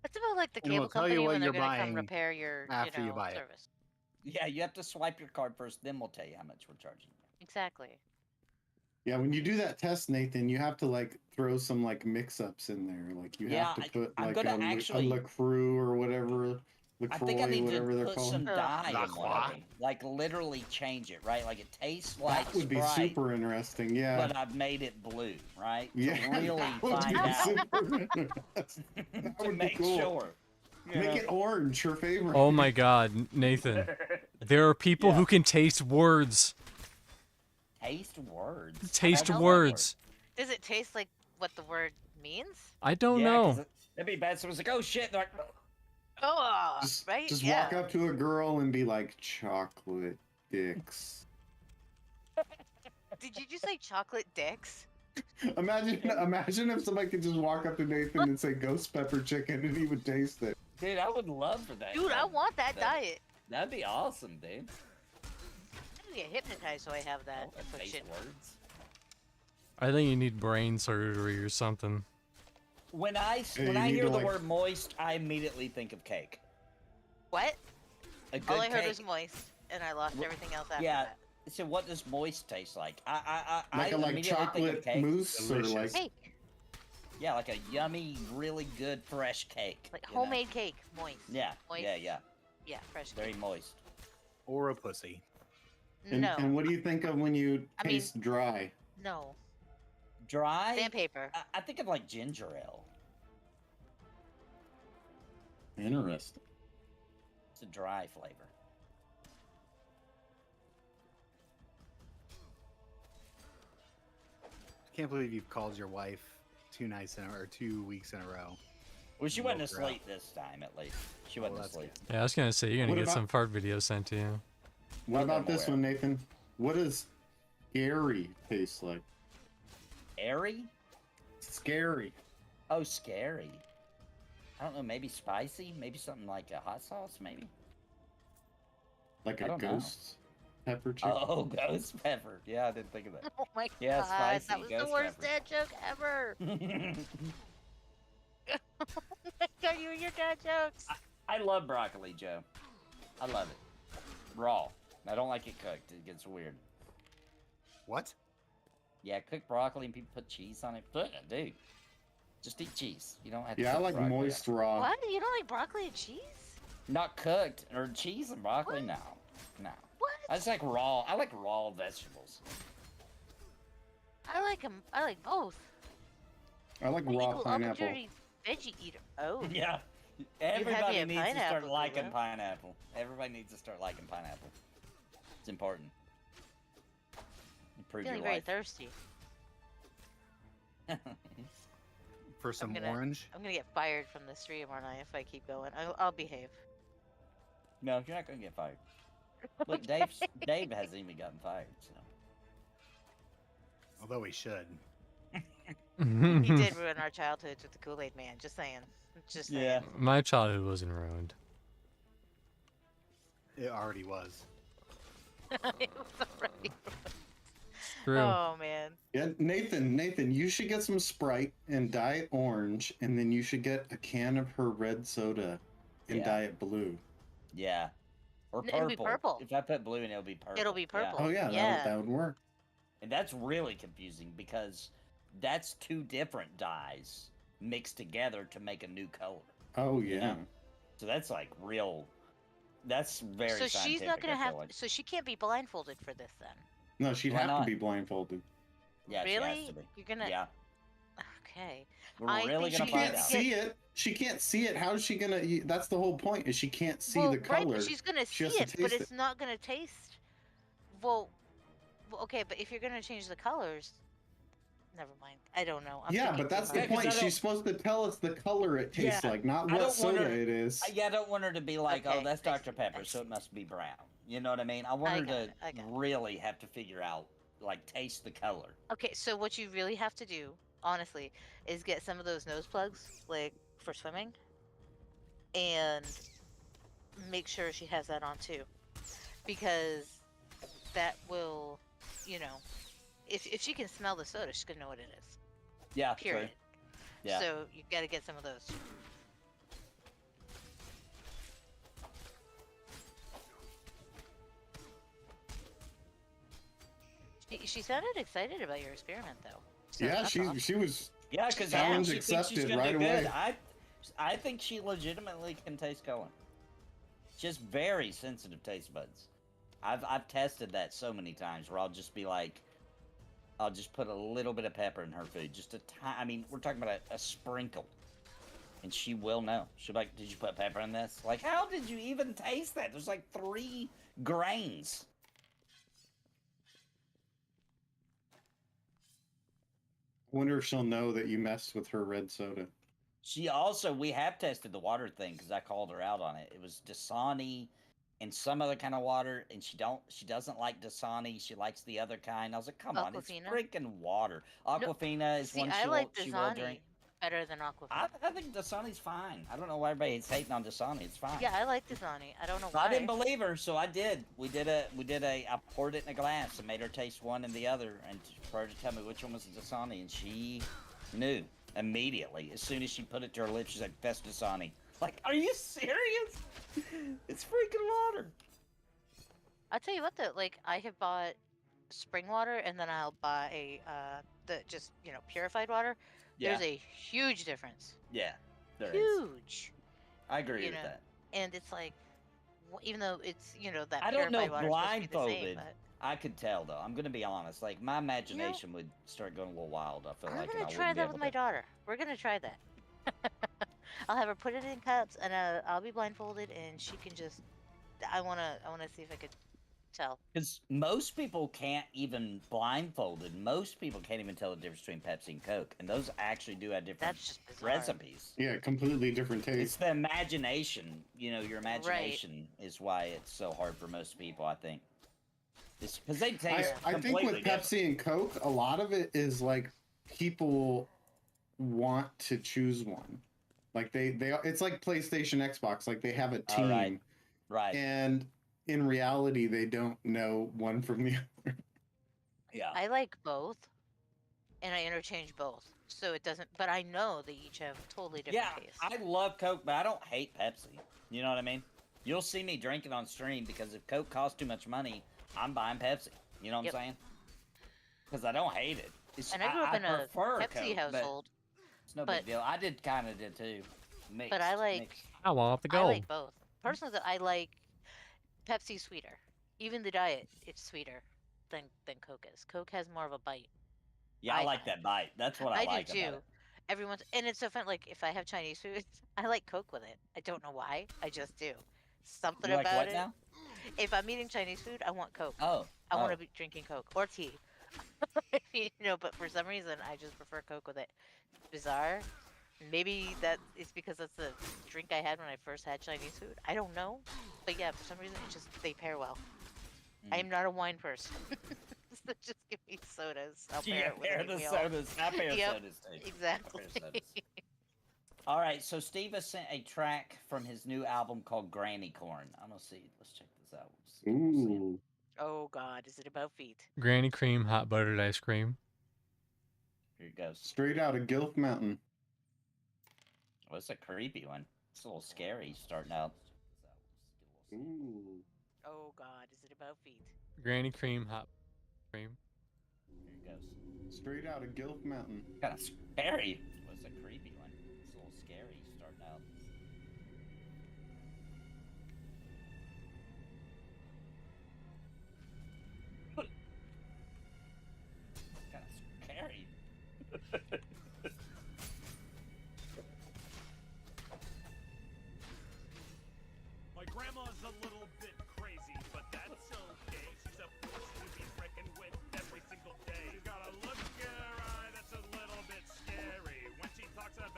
It's about like the And we'll cable tell you company what when they're you're gonna come buying repair your, after you buy it. service. Yeah, you have to swipe your card first, then we'll tell you how much we're charging. Exactly. Yeah, when you do that test, Nathan, you have to like throw some like mix-ups in there. Like you Yeah, have to put I'm like gonna a actually- LaCroix or whatever, I think I LaCroix, need whatever to they're put called. some dye La in one of Croix. them. Like, literally change it, right? Like, it tastes like That would be Sprite, super interesting. Yeah. but I've made it blue, right? Yeah, To really that would find be out. super interesting. That to would be make cool. sure. you Make know? it orange, your favorite. Oh my God, Nathan. There are people who Yeah. can taste words. Taste words. Taste know. words. Does it taste like what the word means? I don't Yeah, 'cause know. it'd be bad. Someone's like, oh shit. They're like, Oh, Just, right? just yeah. walk up to a girl and be like, chocolate dicks. Did you just say chocolate dicks? Imagine if somebody could just walk up to Nathan and say ghost pepper chicken and he would taste it. dude, I would love for that. Dude, I want that that- diet. That'd be awesome, dude. I'm gonna get hypnotized so I have I that wanna taste affliction. words. I think you need brain surgery or something. When I Yeah, when you I need hear to, the like- word moist, I immediately think of cake. What? A good All I heard cake. was moist, and I lost everything else after Yeah. that. So what does moist taste like? Like I a like immediately think of chocolate cake. mousse or like Delicious. Cake, Yeah, like a yummy, really good fresh cake. like you know? homemade cake, moist. Yeah, moist. yeah. Yeah, fresh Very cake. moist. Or a pussy. and, No, and what do you think of when you I mean- taste dry? no. Dry. Sandpaper. I think of like ginger ale. Interesting. It's a dry flavor. Can't believe you've called your wife 2 nights in or 2 weeks in a row. Well, she Woke wasn't her up. asleep this time, at least. She wasn't that's asleep. Yeah, I was gonna say you're gonna What get about- some fart videos sent to you. What Not that about I'm this aware one, Nathan? What does scary taste like? Airy? Scary. Oh, scary. I don't know. Maybe spicy. Maybe something like a hot sauce. Maybe. Like I a don't know. ghost pepper chicken. Oh, ghost pepper. Yeah, I didn't think of that. Oh my Yeah, god, spicy that was the ghost worst pepper. dad joke ever. God, you and your dad jokes. I love broccoli, Joe. I love it. Raw. I don't like it cooked. It gets weird. What? Yeah, cooked broccoli and people put cheese on it. Dude, just eat cheese. You don't have to. Yeah, I cook like broccoli. moist raw. What? You don't like broccoli and cheese? Not cooked or cheese and broccoli. What? No. What? I just like raw. I like raw vegetables. I like them. I like both. I like I'm an raw equal pineapple. opportunity veggie eater. Oh. Yeah. me Everybody at needs to start pineapple, liking Lula. pineapple. Everybody needs to start liking pineapple. It's important. Improve Feeling your very life. thirsty. For some gonna- orange? I'm gonna get fired from this stream, aren't I? If I keep going, I'll behave. No, you're not gonna get fired. Look, Okay. Dave hasn't even gotten fired. So Although he should. He did ruin our childhoods with the Kool-Aid Man. Just saying. Just saying. yeah. My childhood wasn't ruined. It already was. It was already- True. Oh man. Yeah, Nathan, you should get some Sprite and dye it orange, and then you should get a can of her red soda and Yeah. dye it blue. Yeah. Or No, it'll be purple. If I put blue in, it'll be purple. It'll be Yeah. purple. Oh yeah, Yeah. that would work. And that's really confusing because that's two different dyes mixed together to make a new color. Oh yeah. Yeah. So that's like real. That's very. So she's not scientific, gonna I feel have. like. So she can't be blindfolded for this then. No, she'd Why have not? to be blindfolded. Yeah, she has Really? to be. You're gonna. Yeah, Okay. we're I really think gonna She find can't out. see it. She can't see it. How's she gonna? That's the whole point. Is she can't see well, the color. right, but she's gonna She see has to it, but taste it's not gonna taste. Well, okay, but if you're gonna change the colors, never mind. I don't know. I'm Yeah, thinking but too that's hard. the Yeah, 'cause point. I don't- She's supposed to tell us the color it tastes Yeah, like, not I what don't want soda her- it is. Yeah, I don't want her to be like, Okay, oh, that's I Dr. see, Pepper, I so it see. must be brown. You know what I mean? I want I her got to it, I got it. really have to figure out, like, taste the color. Okay, so what you really have to do, honestly, is get some of those nose plugs, like for swimming, and make sure she has that on too, because that will, you know, if she can smell the soda, she's gonna know what it is. Yeah, Period. true. Yeah. So you got to get some of those. She sounded excited about your experiment, though. So Yeah, that's awesome. she was. Yeah, because Challenge she thinks she's accepted gonna right do good. away. I think she legitimately can taste color. Just very sensitive taste buds. I've tested that so many times where I'll just be like, I'll just put a little bit of pepper in her food, just a tiny. I mean, we're talking about a sprinkle, and she will know. She'll be like, "Did you put pepper in this? Like, how did you even taste that? There's like 3 grains." I wonder if she'll know that you messed with her red soda. She also, we have tested the water thing because I called her out on it. It was Dasani and some other kind of water, and she doesn't like Dasani. She likes the other kind. I was like, come on, it's Aquafina? freaking water. Aquafina is See, one I she like will Dasani drink. better than Aquafina. I think Dasani's fine. I don't know why everybody's hating on Dasani. It's fine. Yeah, I like Dasani. I don't know why. I didn't believe her, so I did. I poured it in a glass and made her taste one and the other, and for her to tell me which one was Dasani, and she knew immediately. As soon as she put it to her lips, she's like, "That's Dasani." Like, are you serious? It's freaking water. I'll tell you what though, like I have bought spring water and then I'll buy the just, purified water. Yeah, There's a huge difference. yeah, there is. Huge. I agree you with know, that. And it's like even though it's, that I don't know, purified water is supposed to be the same, blindfolded. but I could tell though. I'm gonna be honest. Like my imagination would start going a little wild. I feel I'm like, gonna and I try wouldn't be that with able my to. daughter. We're gonna try that. I'll have her put it in cups and I'll be blindfolded and she can just I wanna see if I could tell. Because most people can't even blindfolded. Most people can't even tell the difference between Pepsi and Coke, and those actually do have different That's just bizarre. recipes. Yeah, completely different It's taste. the imagination. Your imagination is why it's so hard for most people. I think. It's because they taste I think completely with different. Pepsi and Coke, a lot of it is like people want to choose one. Like they it's like PlayStation, Xbox. Like they have a team, Right. and in reality, they don't know one from the other. Yeah. I like both, and I interchange both, so it doesn't. But I know they each have totally different Yeah, tastes. I love Coke, but I don't hate Pepsi. You know what I mean? You'll see me drinking on stream because if Coke costs too much money, I'm buying Pepsi. You know what Yep. I'm saying? Because I don't hate it. And I grew up in a prefer Pepsi Coke, but household, it's no but- big deal. I kind of did too. Mixed, but I like mixed. I want the I gold. like both. Personally, I like Pepsi sweeter. Even the diet, it's sweeter than Coke is. Coke has more of a bite. Yeah, I I like find. that bite. That's what I like do too. about it. Everyone's and it's so fun. Like if I have Chinese food, I like Coke with it. I don't know why. I just do. Something You like about what it. now? If I'm eating Chinese food, I want Coke. Oh, I want oh. to be drinking Coke or tea. But for some reason, I just prefer Coke with it. Bizarre. Maybe that is because that's the drink I had when I first had Chinese food. I don't know. But yeah, for some reason, they pair well. I am not a wine person. So just give me sodas. I'll pair it with pair any the meal. sodas. I pair Yep, sodas too. Exactly. I pair sodas. All right, so Steve has sent a track from his new album called Granny Corn. I'm gonna see. Let's check this out. Ooh. Oh God, is it about feet? Granny cream, hot buttered ice cream. Here it goes. Straight out of Gilf Mountain. Oh, it's a creepy one. It's a little scary starting out. Ooh. Oh God, is it about feet? Granny cream, hot cream. Here it goes. Straight out of Gilf Mountain. Kind of scary. Well, it's a creepy one. It's a little scary starting out. Kind of scary. My grandma's a little bit crazy, but that's okay. She's a force to be reckoned with every single day. She's got a look in her eye that's a little bit scary. When she talks about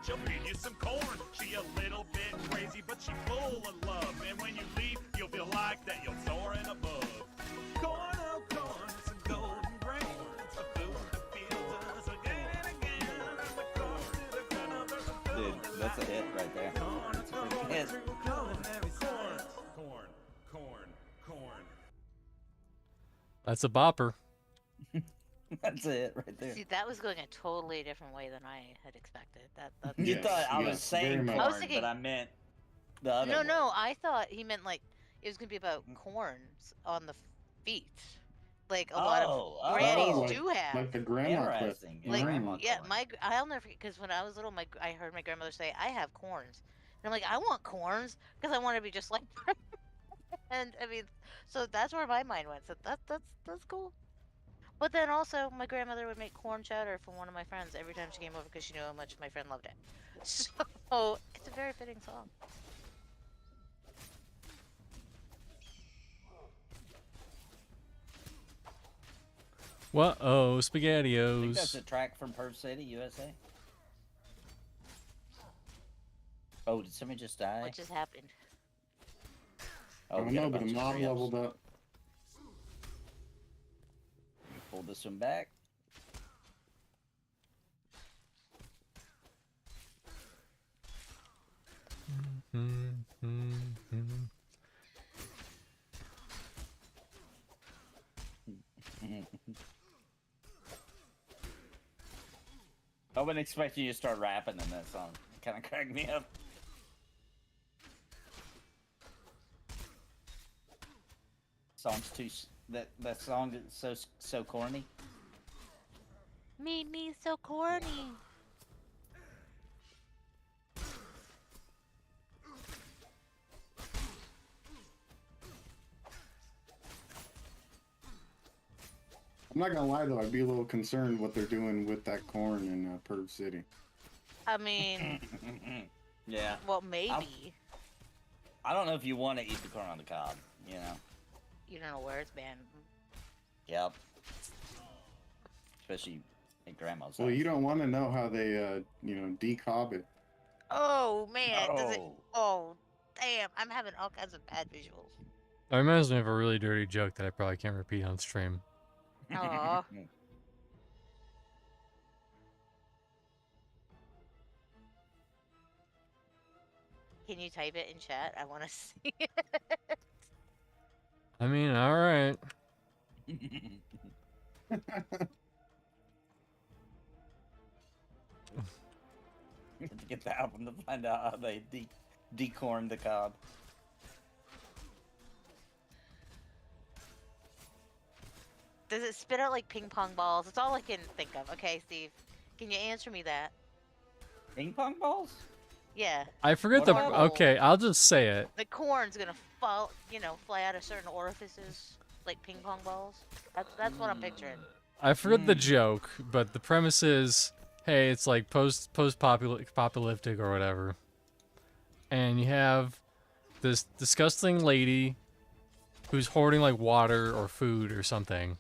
she'll feed you some corn. She a little bit crazy, but she full of love. And when you leave, you'll feel like that you're soaring above. Corn, oh corn, it's a golden grain. It's the food that feels us again and again. And the corn to the ground, there's a Dude, that's a hit right there. corn, it's the Freaking hit. true culinary corn. Corn, corn, corn. That's a bopper. That's it right there. See, that was going a totally different way than I had expected. That's You Yes, thought I was yes, very saying much. corn, I was thinking- but I meant the other no, one. no. I thought he meant like it was gonna be about corns on the feet, like a lot of grannies like- do have. Like the grandma clip. Interesting. Like, Grandma yeah, clip. I'll never forget because when I was little, I heard my grandmother say, "I have corns," and I'm like, "I want corns because I want to be just like them." And I mean, so that's where my mind went. So that's cool. But then also, my grandmother would make corn chowder for one of my friends every time she came over because she knew how much my friend loved it. So it's a very fitting song. Whoa, I think that's SpaghettiOs. a track from Perv City, USA. Oh, did somebody just die? What just happened? I Oh, don't we got know, a but the bunch of mob trios. leveled up. Pull this one back. I wouldn't expect you to start rapping in that song. Kind of cracked me up. Song's too that song is so corny. Me so corny. I'm not gonna lie though, I'd be a little concerned what they're doing with that corn in Perv City. I mean, Yeah. well, maybe. I don't know if you want to eat the corn on the cob. You know. You don't know where it's been. Yep. Especially at grandma's. Well, house. you don't want to know how they, decob it. Oh man, does it? No. Oh, damn! I'm having all kinds of bad visuals. That reminds me of a really dirty joke that I probably can't repeat on stream. Aw. Can you type it in chat? I want to see it. I mean, alright. You have to get the album to find out how they decorn the cob. Does it spit out like ping pong balls? It's all I can think of. Okay, Steve, can you answer me that? Ping pong balls? Yeah, I forget What the. about- Okay, I'll just say it. the corn's gonna fall, fly out of certain orifices like ping pong balls. That's what I'm picturing. I forget the joke, but the premise is, hey, it's like post-apocalyptic or whatever, and you have this disgusting lady who's hoarding like water or food or something,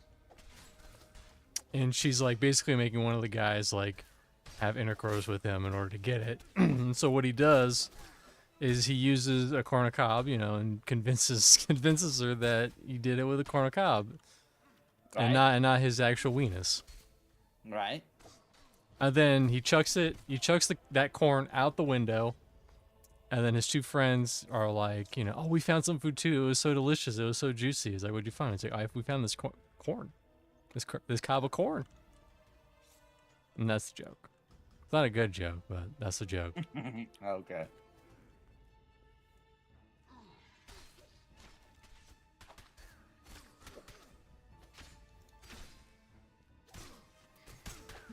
and she's like basically making one of the guys like have intercourse with him in order to get it. So what he does is he uses a corn cob, and convinces her that he did it with a corn cob, Right. and not his actual weenus. Right. And then he chucks that corn out the window, and then his two friends are like, oh, we found some food too. It was so delicious. It was so juicy. He's like, what'd you find? It's like, we found this corn, this cob of corn. And that's the joke. It's not a good joke, but that's the joke. Okay.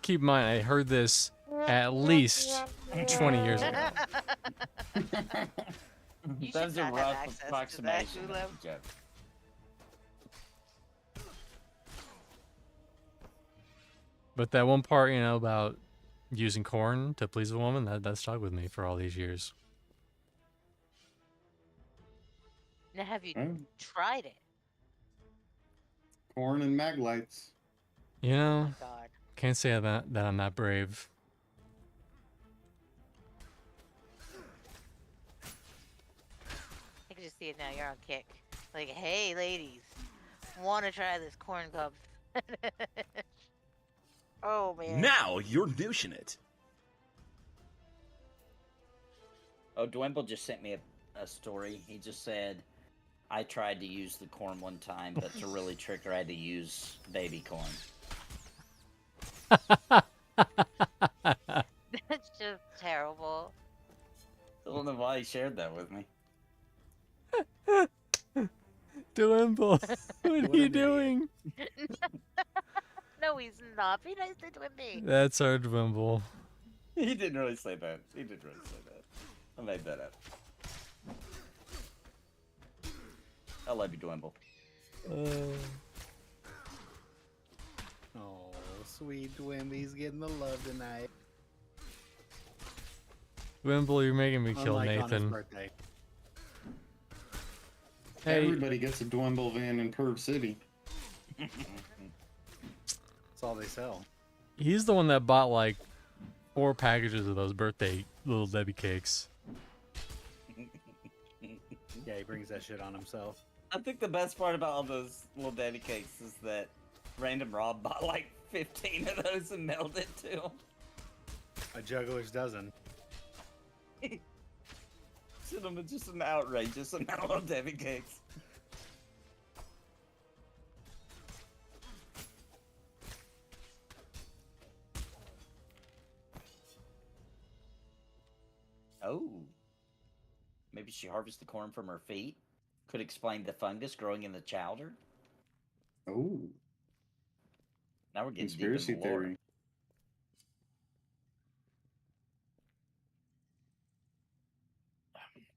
Keep in mind, I heard this at least 20 years ago. You should That's a not have rough access to that, approximation of Gulo. the joke. But that one part, about using corn to please a woman, that stuck with me for all these years. Now, have you Hmm? tried it? Corn and mag lights. Oh my god. Can't say that I'm not brave. see it now. You're on kick. Like, hey, ladies, want to try this corn cob? Oh man. Now you're douching it. Oh, Dwimble just sent me a story. He just said, I tried to use the corn one time, but to really trick her, I had to use baby corn. That's just terrible. I don't know why he shared that with me. Dwimble, what are an you idiot. doing? No, he's not. Be nice to Dwimby. That's our Dwimble. He didn't really say that. He didn't really say that. I made that up. I love you, Dwimble. Oh, sweet Dwimby's getting the love tonight. Dwimble, you're making me kill Unlike on his Nathan. birthday. Hey, Everybody gets a Dwimble van in Perv City. That's all they sell. he's the one that bought like 4 packages of those birthday little Debbie cakes. Yeah, he brings that shit on himself. I think the best part about all those little daddy cakes is that Random Rob bought like 15 of those and mailed it to him. A juggler's dozen. Sent him just an outrageous amount of Debbie cakes. Oh. Maybe she harvested corn from her feet? Could explain the fungus growing in the chowder? Oh, Now we're getting conspiracy deep in the lore. theory.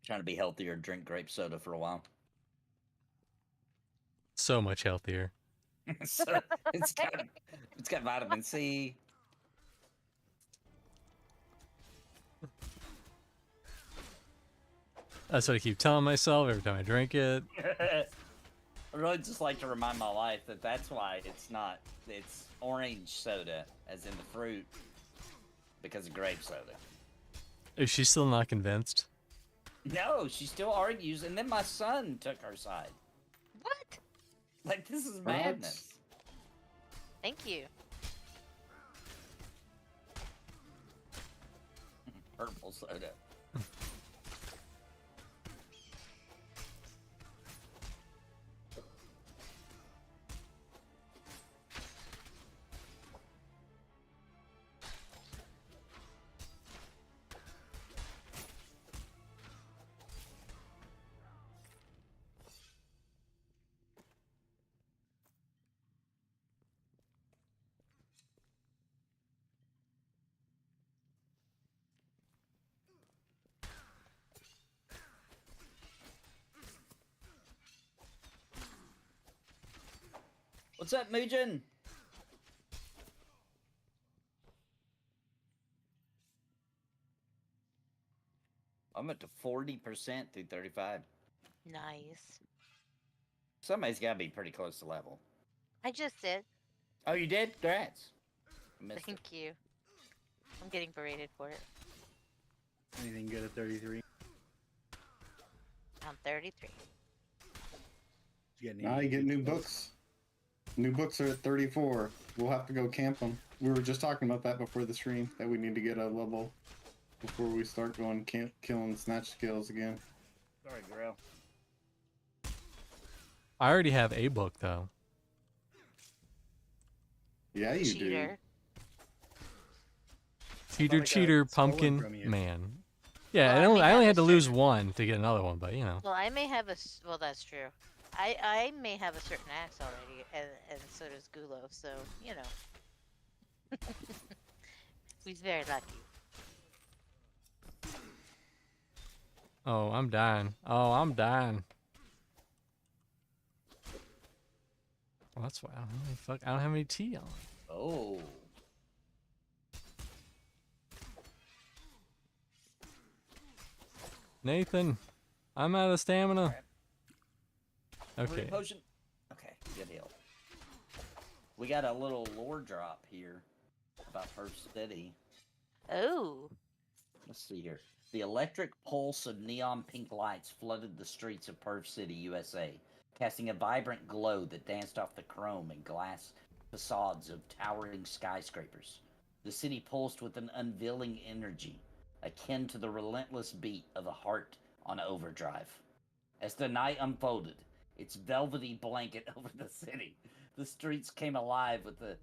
Trying to be healthier, drink grape soda for a while. So much healthier. So it's got vitamin C. That's what I keep telling myself every time I drink it. I really just like to remind my wife that that's why it's orange soda, as in the fruit, because of grape soda. Is she still not convinced? No, she still argues, and then my son took her side. What? Like, this is What? madness. Thank you. Purple soda. What's up, Mugen? I'm up to 40% through 35. Nice. Somebody's got to be pretty close to level. I just did. Oh, you did? Congrats. I missed it. Thank you. I'm getting berated for it. Anything good at 33? I'm 33. You get any Now you get new books. New books are at 34. We'll have to go camp them. We were just talking about that before the stream, that we need to get a level before we start going camp killing snatch skills again. Sorry, girl. I already have a book though. Yeah, you Cheater. Cheater, I got cheater, stolen pumpkin from you. man. Yeah, Well, I only have had a to lose certain- one to get another one, but you know. Well, I may have well, that's true. I may have a certain axe already, and so does Gulo. So you know, he's very lucky. Oh, I'm dying. Oh, I'm dying. Well, that's why I don't have any I don't have any tea on. Oh. Nathan, I'm out of stamina. Hurry, Okay. Potion. Okay, good deal. We got a little lore drop here about First City. Oh, Let's see here. The electric pulse of neon pink lights flooded the streets of Perth City, USA, casting a vibrant glow that danced off the chrome and glass facades of towering skyscrapers. The city pulsed with an unveiling energy, akin to the relentless beat of a heart on overdrive. As the night unfolded, its velvety blanket over the city, the streets came alive with the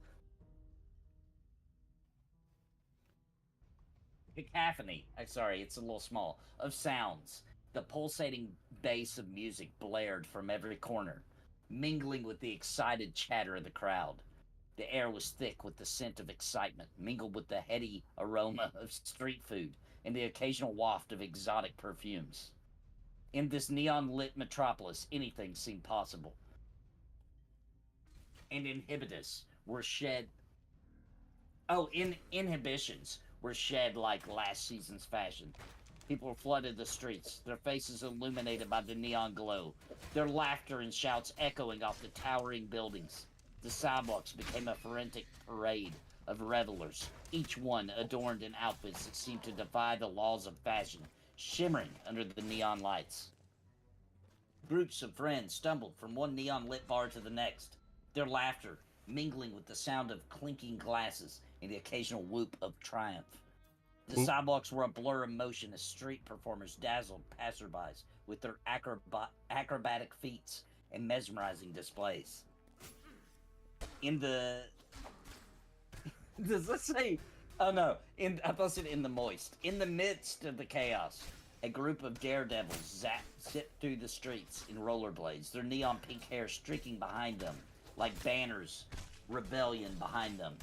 cacophony, sorry, it's a little small, of sounds. The pulsating bass of music blared from every corner, mingling with the excited chatter of the crowd. The air was thick with the scent of excitement, mingled with the heady aroma of street food and the occasional waft of exotic perfumes. In this neon-lit metropolis, anything seemed possible. And inhibitors were shed. Inhibitions were shed like last season's fashion. People flooded the streets, their faces illuminated by the neon glow, their laughter and shouts echoing off the towering buildings. The sidewalks became a frantic parade of revelers, each one adorned in outfits that seemed to defy the laws of fashion, shimmering under the neon lights. Groups of friends stumbled from one neon-lit bar to the next, their laughter mingling with the sound of clinking glasses and the occasional whoop of triumph. The sidewalks were a blur of motion as street performers dazzled passerbys with their acrobatic feats and mesmerizing displays. In the... Does this say... Oh no, I posted in the moist. In the midst of the chaos, a group of daredevils zipped through the streets in rollerblades, their neon pink hair streaking behind them, like banners, rebellion behind them.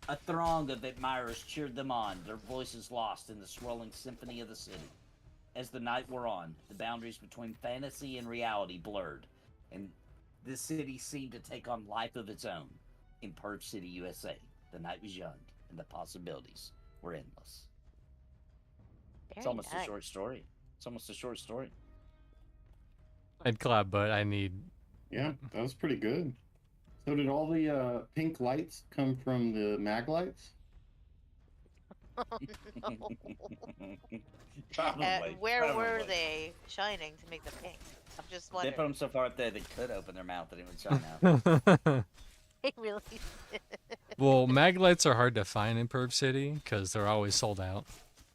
A throng of admirers cheered them on, their voices lost in the swirling symphony of the city. As the night wore on, the boundaries between fantasy and reality blurred, and the city seemed to take on life of its own. In Perth City, USA, the night was young, and the possibilities were endless. It's almost a short story. It's almost a short story. I'd clap, but I need... Yeah, that was pretty good. So did all the pink lights come from the mag lights? Oh, no. Probably. Where were they shining to make them pink? I'm just They wondering. put them so far up there they could open their mouth and it would shine out. They really did. Well, mag lights are hard to find in Perv City because they're always sold out.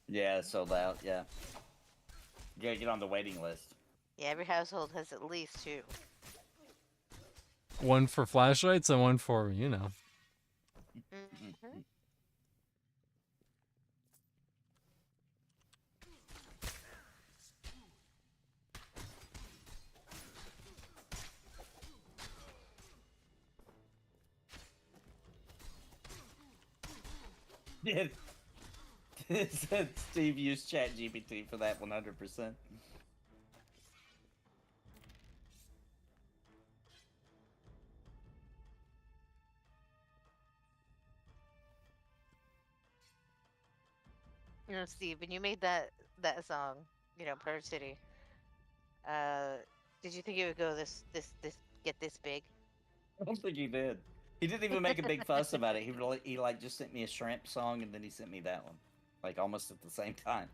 Yeah, sold out, yeah. You gotta get on the waiting list. Yeah, every household has at least two. One for flashlights and one for, you know. Mm-hmm. It said Steve used ChatGPT for that 100%. You know, Steve, when you made that song, you know, Perv City, did you think it would go get this big? I don't think he did. He didn't even make a big fuss about it. He like just sent me a shrimp song and then he sent me that one, like almost at the same time.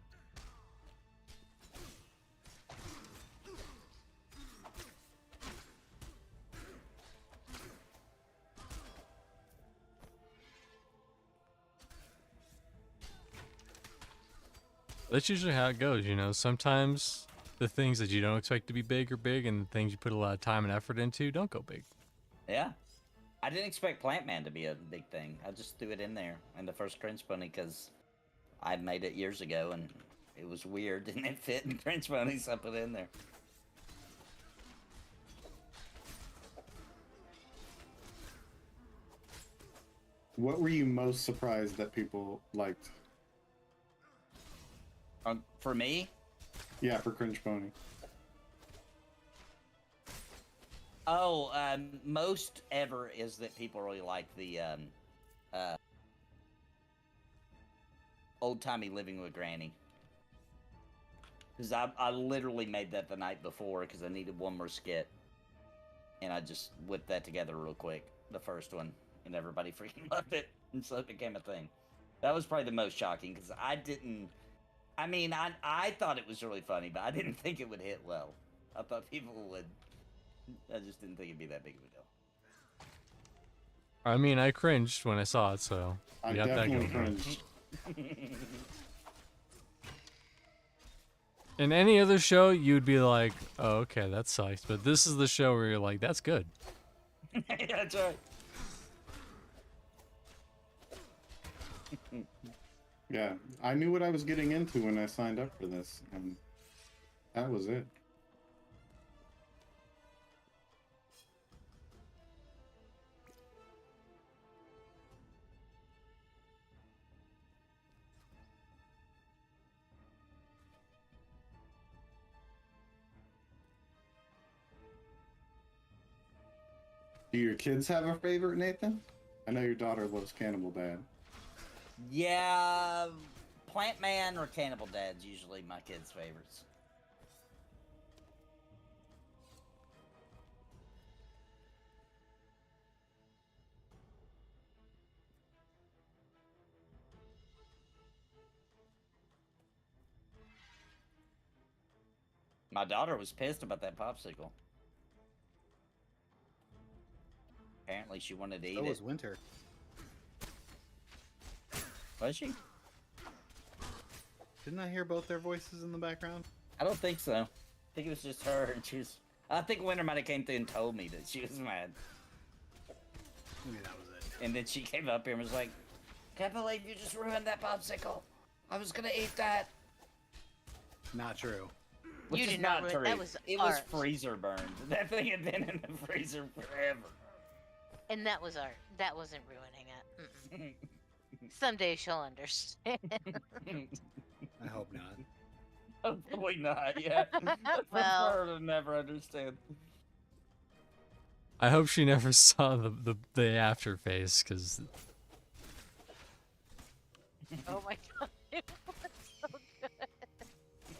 That's usually how it goes, you know. Sometimes the things that you don't expect to be big are big, and the things you put a lot of time and effort into don't go big. Yeah. I didn't expect Plant Man to be a big thing. I just threw it in there in the first Cringe Pony because I made it years ago and it was weird and it fit in Cringe Pony, so I put it in there. What were you most surprised that people liked? For me? Yeah, for Cringe Pony. Oh, most ever is that people really like the old-timey living with Granny. Because I literally made that the night before because I needed one more skit. And I just whipped that together real quick, the first one, and everybody freaking loved it, and so it became a thing. That was probably the most shocking because I didn't I mean, I thought it was really funny, but I didn't think it would hit well. I thought people would. I just didn't think it'd be that big of a deal. I mean, I cringed when I saw it, so I you got that definitely going. cringed. In any other show, you'd be like, "Oh, okay, that sucks," but this is the show where you're like, "That's good." Yeah, that's right. Yeah, I knew what I was getting into when I signed up for this, and that was it. Do your kids have a favorite, Nathan? I know your daughter loves Cannibal Dad. Yeah, Plant Man or Cannibal Dad's usually my kids' favorites. My daughter was pissed about that popsicle. Apparently, she wanted to eat So it. was Winter. Was she? Didn't I hear both their voices in the background? I don't think so. I think it was just her, and she was. I think Winter might have came through and told me that she was mad, Maybe that was it. and then she came up here and was like, "Can't believe you just ruined that popsicle. I was gonna eat that." Not true. Which You is did not not ruin- true. that was It was art. freezer burned. That thing had been in the freezer forever. And that was art. That wasn't ruining it. Mm-mm. Someday she'll understand. I hope not. Hopefully not. Yeah. I Well- prefer her to never understand. I hope she never saw the after face, because Oh my god. It was so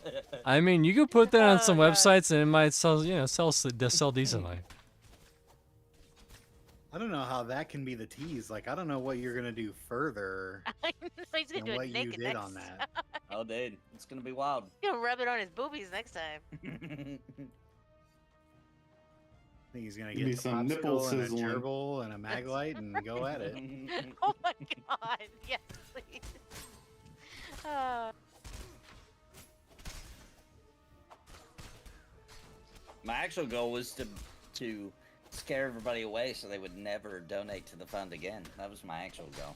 good. I mean, you could put that on Oh, some God. websites and it might sell, sell decently. I don't know how that can be the tease. Like, I don't know what you're gonna do further He's gonna than do it what you naked did next on that. Oh, dude, it's gonna be wild. He's gonna rub it on his boobies next time. I think he's gonna Give me get the some nipple popsicle and a sizzling. gerbil and a maglite and go at it. Oh my god. Yes, please. My actual goal was to scare everybody away so they would never donate to the fund again. That was my actual goal.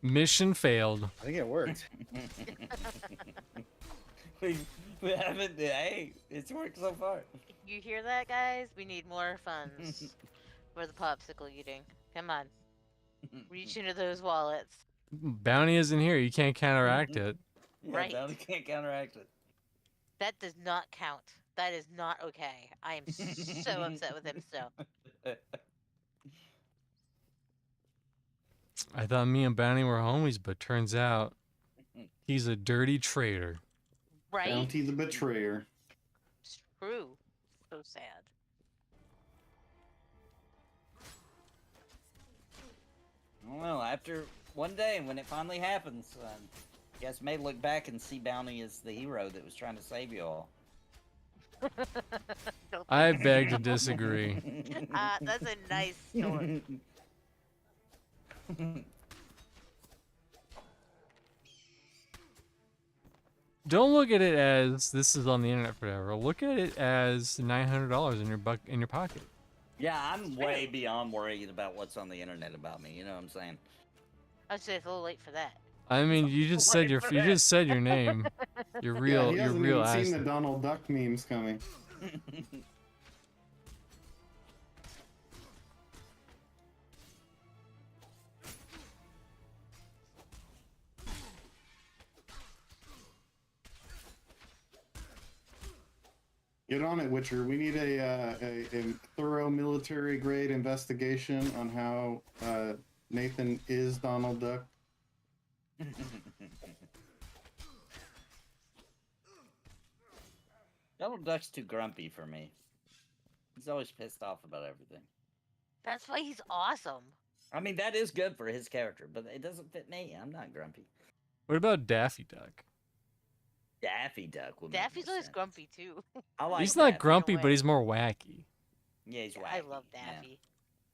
Mission failed. I think it worked. we haven't. Hey, it's worked so far. You hear that, guys? We need more funds for the popsicle eating. Come on. Reach into those wallets. Bounty isn't here. You can't counteract it. Yeah, Right. Bounty can't counteract it. That does not count. That is not okay. I am so upset with him still. I thought me and Bounty were homies, but turns out he's a dirty traitor. Right? Bounty the Betrayer. It's true. So sad. Well, after one day, when it finally happens, you guys may look back and see Bounty as the hero that was trying to save you all. I beg to disagree. That's a nice story. Don't look at it as this is on the internet forever. Look at it as $900 in your pocket. Yeah, I'm way beyond worried about what's on the internet about me. You know what I'm saying? I'd say it's a little late for that. I mean, you just said your name. Your real he your hasn't real even seen ass. the Donald Duck memes coming. Get on it, Witcher. We need a thorough military grade investigation on how Nathan is Donald Duck. Donald Duck's too grumpy for me. He's always pissed off about everything. That's why he's awesome. I mean, that is good for his character, but it doesn't fit me. I'm not grumpy. What about Daffy Duck? Daffy Duck would make Daffy's more always sense. grumpy too. I like He's not Daffy. grumpy, but way. he's more wacky. Yeah, he's Yeah, wacky. I love Yeah. Daffy.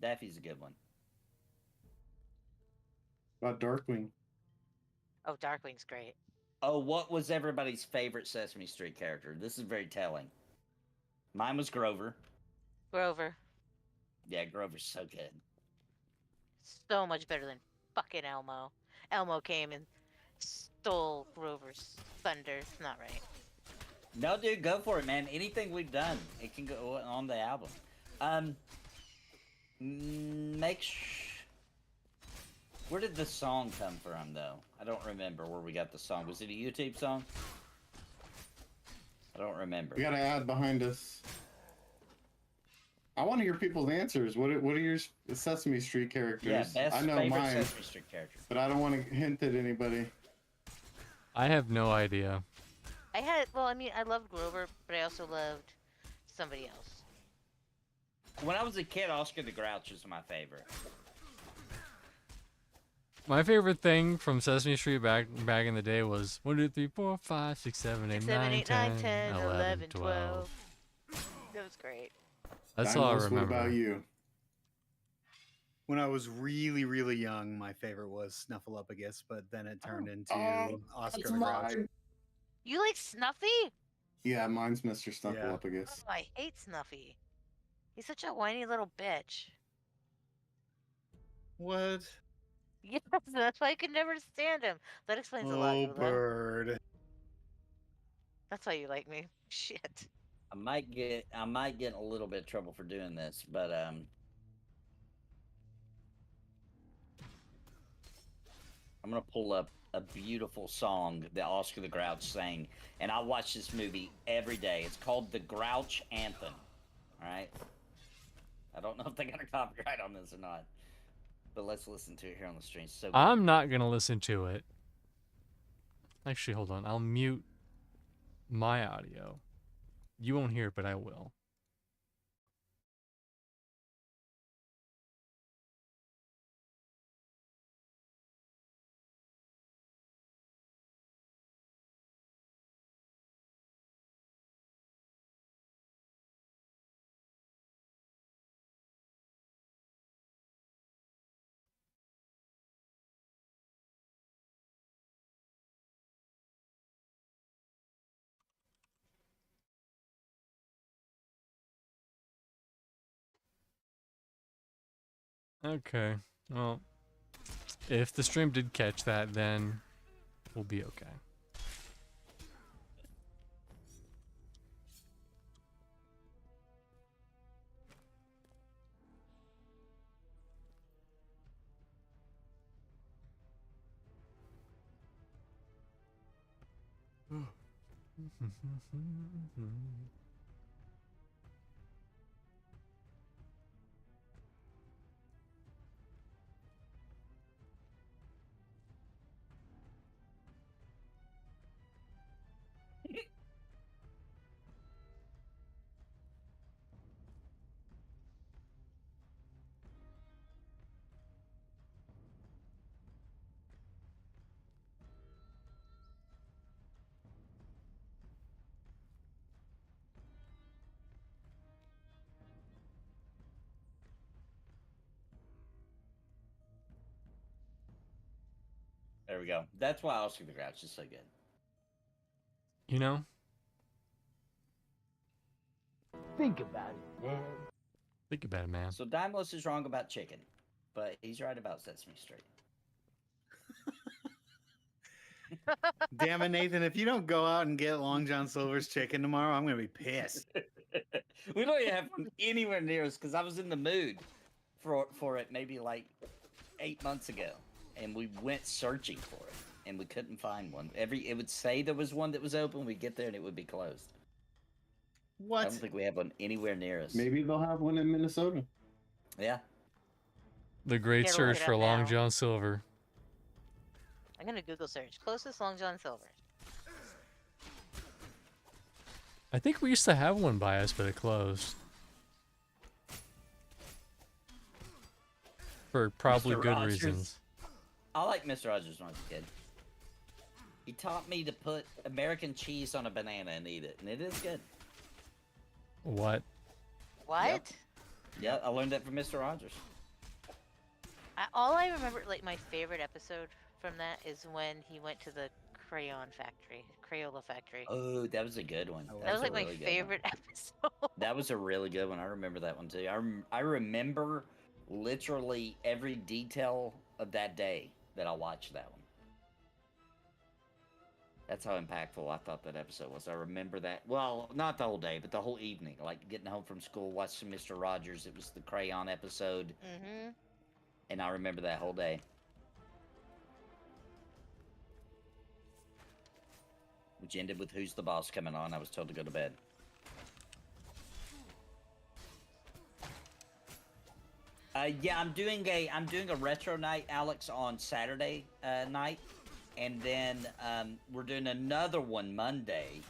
Daffy's a good one. About Darkwing. Oh, Darkwing's great. Oh, what was everybody's favorite Sesame Street character? This is very telling. Mine was Grover. Grover, Yeah, Grover's so good. so much better than fucking Elmo. Elmo came and stole Grover's thunder. It's not right. No, dude, go for it, man. Anything we've done, it can go on the album. Where did the song come from, though? I don't remember where we got the song. Was it a YouTube song? I don't remember. We got an ad behind us. I want to hear people's answers. What are your Sesame Street characters? Yeah, best I know favorite mine, Sesame Street character. but I don't want to hint at anybody. I have no idea. I loved Grover, but I also loved somebody else. When I was a kid, Oscar the Grouch was my favorite. My favorite thing from Sesame Street back in the day was 1, 2, 3, 4, 5, 6, 7, 8, 7, 9, 8, 9, 10, 11, 12. That was great. That's all I Dinos, what remember. about you? When I was really, really young, my favorite was Snuffleupagus, but then it turned into Oscar That's the Grouch. mine. You like Snuffy? Yeah, mine's Mr. Snuffleupagus. Oh, I hate Snuffy. He's such a whiny little bitch. What? Yes, that's why I could never stand him. That explains a lot. Oh, Yula. bird. That's why you like me. Shit. I might get in a little bit of trouble for doing this, but I'm gonna pull up a beautiful song that Oscar the Grouch sang, and I watch this movie every day. It's called The Grouch Anthem. All right. I don't know if they got a copyright on this or not, but let's listen to it here on the stream. So I'm not gonna listen to it. Actually, hold on. I'll mute my audio. You won't hear it, but I will. Okay. Well, if the stream did catch that, then we'll be okay. there we go. That's why Oscar the Grouch is so good. You know? Think about it, man. Think about it, man. So Daimlos is wrong about chicken, but he's right about Sesame Street. Damn it, Nathan! If you don't go out and get Long John Silver's chicken tomorrow, I'm gonna be pissed. We don't even have one anywhere near us because I was in the mood for it maybe like 8 months ago, and we went searching for it, and we couldn't find one. It would say there was one that was open. We'd get there and it would be closed. I What? don't think we have one anywhere near us. Maybe they'll have one in Minnesota. Yeah. The great Yeah, look search it for up Long now. John Silver. I'm gonna Google search closest Long John Silver. I think we used to have one by us, but it closed. For probably Mr. good Rogers. reasons. I like Mr. Rogers when I was a kid. He taught me to put American cheese on a banana and eat it, and it is good. What? What? Yeah, I learned that from Mr. Rogers. All I remember, like my favorite episode from that, is when he went to the Crayola factory. Oh, that was a good one. Oh, That was a like my really good one. favorite episode. That was a really good one. I remember that one too. I remember literally every detail of that day that I watched that one. That's how impactful I thought that episode was. I remember that. Well, not the whole day, but the whole evening. Like getting home from school, watching Mr. Rogers. It was the crayon episode, Mm-hmm. and I remember that whole day. Which ended with Who's the Boss coming on. I was told to go to bed. Yeah, I'm doing a retro night, Alex, on Saturday night, and then we're doing another one Monday,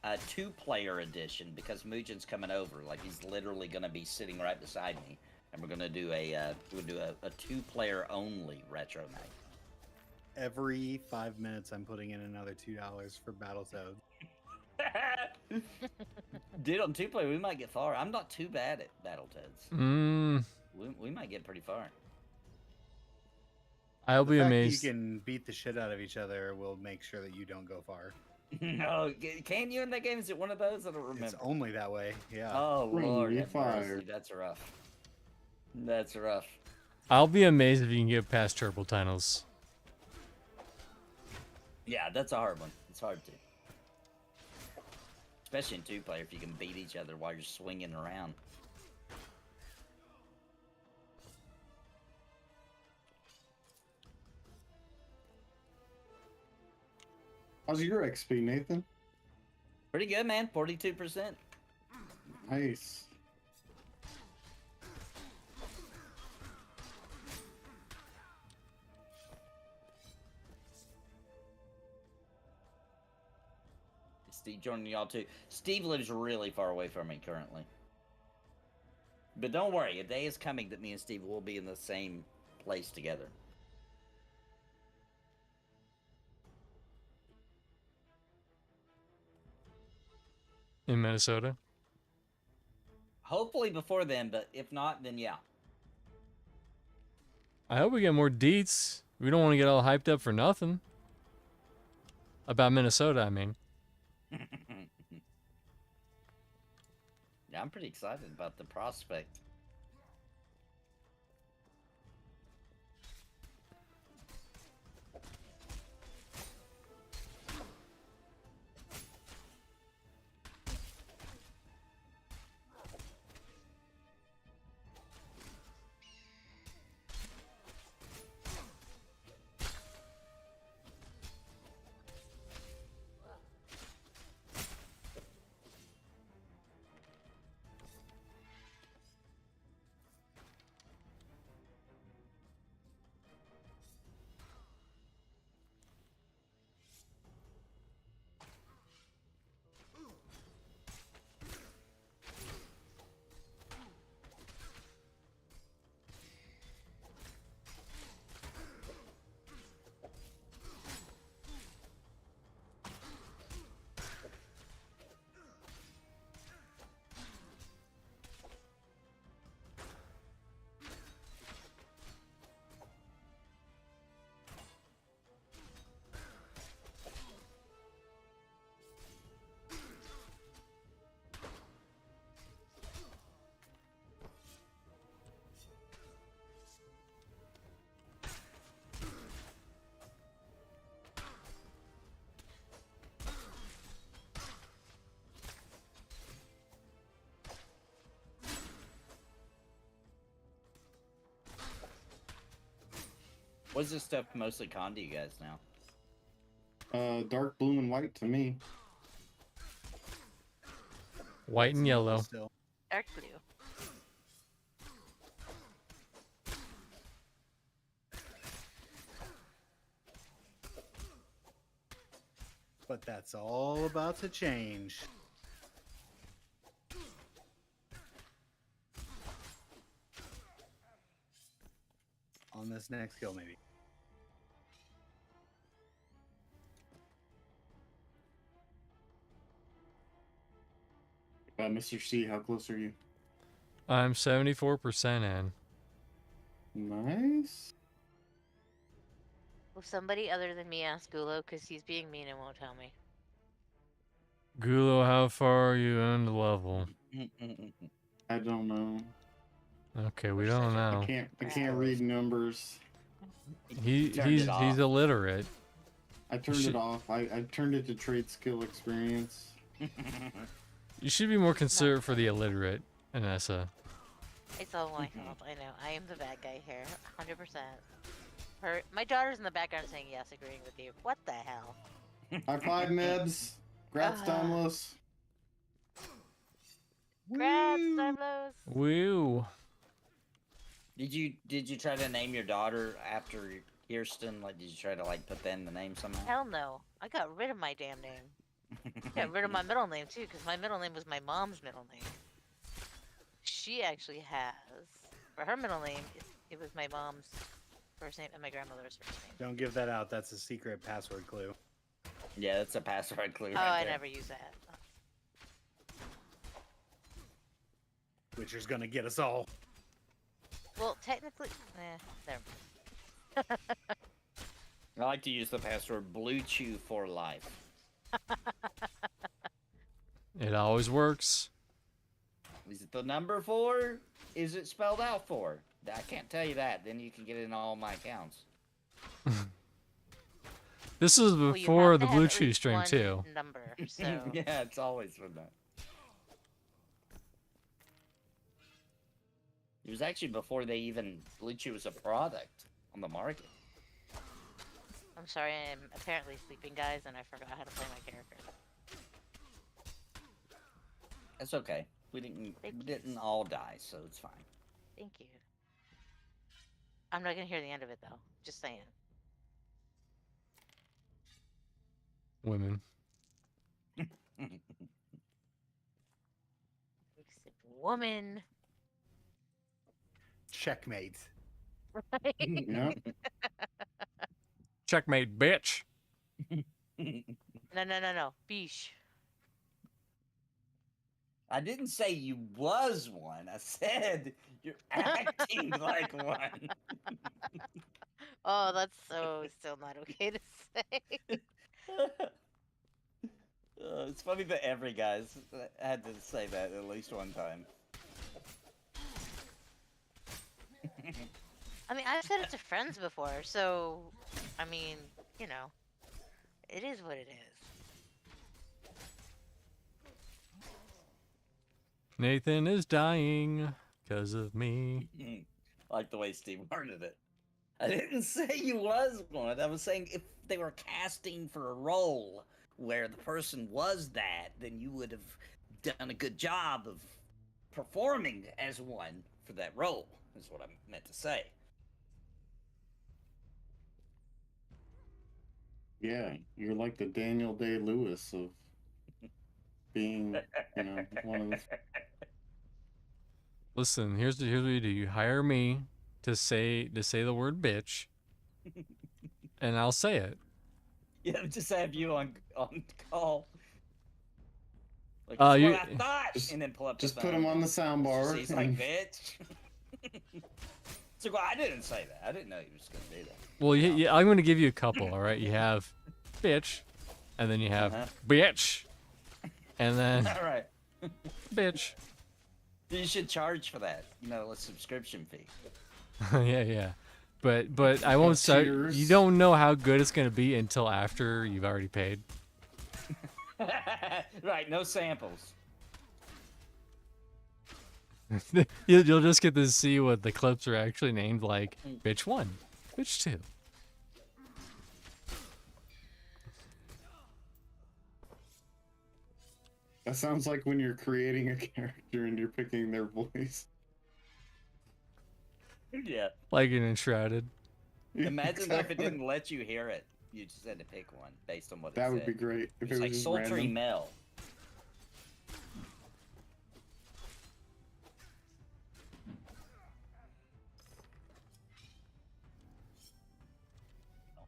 a 2-player edition because Mujan's coming over. Like he's literally gonna be sitting right beside me, and we're gonna do a 2-player only retro night. Every 5 minutes, I'm putting in another $2 for Battletoads. Dude, on 2-player we might get far. I'm not too bad at Battletoads. Mm, We might get pretty far. I'll be The fact that amazed. you can beat the shit out of each other will make sure that you don't go far. No, can you in that game? Is it one of those? I don't remember. It's only that way. Yeah. Oh Friendly Lord, have mercy. fire. That's rough. That's rough. I'll be amazed if you can get past turbo tunnels. Yeah, that's a hard one. It's hard to. Especially in 2-player if you can beat each other while you're swinging around. How's your XP, Nathan? Pretty good, man. 42%. Nice. Steve joining y'all too. Steve lives really far away from me currently. But don't worry, a day is coming that me and Steve will be in the same place together. In Minnesota. Hopefully before then, but if not, then yeah. I hope we get more deets. We don't want to get all hyped up for nothing. About Minnesota, I mean. Yeah, I'm pretty excited about the prospect. What's this stuff mostly con to you guys now? Dark blue and white to me. White and yellow. Still. Dark blue. But that's all about to change. On this next kill, maybe. Mr. C, how close are you? I'm 74% in. Nice. Will somebody other than me ask Gulo, because he's being mean and won't tell me. Gulo, how far are you in the level? I don't know. Okay, we We're don't such a- know. I can't read numbers. He's Turned it off. illiterate. I turned should- it off. I turned it to trade skill experience. You should be more considerate for the illiterate, Anessa. It's all my fault. I know. I am the bad guy here. 100%. My daughter's in the background saying yes, agreeing with you. What the hell? High five, Mebs. Grats, Domlos. Congrats, Dimlos. Woo. Did you try to name your daughter after Kirsten? Like, did you try to like put that in the name somehow? Hell no. I got rid of my damn name. Got rid of my middle name too, because my middle name was my mom's middle name. She actually has, for her middle name, it was my mom's first name and my grandmother's first name. Don't give that out. That's a secret password clue. Yeah, that's a password clue. Oh, right I there. never use that. Which is gonna get us all. Well, technically, never mind. I like to use the password Blue Chew for life. It always works. Is it the number 4? Is it spelled out 4? I can't tell you that. Then you can get it in all my accounts. This is Well, you before have the to Blue have at Chew least stream one too. Number, so Yeah, it's always for that. It was actually before they even Blue Chew was a product on the market. I'm sorry, I'm apparently sleeping, guys, and I forgot how to play my character. That's okay. We didn't all die, so it's fine. Thank you. I'm not gonna hear the end of it though. Just saying. Women. Woman. Checkmate. Right? Yep. Checkmate, bitch. No. Beesh. I didn't say you was one. I said you're acting like one. Oh, that's so still not okay to say. It's funny that every guy's had to say that at least one time. I mean, I've said it to friends before, so I mean, you know, it is what it is. Nathan is dying because of me. I like the way Steve worded it. I didn't say you was one. I was saying if they were casting for a role where the person was that, then you would have done a good job of performing as one for that role, is what I meant to say. Yeah, you're like the Daniel Day-Lewis of being, one of the. Listen, here's what you do. You hire me to say the word bitch, and I'll say it. Yeah, just have you on call. Like, Uh, that's you- what I thought, and then pull up. Just the put phone. him on the soundbar. He's like, bitch. So well, I didn't say that. I didn't know he was gonna do that. Well, yeah, I'm going to give you a couple, all right? You have bitch, and then you have bitch, and then All right. bitch. You should charge for that. A subscription fee. yeah. But I won't start. Cheers. You don't know how good it's going to be until after you've already paid. Right, no samples. You'll just get to see what the clips are actually named, like bitch 1, bitch 2. That sounds like when you're creating a character and you're picking their voice. Yeah. Like in Enshrouded. Imagine though if it Exactly. didn't let you hear it. You just had to pick one based on what it That said. would be great if It's it was like just sultry random. Mel.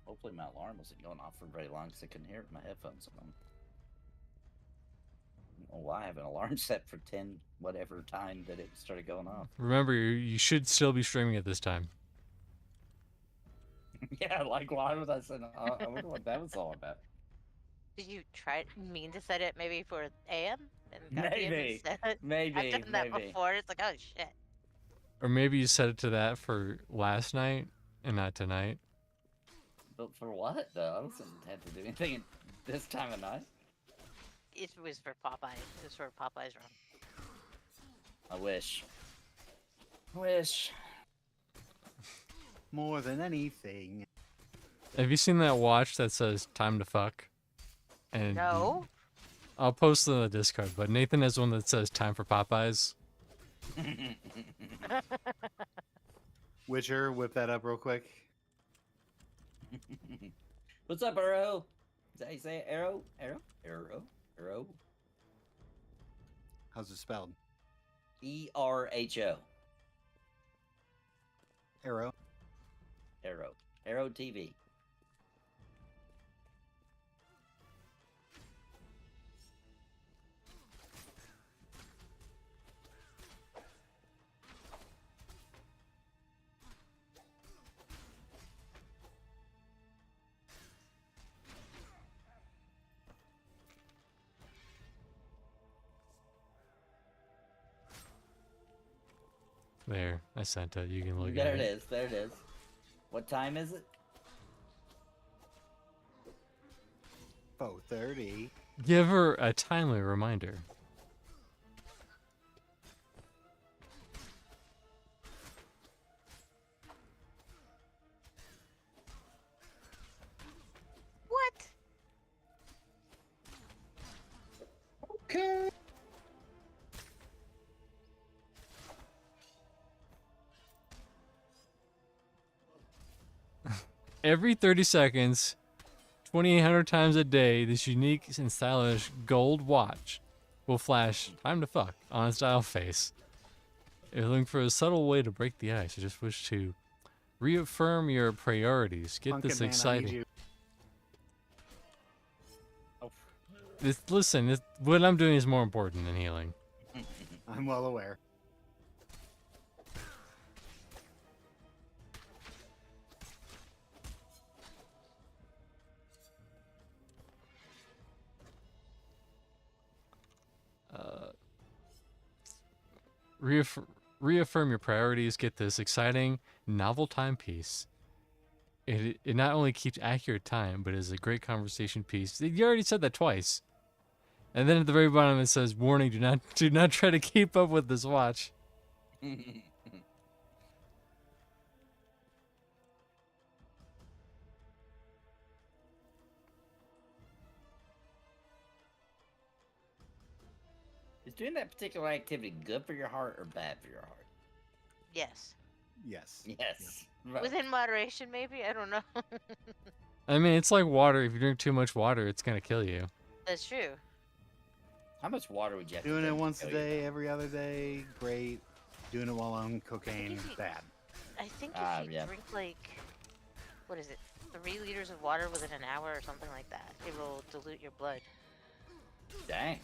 Hopefully my alarm wasn't going off for very long because I couldn't hear it with my headphones on. know why I have an alarm set for 10 whatever time that it started going off. Remember, you should still be streaming at this time. Yeah, like why was I saying? I wonder what that was all about. Did you mean to set it maybe for AM and got PM Maybe, instead? I've maybe, done that maybe. before. It's like, oh shit. Or maybe you set it to that for last night and not tonight. But for what though? I wasn't had to do anything at this time of night. It was for Popeye. It was for Popeye's run. I wish. Wish. More than anything. Have you seen that watch that says "Time to fuck"? And No. I'll post it in the Discord. But Nathan has one that says "Time for Popeyes." Witcher, whip that up real quick. What's up, Arrow? Is that how you say it? Arrow? Arrow? Arrow? Arrow? How's it spelled? ERHO. Arrow. Arrow. Arrow TV. There, I sent it. You can look There at it is. There it is. What time is it? 4:30. Give her a timely reminder. What? Okay. Every 30 seconds, 2,800 times a day, this unique and stylish gold watch will flash "Time to fuck" on its dial face. If you're looking for a subtle way to break the ice, you just wish to reaffirm your priorities. Get Pumpkin this Man, I need exciting. you. Listen, what I'm doing is more important than healing. I'm well aware. Reaffirm your priorities. Get this exciting novel timepiece. It not only keeps accurate time, but is a great conversation piece. You already said that twice. And then at the very bottom it says, "Warning: do not try to keep up with this watch." Is doing that particular activity good for your heart or bad for your heart? Yes. Yes. Yes. Right. Within moderation, maybe? I don't know. I mean, it's like water. If you drink too much water, it's gonna kill you. That's true. How much water would you have to Doing it drink to once a kill you? day, every other day, great. Doing it while on cocaine, if you- bad. I think Ah, if you yeah. drink like, what is it, 3 liters of water within an hour or something like that, it will dilute your blood. Dang.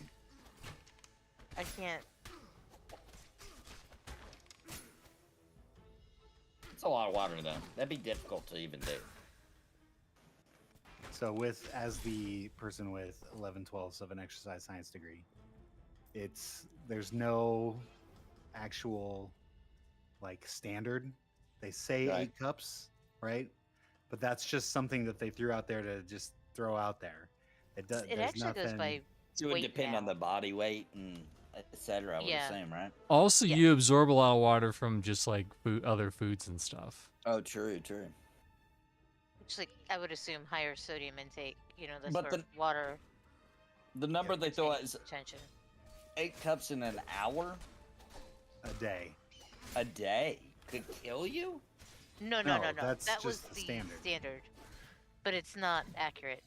I can't. It's a lot of water though. That'd be difficult to even do. So as the person with 11/12 of an exercise science degree, there's no actual like standard. They say Right. 8 cups, right? But that's just something that they threw out there to just throw out there. It does. It actually goes by So it would weight depend on now. the body weight and etc. I would Yeah. assume, right? Also, Yeah. you absorb a lot of water from just like other foods and stuff. Oh, true, true. Which, like, I would assume higher sodium intake. You know, that's But where water The number they throw out is attention. 8 cups in an hour a day. a day could kill you. No, No, no, no, no. that's That was just the standard. but it's not accurate.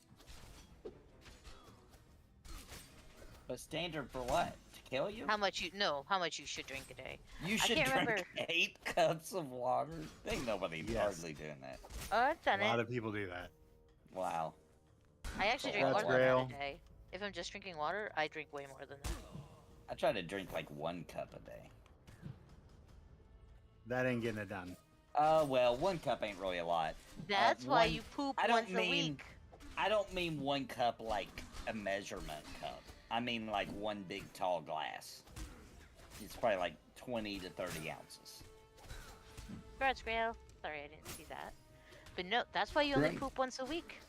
A standard for what? To kill you? How much you should drink a day. You should can't drink remember. 8 cups of water. Ain't nobody Yes. hardly doing that. Oh, I've A done lot it. of people do that. Wow. I actually That's drink more than that Grail. a day. If I'm just drinking water, I drink way more than that. I try to drink like 1 cup a day. That ain't getting it done. Well, 1 cup ain't really a lot. That's why one- you poop I don't once a mean- week. I don't mean 1 cup like a measurement cup. I mean like 1 big tall glass. It's probably like 20 to 30 ounces. Congrats, Grail. Sorry, I didn't see that. But no, that's why you only Right. poop once a week.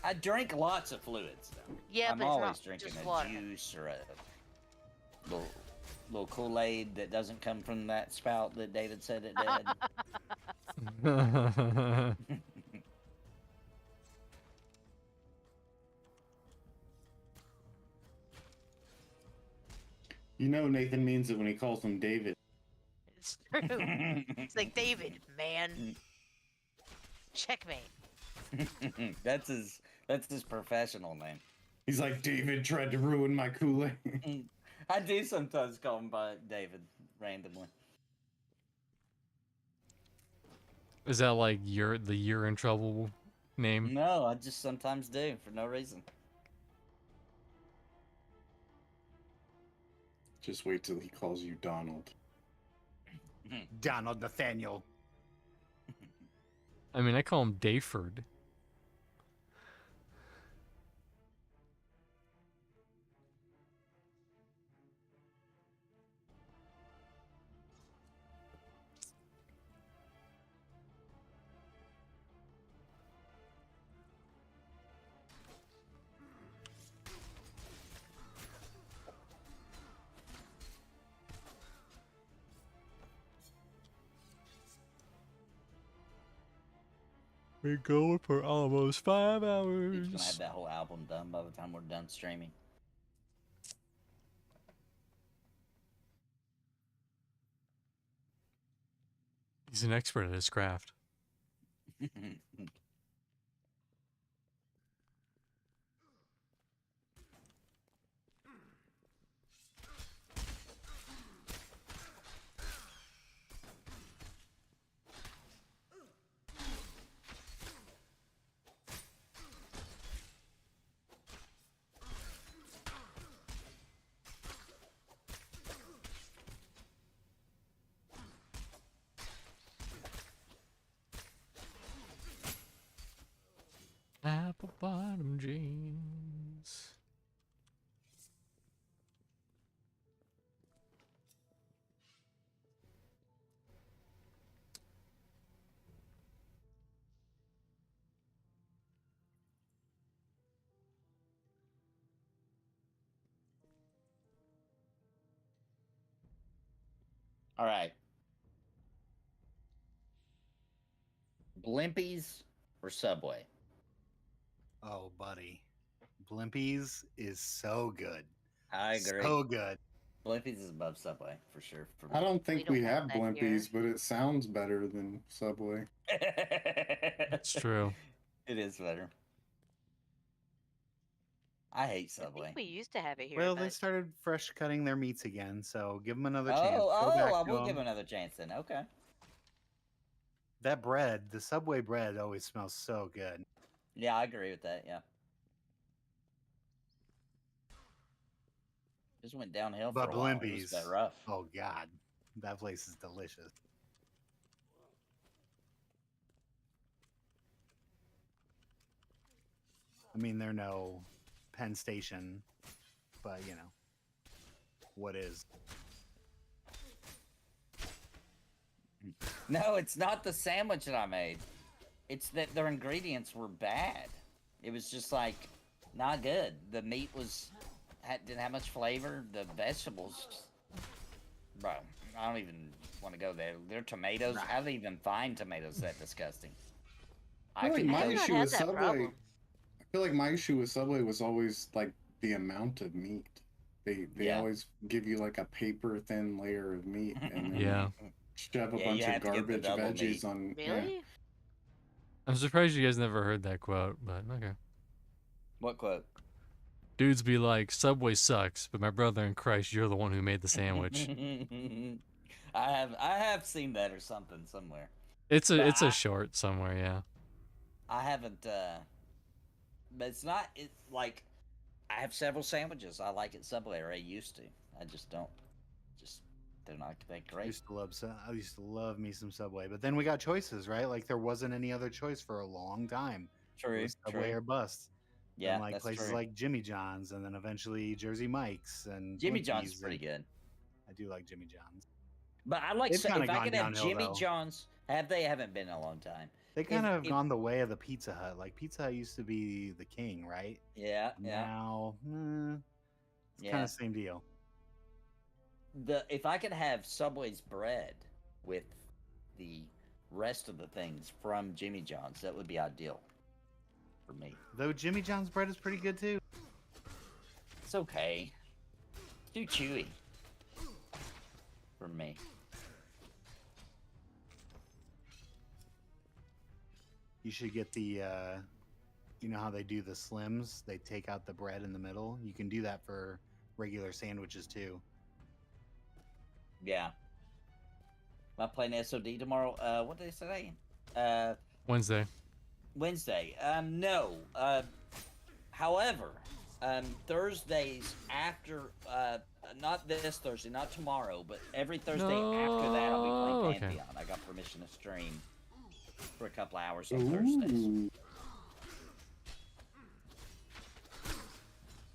I drink lots of fluids though. Yeah, I'm but it's always not drinking just a water. juice or a little Kool-Aid that doesn't come from that spout that David said it did. You know Nathan means it when he calls him David. It's true. It's like David, man. Checkmate. That's his professional name. He's like, David tried to ruin my Kool-Aid. I do sometimes call him by David randomly. Is that like the you're in trouble name? No, I just sometimes do for no reason. Just wait till he calls you Donald. Donald Nathaniel. I mean, I call him Dayford. We're going for almost 5 He's gonna hours. have that whole album done by the time we're done streaming. He's an expert at his craft. Apple bottom jeans. All right. Blimpies or Subway? Oh, buddy. Blimpies is so good. I agree. So good. Blimpies is above Subway for sure. For me. I don't think We we don't have have that here. Blimpies, but it sounds better than Subway. That's true. It is better. I hate I Subway. think we used to have it here. Well, but they started fresh cutting their meats again, so give them another chance. Oh, Go back I to will 'em. give another chance then. Okay. That bread, the Subway bread, always smells so good. Yeah, I agree with that. Yeah. Just went downhill But for a while. It was Blimpies, that rough. oh god, that place is delicious. I mean, they're no Penn Station, but you know, what is? No, it's not the sandwich that I made. It's that their ingredients were bad. It was just like not good. The meat didn't have much flavor. The vegetables, bro. I don't even want to go there. Their tomatoes. How do they even find tomatoes that disgusting? I feel like couldn't my go- not issue had with that Subway. problem. I feel like my issue with Subway was always like the amount of meat. They Yeah. always give you like a paper thin layer of meat and then Yeah. shove a Yeah, bunch you of have to get the garbage double veggies meat. on. Really? I'm surprised you guys never heard that quote, but okay. What quote? Dudes be like, Subway sucks, but my brother in Christ, you're the one who made the sandwich. I have seen that or something somewhere. It's But a I- short somewhere, yeah. I haven't, but it's not. It's like I have several sandwiches I like at Subway, or I used to. I just don't. Just they're not that I great. used to love I used to love me some Subway, but then we got choices, right? Like there wasn't any other choice for a long time. It True. was Subway True. or bust. Yeah, And like that's places true. like Jimmy John's, and then eventually Jersey Mike's and Jimmy John's is Twinkies, pretty and good. I do like Jimmy John's. But I like They've if kinda I gone could have downhill, Jimmy though. John's. They haven't been in a long time. They kind of have if- gone the way of the Pizza Hut. Like Pizza Hut used to be the king, right? Yeah, yeah. Now, it's kind Yeah. of same deal. If I could have Subway's bread with the rest of the things from Jimmy John's, that would be ideal for me. Though Jimmy John's bread is pretty good too. It's okay. It's too chewy for me. You should get the, you know how they do the Slims? They take out the bread in the middle. You can do that for regular sandwiches too. Yeah. Am I playing SOD tomorrow? What did they say? Wednesday. Wednesday. No. However, Thursdays after, not this Thursday, not tomorrow, but every Thursday after that, I'll be playing okay. Pantheon. I got permission to stream for a couple hours on Thursdays. Ooh.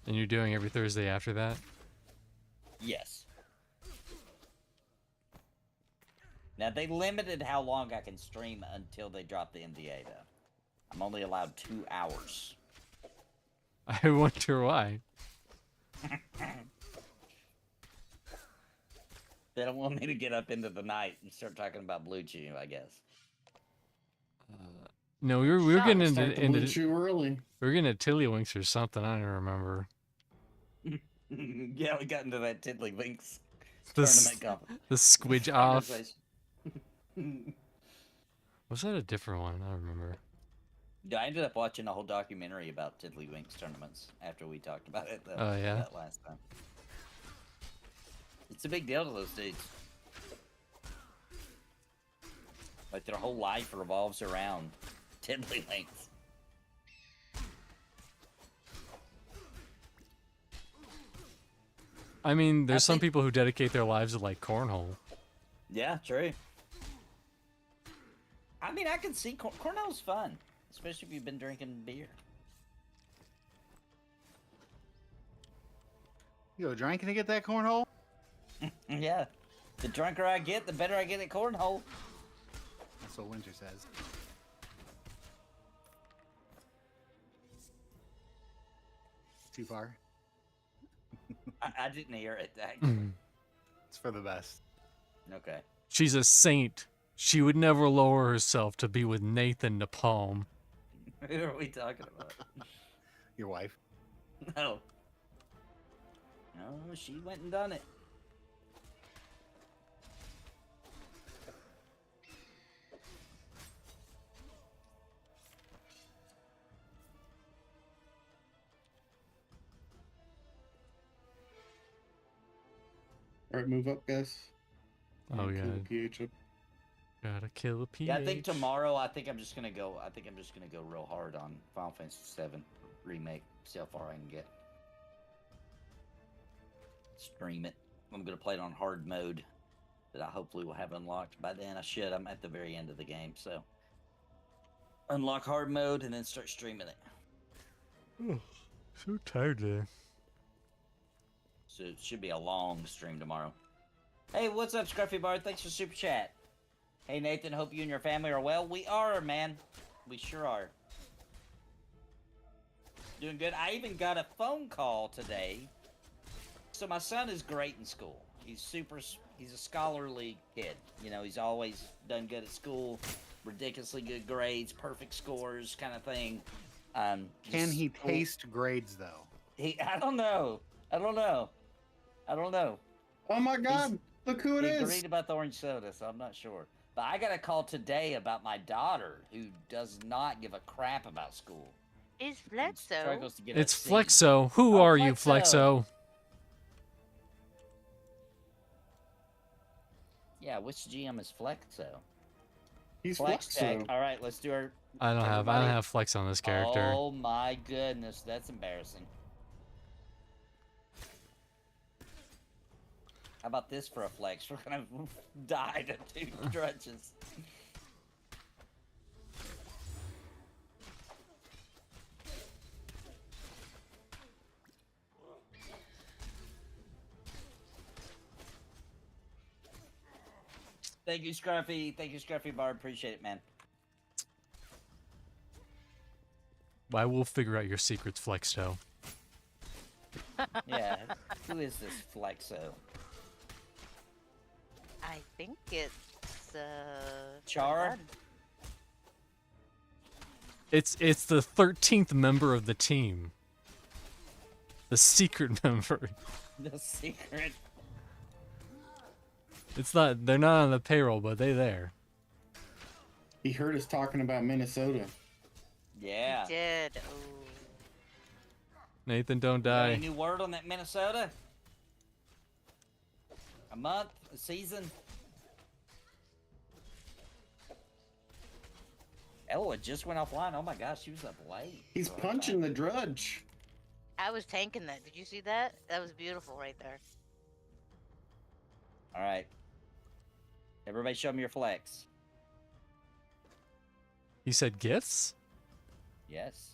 And you're doing every Thursday after that? Yes. Now, they limited how long I can stream until they drop the NDA, though. I'm only allowed 2 hours. I wonder why. They don't want me to get up into the night and start talking about Blue Chew, I guess. No, we were getting Start the Blue into Chew early. we were getting into Tiddlywinks or something. I don't remember. Yeah, we got into that Tiddlywinks The tournament the squidge off. conversation. Was that a different one? I don't remember. Yeah, I ended up watching a whole documentary about Tiddlywinks tournaments after we talked about it Oh, yeah? that last time. It's a big deal to those dudes. Like, their whole life revolves around Tiddlywinks. I mean, there's some think- people who dedicate their lives to like cornhole. Yeah, true. I mean, I can see cornhole's fun, especially if you've been drinking beer. You go drinking to get that cornhole? Yeah. The drunker I get, the better I get at cornhole. That's what Winter says. Too far? I didn't hear it, actually. It's for the best. Okay. She's a saint. She would never lower herself to be with Nathan Napalm. Who are we talking about? Your wife? No. No, she went and done it. All right, move up, guys. Oh, Kill yeah. the PH up. Gotta kill a PH. Yeah, I think tomorrow. I think I'm just gonna go real hard on Final Fantasy VII remake. See how far I can get. Stream it. I'm gonna play it on hard mode, that I hopefully will have unlocked by then. I should. I'm at the very end of the game, so unlock hard mode and then start streaming it. Oh, so tired today. So it should be a long stream tomorrow. Hey, what's up, Scruffy Bard? Thanks for super chat. Hey Nathan, hope you and your family are well. We are, man. We sure are. Doing good. I even got a phone call today. So my son is great in school. He's a scholarly kid. You know, he's always done good at school, ridiculously good grades, perfect scores, kind of thing. Can he taste grades though? I don't know. Oh my God! Look who it He is! agreed about the orange soda, so I'm not sure. But I got a call today about my daughter, who does not give a crap about school. Is and Flexo? struggles to get a It's C. Flexo. Who Oh, are you, Flexo. Flexo? Yeah, which GM is Flexo? He's Flex Tech. Flexo. All right, let's do our. I don't Everybody- have Flex on this character. Oh my goodness, that's embarrassing. How about this for a flex? We're gonna die to 2 drudges. Thank you, Scruffy. Thank you, Scruffy Bar. Appreciate it, man. I will figure out your secrets, Flexo. Yeah. Who is this Flexo? I think it's Char? done. It's the 13th member of the team. The secret member. The secret. It's not. They're not on the payroll, but they there. He heard us talking about Minnesota. Yeah. He did. Oh. Nathan, don't Got any die. new word on that Minnesota? A month? A season? Oh, it just went offline. Oh my gosh, she was up late. He's Oh, punching the drudge. I was tanking that. Did you see that? That was beautiful right there. All right. Everybody show me your flex. He said gifts? Yes.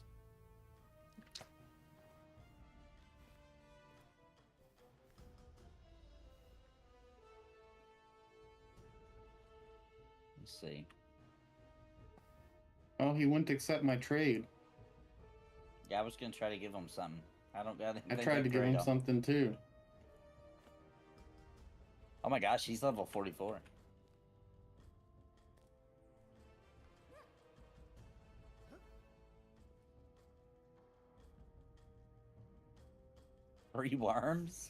Let's see. Oh, he wouldn't accept my trade. Yeah, I was gonna try to give him something. I don't got I anything. tried to give him something too. Oh my gosh, he's level 44. Three worms?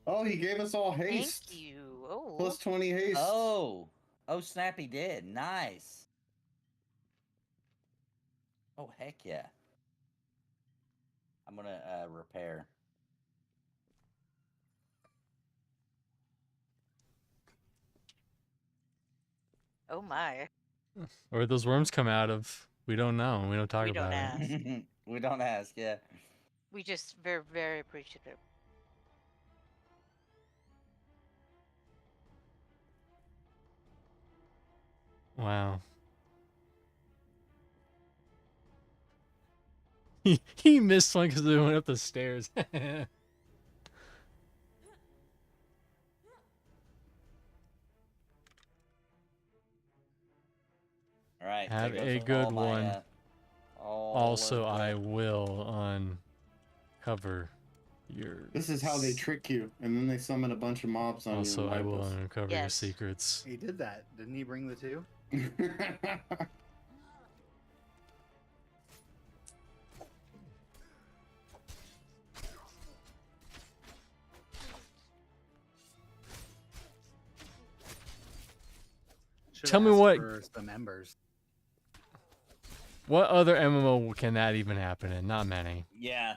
Oh, he gave us all haste. Thank you. Oh. Plus 20 haste. Oh! Oh, Snappy did. Nice. Oh, heck yeah. I'm gonna repair. Oh my. Where those worms come out of? We don't know. We don't talk We don't about ask. it. We don't ask, yeah. We just very, very appreciative. Wow. He missed one because we went up the stairs. All right. Have there a goes good all my, one. all Also, of the- I will uncover your. This is how they trick you, and then they summon a bunch of mobs on Also, you. I and will wipe uncover your Yes. secrets. He did that. Didn't he bring the 2? us. Should Tell me ask what- for some embers. What other MMO can that even happen in? Not many. Yeah,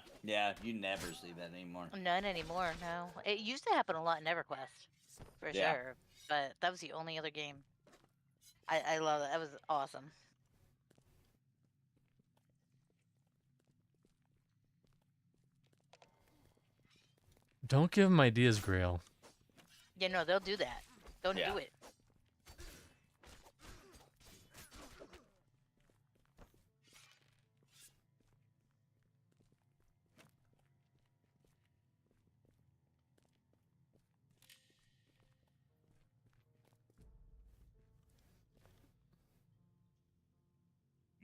you never see that anymore. None anymore, no. It used to happen a lot in EverQuest, for Yeah. sure. But that was the only other game. I love it. That was awesome. Don't give him ideas, Grail. Yeah, no, they'll do that. Don't Yeah. do it.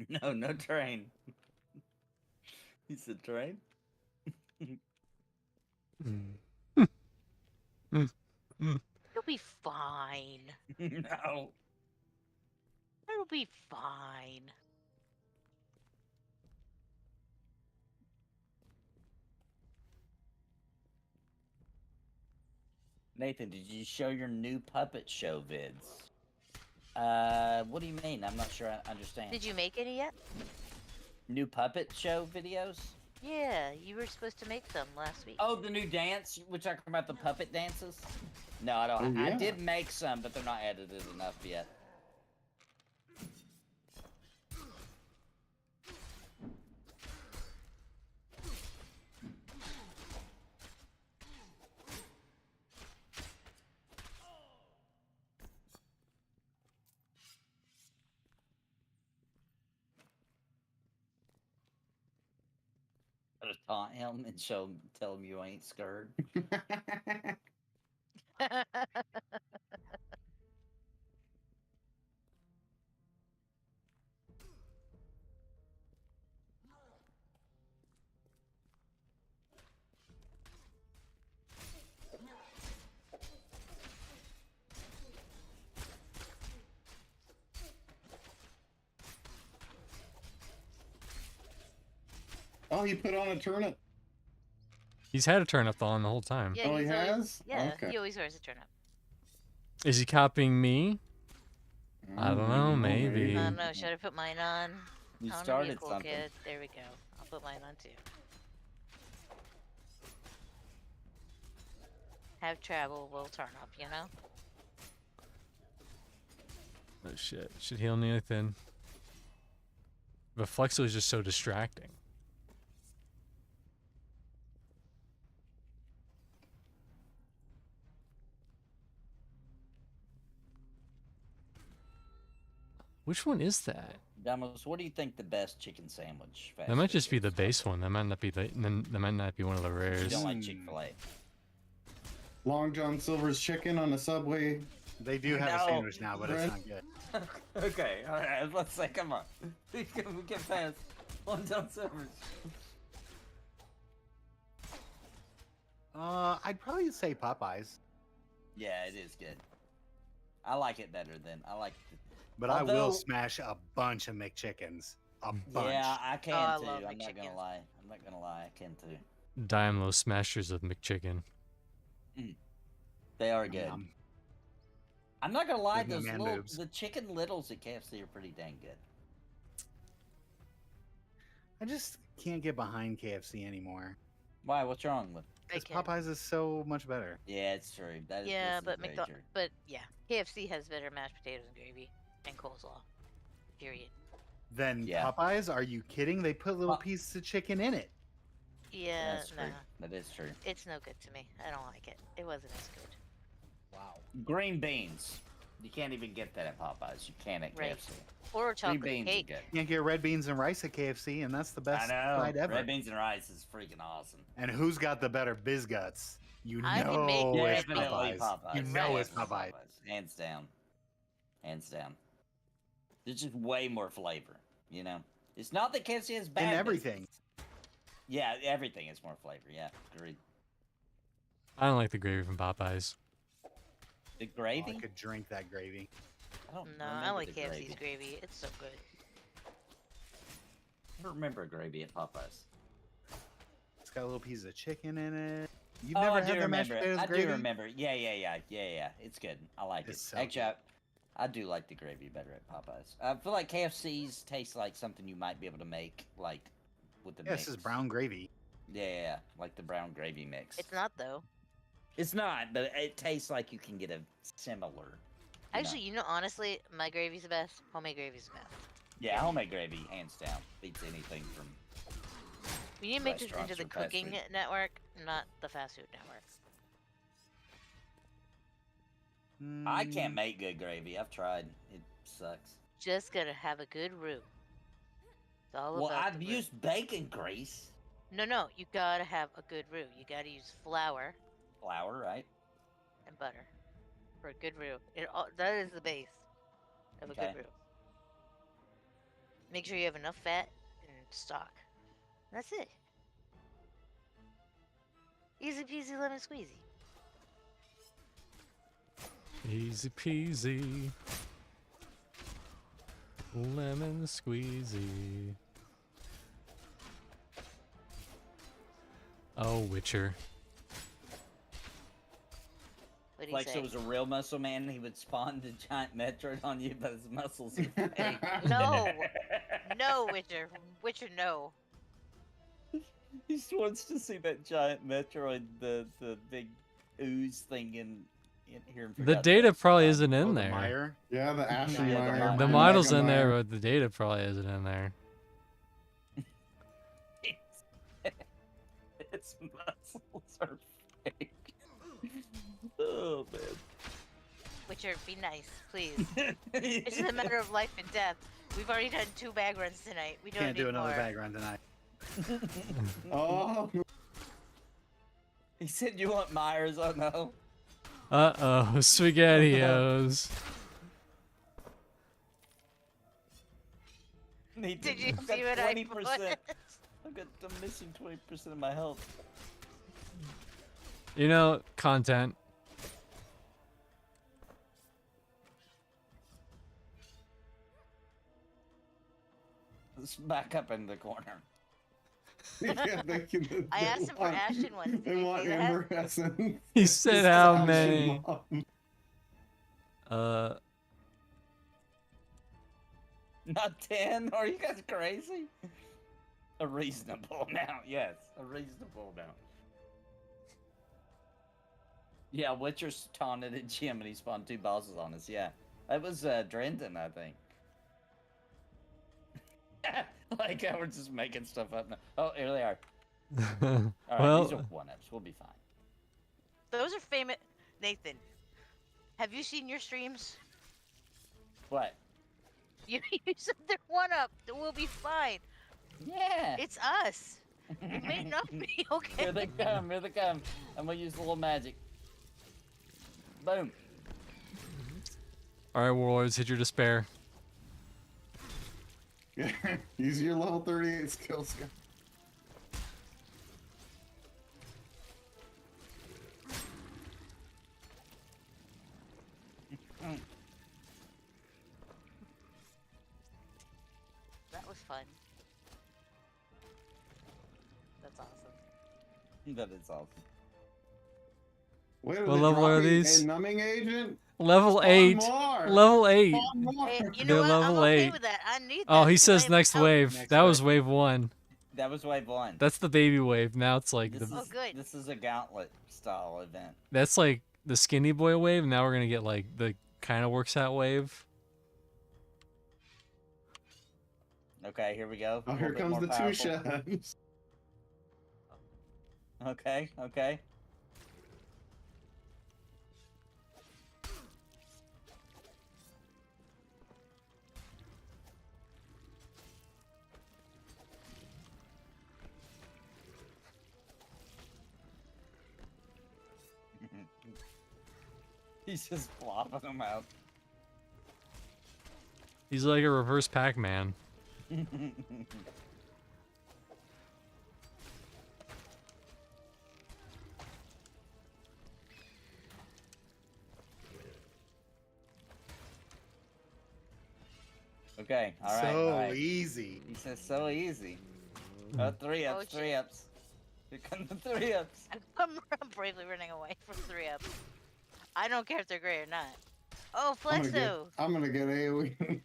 No, no train. He said train? You'll be fine. No. It'll be fine. Nathan, did you show your new puppet show vids? What do you mean? I'm not sure I understand. Did you make any yet? New puppet show videos? Yeah, you were supposed to make some last week. Oh, the new dance? We're talking about the puppet dances? No, I don't. Oh, I yeah. did make some, but they're not edited enough yet. to taunt him and tell him you ain't scared. Oh, he put on a turnip. He's had a turnip on the whole time. Yeah, Oh, he he's always, has? Yeah, Okay. he always wears a turnip. Is he copying me? I don't know, maybe. I don't know. Should I put mine on? You I wanna be a started cool something. kid. There we go. I'll put mine on too. Have travel will turn up, you know? Oh shit. Should heal nearly thin. But Flexo is just so distracting. Which one is that? Damos, what do you think the best chicken sandwich? That might just be the base one. That might not be that might not be one of the You rares. don't like Chick-fil-A. Long John Silver's chicken on the Subway. They do have a No. sandwich now, but it's Bread. not good. Okay, all right. Let's say, come on. We get past one down Silver's. I'd probably say Popeyes, Yeah, it is good. I like it better than I like. but I Although- will smash a bunch of McChickens. A bunch. Yeah, I can I too. love I'm not gonna McChickens. lie. I'm not gonna lie. I can too. Diamlo smashers of McChicken. They are good. Yum. I'm not gonna lie. With my Those man little, boobs. the chicken littles at KFC are pretty dang good. I just can't get behind KFC anymore. Why? What's wrong with? Because Bacon. Popeyes is so much better. Yeah, it's true. That is, Yeah, this but is very McDonald's. true. But yeah, KFC has better mashed potatoes and gravy and coleslaw. Period. Then Yeah. Popeyes, are you kidding? They put little Pop- pieces of chicken in it. Yeah, That's no, true. That is true. it's no good to me. I don't like it. It wasn't as good. Wow. Green beans. You can't even get that at Popeyes. You can at Right. KFC. Or Green chocolate beans cake. are good. You can't get red beans and rice at KFC, and that's the best I know. side ever. Red beans and rice is freaking awesome. And who's got the better biz guts? You I can make know red it's beans. Definitely Popeyes. You know it's Popeyes. Hands down. Hands down. There's just way more flavor, you know? It's not that KFC has bad In beans. everything. Yeah, everything is more flavor. Yeah, agreed. I don't like the gravy from Popeyes. The Oh, gravy? I could drink that gravy. I don't No, I remember like the KFC's gravy. It's so good. I don't remember gravy at Popeyes. It's got a little piece of chicken in it. You've Oh, never I do had their mashed remember. potatoes I gravy? do remember. Yeah. It's good. I like It's it. so Actually, good. I do like the gravy better at Popeyes. I feel like KFC's tastes like something you might be able to make, like, with the Yeah, mix. this is brown gravy. Yeah, like the brown gravy mix. It's not though. It's not, but it tastes like you can get a similar. Actually, you know, honestly, my gravy's the best. Homemade gravy's the best. Yeah, homemade gravy, hands down, beats anything from. We need to make this into Restaurants the or fast cooking food. network, not the fast food network. I Mm, can't make good gravy. I've tried. It sucks. Just gotta have a good roux. It's all Well, about I've the roux. used bacon grease, No, you gotta have a good roux. You gotta use flour flour, right? and butter for a good roux. That is the base of a Okay. good roux. Make sure you have enough fat and stock. That's it. Easy peasy lemon squeezy. Easy peasy. Lemon squeezy. Oh, Witcher. What do you Like, say? so it was a real muscle man, he would spawn the giant Metroid on you, but his muscles are fake. No, no, Witcher. Witcher, no. He just wants to see that giant Metroid, the big ooze thing in here. in The Forgotten data West. probably isn't oh, in the there. Meyer. Yeah, the Ashen Yeah, the Meyer. Meyer. The Mega model's in there, Meyer. but the data probably isn't in there. Its muscles are fake. Oh man. Witcher, be nice, please. It's a matter of life and death. We've already done 2 bag runs tonight. We don't Can't need do another more. bag run tonight. Oh, He said you want Myers. Oh no. Uh-oh, SpaghettiOs. Need Did you I've got see what I put? 20%. I'm missing 20% of my health. You know, content. Let's back up in the corner. yeah, they can. I asked him for Ashton ones. Did They you want see that? Amber Essence. He It's said just how Ashton many? Mom. Not 10? Are you guys crazy? A reasonable amount, yes. A reasonable amount. Yeah, Witcher's taunted at Jim and he spawned 2 bosses on us, yeah. That was Drenton, I think. Like, we're just making stuff up now. Oh, here they are. Alright, Well, these are 1-ups. We'll be fine. Those are famous. Nathan, have you seen your streams? What? You said they're 1-up. We'll be fine. Yeah! It's us. It may not be okay. Here they come, here they come. I'm gonna use a little magic. Boom. all right, warlords, hit your despair. Use your level 38 skill set. That was fun. That's awesome. That is awesome. Wait, are What they level are dropping these? A numbing agent? Level Spawn 8. more! Level 8. Spawn more! Hey, you They're know what? I'm level okay 8. with that. I need that. Oh, he because says I'm next out. wave. Next That was wave. wave 1. That was wave 1. That's the baby wave. Now it's like This the, is, good. This is a gauntlet style event. that's like the skinny boy wave. Now we're gonna get like the kind of works out wave. Okay, here we go. Oh, A here little bit comes more the two powerful. chefs. Okay, okay. He's just flopping them out. He's like a reverse Pac-Man. Okay, alright, So alright. easy. He says so easy. Oh, 3-ups, Oh, shit. 3-ups. Here come the 3-ups. I'm bravely running away from 3-up. I don't care if they're great or not. Oh, Flexo! I'm gonna get AoE.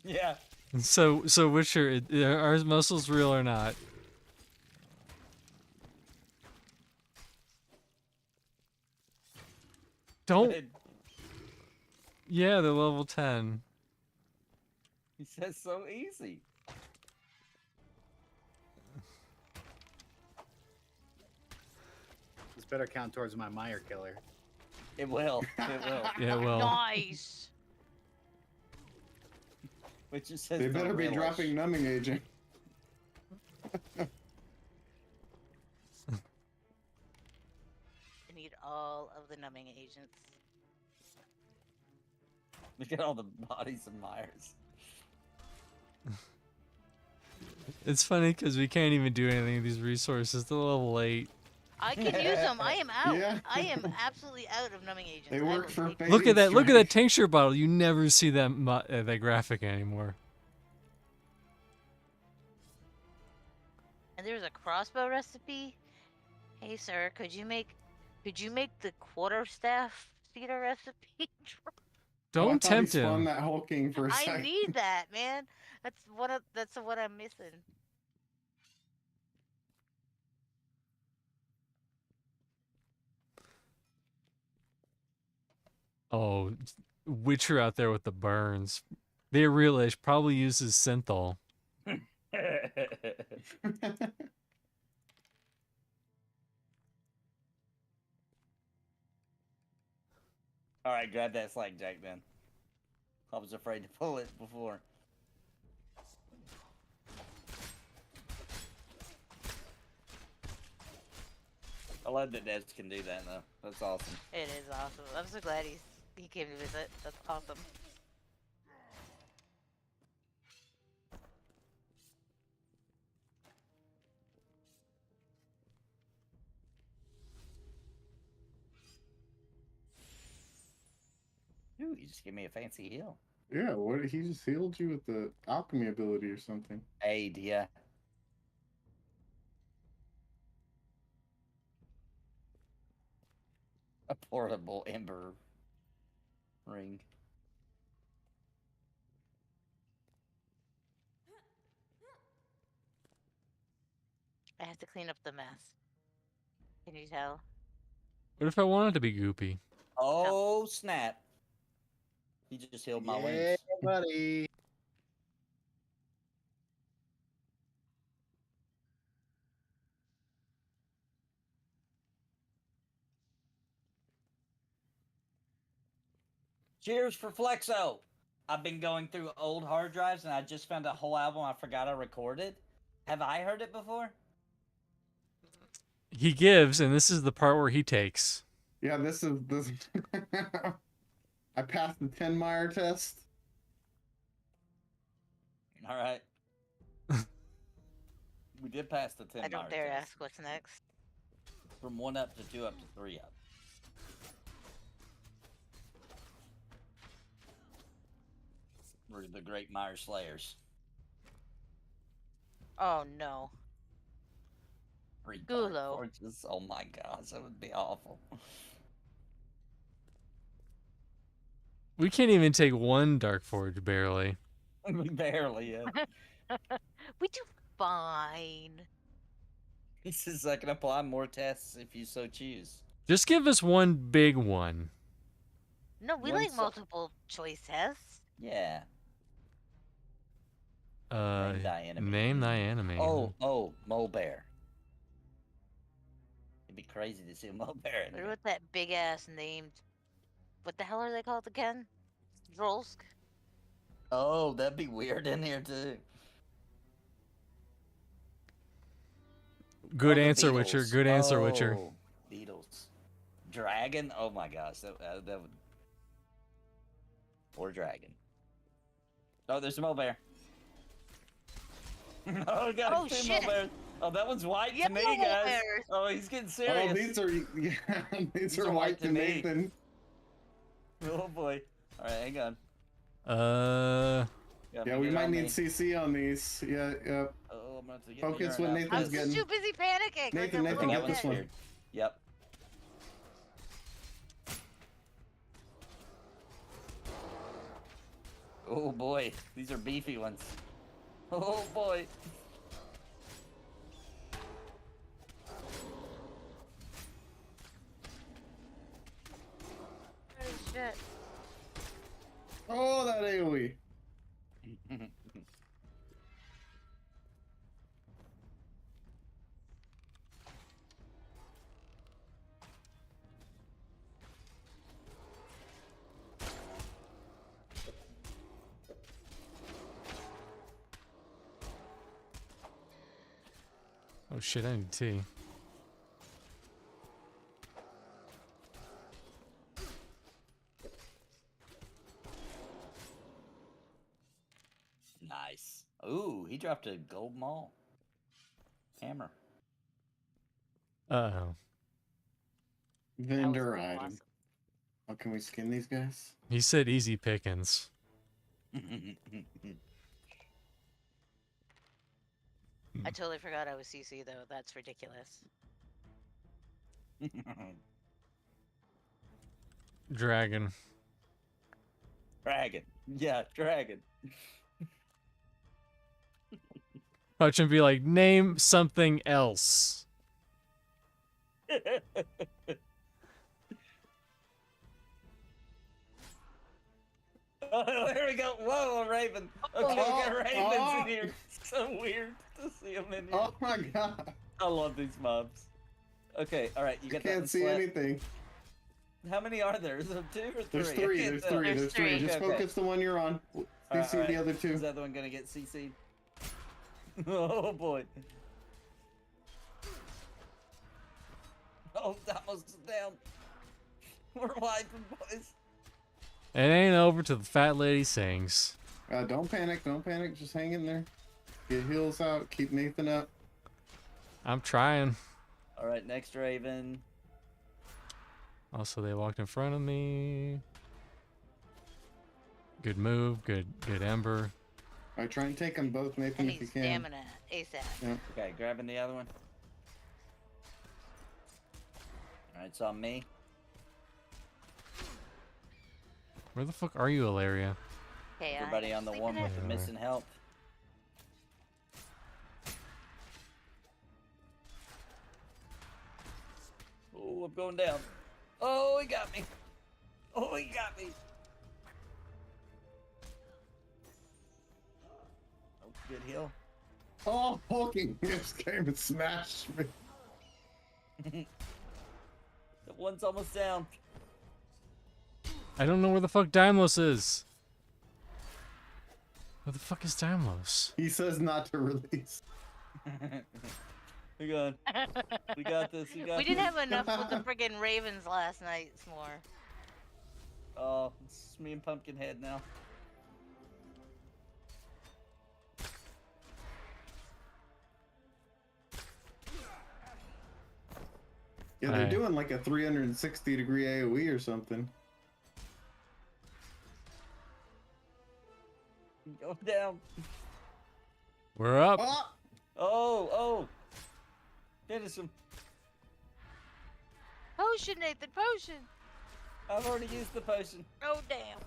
Yeah. So Witcher, are his muscles real or not? Don't. Yeah, they're level 10. He says so easy. This better count towards my Meyer killer. It will. It will. Yeah, well. Nice! Which just says They the better be relish. dropping numbing agent. I need all of the numbing agents. Look at all the bodies of Myers. It's funny because we can't even do anything with these resources. They're level 8. I can use them. I am out. Yeah. I am absolutely out of numbing agents. They I work will for take- bait. Look at that! Look at that tincture bottle. You never see that that graphic anymore. And there's a crossbow recipe. Hey, sir, could you make the quarterstaff cedar recipe? Don't I thought he tempt spun him. that hulking for a I second. need that, man. That's what I'm missing. Oh, Witcher out there with the burns. The realish probably uses synthol. Alright, grab that slag jack then. I was afraid to pull it before. I love that Devs can do that though. That's awesome. It is awesome. I'm so glad he came to visit. That's awesome. Ooh, you just give me a fancy heal. Yeah, what he just healed you with the alchemy ability or something. Aid, yeah. A portable ember ring. I have to clean up the mess. Can you tell? What if I wanted to be goopy? Oh snap! He just healed my Yeah, wings. buddy. Cheers for Flexo! I've been going through old hard drives and I just found a whole album I forgot I recorded. Have I heard it before? He gives, and this is the part where he takes. Yeah, this is this. I passed the 10-mile test. All right. We did pass the 10 I don't dare ask what's next. From 1 up to 2 up to 3 up. We're the Great Mire Slayers. Oh no. 3 Gulo. Dark Forges. Oh my gosh, that would be awful. We can't even take one Dark Forge, barely. We barely, yeah. We do fine. He says I can apply more tests if you so choose. Just give us one big one. No, we One like se- multiple choice tests. Yeah. Name thy enemy. Name thy enemy. Oh, Mole Bear. It'd be crazy to see a Mole Bear in What there. about that big ass named? What the hell are they called again? Drolsk. Oh, that'd be weird in here too. Good Oh, the answer, Witcher. beetles. Good answer, Witcher. Oh, Beetles. Dragon? Oh my gosh, that would. Or dragon. Oh, there's a Mole Bear. Oh, God, Oh, two shit. Mole Bears. Oh, that one's white to me, Yellow guys. bears. Oh, he's getting Oh, serious. these are yeah, these are are white to me. Nathan. Oh boy. All right, hang on. Yeah, we might need CC on these. Yeah, yeah. Oh, I'm gonna have to get Focus me what your Nathan's I outfit. was getting. too busy panicking. Nathan, like a Nathan, little get this kid. one. Weird. Yep. Oh boy, these are beefy ones. Oh boy. Holy shit. Oh, that AoE. Oh shit, I need tea. Nice. Ooh, he dropped a gold maul. Hammer. Uh-oh. Vendor That was item. awesome. Oh, can we skin these guys? He said easy pickings. I totally forgot I was CC though. That's ridiculous. Dragon. Dragon. Yeah, dragon. Watch him be like, name something else. Oh, there we go. Whoa, a raven. Okay, we got ravens in here. So weird to see them in here. Oh my god. I love these mobs. Okay, all right, you I got that can't one see sweat. anything. How many are there? Is there 2 or 3? There's I three. can't There's tell. three. There's There's three. three. Just Okay. focus the one you're on. All CC right, the other two. Is the other one gonna get CC'd? Oh boy. Oh, almost down. We're wiping, boys. It ain't over till the fat lady sings. Don't panic. Don't panic. Just hang in there. Get heals out. Keep Nathan up. I'm trying. All right, next Raven. Also, they walked in front of me. Good move. Good Ember. All right, try and take them both, Nathan, I if you need can. stamina ASAP. Yeah. Okay, grabbing the other one. All right, it's on me. Where the fuck are you, Ilaria? Okay, Everybody on the one with the Yeah. missing health. Oh, I'm going down. Oh, he got me. Oh, he got me. Oh, good heal. Oh, Hulking just came and smashed me. The one's almost down. I don't know where the fuck Daimlos is. Where the fuck is Daimlos? He says not to release. Hang on. We got this. We got We this. didn't have enough with the friggin' Ravens last night, S'more. Oh, it's me and Pumpkinhead now. Yeah, they're Aye. doing like a 360-degree AoE or something. Go down. We're up. Oh! Oh. Finish him. Potion, Nathan, potion! I've already used the potion. Oh, damn.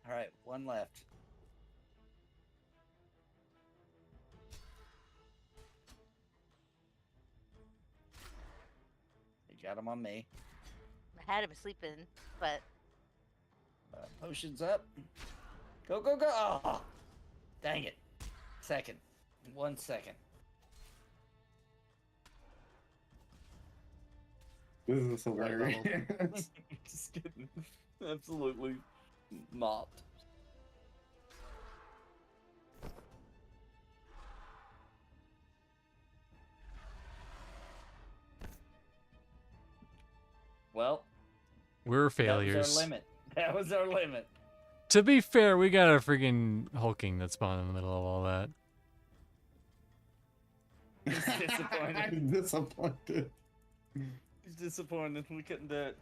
All right, one left. You got him on me. I had him sleeping, but Potion's up. Go, go, go. Oh, dang it. Second. 1 second. This is hilarious. Just kidding. Absolutely mopped. Well, We're that was failures. our limit. That was our limit. To be fair, we got a freaking hulking that spawned in the middle of all that. He's disappointed. I'm disappointed. He's disappointed. We couldn't do it.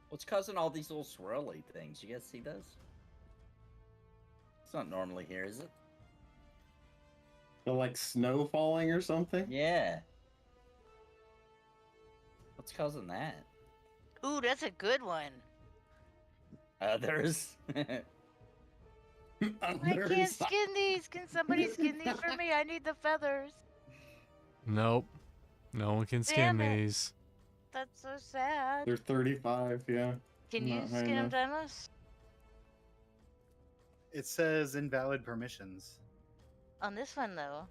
What's causing all these little swirly things? You guys see those? It's not normally here, is it? The like snow falling or something? Yeah. What's causing that? ooh, that's a good one. Others. I can't skin these. Can somebody skin these for me? I need the feathers. Nope. No one can skin Damn it. these. That's so sad. They're 35, yeah. Can you not high skin them, enough. Daimos? It says invalid permissions. On this one, though.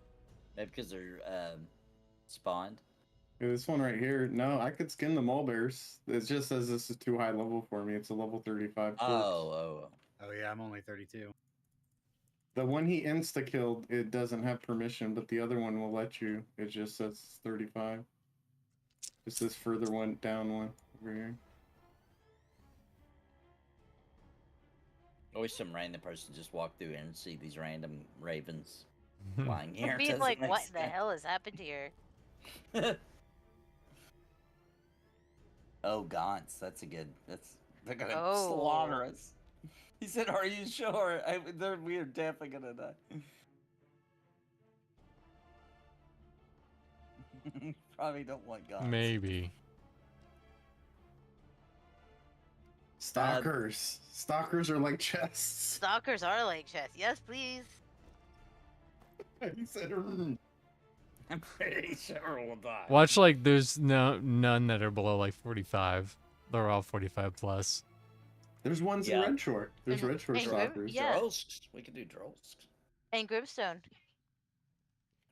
Maybe because they're spawned. Yeah, this one right here. No, I could skin the mole bears. It just says this is too high level for me. It's a level 35 corpse. Oh. Oh yeah, I'm only 32. The one he insta-killed, it doesn't have permission, but the other one will let you. It just says 35. Just this further one down one over here. Always some random person just walk through and see these random ravens flying here. I'd be Doesn't like, make what the sense. hell has happened here? Oh, Gaunt's. That's a good. They're gonna Oh. slaughter us. He said, "Are you sure?" We're definitely gonna die. Probably don't want Gaunt's. Maybe. Stalkers. Stalkers are like chests. Stalkers are like chests. Yes, please. He said, I'm pretty sure we'll die. Watch, like, there's none that are below like 45. They're all 45 plus. There's ones in Yeah. Red Short. There's And- Red Short and Grim- stalkers. yeah. Drolsk. We could do Drolsk. And Grimstone.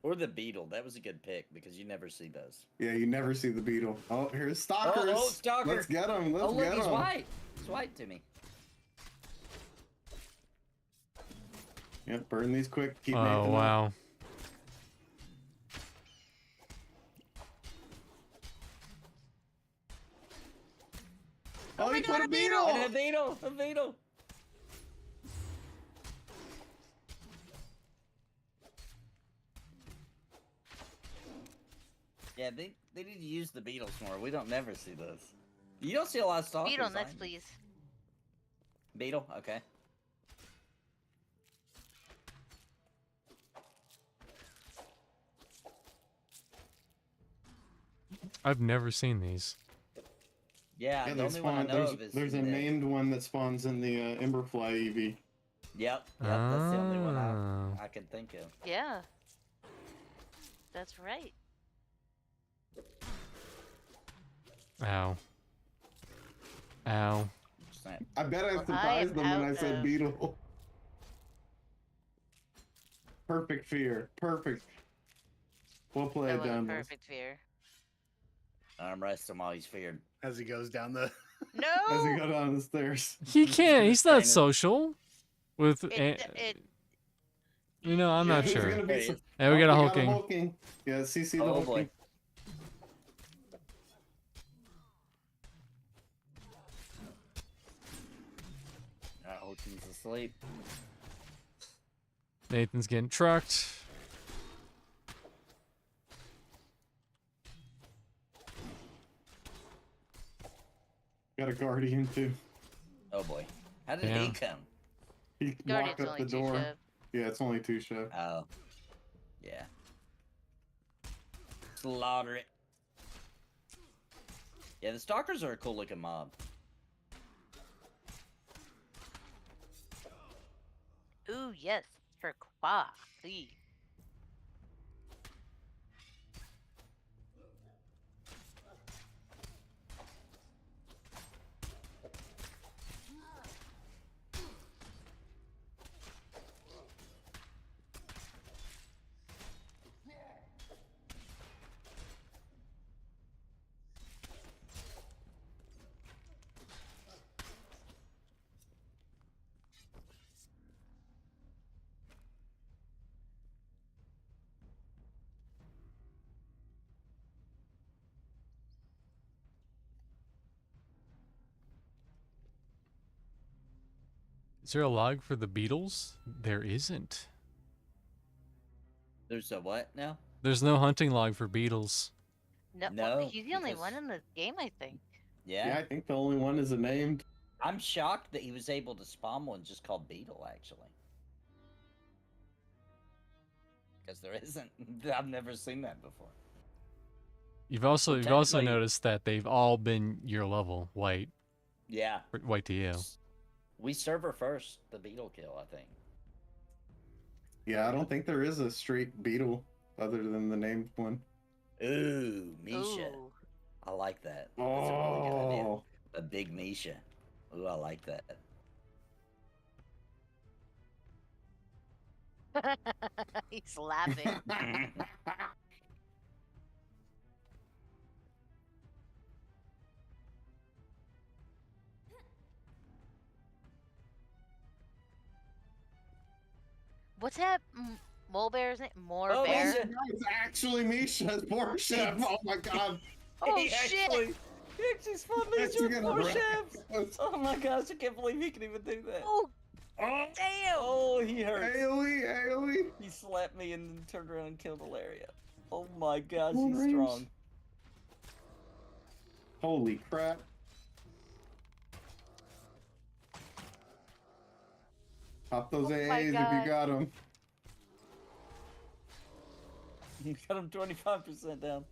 Or the Beetle. That was a good pick because you never see those. Yeah, you never see the beetle. Oh, here's stalkers. Oh, stalker. Let's get them. Let's Oh, look, get he's them. white. He's white to me. Yep, burn these quick. Keep Oh, Nathan up. wow. Oh, my he God, put a a beetle. And a Beetle. A Beetle. Yeah, they need to use the Beetles more. We don't never see those. You don't see a lot of stalkers. Beetle next, either. please. Beetle, okay. I've never seen these. Yeah, Yeah, the they only one I spawn. know of is There's a the- named one that spawns in the Emberfly EV. Yep, that's the only one Oh. I can think of. Yeah. That's right. Ow. Ow. Snap. I bet I Well, I surprised am them when I out said of- beetle. Perfect fear. Perfect. Well That played, was a Down. perfect fear. Arm rest him while he's feared. As he goes down the. As he No. go down the stairs. He can't. He's not Trainer. social. With you know, I'm not Who's sure. gonna be There he so- is. Hey, we Oh, got a we hulking. hulking. Yeah, CC the Oh hulking. boy. Hulking's asleep. Nathan's getting trucked. Got a guardian too. Oh boy. How did Yeah. he come? He Guardian's walked up only the two door. ship. Yeah, it's only 2 chef. Oh. Yeah. Slaughter it. Yeah, the stalkers are a cool looking mob. Ooh, yes. For Qua. Please. Is there a log for the beetles? There isn't. There's a what now? There's no hunting log for beetles. No, No, he's the only one because- in this game, I think. Yeah, Yeah. I think the only one is a named. I'm shocked that he was able to spawn one just called Beetle, actually. Because there isn't. I've never seen that before. You've also technically- noticed that they've all been your level, white Yeah. white to you. We server first, the Beetle kill, I think. Yeah, I don't think there is a straight beetle other than the named one. Ooh, Misha. Ooh. I like that. That's a really good idea. Oh, A big Misha. Ooh, I like that. He's laughing. What's that mole bear's name? More Oh, bear? Misha. it's actually Misha's poor chef. Oh my god. Oh He shit! He actually spawned It's Misha with gonna 4 wreck chefs. us. Oh my gosh, I can't believe he can even do that. Oh Oh, damn! Oh, he hurt. AoE, AoE. He slapped me and then turned around and killed Hilaria. Oh my gosh, Full he's range. strong. Holy crap. Pop those Oh my AAs if God. you got them. He got him 25% down.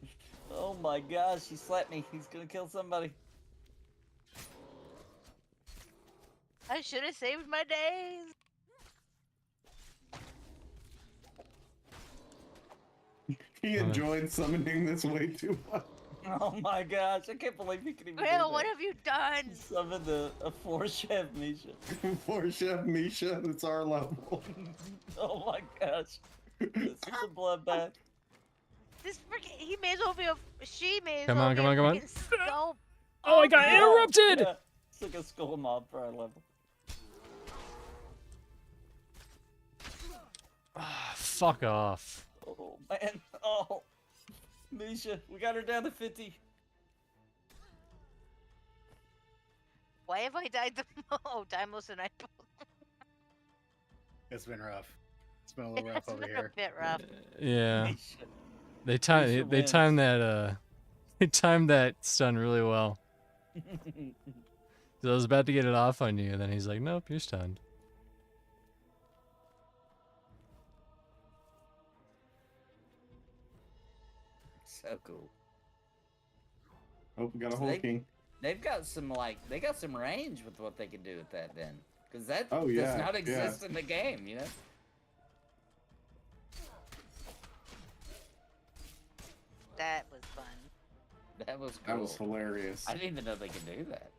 Oh my gosh, he slapped me. He's gonna kill somebody. I should have saved my days. He enjoyed summoning this way too much. Oh my gosh, I can't believe he can even do Will, that. what have you done? Summon a 4-chef Misha. Poor Chef Misha, it's our level. Oh my gosh. This is a bloodbath. This freaking he may as well be a she may as Come well on, be come a on, come on. freaking skull. Oh, I got no. interrupted! Yeah, it's like a skull mob for our level. Ah, fuck off. Oh man. Oh. Misha, we got her down to 50. Why have I died the oh Dimos and I both? It's been rough. It's been a little rough It's over been a here. bit rough. Yeah. Misha. They Misha timed wins. that they timed that stun really well. So I was about to get it off on you, and then he's like, "Nope, you're stunned." So cool. Hope we got a So whole they- king. They've got some they got some range with what they can do with that then. Because that Oh, yeah, does not yeah. exist in the game, you know? That was fun. That was cool. That was hilarious. I didn't even know they could do that.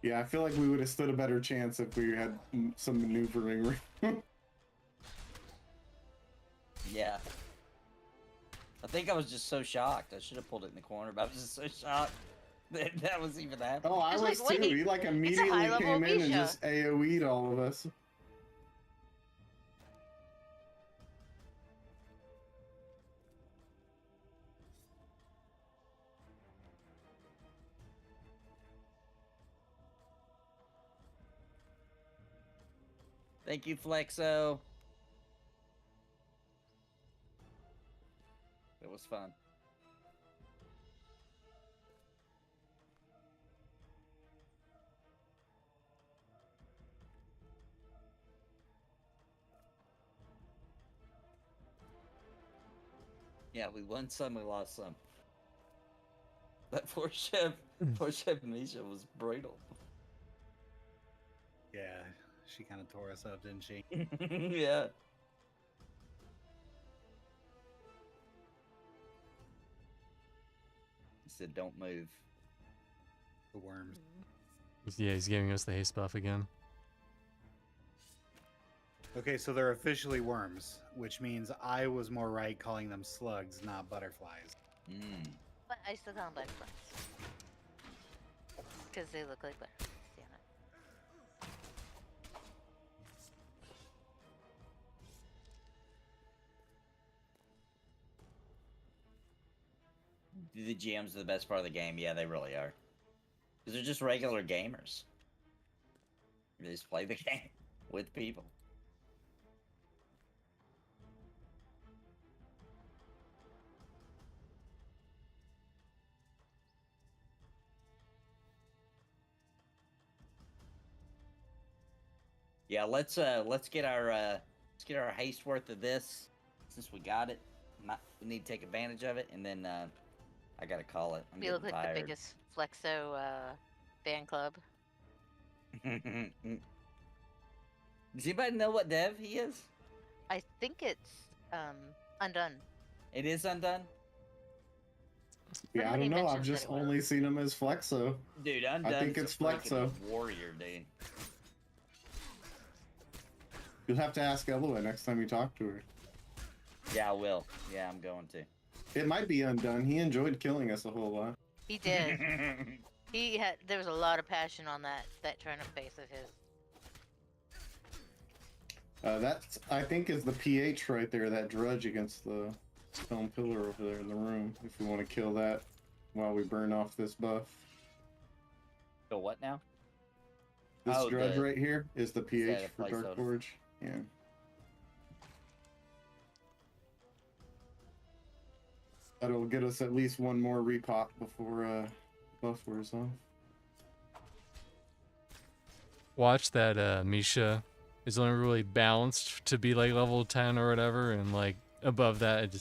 Yeah, I feel like we would have stood a better chance if we had some maneuvering. Yeah. I think I was just so shocked. I should have pulled it in the corner, but I was just so shocked that that was even happening. Oh, I It's was like, too. wait, He like a immediately high-level came in and Misha. just AoE'd all of us. Thank you, Flexo. It was fun. Yeah, we won some, we lost some. That poor chef Misha was brutal. Yeah, she kind of tore us up, didn't she? Yeah. He said, "Don't move." The worms. Yeah, he's giving us the haste buff again. Okay, so they're officially worms, which means I was more right calling them slugs, not butterflies. Mm. But I still call them butterflies. Because they look like butterflies, damn it. The GMs are the best part of the game. Yeah, they really are. Because they're just regular gamers. They just play the game with people. Yeah, let's get our haste worth of this since we got it. We need to take advantage of it, and then I gotta call it. I'm You look getting like tired. the biggest Flexo fan club. Does anybody know what dev he is? I think it's Undone. It is Undone? Yeah, I Somebody don't know. I've mentioned that just it was. only seen him as Flexo. Dude, Undone think it's Flexo. warrior, dude. You'll have to ask Eloy next time you talk to her. Yeah, I will. Yeah, I'm going to. It might be Undone. He enjoyed killing us a whole lot. He did. There was a lot of passion on that turnip face of his. That's, I think, is the PH right there, that drudge against the stone pillar over there in the room. If we want to kill that while we burn off this buff. So what now? This Oh, drudge the- right here is the PH a for Dark placeholder? Forge. Yeah. That'll get us at least one more repop before buff wears off. Watch that Misha is only really balanced to be like level 10 or whatever, and like above that it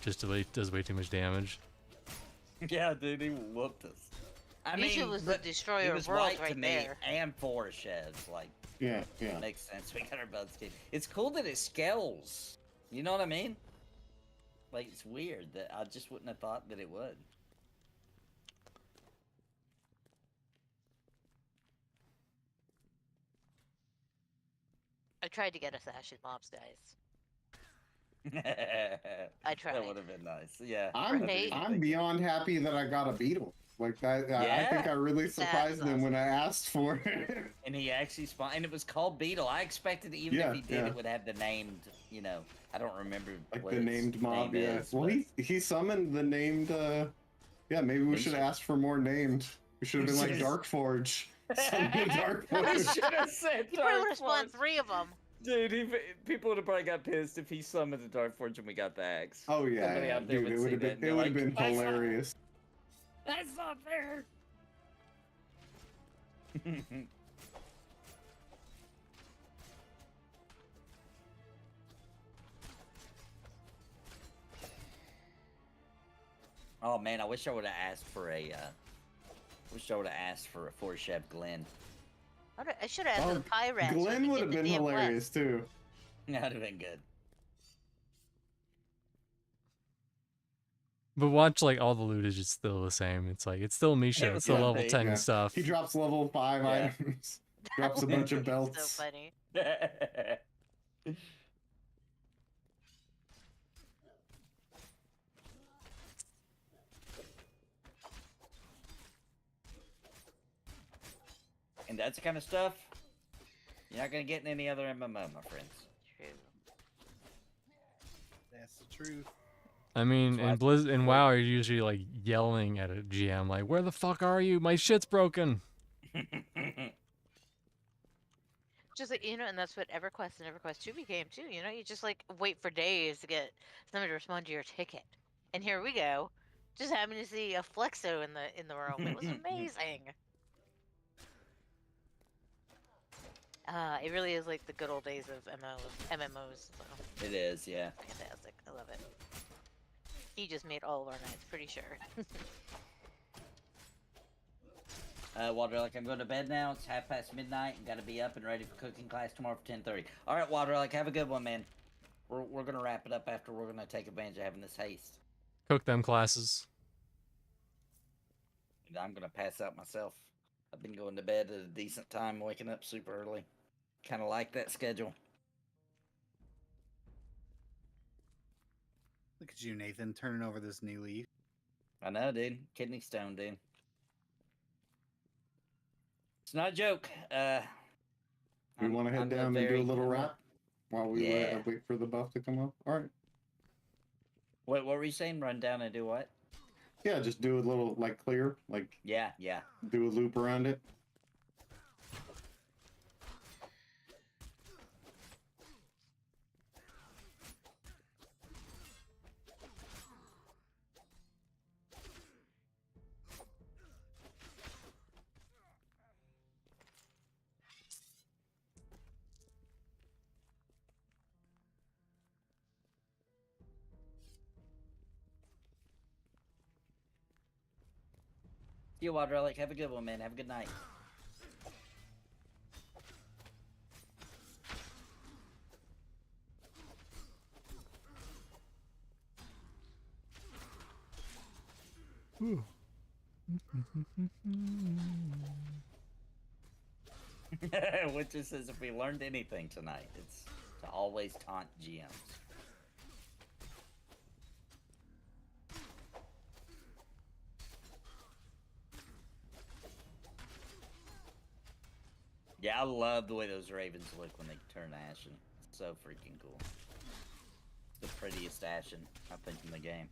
just does way too much damage. Yeah, dude, he whooped us. I Misha mean, was the but destroyer he of was worlds white right to me there. and four chefs. Like, Yeah, yeah. makes sense. We got our butts kicked. It's cool that it scales. You know what I mean? Like, it's weird that I just wouldn't have thought that it would. I tried to get us ashen mobs, guys. I That tried. would have been nice. Yeah. I'm I didn't I'm think it. beyond happy that I got a beetle. Like that, I think Yeah. I really That surprised was him when awesome. I asked for it. And he actually spawned, and it was called Beetle. I expected even Yeah, if he did, yeah. it would have the named, you know, I don't remember Like what the its named mob, name yeah. is, Well, but he summoned the named. Yeah, maybe we should Misha. have asked for more named. We should have been like Dark Forge. Summon Dark We Forge. should have said He probably would Dark have spawned Forge. 3 of them. Dude, people would have probably got pissed if he summoned the Dark Forge and we got the axe. Oh yeah, Somebody yeah. out there Dude, it would would see have that been and be it would have like, been "That's not- hilarious. That's not fair. Oh man, I wish I would have asked for a. Wish I would have asked for a 4-chef Glen. I should have asked Oh, the Pyrat. so we Glenn could would get have the been damn hilarious quest. too. That would have been good. But watch, like, all the loot is just still the same. It's like, it's still Misha. It It's still would level be, 10 yeah. stuff. He drops level 5 Yeah. items. Drops a bunch of belts. So funny. And that's the kind of stuff you're not gonna get in any other MMO, my friends. True. That's the truth. I mean, That's why in WoW, you're usually, like, yelling at a GM, like, where the fuck are you? My shit's broken. Just like, and that's what EverQuest and EverQuest 2 became too. You just like wait for days to get somebody to respond to your ticket. And here we go. Just happened to see a Flexo in the room. It was amazing. It really is like the good old days of MMOs. So It is, yeah. fantastic. I love it. He just made all of our nights, pretty sure. Waterlick, I'm going to bed now. It's midnight and gotta be up and ready for cooking class tomorrow for 10:30. All right, Waterlick, have a good one, man. We're gonna wrap it up after we're gonna take advantage of having this haste. Cook them classes. And I'm gonna pass out myself. I've been going to bed at a decent time, waking up super early. Kind of like that schedule. Look at you, Nathan, turning over this new leaf. I know, dude. Kidney stone, dude. It's not a joke. We want to head down and do a little wrap while we Yeah. wait for the buff to come up. All right. What were you saying? Run down and do what? Yeah, just do a little like clear, like Yeah. do a loop around it. See you, Waterlick. Have a good one, man. Have a good night. Which just says if we learned anything tonight, it's to always taunt GMs. Yeah, I love the way those ravens look when they turn ashen. It's so freaking cool. The prettiest ashen, I think, in the game.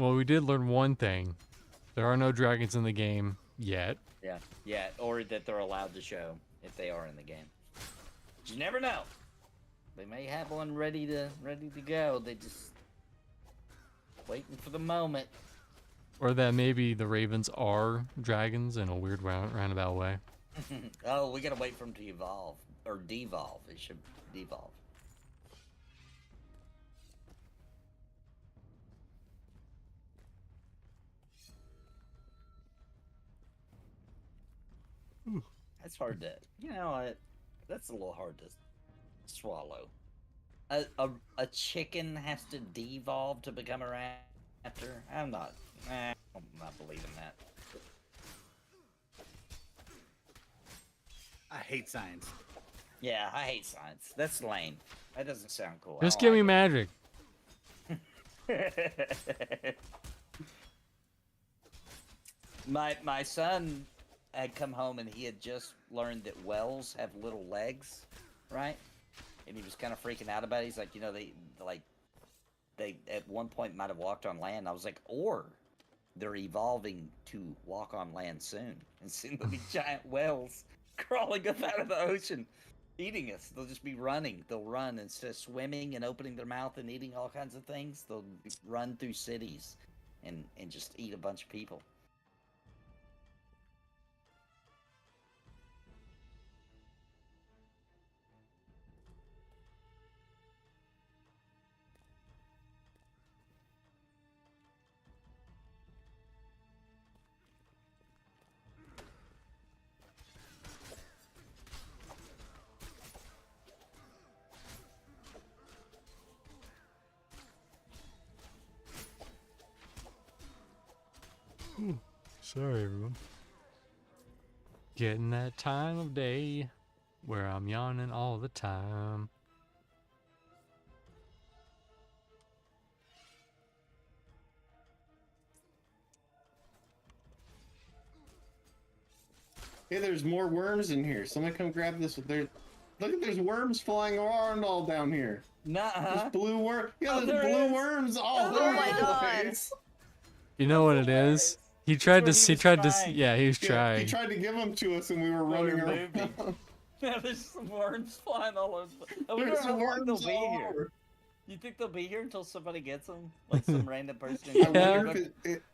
Well, we did learn one thing. There are no dragons in the game yet. Yeah, or that they're allowed to show if they are in the game. You never know. They may have one ready to go. They just waiting for the moment. Or that maybe the ravens are dragons in a weird roundabout way. Oh, we gotta wait for them to evolve or devolve. It should devolve. That's hard to, that's a little hard to swallow. A chicken has to devolve to become a raptor? I'm not believing that. I hate science. Yeah, I hate science. That's lame. That doesn't sound cool. Just give me magic. My son had come home and he had just learned that whales have little legs, right? And he was kind of freaking out about it. He's like, they at one point might have walked on land. I was like, or they're evolving to walk on land soon, and soon there'll be giant whales crawling up out of the ocean, eating us. They'll just be running. They'll run instead of swimming and opening their mouth and eating all kinds of things. They'll run through cities and just eat a bunch of people. Sorry, everyone. Getting that time of day where I'm yawning all the time. Hey, there's more worms in here. Somebody come grab this. Look at there's worms flying around all down here. Nuh-uh. There's blue worm. Yeah, Oh, there's there blue is. worms all Oh over my the God. place. You know what it is? He tried to. He tried to. Yeah, he was Yeah, trying. he tried to give them to us, and we were running were around. moving. Yeah, there's some worms flying all over. I wonder There's how long they'll worms be all here. over. You think they'll be here until somebody gets them? Like some random person? Yeah.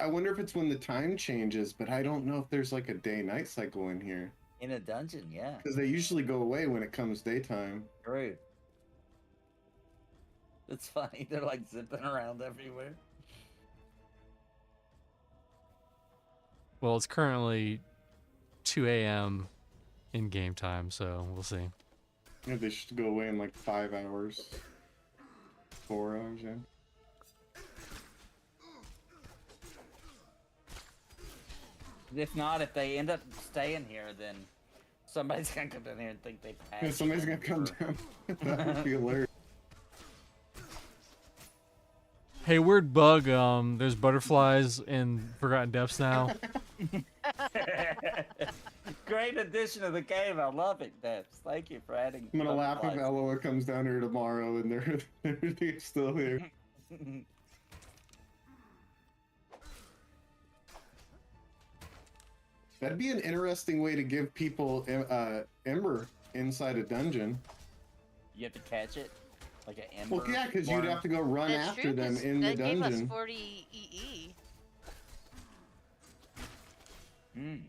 I wonder if it's when the time changes, but I don't know if there's like a day-night cycle in here. In a dungeon, yeah. Because they usually go away when it comes daytime. True. It's funny. They're like zipping around everywhere. Well, it's currently 2 a.m. in game time, so we'll see. Yeah, they should go away in like 5 hours. 4 hours, yeah. If not, if they end up staying here, then somebody's gonna come down here and think they passed. Yeah, somebody's gonna come down. That would be hilarious. Hey, weird bug. There's butterflies in Forgotten Depths now. Great addition to the game. I love it, Debs. Thank you for adding. I'm gonna laugh if butterflies. Eloa comes down here tomorrow and they're still here. That'd be an interesting way to give people Ember inside a dungeon. You have to catch it, like an ember. Well, yeah, because you'd have to go run That's after true, them 'cause in the that gave us dungeon. 40 EE. Mm.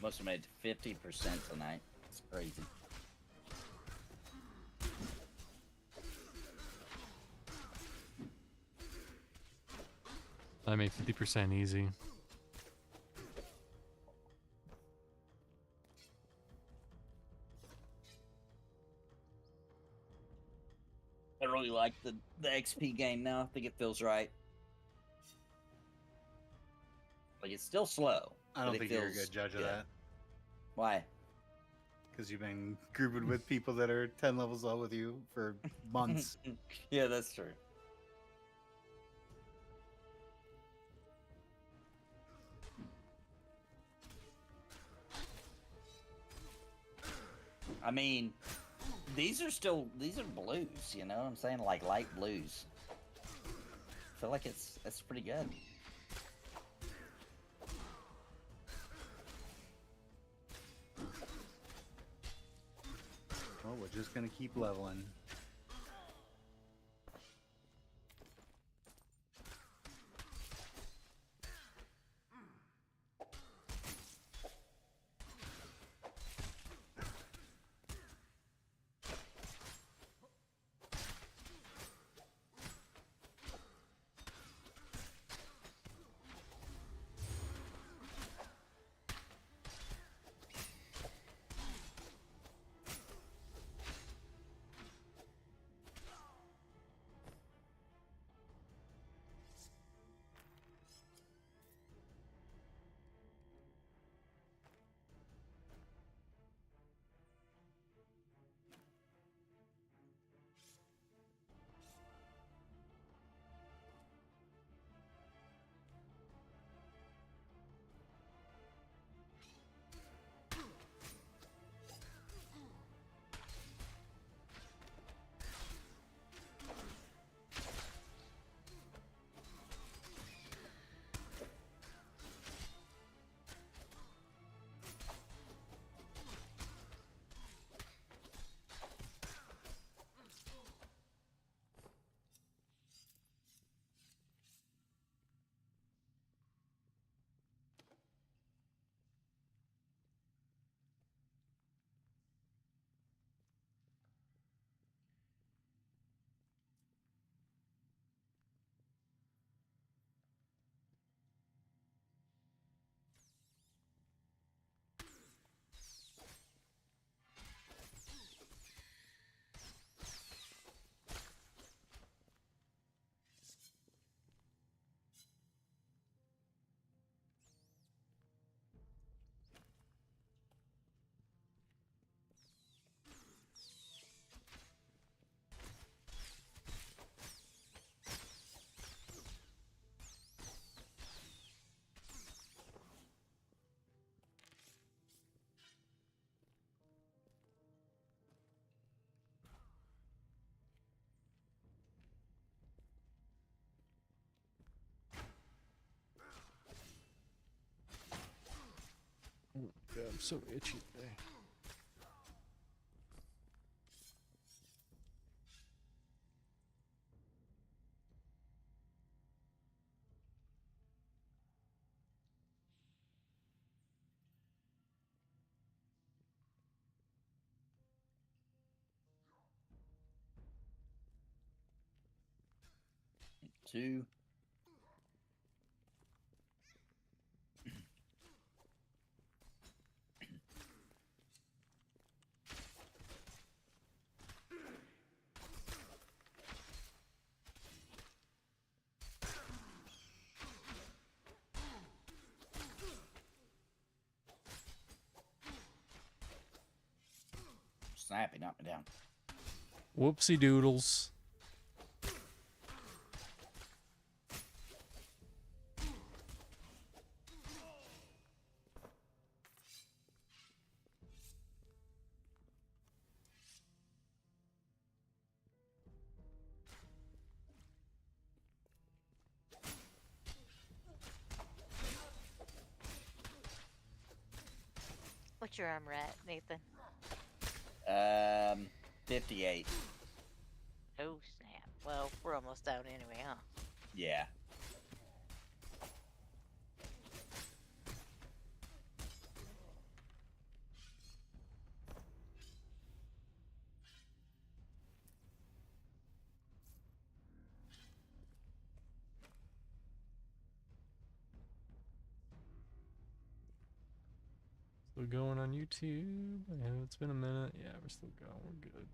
Must have made 50% tonight. It's crazy. I made 50% easy. I really like the XP game now. I think it feels right. Like, it's still slow. I but don't it think you're a feels good judge of that Why? because you've been grouping with people that are 10 levels low with you for months. Yeah, that's true. I mean, these are blues, you know what I'm saying? Like light blues. I feel like it's pretty good. Well, we're just gonna keep leveling. Oh, God, I'm so itchy today. Two. Snap, he knocked me down. Whoopsie doodles. What's your armor at, Nathan? 58. Oh, snap. Well, we're almost out anyway, huh? Yeah. Still going on YouTube. And it's been a minute. Yeah, we're still going. We're good.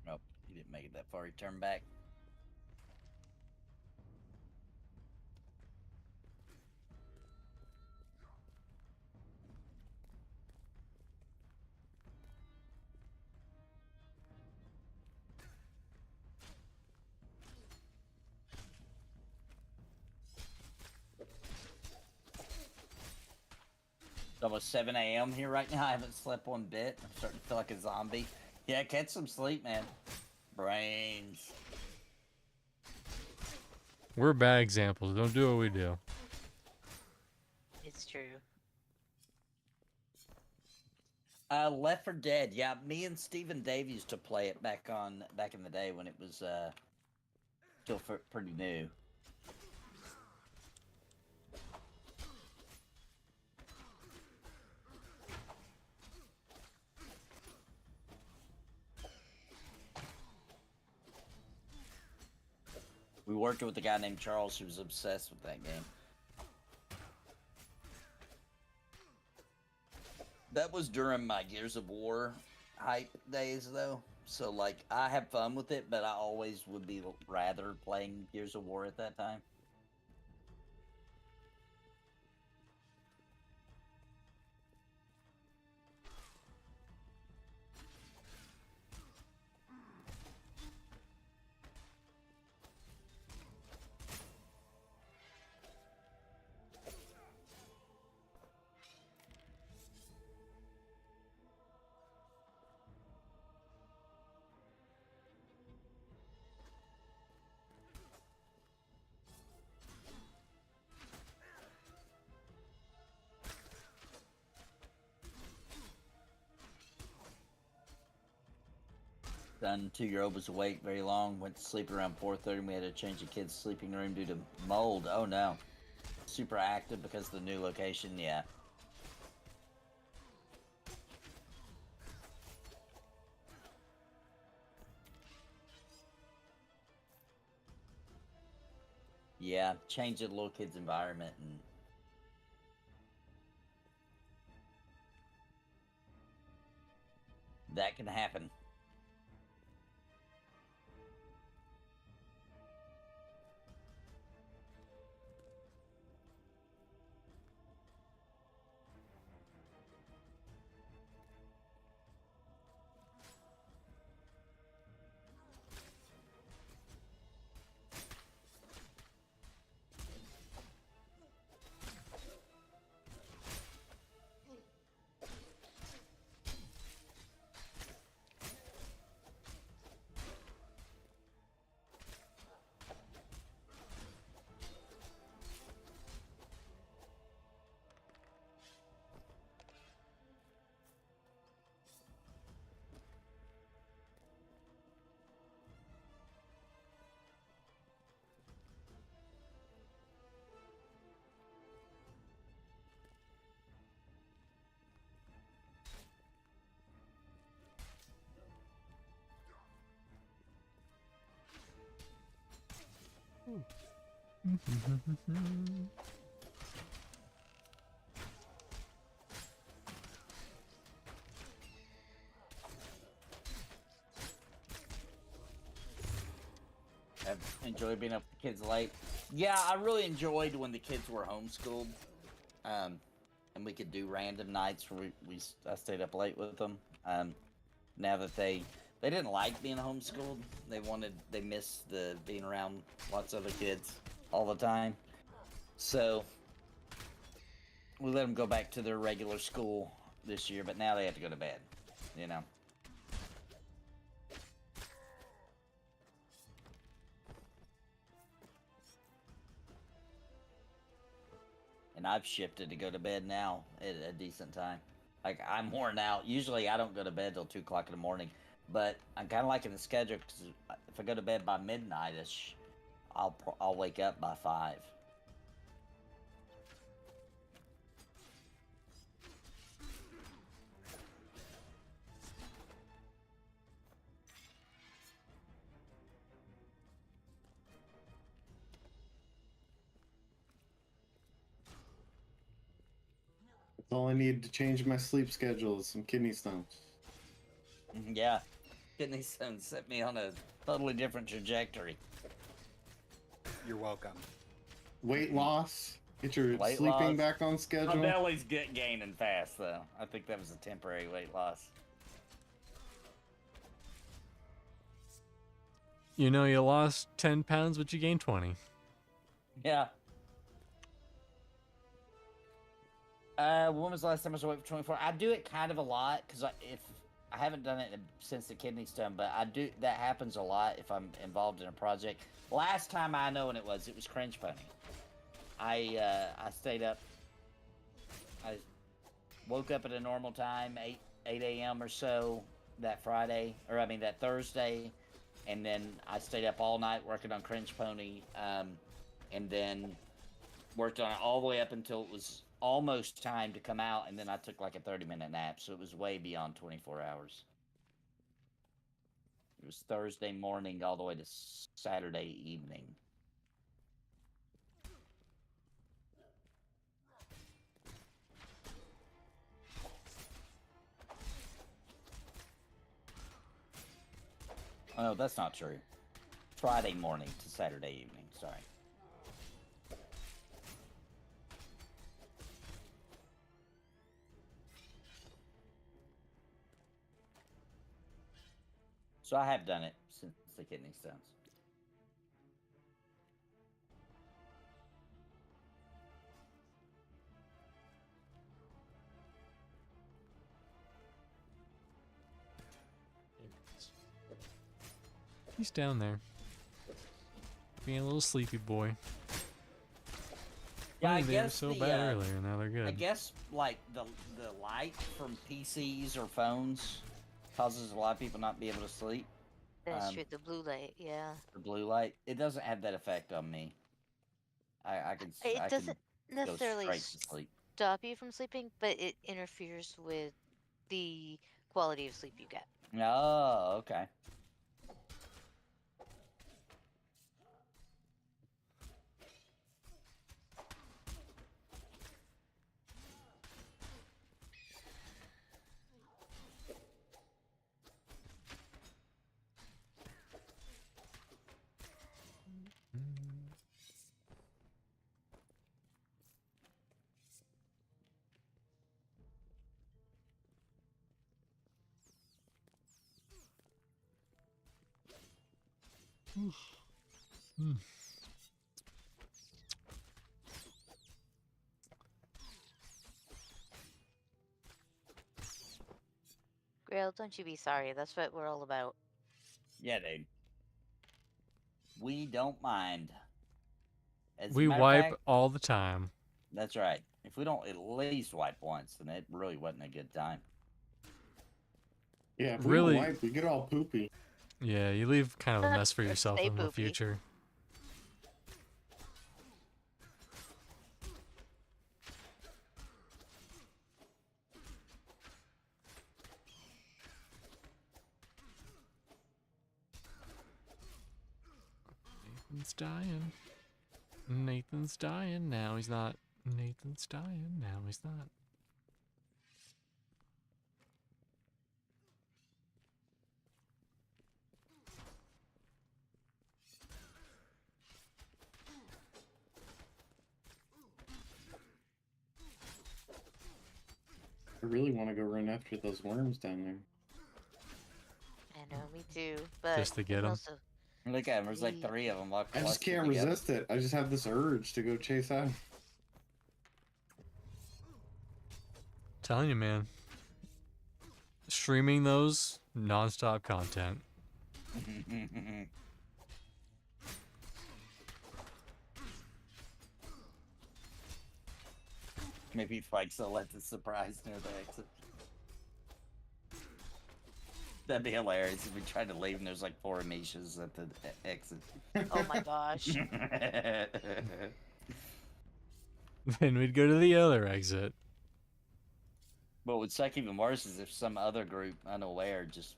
Oh, he didn't make it that far. He turned back. It's almost 7 a.m. here right now. I haven't slept one bit. I'm starting to feel like a zombie. Yeah, catch some sleep, man. Brains. We're bad examples. Don't do what we do. It's true. Left 4 Dead. Yeah, me and Stephen Dave used to play it back in the day when it was still pretty new. We worked with a guy named Charles who was obsessed with that game. That was during my Gears of War hype days, though. So, like, I have fun with it, but I always would be rather playing Gears of War at that time. Son, 2-year-old was awake very long, went to sleep around 4:30, and we had to change the kid's sleeping room due to mold. Oh no. Super active because of the new location, yeah. Yeah, change the little kid's environment and that can happen. I've enjoyed being up with the kids late. Yeah, I really enjoyed when the kids were homeschooled, and we could do random nights where I stayed up late with them. Now that they didn't like being homeschooled, they missed the being around lots of other kids all the time. So we let them go back to their regular school this year, but now they have to go to bed. You know. And I've shifted to go to bed now at a decent time. Like, I'm worn out. Usually I don't go to bed till 2 o'clock in the morning, but I'm kind of liking the schedule because if I go to bed by midnight-ish, I'll wake up by 5. That's all I need to change my sleep schedule is some kidney stones. Yeah, kidney stones set me on a totally different trajectory. You're welcome. Weight loss. Get your Weight sleeping loss. back on My schedule. belly's gaining fast, though. I think that was a temporary weight loss. You know, you lost 10 pounds, but you gained 20. Yeah. When was the last time I was awake for 24? I do it kind of a lot because if I haven't done it since the kidney stone, but that happens a lot if I'm involved in a project. Last time I know when it was Cringe Pony. I stayed up. I woke up at a normal time, 8 a.m. or so that Thursday, and then I stayed up all night working on Cringe Pony, and then worked on it all the way up until it was almost time to come out, and then I took like a 30-minute nap, so it was way beyond 24 hours. It was Thursday morning all the way to Saturday evening. Oh, that's not true. Friday morning to Saturday evening, sorry. So I have done it since the kidney stones. He's down there. Being a little sleepy boy. Yeah, I They were guess so bad earlier, now they're good. I guess like the light from PCs or phones causes a lot of people not to be able to sleep. That's true. The blue light, yeah. The blue light, it doesn't have that effect on me. I can It doesn't go necessarily straight to sleep. stop you from sleeping, but it interferes with the quality of sleep you get. Oh, okay. Grail, don't you be sorry. That's what we're all about. Yeah, dude. We don't mind. As a We matter of wipe fact, all the time. that's right. If we don't at least wipe once, then it really wasn't a good time. Yeah, if we Really- don't wipe, we get all poopy. Yeah, you leave kind of a mess for yourself Stay in the poopy. future. Nathan's dying. Nathan's dying. Now he's not. Nathan's dying. Now he's not. really want to go run after those worms down there. I know, me too. But Just to get I'm 'em. also Look at him. There's like 3 of them. All I just clustered can't together. resist it. I just have this urge to go chase out. Telling you, man. Streaming those non-stop content. Maybe Fikes will let the surprise near the exit. That'd be hilarious if we tried to leave and there's like 4 Amishas at the exit. oh my gosh. Then we'd go to the other exit. What would suck even worse is if some other group unaware just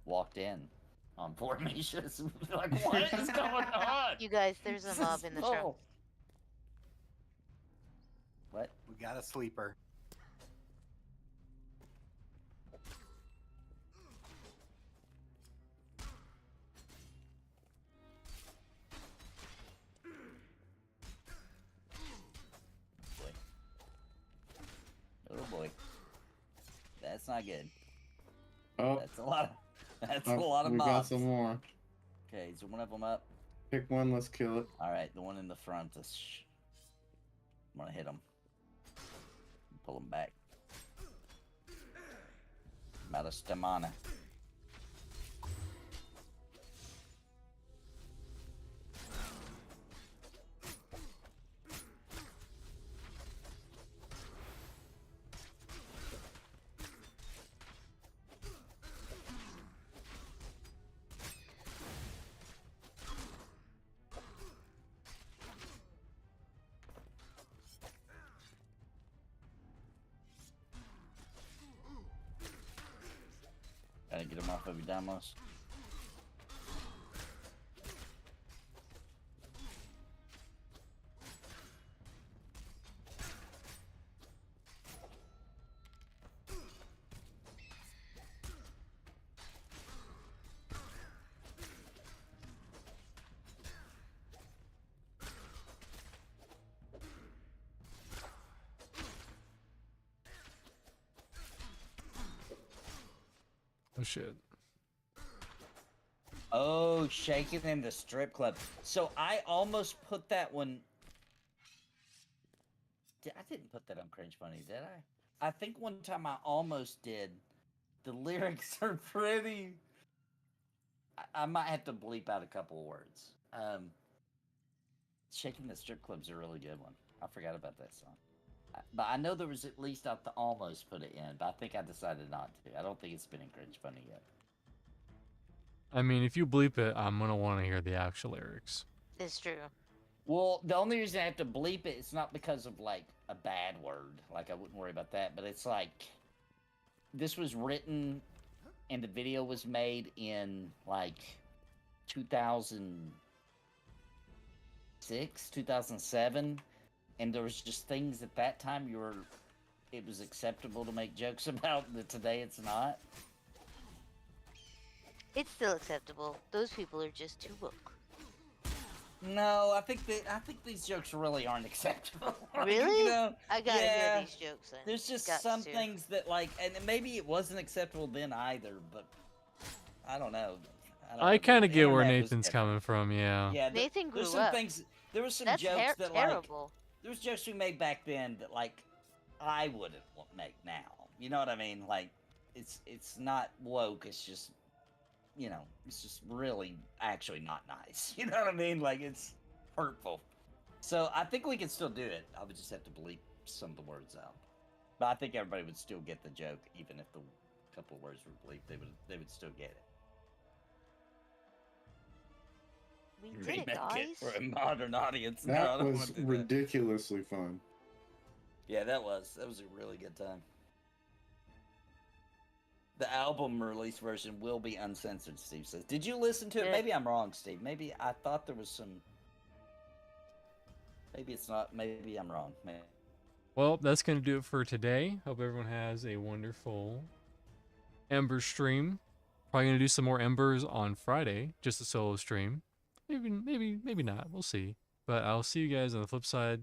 walked in on 4 Amishas and be like, what is going on? You guys, there's a mob in the truck. Oh. What? We got a sleeper. Oh boy. That's not good. Oh, That's a lot of a lot of we got mobs. some more. Okay, is one of them up? Pick one, let's kill it. Alright, the one in the front is I'm gonna hit him. Pull him back. I'm out of stamina. Gotta get him off of your damos. Oh shit. Oh, shaking in the strip club. So I almost put that one. I didn't put that on Cringe Funny, did I? I think one time I almost did. The lyrics are pretty. I might have to bleep out a couple of words. Shaking the strip club's a really good one. I forgot about that song. But I know there was at least I almost put it in, but I think I decided not to. I don't think it's been in Cringe Funny yet. I mean, if you bleep it, I'm gonna want to hear the actual lyrics. It's true. Well, the only reason I have to bleep it, it's not because of like a bad word. Like I wouldn't worry about that, but it's like this was written and the video was made in like 2006, 2007, and there was just things at that time it was acceptable to make jokes about that today it's not. It's still acceptable. Those people are just too woke. No, I think these jokes really aren't acceptable. Really? You know, I gotta yeah, hear these jokes then. there's just Got some to. things that like, and maybe it wasn't acceptable then either, but I don't know. I kind of The get where internet was Nathan's different. coming from, yeah. Yeah, Nathan grew there's some up. things. There was some That's jokes that like terrible. there was jokes we made back then that like I wouldn't make now. You know what I mean? Like it's not woke. It's just it's just really actually not nice. You know what I mean? Like it's hurtful. So I think we can still do it. I would just have to bleep some of the words out. But I think everybody would still get the joke, even if the couple of words were bleeped. They would still get it. We did it, Remake guys. it for a modern audience. No, I That don't was wanna do that. ridiculously fun. Yeah, that was a really good time. The album release version will be uncensored, Steve says. Did you listen to it? Yeah. Maybe I'm wrong, Steve. Maybe I thought there was some. Maybe it's not. Maybe I'm wrong. Well, that's gonna do it for today. Hope everyone has a wonderful Ember stream. Probably gonna do some more Embers on Friday, just a solo stream. Maybe not. We'll see. But I'll see you guys on the flip side